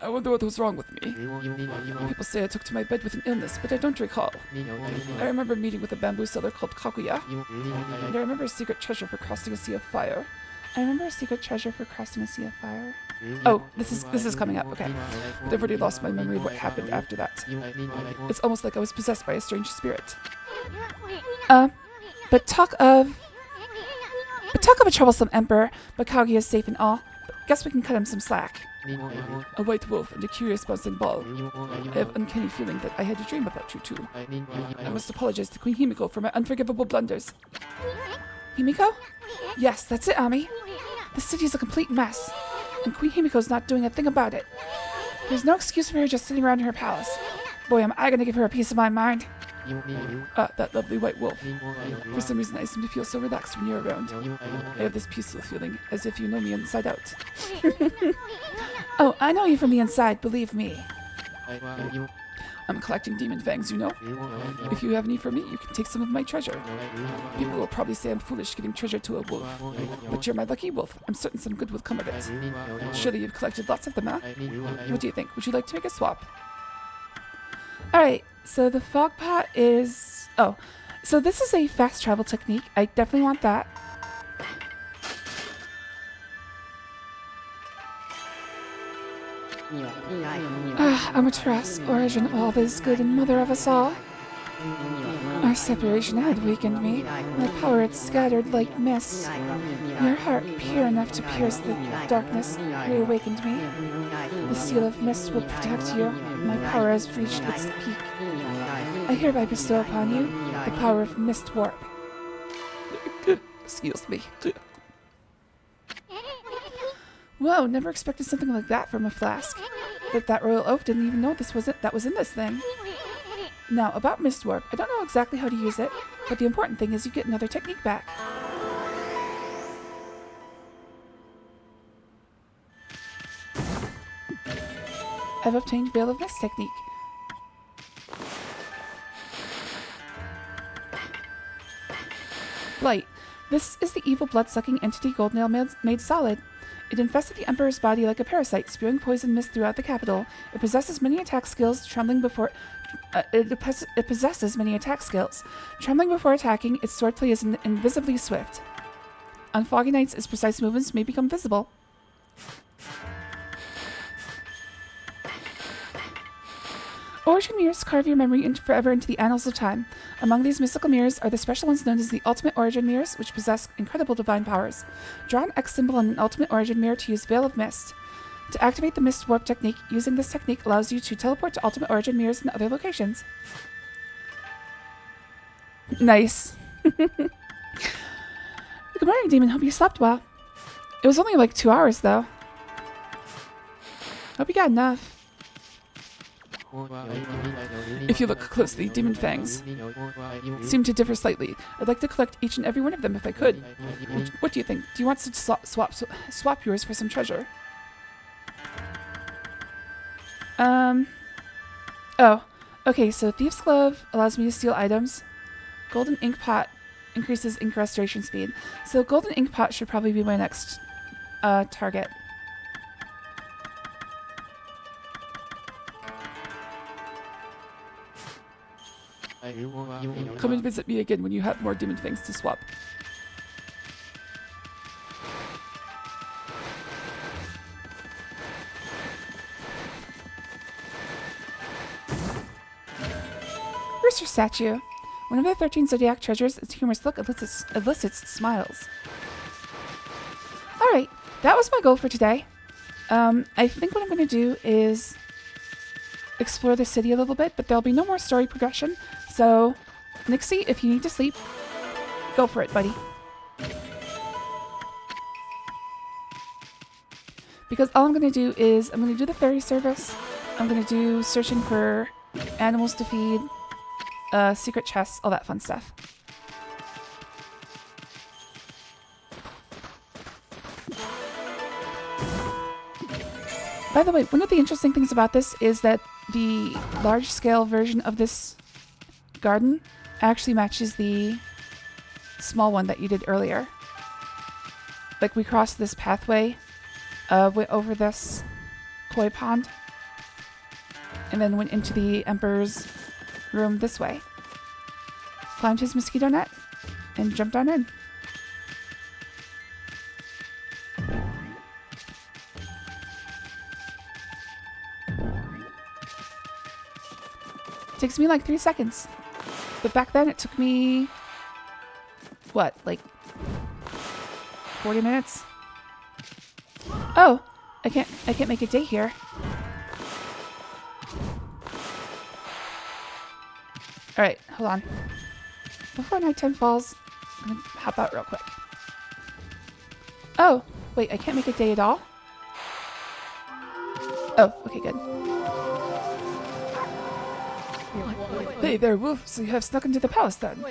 I wonder what was wrong with me. People say I took to my bed with an illness, but I don't recall. I remember meeting with a bamboo seller called Kaguya, and I remember a secret treasure for crossing a sea of fire. Oh, this is coming up, okay. But I've already lost my memory of what happened after that. It's almost like I was possessed by a strange spirit. But talk of a troublesome emperor, but Kaguya is safe and all. Guess we can cut him some slack. A white wolf and a curious bouncing ball. I have an uncanny feeling that I had a dream about you too. I must apologize to Queen Himiko for my unforgivable blunders. Himiko? Yes, that's it, Ami. The city is a complete mess, and Queen Himiko's not doing a thing about it. There's no excuse for her just sitting around in her palace. Boy, am I gonna give her a piece of my mind. That lovely white wolf. For some reason I seem to feel so relaxed when you're around. I have this peaceful feeling, as if you know me inside out. Oh, I know you from the inside, believe me. I'm collecting demon fangs, you know. If you have any for me, you can take some of my treasure. People will probably say I'm foolish giving treasure to a wolf, but you're my lucky wolf. I'm certain some good will come of it. Surely you've collected lots of them, huh? What do you think? Would you like to make a swap? Alright, so the fog pot is... Oh, so this is a fast travel technique. I definitely want that. Amaterasu, origin of all that is good and mother of us all. Our separation had weakened me. My power had scattered like mist. Your heart, pure enough to pierce the darkness, reawakened me. The seal of mist will protect you. My power has reached its peak. I hereby bestow upon you the power of Mist Warp. Excuse me. Whoa, never expected something like that from a flask. But that royal oaf didn't even know that was in this thing. Now, about Mist Warp, I don't know exactly how to use it, but the important thing is you get another technique back. I've obtained Veil of Mist technique. Blight. This is the evil blood-sucking entity Goldnail made solid. It infested the Emperor's body like a parasite, spewing poison mist throughout the capital. It possesses many attack skills, trembling before... It possesses many attack skills. Trembling before attacking, its swordplay is invisibly swift. On foggy nights, its precise movements may become visible. Origin mirrors carve your memory forever into the annals of time. Among these mystical mirrors are the special ones known as the Ultimate Origin mirrors, which possess incredible divine powers. Draw an X symbol on an Ultimate Origin mirror to use Veil of Mist. To activate the Mist Warp technique, using this technique allows you to teleport to Ultimate Origin mirrors in other locations. Nice. Good morning, Demon. Hope you slept well. It was only like 2 hours, though. Hope you got enough. If you look closely, demon fangs seem to differ slightly. I'd like to collect each and every one of them if I could. What do you think? Do you want to swap yours for some treasure? Oh. Okay, so Thief's Glove allows me to steal items. Golden Ink Pot increases ink restoration speed. So Golden Ink Pot should probably be my next target. Come and visit me again when you have more demon fangs to swap. Rooster Statue. One of the 13 Zodiac treasures, its humorous look elicits smiles. Alright, that was my goal for today. I think what I'm going to do is explore the city a little bit, but there'll be no more story progression. So, Nixie, if you need to sleep, go for it, buddy. Because all I'm going to do is, I'm going to do the ferry service. I'm going to do searching for animals to feed, secret chests, all that fun stuff. By the way, one of the interesting things about this is that the large-scale version of this garden actually matches the small one that you did earlier. Like, we crossed this pathway, went over this koi pond, and then went into the Emperor's room this way. Climbed his mosquito net, and jumped on in. Takes me like 3 seconds. But back then it took me, what, like 40 minutes? Oh, I can't make a day here. Alright, hold on. Before nighttime falls, I'm gonna hop out real quick. Oh, wait, I can't make a day at all? Oh, okay, good. Hey there, Wolf. So you have snuck into the palace then?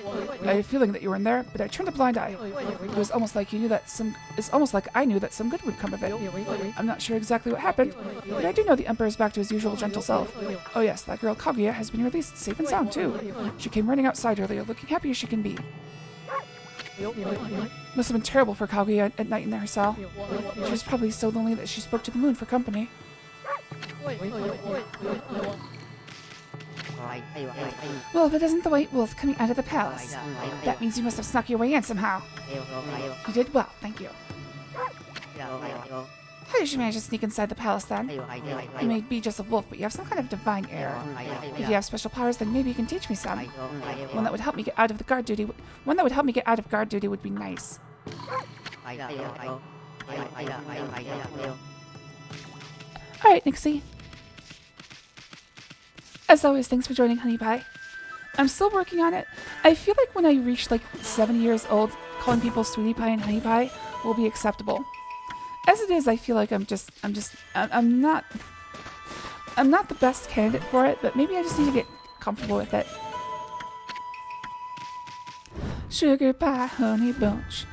I had a feeling that you were in there, but I turned a blind eye. It was almost like you knew that it's almost like I knew that some good would come of it. I'm not sure exactly what happened, but I do know the Emperor is back to his usual gentle self. Oh yes, that girl Kaguya has been released safe and sound too. She came running outside earlier, looking happy as she can be. Must have been terrible for Kaguya at night in her cell. She was probably so lonely that she spoke to the moon for company. Well, if it isn't the White Wolf coming out of the palace, that means you must have snuck your way in somehow. You did well, thank you. How did you manage to sneak inside the palace then? You may be just a wolf, but you have some kind of divine air. If you have special powers, then maybe you can teach me some. One that would help me get out of the guard duty. One that would help me get out of guard duty would be nice. Alright, Nixie. As always, thanks for joining Honey Pie. I'm still working on it. I feel like when I reach like 7 years old, calling people Sweetie Pie and Honey Pie will be acceptable. As it is, I feel like I'm not the best candidate for it, but maybe I just need to get comfortable with it. Sugar pie, honey bunch.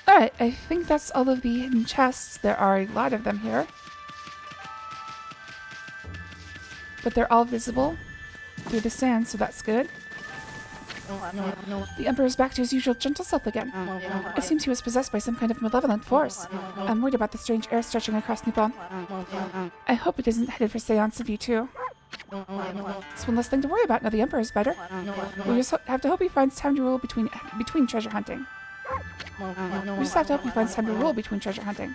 Alright, I think that's all of the hidden chests. There are a lot of them here. But they're all visible through the sand, so that's good. The Emperor's back to his usual gentle self again. It seems he was possessed by some kind of malevolent force. I'm worried about the strange air stretching across Nippon. I hope it isn't headed for Seance of you too. It's one less thing to worry about now the Emperor's better. We just have to hope he finds time to rule between treasure hunting. We just have to hope he finds time to rule between treasure hunting.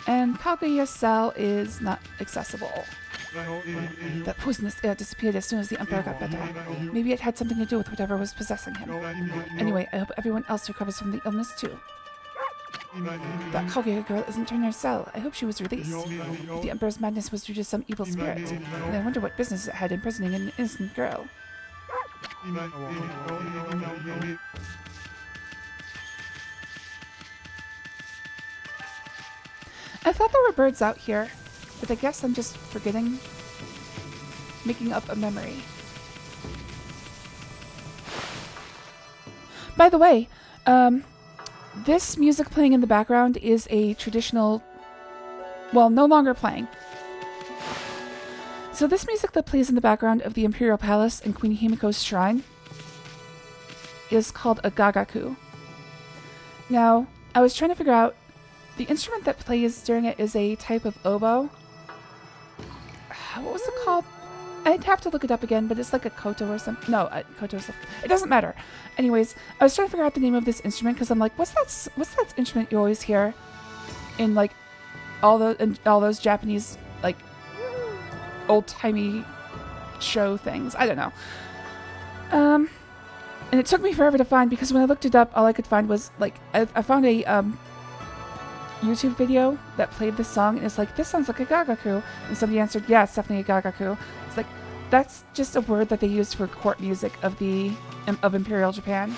And Kaguya's cell is not accessible. That poisonous air disappeared as soon as the Emperor got better. Maybe it had something to do with whatever was possessing him. Anyway, I hope everyone else recovers from the illness too. That Kaguya girl isn't in her cell. I hope she was released. If the Emperor's madness was due to some evil spirit, then I wonder what business it had imprisoning an innocent girl. I thought there were birds out here, but I guess I'm just forgetting, making up a memory. By the way, this music playing in the background is a traditional, well, no longer playing. So this music that plays in the background of the Imperial Palace and Queen Himiko's shrine is called a gagaku. Now, I was trying to figure out, the instrument that plays during it is a type of oboe. What was it called? I'd have to look it up again, but it's like a koto or something. No, koto is it doesn't matter. Anyways, I was trying to figure out the name of this instrument because I'm like, what's that instrument you always hear in like all those Japanese like old-timey show things? I don't know. And it took me forever to find because when I looked it up, all I could find was like I found a YouTube video that played this song, and it's like, this sounds like a gagaku, and somebody answered, yeah, it's definitely a gagaku. It's like, that's just a word that they used for court music of Imperial Japan.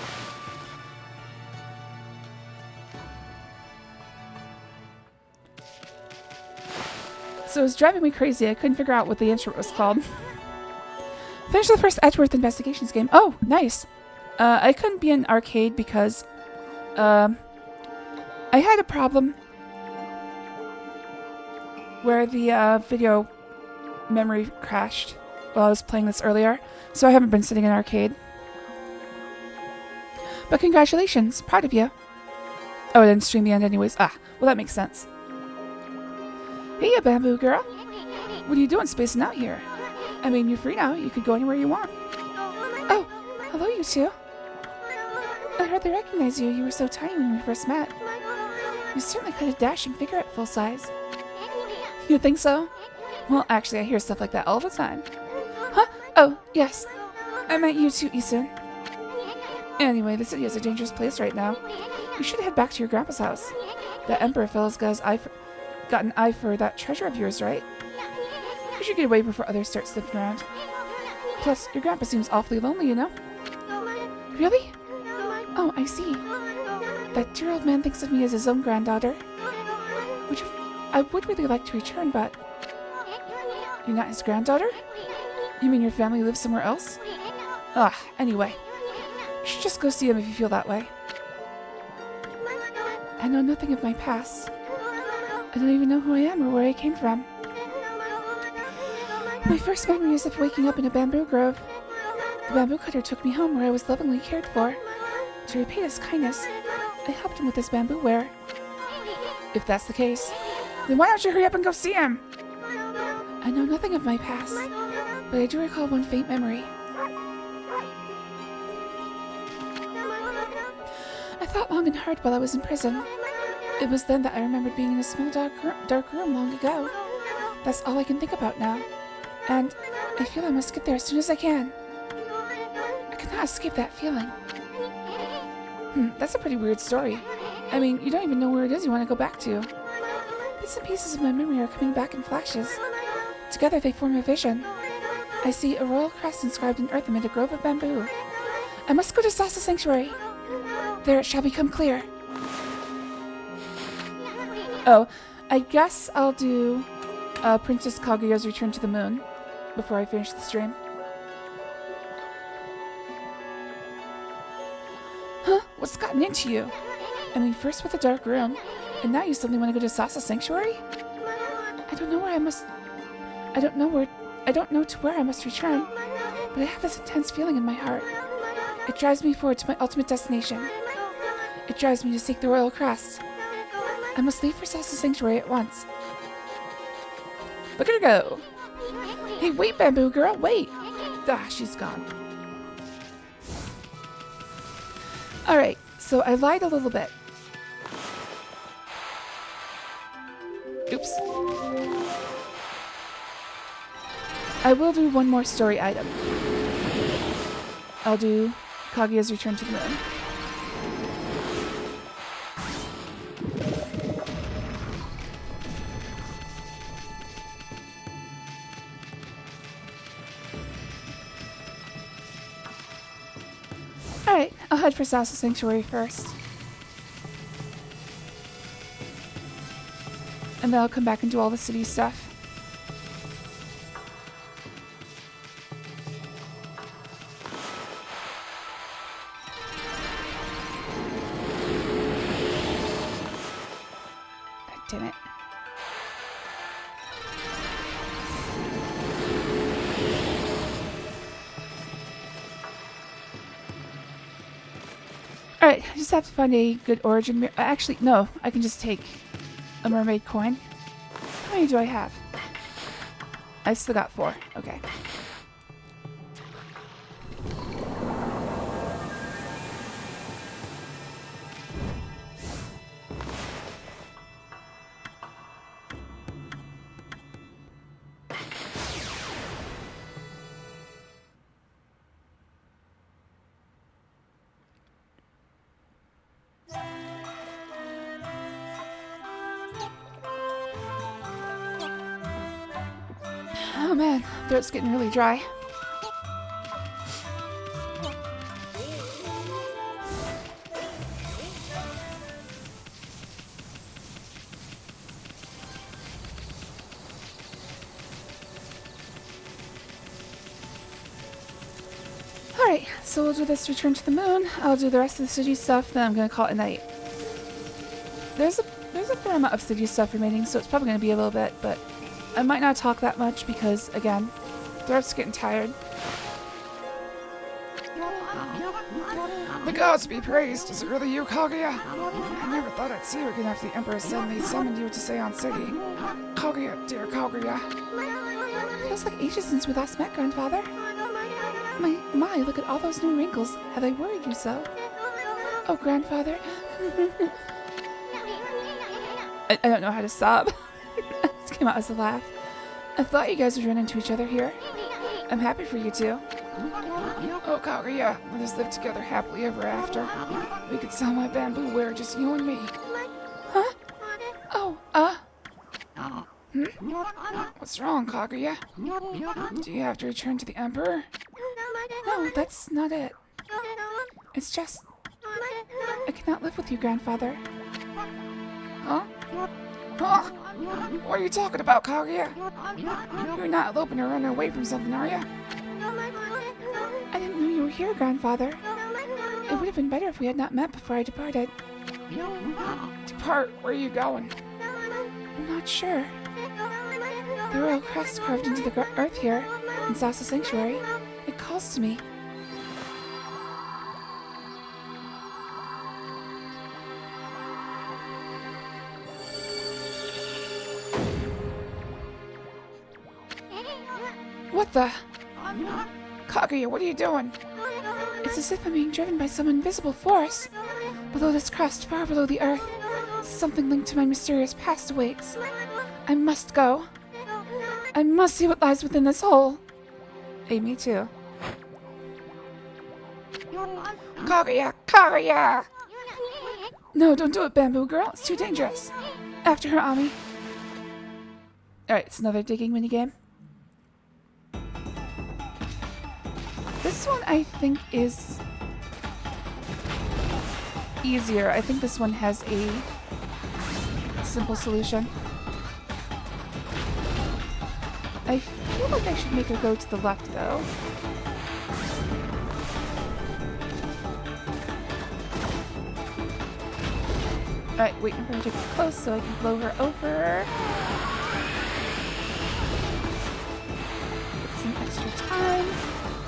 So it was driving me crazy. I couldn't figure out what the instrument was called. Finished the first Edgeworth Investigations game. Oh, nice. I couldn't be in arcade because I had a problem where the video memory crashed while I was playing this earlier, so I haven't been sitting in arcade. But congratulations, proud of you. Oh, I didn't stream the end anyways. Ah, well that makes sense. Hey, you bamboo girl. What are you doing spacing out here? I mean, you're free now. You could go anywhere you want. Oh, hello you two. I hardly recognize you. You were so tiny when we first met. You certainly cut a dashing figure at full size. You think so? Well, actually, I hear stuff like that all the time. Huh? Oh, yes. I meant you too, Isun. Anyway, the city is a dangerous place right now. You should head back to your grandpa's house. That Emperor fellow's got an eye for that treasure of yours, right? You should get away before others start sniffing around. Plus, your grandpa seems awfully lonely, you know? Really? Oh, I see. That dear old man thinks of me as his own granddaughter. I would really like to return, but... You're not his granddaughter? You mean your family lives somewhere else? Ah, anyway. You should just go see him if you feel that way. I know nothing of my past. I don't even know who I am or where I came from. My first memory is of waking up in a bamboo grove. The bamboo cutter took me home where I was lovingly cared for. To repay his kindness, I helped him with his bamboo ware. If that's the case, then why don't you hurry up and go see him? I know nothing of my past. but I do recall one faint memory. I thought long and hard while I was in prison. It was then that I remembered being in a small dark room long ago. That's all I can think about now. And I feel I must get there as soon as I can. I cannot escape that feeling. That's a pretty weird story. I mean, you don't even know where it is you want to go back to. Bits and pieces of my memory are coming back in flashes. Together they form a vision. I see a royal crest inscribed in earth amid a grove of bamboo. I must go to Sasa Sanctuary. There it shall become clear. Oh, I guess I'll do Princess Kaguya's Return to the Moon before I finish the stream. Huh? What's gotten into you? I mean, first with the dark room, and now you suddenly want to go to Sasa Sanctuary? I don't know to where I must return, but I have this intense feeling in my heart. It drives me forward to my ultimate destination. It drives me to seek the royal crest. I must leave for Sasa Sanctuary at once. Look at her go! Hey, wait, Bamboo Girl, wait! Ah, she's gone. Alright, so I lied a little bit. Oops. I will do one more story item. I'll do Kaguya's Return to the Moon. Alright, I'll head for Sasa Sanctuary first. And then I'll come back and do all the city stuff. Damn it. Alright, I just have to find a good origin mirror. Actually, no, I can just take a mermaid coin. How many do I have? I've still got 4. Okay. Oh man, throat's getting really dry. Alright, so we'll do this Return to the Moon. I'll do the rest of the city stuff, then I'm gonna call it a night. There's a fair amount of city stuff remaining, so it's probably gonna be a little bit, but I might not talk that much because, again, throat's getting tired. The gods be praised. Is it really you, Kaguya? I never thought I'd see you again after the Emperor suddenly summoned you to Seon City. Kaguya, dear Kaguya. Feels like ages since we last met, Grandfather. My, look at all those new wrinkles. Have I worried you so? Oh, Grandfather. I don't know how to sob. This came out as a laugh. I thought you guys would run into each other here. I'm happy for you two. Oh, Kaguya, let us live together happily ever after. We could sell my bamboo ware, just you and me. Huh? Oh, What's wrong, Kaguya? Do you have to return to the Emperor? No, that's not it. It's just... I cannot live with you, Grandfather. Huh? Huh? What are you talking about, Kaguya? You're not eloping or running away from something, are you? I didn't know you were here, Grandfather. It would have been better if we had not met before I departed. Depart? Where are you going? I'm not sure. The royal crest carved into the earth here, in Sasa Sanctuary, it calls to me. What the? Kaguya, what are you doing? It's as if I'm being driven by some invisible force. Below this crust, far below the earth, something linked to my mysterious past awaits. I must go. I must see what lies within this hole. Hey, me too. Kaguya! Kaguya! No, don't do it, Bamboo Girl. It's too dangerous. After her, Ami. Alright, it's another digging minigame. This one, I think, is easier. I think this one has a simple solution. I feel like I should make her go to the left, though. Alright, waiting for her to get close so I can blow her over. Get some extra time.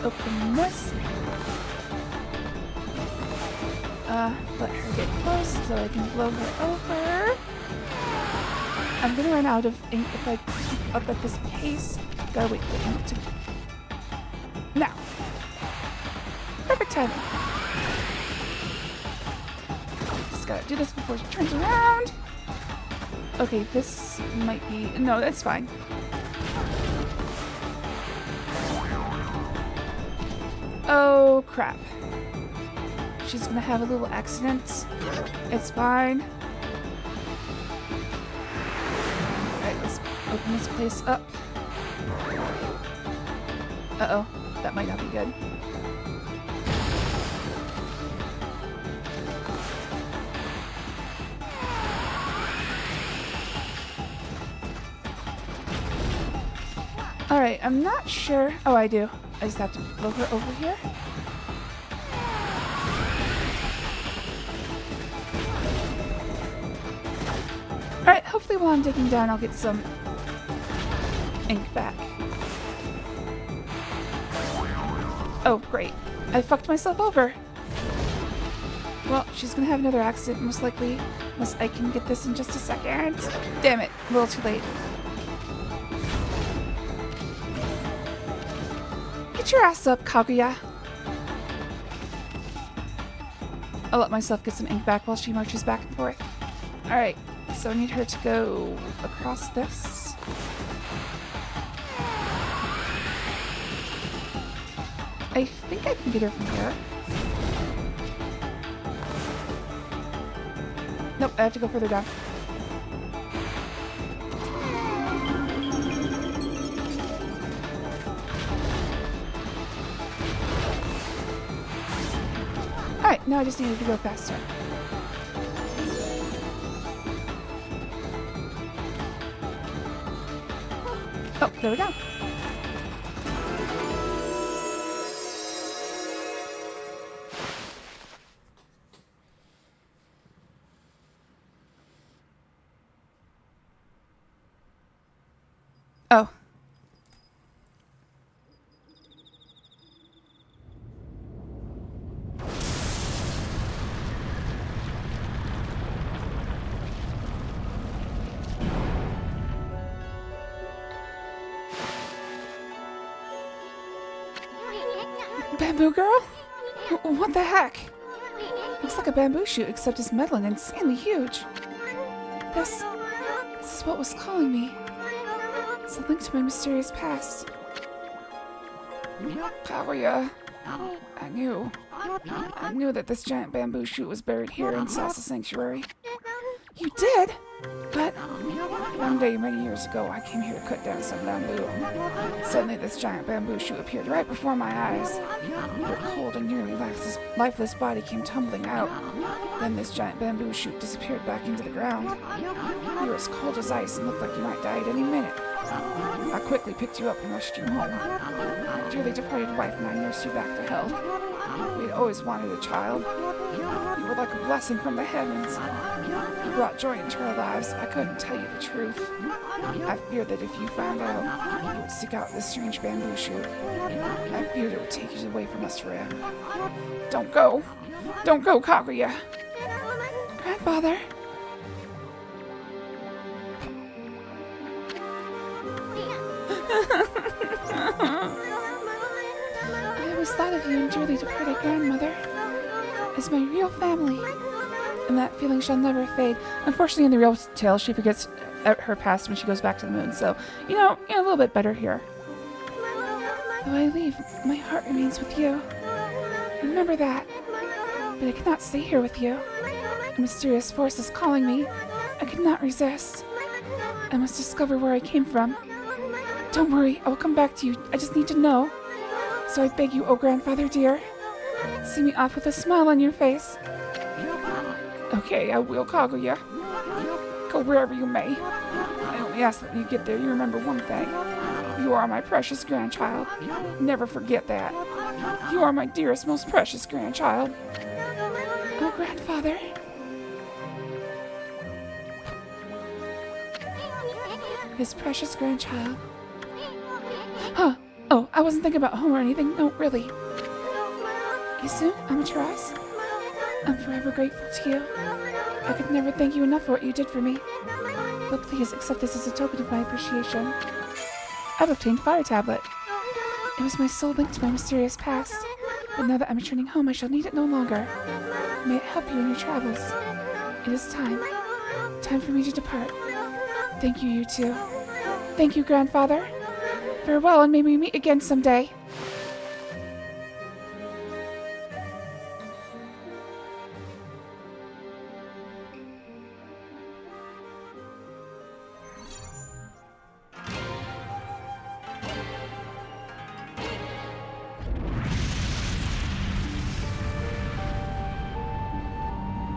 Open this. Let her get close so I can blow her over. I'm gonna run out of ink if I keep up at this pace. Gotta wait for ink to... Now! Perfect timing. Just gotta do this before she turns around. Okay, this might be... No, that's fine. Oh, crap. She's gonna have a little accident. It's fine. Alright, let's open this place up. Uh-oh. That might not be good. Alright, I'm not sure... Oh, I do. I just have to blow her over here. Alright, hopefully while I'm digging down I'll get some ink back. Oh, great. I fucked myself over. Well, she's gonna have another accident, most likely, unless I can get this in just a second. Damn it, a little too late. Get your ass up, Kaguya. I'll let myself get some ink back while she marches back and forth. Alright, so I need her to go across this. I think I can get her from here. Nope, I have to go further down. Alright, now I just needed to go faster. Oh, there we go. Oh. Bamboo Girl? What the heck? Looks like a bamboo shoot, except it's metal and insanely huge. This is what was calling me. It's a link to my mysterious past. Kaguya, I knew that this giant bamboo shoot was buried here in Salsa Sanctuary. You did? But one day many years ago, I came here to cut down some bamboo. Suddenly, this giant bamboo shoot appeared right before my eyes. Your cold and nearly lifeless body came tumbling out. Then this giant bamboo shoot disappeared back into the ground. You were as cold as ice and looked like you might die at any minute. I quickly picked you up and rushed you home. My dearly departed wife and I nursed you back to health. We had always wanted a child. You were like a blessing from the heavens. You brought joy into our lives. I couldn't tell you the truth. I feared that if you found out, you would seek out this strange bamboo shoot. I feared it would take you away from us forever. Don't go. Don't go, Kaguya. Grandfather. just thought of you and dearly departed grandmother as my real family. And that feeling shall never fade. Unfortunately, in the real tale, she forgets her past when she goes back to the moon. So, a little bit better here. Though I leave, my heart remains with you. Remember that. But I cannot stay here with you. A mysterious force is calling me. I could not resist. I must discover where I came from. Don't worry, I will come back to you. I just need to know. So I beg you, oh grandfather dear, see me off with a smile on your face. Okay, I will, Kaguya. Go wherever you may. I only ask that when you get there, you remember one thing. You are my precious grandchild. Never forget that. You are my dearest, most precious grandchild. Oh, grandfather. His precious grandchild. Huh. Oh, I wasn't thinking about home or anything. No, really. Isu, Amaterasu, I'm forever grateful to you. I could never thank you enough for what you did for me. But please accept this as a token of my appreciation. I've obtained Fire Tablet. It was my sole link to my mysterious past. But now that I'm returning home, I shall need it no longer. May it help you in your travels. It is time. Time for me to depart. Thank you, you two. Thank you, grandfather. Farewell, and may we meet again someday.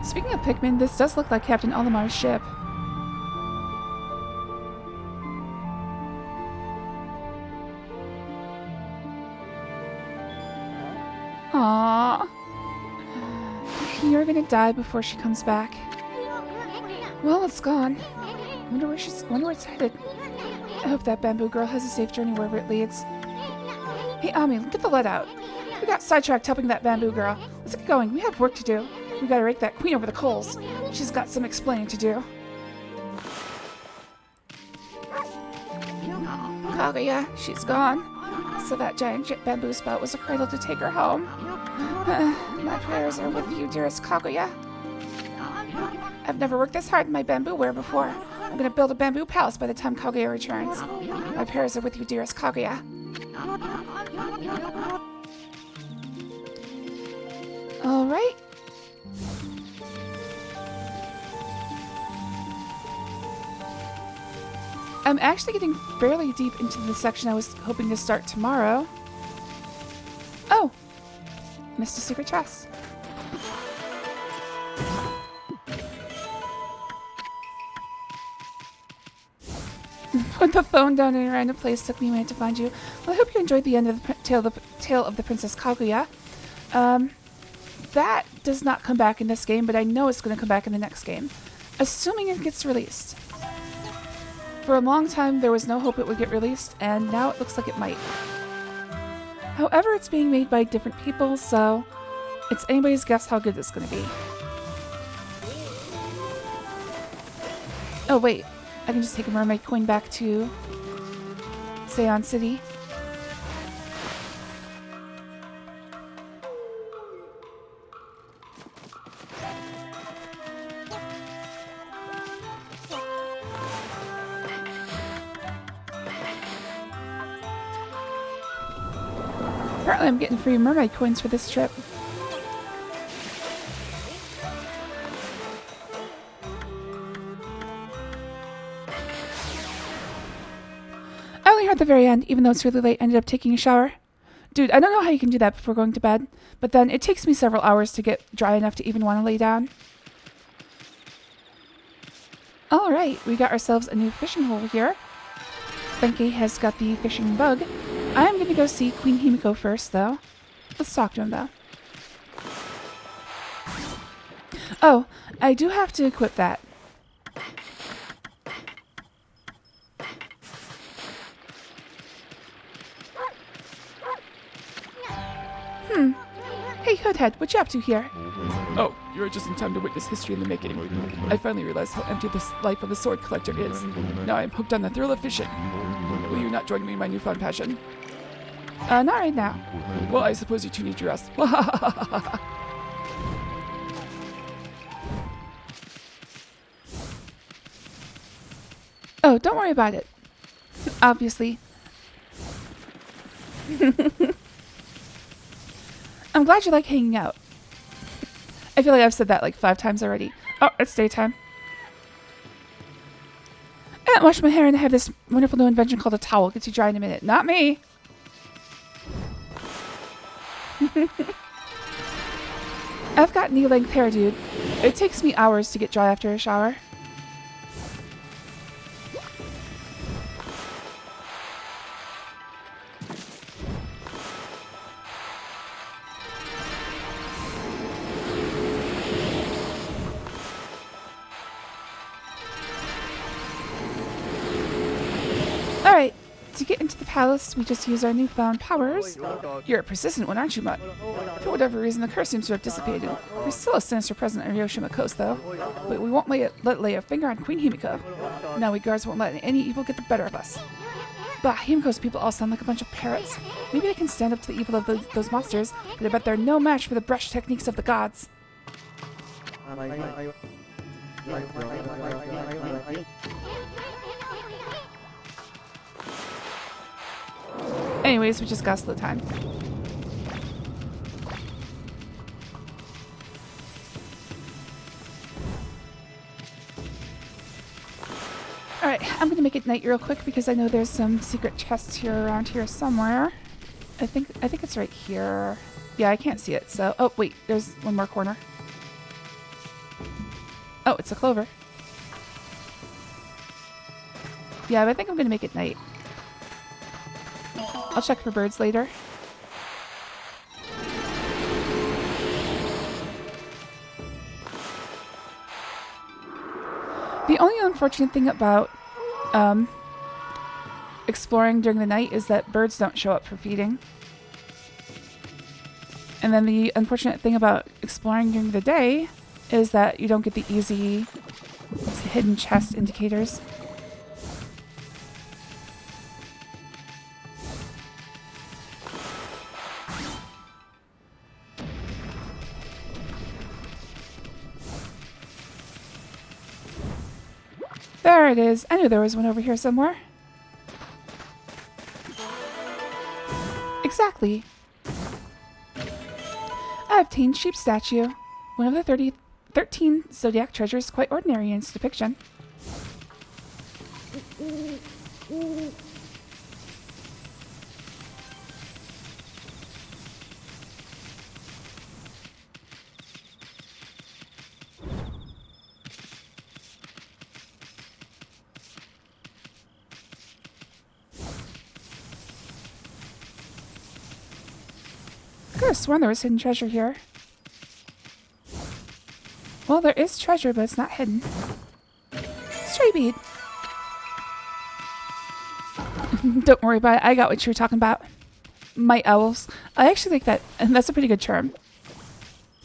Speaking of Pikmin, this does look like Captain Olimar's ship. Aww. You're gonna die before she comes back. Well, it's gone. Wonder where it's headed. I hope that bamboo girl has a safe journey wherever it leads. Hey, Ami, get the lead out. We got sidetracked helping that bamboo girl. Let's get going. We have work to do. We gotta rake that queen over the coals. She's got some explaining to do. Kaguya, she's gone. So that giant bamboo spout was a cradle to take her home. My prayers are with you, dearest Kaguya. I've never worked this hard in my bamboo ware before. I'm gonna build a bamboo palace by the time Kaguya returns. My prayers are with you, dearest Kaguya. Alright. I'm actually getting fairly deep into the section I was hoping to start tomorrow. Oh! Missed a secret chest. Put the phone down in a random place took me a minute to find you. Well, I hope you enjoyed the end of the tale of the Princess Kaguya. That does not come back in this game, but I know it's going to come back in the next game. Assuming it gets released. For a long time, there was no hope it would get released, and now it looks like it might. However, it's being made by different people, so it's anybody's guess how good it's going to be. Oh, wait. I can just take a mermaid coin back to Seon City. Apparently I'm getting free mermaid coins for this trip. I only heard the very end, even though it's really late. I ended up taking a shower. Dude, I don't know how you can do that before going to bed, but then it takes me several hours to get dry enough to even want to lay down. Alright, we got ourselves a new fishing hole here. Benkei has got the fishing bug. I am going to go see Queen Himiko first, though. Let's talk to him, though. Oh, I do have to equip that. Hey, Hoodhead, what you up to here? Oh, you're just in time to witness history in the making. I finally realized how empty the life of a sword collector is. Now I am hooked on the thrill of fishing. Will you not join me in my newfound passion? Not right now. Well, I suppose you two need your rest. Oh, don't worry about it. Obviously. I'm glad you like hanging out. I feel like I've said that like 5 times already. Oh, it's daytime. I haven't washed my hair and I have this wonderful new invention called a towel. Gets you dry in a minute. Not me. I've got knee-length hair, dude. It takes me hours to get dry after a shower. Alright, to get into the palace, we just use our newfound powers. You're a persistent one, aren't you, Mutt? For whatever reason, the curse seems to have dissipated. There's still a sinister presence on Hiroshima Coast, though. But we won't lay a finger on Queen Himiko. Now we guards won't let any evil get the better of us. Bah, Himiko's people all sound like a bunch of parrots. Maybe I can stand up to the evil of those monsters, but I bet they're no match for the brush techniques of the gods. Anyways, we just got slow time. Alright, I'm gonna make it night real quick because I know there's some secret chests here around here somewhere. I think it's right here. Yeah, I can't see it, so... Oh, wait, there's one more corner. Oh, it's a clover. Yeah, but I think I'm gonna make it night. I'll check for birds later. The only unfortunate thing about exploring during the night is that birds don't show up for feeding. And then the unfortunate thing about exploring during the day is that you don't get the easy hidden chest indicators. There it is. I knew there was one over here somewhere. Exactly. I obtained Sheep Statue, one of the 13 zodiac treasures, quite ordinary in its depiction. I could have sworn there was hidden treasure here. Well, there is treasure, but it's not hidden. Stray bead. Don't worry about it. I got what you were talking about. Might owls. I actually think that, and that's a pretty good term.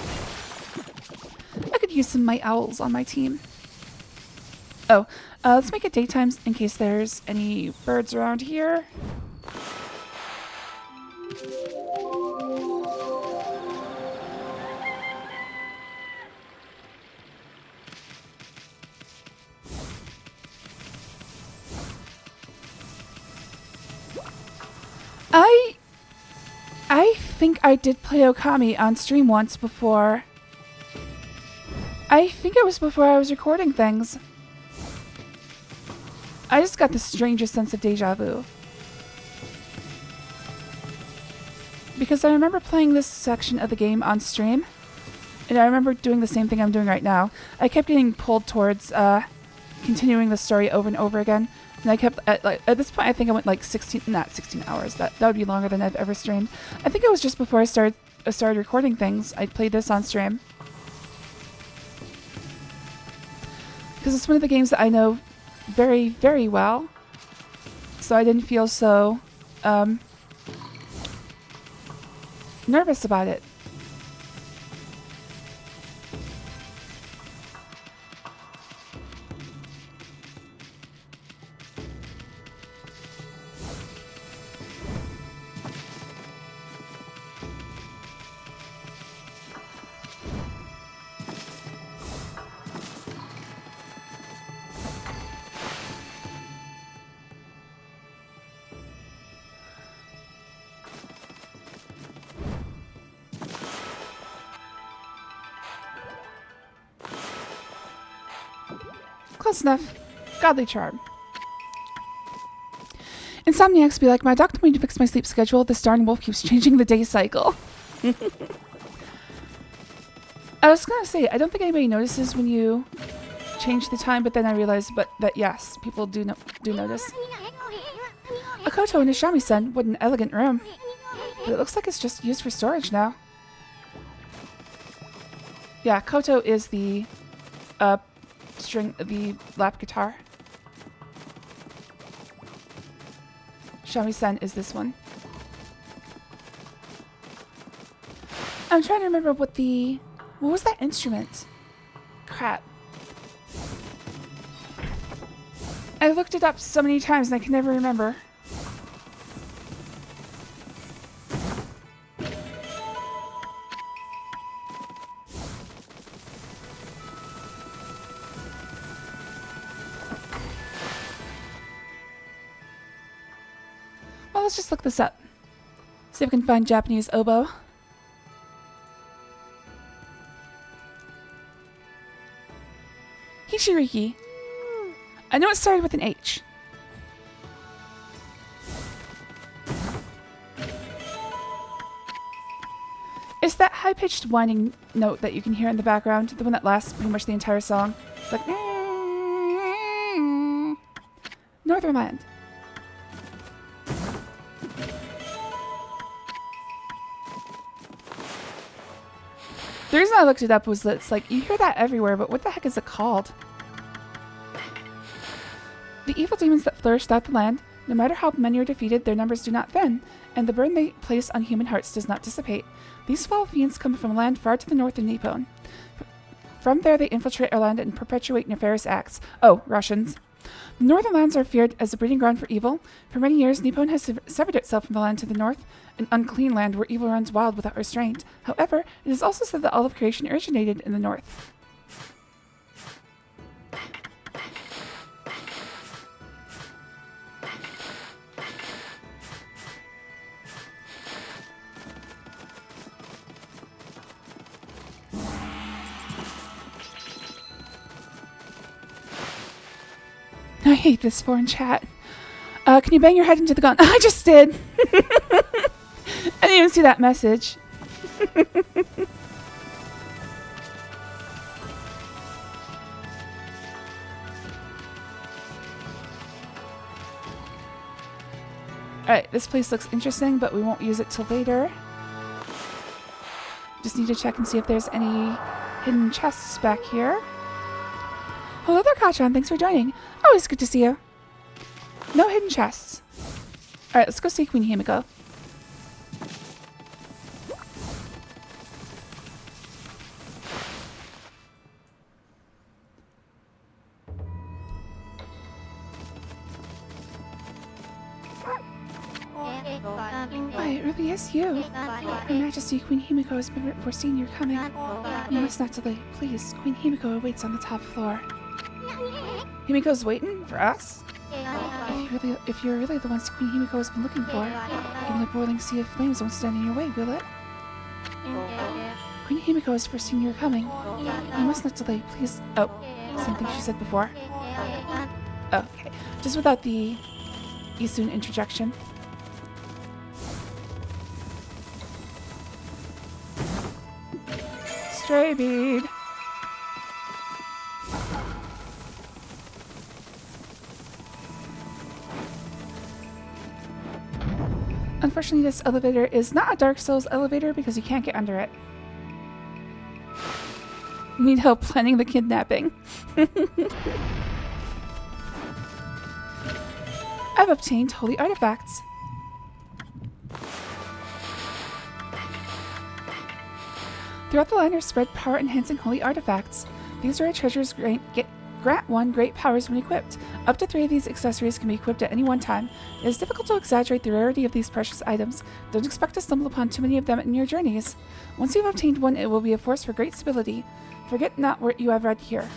I could use some might owls on my team. Oh, let's make it daytime in case there's any birds around here. I think I did play Okami on stream once before. I think it was before I was recording things. I just got the strangest sense of deja vu. Because I remember playing this section of the game on stream, and I remember doing the same thing I'm doing right now. I kept getting pulled towards continuing the story over and over again. And I kept, at this point, I think I went like 16 hours. That would be longer than I've ever streamed. I think it was just before I started recording things. I played this on stream. Because it's one of the games that I know very, very well. So I didn't feel so nervous about it. Close enough. Godly charm. Insomniacs be like, my doctor told me to fix my sleep schedule. This darn wolf keeps changing the day cycle. I was gonna say, I don't think anybody notices when you change the time, but then I realized that yes, people do notice. A Koto and a Shami-san. What an elegant room. But it looks like it's just used for storage now. Yeah, Koto is the the lap guitar. Shami-san is this one. I'm trying to remember what was that instrument? Crap. I looked it up so many times and I can never remember. Well, let's just look this up. See if we can find Japanese oboe. Hishiriki. I know it started with an H. It's that high-pitched whining note that you can hear in the background, the one that lasts pretty much the entire song. It's like... Northernland. The reason I looked it up was that it's like, you hear that everywhere, but what the heck is it called? The evil demons that flourish throughout the land, no matter how many are defeated, their numbers do not thin, and the burden they place on human hearts does not dissipate. These foul fiends come from a land far to the north of Nippon. From there they infiltrate our land and perpetuate nefarious acts. Oh, Russians. The northern lands are feared as a breeding ground for evil. For many years, Nippon has severed itself from the land to the north, an unclean land where evil runs wild without restraint. However, it is also said that all of creation originated in the north. I hate this foreign chat. Can you bang your head into the gun? I just did! I didn't even see that message. Alright, this place looks interesting, but we won't use it till later. Just need to check and see if there's any hidden chests back here. Hello there, Kachan. Thanks for joining. Always good to see you. No hidden chests. Alright, let's go see Queen Himiko. Why, it really is you. Her Majesty, Queen Himiko has been foreseen your coming. You must not delay. Please, Queen Himiko awaits on the top floor. Himiko's waiting for us? If you're really the ones Queen Himiko has been looking for, even a boiling sea of flames won't stand in your way, will it? Queen Himiko has foreseen your coming. You must not delay, please. Oh, same thing she said before. Oh, okay. Just without the Isun interjection. Stray bead. Unfortunately, this elevator is not a Dark Souls elevator because you can't get under it. Need help planning the kidnapping. I've obtained holy artifacts. Throughout the land are spread power-enhancing holy artifacts. These rare treasures grant one great powers when equipped. Up to 3 of these accessories can be equipped at any one time. It is difficult to exaggerate the rarity of these precious items. Don't expect to stumble upon too many of them in your journeys. Once you've obtained one, it will be a force for great stability. Forget not what you have read here.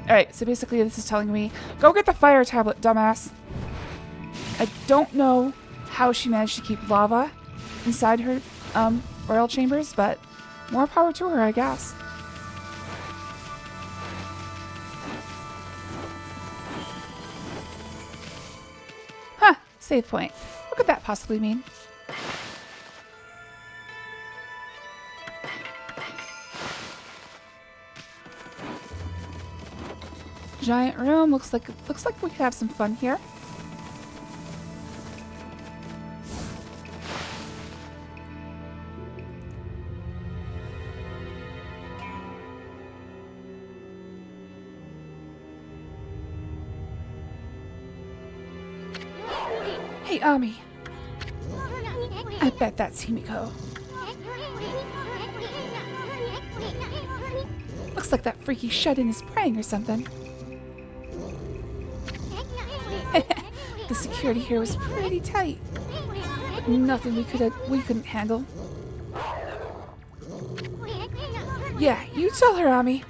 Alright, so basically this is telling me, go get the fire tablet, dumbass. I don't know how she managed to keep lava inside her royal chambers, but more power to her, I guess. Save point. What could that possibly mean? Giant room. Looks like we could have some fun here. Hey, Ami. I bet that's Himiko. Looks like that freaky shut-in is praying or something. The security here was pretty tight. Nothing we couldn't handle. Yeah, you tell her, Ami.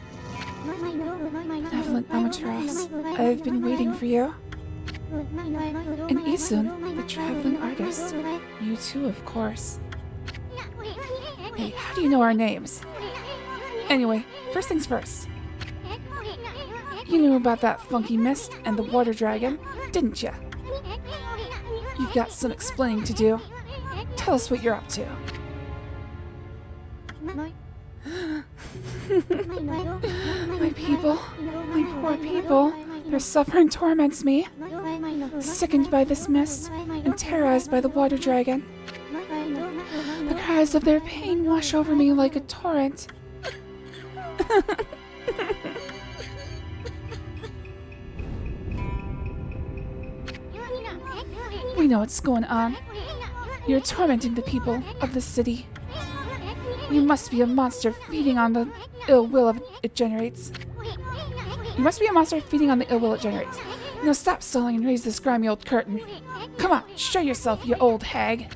Benevolent Amaterasu, I've been waiting for you. And Isun, the traveling artist. You too, of course. Hey, how do you know our names? Anyway, first things first. You knew about that funky mist and the water dragon, didn't ya? You've got some explaining to do. Tell us what you're up to. My people, my poor people, their suffering torments me. Sickened by this mist and terrorized by the water dragon. The cries of their pain wash over me like a torrent. We know what's going on. You're tormenting the people of the city. You must be a monster feeding on the ill will it generates. You must be a monster feeding on the ill will it generates. Now stop stalling and raise this grimy old curtain. Come on, show yourself, you old hag.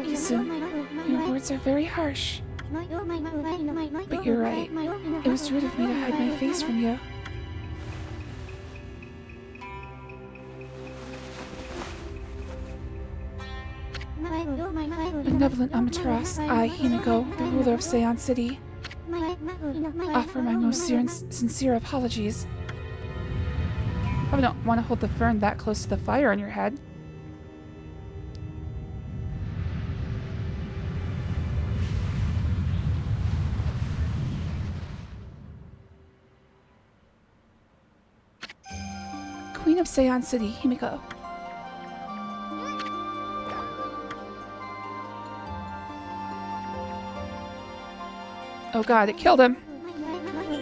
Isun, your words are very harsh. But you're right. It was rude of me to hide my face from you. Benevolent Amaterasu, I, Himiko, the ruler of Seon City, offer my most sincere apologies. Probably don't want to hold the fern that close to the fire on your head. Queen of Seon City, Himiko. Oh god, it killed him!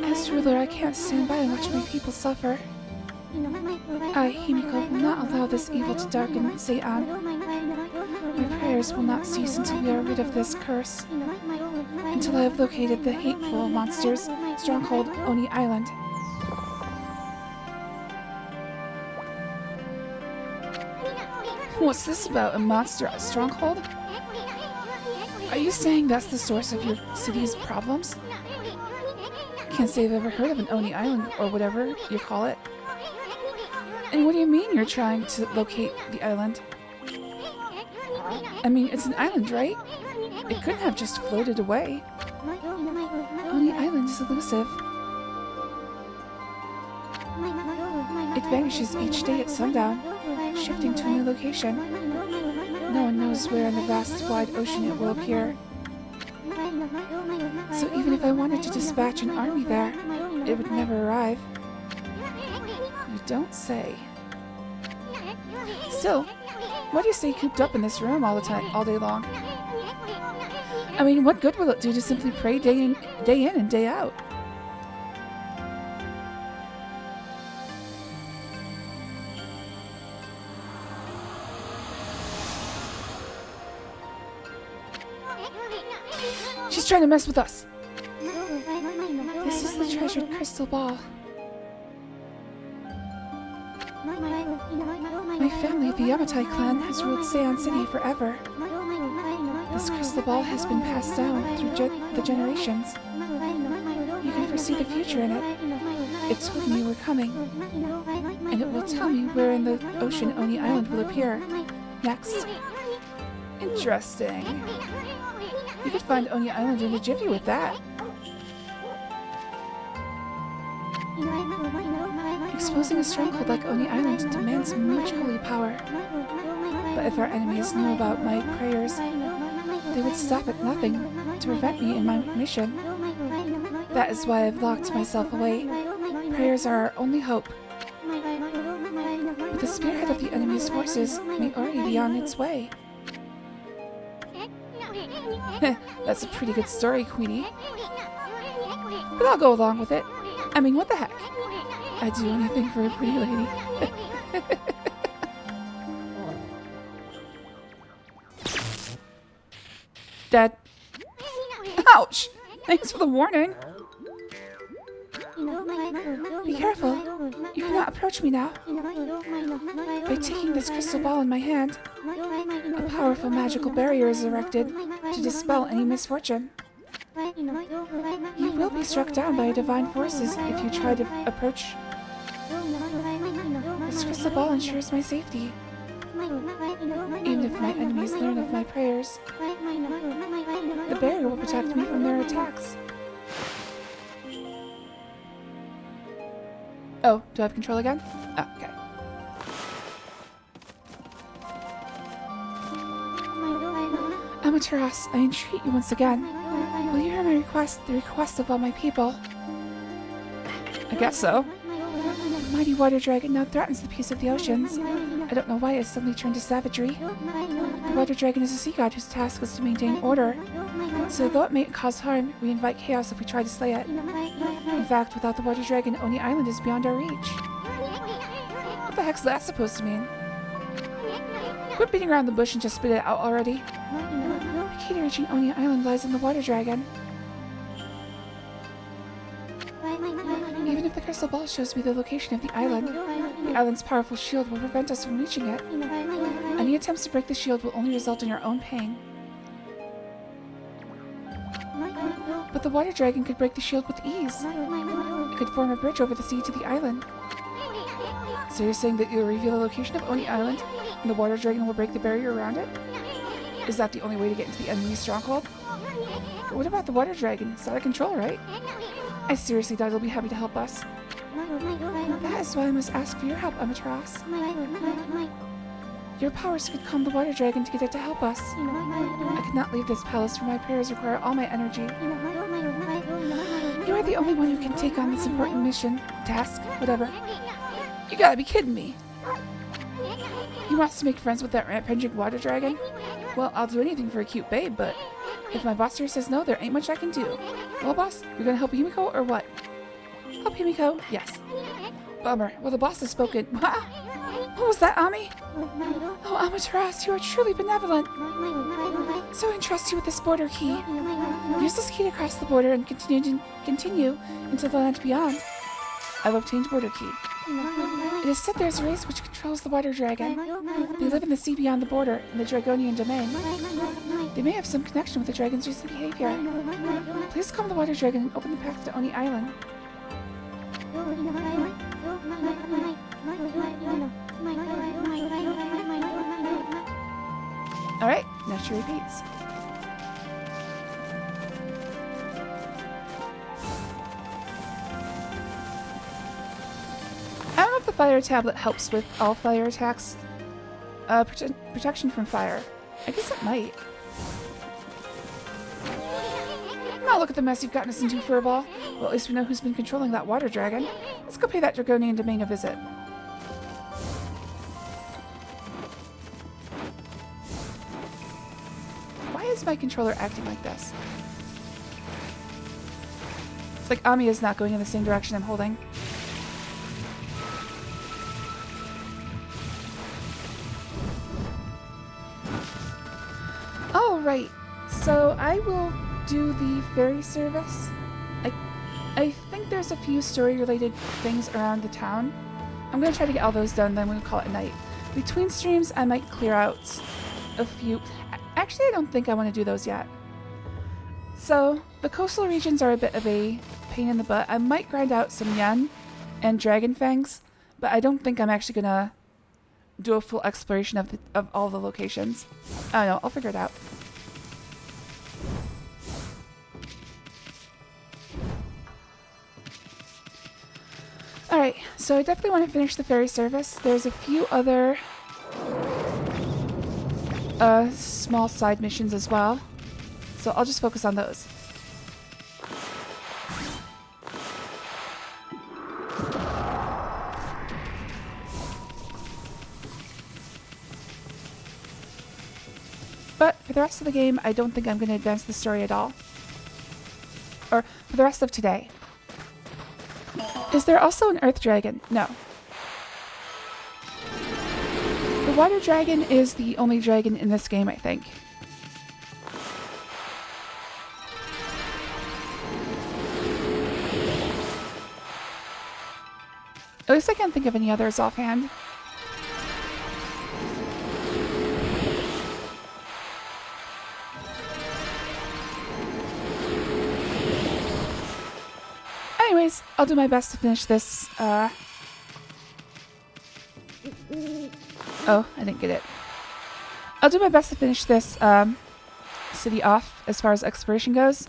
As ruler, I can't stand by and watch my people suffer. I, Himiko, will not allow this evil to darken Seon. My prayers will not cease until we are rid of this curse. Until I have located the hateful monster's stronghold, Oni Island. What's this about? A monster stronghold? Are you saying that's the source of your city's problems? Can't say I've ever heard of an Oni Island, or whatever you call it. And what do you mean you're trying to locate the island? I mean, it's an island, right? It couldn't have just floated away. Oni Island is elusive. It vanishes each day at sundown, shifting to a new location. No one knows where in the vast, wide ocean it will appear. So even if I wanted to dispatch an army there, it would never arrive. You don't say. Still, why do you stay cooped up in this room all day long? I mean, what good will it do to simply pray day in and day out? She's trying to mess with us. This is the treasured crystal ball. My family, the Yamatai clan, has ruled Seon City forever. This crystal ball has been passed down through the generations. You can foresee the future in it. It told me we're coming. And it will tell me where in the ocean Oni Island will appear next. Interesting. You could find Oni Island in a jiffy with that. Exposing a stronghold like Oni Island demands much holy power. But if our enemies knew about my prayers, they would stop at nothing to prevent me in my mission. That is why I've locked myself away. Prayers are our only hope. But the spearhead of the enemy's forces may already be on its way. That's a pretty good story, Queenie. But I'll go along with it. I mean, what the heck? I'd do anything for a pretty lady. Dead. Ouch! Thanks for the warning. Be careful. You cannot approach me now. By taking this crystal ball in my hand, a powerful magical barrier is erected to dispel any misfortune. You will be struck down by divine forces if you try to approach. This crystal ball ensures my safety. Even if my enemies learn of my prayers, the barrier will protect me from their attacks. Oh, do I have control again? Oh, okay. Amaterasu, I entreat you once again. Will you hear my request, the request of all my people? I guess so. The mighty water dragon now threatens the peace of the oceans. I don't know why it suddenly turned to savagery. The water dragon is a sea god whose task is to maintain order. So though it may cause harm, we invite chaos if we try to slay it. In fact, without the water dragon, Oni Island is beyond our reach. What the heck's that supposed to mean? Quit beating around the bush and just spit it out already. The key to reaching Oni Island lies in the water dragon. Even if the crystal ball shows me the location of the island's powerful shield will prevent us from reaching it. Any attempts to break the shield will only result in your own pain. But the water dragon could break the shield with ease. It could form a bridge over the sea to the island. So you're saying that you'll reveal the location of Oni Island, and the water dragon will break the barrier around it? Is that the only way to get into the enemy's stronghold? But what about the water dragon? It's out of control, right? I seriously doubt it'll be happy to help us. That is why I must ask for your help, Amaterasu. Your powers could calm the water dragon to get it to help us. I cannot leave this palace, for my prayers require all my energy. You are the only one who can take on this important mission, task, whatever. You gotta be kidding me. You want us to make friends with that rampaging water dragon? Well, I'll do anything for a cute babe, but if my boss here says no, there ain't much I can do. Well, boss, you're gonna help Himiko or what? Help Himiko? Yes. Bummer. Well, the boss has spoken. What was that, Ami? Oh, Amaterasu, you are truly benevolent. So I entrust you with this border key. Use this key to cross the border and continue into the land beyond. I've obtained border key. It is said there is a race which controls the water dragon. They live in the sea beyond the border, in the Dragonian domain. They may have some connection with the dragon's recent behavior. Please calm the water dragon and open the path to Oni Island. Alright, now she repeats. I don't know if the fire tablet helps with all fire attacks. Protection from fire. I guess it might. Now look at the mess you've gotten us into, Furball. Well, at least we know who's been controlling that water dragon. Let's go pay that Dragonian domain a visit. Why is my controller acting like this? It's like Ami is not going in the same direction I'm holding. Oh, right. So I will do the ferry service. I think there's a few story-related things around the town. I'm going to try to get all those done, then I'm going to call it a night. Between streams, I might clear out a few. Actually, I don't think I want to do those yet. So, the coastal regions are a bit of a pain in the butt. I might grind out some yen and dragon fangs, but I don't think I'm actually going to do a full exploration of all the locations. I don't know, I'll figure it out. So I definitely want to finish the ferry service. There's a few other small side missions as well. So I'll just focus on those. But for the rest of the game, I don't think I'm going to advance the story at all. Or for the rest of today. Is there also an earth dragon? No. The water dragon is the only dragon in this game, I think. At least I can't think of any others offhand. Anyways, I'll do my best to finish this, Oh, I didn't get it. I'll do my best to finish this, city off as far as exploration goes,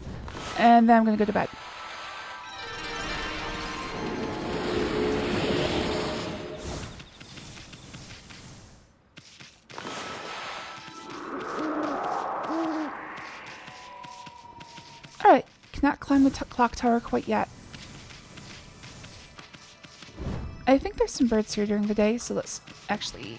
and then I'm gonna go to bed. Alright, cannot climb the clock tower quite yet. I think there's some birds here during the day, so let's actually...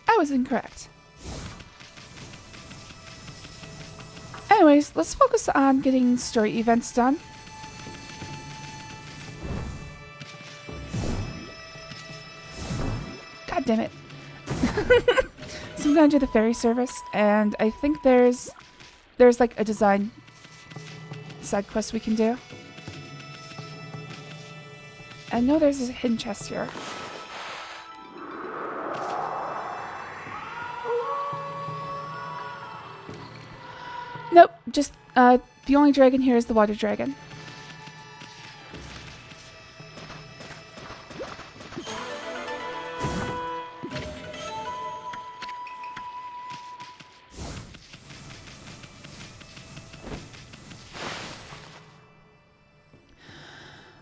I was incorrect. Anyways, let's focus on getting story events done. God damn it. So I'm gonna do the ferry service, and I think there's like a design side quest we can do. I know there's a hidden chest here. Nope, just the only dragon here is the water dragon.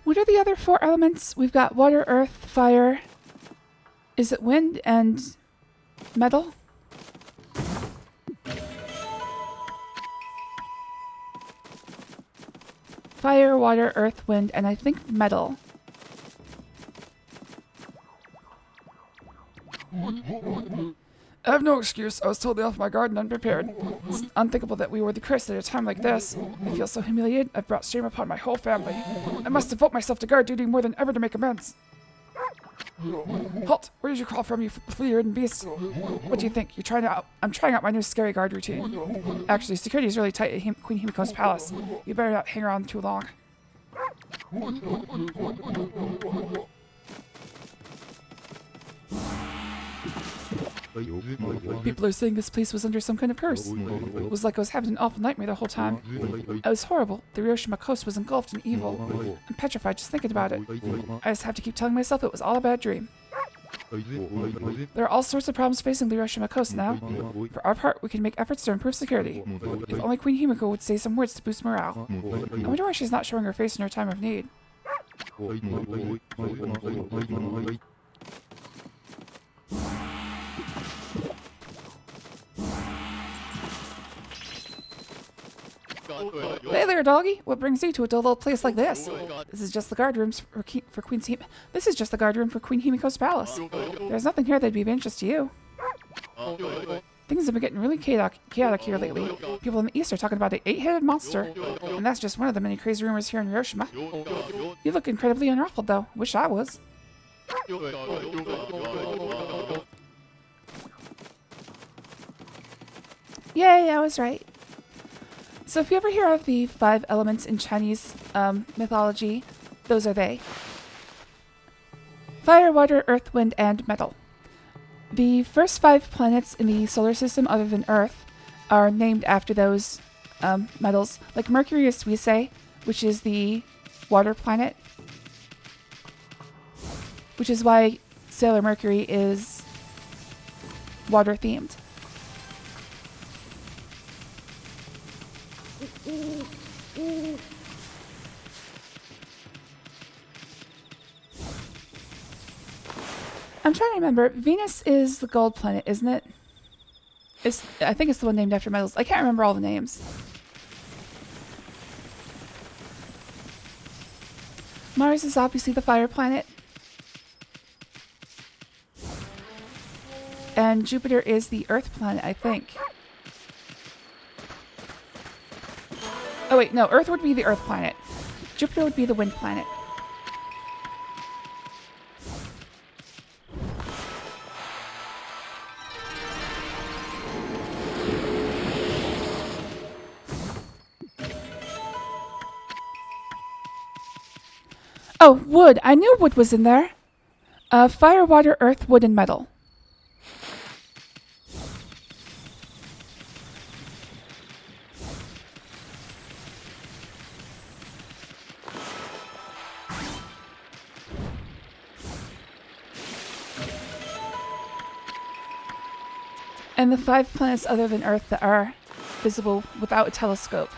What are the other 4 elements? We've got water, earth, fire. Is it wind and metal? Fire, water, earth, wind, and I think metal. I have no excuse. I was totally off my guard and unprepared. It's unthinkable that we were the curse at a time like this. I feel so humiliated. I've brought shame upon my whole family. I must devote myself to guard duty more than ever to make amends. Halt! Where did you crawl from, you flea-ridden beast? What do you think? I'm trying out my new scary guard routine. Actually, security is really tight at Queen Himiko's palace. You better not hang around too long. People are saying this place was under some kind of curse. It was like I was having an awful nightmare the whole time. It was horrible. The Hiroshima coast was engulfed in evil. I'm petrified just thinking about it. I just have to keep telling myself it was all a bad dream. There are all sorts of problems facing the Hiroshima coast now. For our part, we can make efforts to improve security. If only Queen Himiko would say some words to boost morale. I wonder why she's not showing her face in her time of need. Hey there, doggy. What brings you to a dull little place like this? This is just the guard rooms for Queen Himiko's palace. There's nothing here that'd be of interest to you. Things have been getting really chaotic here lately. People in the east are talking about an 8-headed monster, and that's just one of the many crazy rumors here in Hiroshima. You look incredibly unruffled, though. Wish I was. Yay, I was right. So if you ever hear of the 5 elements in Chinese mythology, those are they. Fire, water, earth, wind, and metal. The first 5 planets in the solar system other than Earth are named after those metals. Like Mercury is Suisei, which is the water planet. Which is why Sailor Mercury is water themed. I'm trying to remember. Venus is the gold planet, isn't it? I think it's the one named after metals. I can't remember all the names. Mars is obviously the fire planet. And Jupiter is the earth planet, I think. Oh wait, no, Earth would be the earth planet. Jupiter would be the wind planet. Oh, wood. I knew wood was in there. Fire, water, earth, wood, and metal. And the 5 planets other than Earth that are visible without a telescope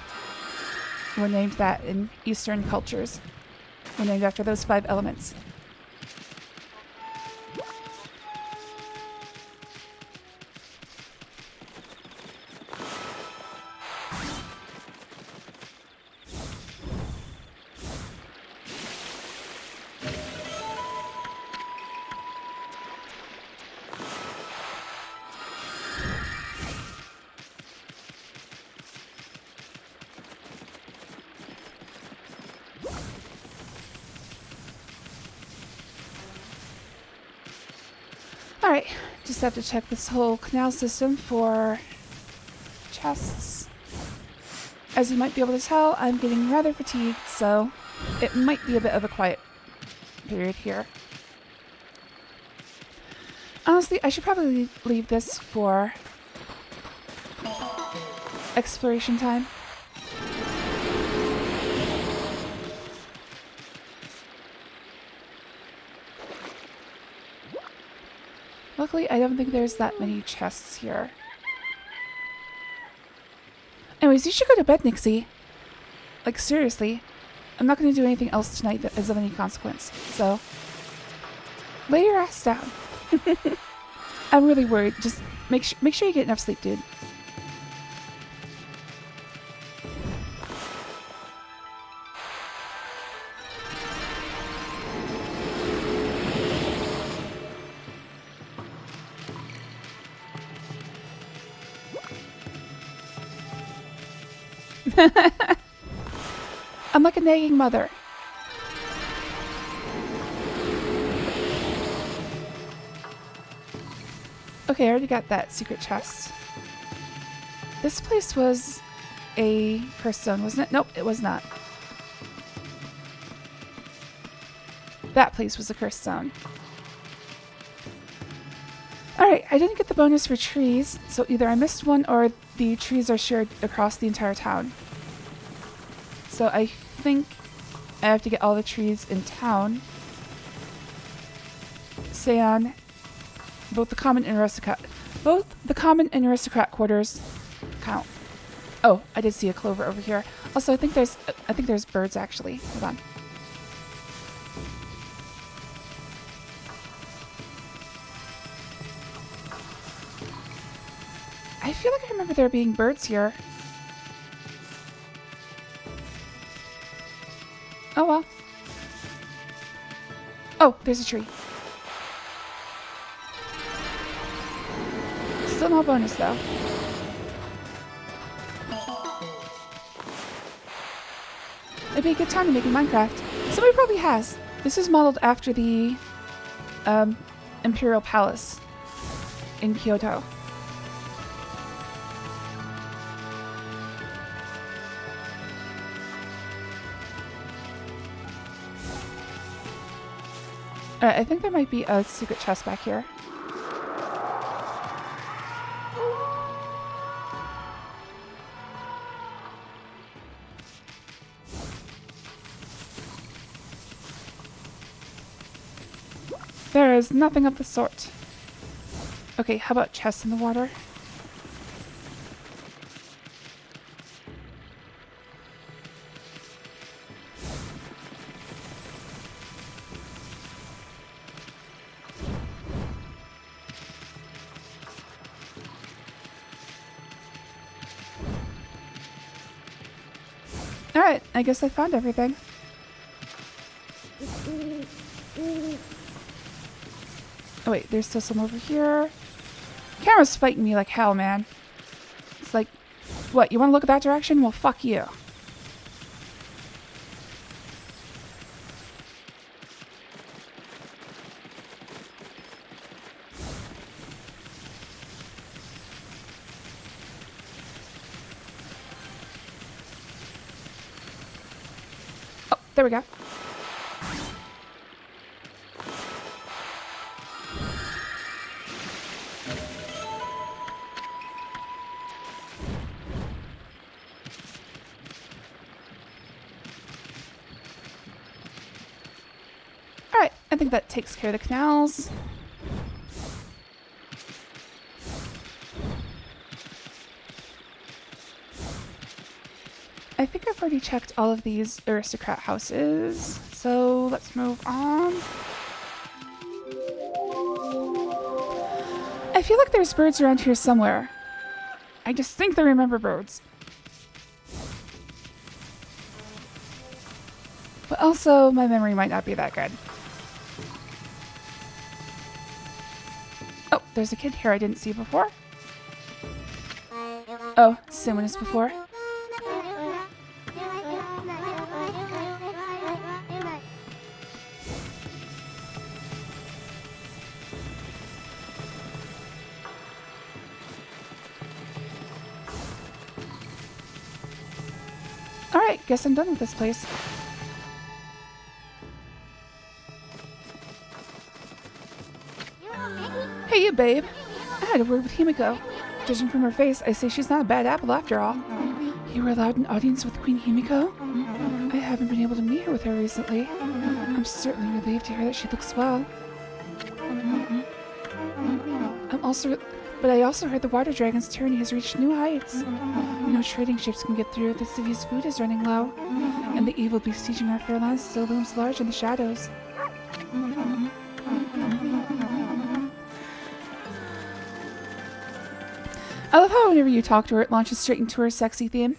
were named that in Eastern cultures. Were named after those 5 elements. Alright, just have to check this whole canal system for chests. As you might be able to tell, I'm getting rather fatigued, so it might be a bit of a quiet period here. Honestly, I should probably leave this for exploration time. Luckily, I don't think there's that many chests here. Anyways, you should go to bed, Nixie. Like, seriously. I'm not going to do anything else tonight that is of any consequence, so lay your ass down. I'm really worried. Just make sure you get enough sleep, dude. I'm like a nagging mother. Okay, I already got that secret chest. This place was a cursed zone, wasn't it? Nope, it was not. That place was a cursed zone. Alright, I didn't get the bonus for trees, so either I missed one or the trees are shared across the entire town. So I think I have to get all the trees in town. Say on both the common and aristocrat. Both the common and aristocrat quarters count. Oh, I did see a clover over here. Also, I think there's birds actually. Hold on. I feel like I remember there being birds here. Oh well. Oh, there's a tree. Still no bonus though. It'd be a good time to make in Minecraft. Somebody probably has. This is modeled after the Imperial Palace in Kyoto. Alright, I think there might be a secret chest back here. There is nothing of the sort. Okay, how about chests in the water? Alright, I guess I found everything. Oh wait, there's still some over here. Camera's fighting me like hell, man. It's like, what, you want to look at that direction? Well, fuck you. Oh, there we go. Alright, I think that takes care of the canals. I think I've already checked all of these aristocrat houses, so let's move on. I feel like there's birds around here somewhere. I just think I remember birds. But also, my memory might not be that good. Oh, there's a kid here I didn't see before. Oh, same one as before. Alright, guess I'm done with this place. Hey, you babe. I had a word with Himiko. Judging from her face, I say she's not a bad apple after all. You were allowed an audience with Queen Himiko? I haven't been able to meet her with her recently. I'm certainly relieved to hear that she looks well. But I also heard the water dragon's tyranny has reached new heights. No trading ships can get through. The city's food is running low, and the evil besieging our fair lands still looms large in the shadows. I love how whenever you talk to her, it launches straight into her sexy theme.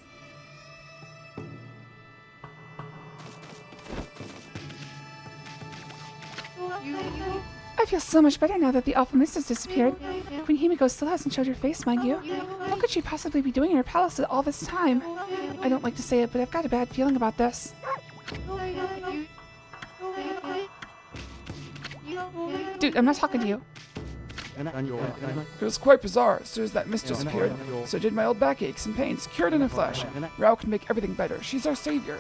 I feel so much better now that the awful mist has disappeared. Queen Himiko still hasn't showed her face, mind you. What could she possibly be doing in her palace all this time? I don't like to say it, but I've got a bad feeling about this. Dude, I'm not talking to you. It was quite bizarre. As soon as that mist disappeared, so did my old backaches and pains, cured in a flash. Rao can make everything better. She's our savior.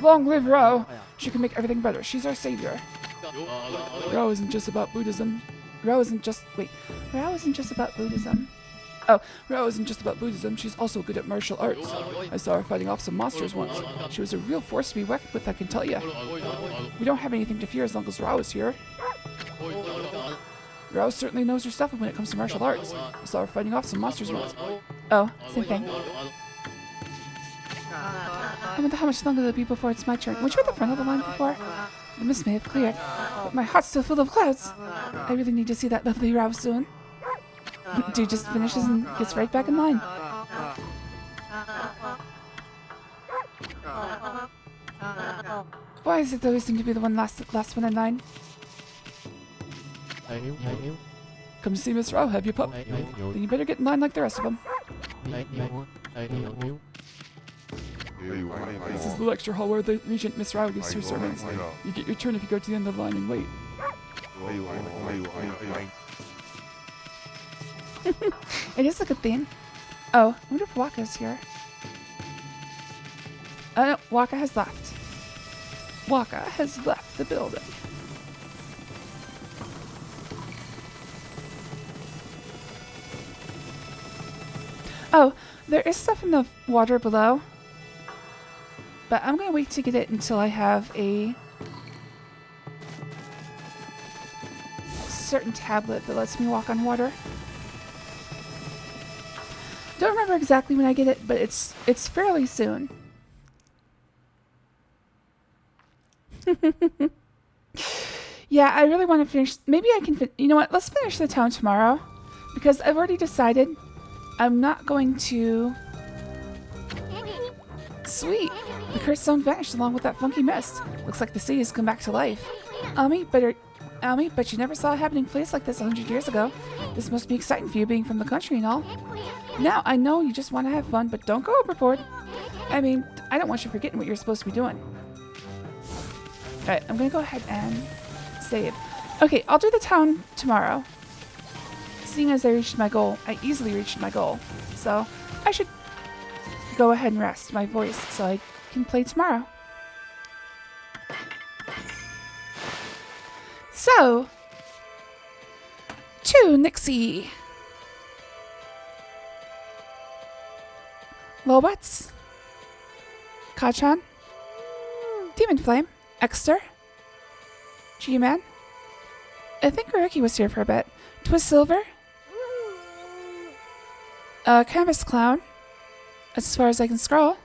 Long live Rao! She can make everything better. She's our savior. Rao isn't just about Buddhism. Rao isn't just about Buddhism. Oh, Rao isn't just about Buddhism. She's also good at martial arts. I saw her fighting off some monsters once. She was a real force to be reckoned with, I can tell you. We don't have anything to fear as long as Rao is here. Rao certainly knows her stuff when it comes to martial arts. I saw her fighting off some monsters once. Oh, same thing. I wonder how much longer it'll be before it's my turn. Weren't you at the front of the line before? The mist may have cleared, but my heart's still full of clouds. I really need to see that lovely Rao soon. Dude just finishes and gets right back in line. Why is it always seem to be the one last one in line? Come to see Miss Rao, have you, pup? Then you better get in line like the rest of them. This is the lecture hall where the Regent Miss Rao gives her sermons. You get your turn if you go to the end of the line and wait. It is a good thing. Oh, I wonder if Waka's here. Oh no, Waka has left. Waka has left the building. Oh, there is stuff in the water below. But I'm going to wait to get it until I have a certain tablet that lets me walk on water. Don't remember exactly when I get it, but it's fairly soon. Yeah, I really want to finish. Maybe I can. You know what? Let's finish the town tomorrow, because I've already decided I'm not going to Sweet. The cursed zone vanished along with that funky mist. Looks like the city has come back to life. Almy, but you never saw a happening place like this 100 years ago. This must be exciting for you being from the country and all. Now, I know you just want to have fun, but don't go overboard. I mean, I don't want you forgetting what you're supposed to be doing. Alright, I'm gonna go ahead and save. Okay, I'll do the town tomorrow. Seeing as I reached my goal, I easily reached my goal. So, I should go ahead and rest my voice so I can play tomorrow. So, to Nixie. Lobats. Kachan. Demon Flame. Exter. G-Man. I think Haruki was here for a bit. Twist Silver. Canvas Clown. As far as I can scroll.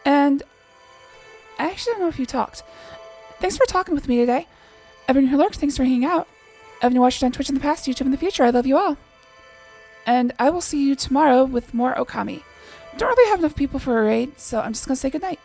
And I actually don't know if you talked. Thanks for talking with me today. Everyone who lurked, thanks for hanging out. Everyone who watched on Twitch in the past, YouTube in the future, I love you all. And I will see you tomorrow with more Okami. Don't really have enough people for a raid, so I'm just going to say goodnight.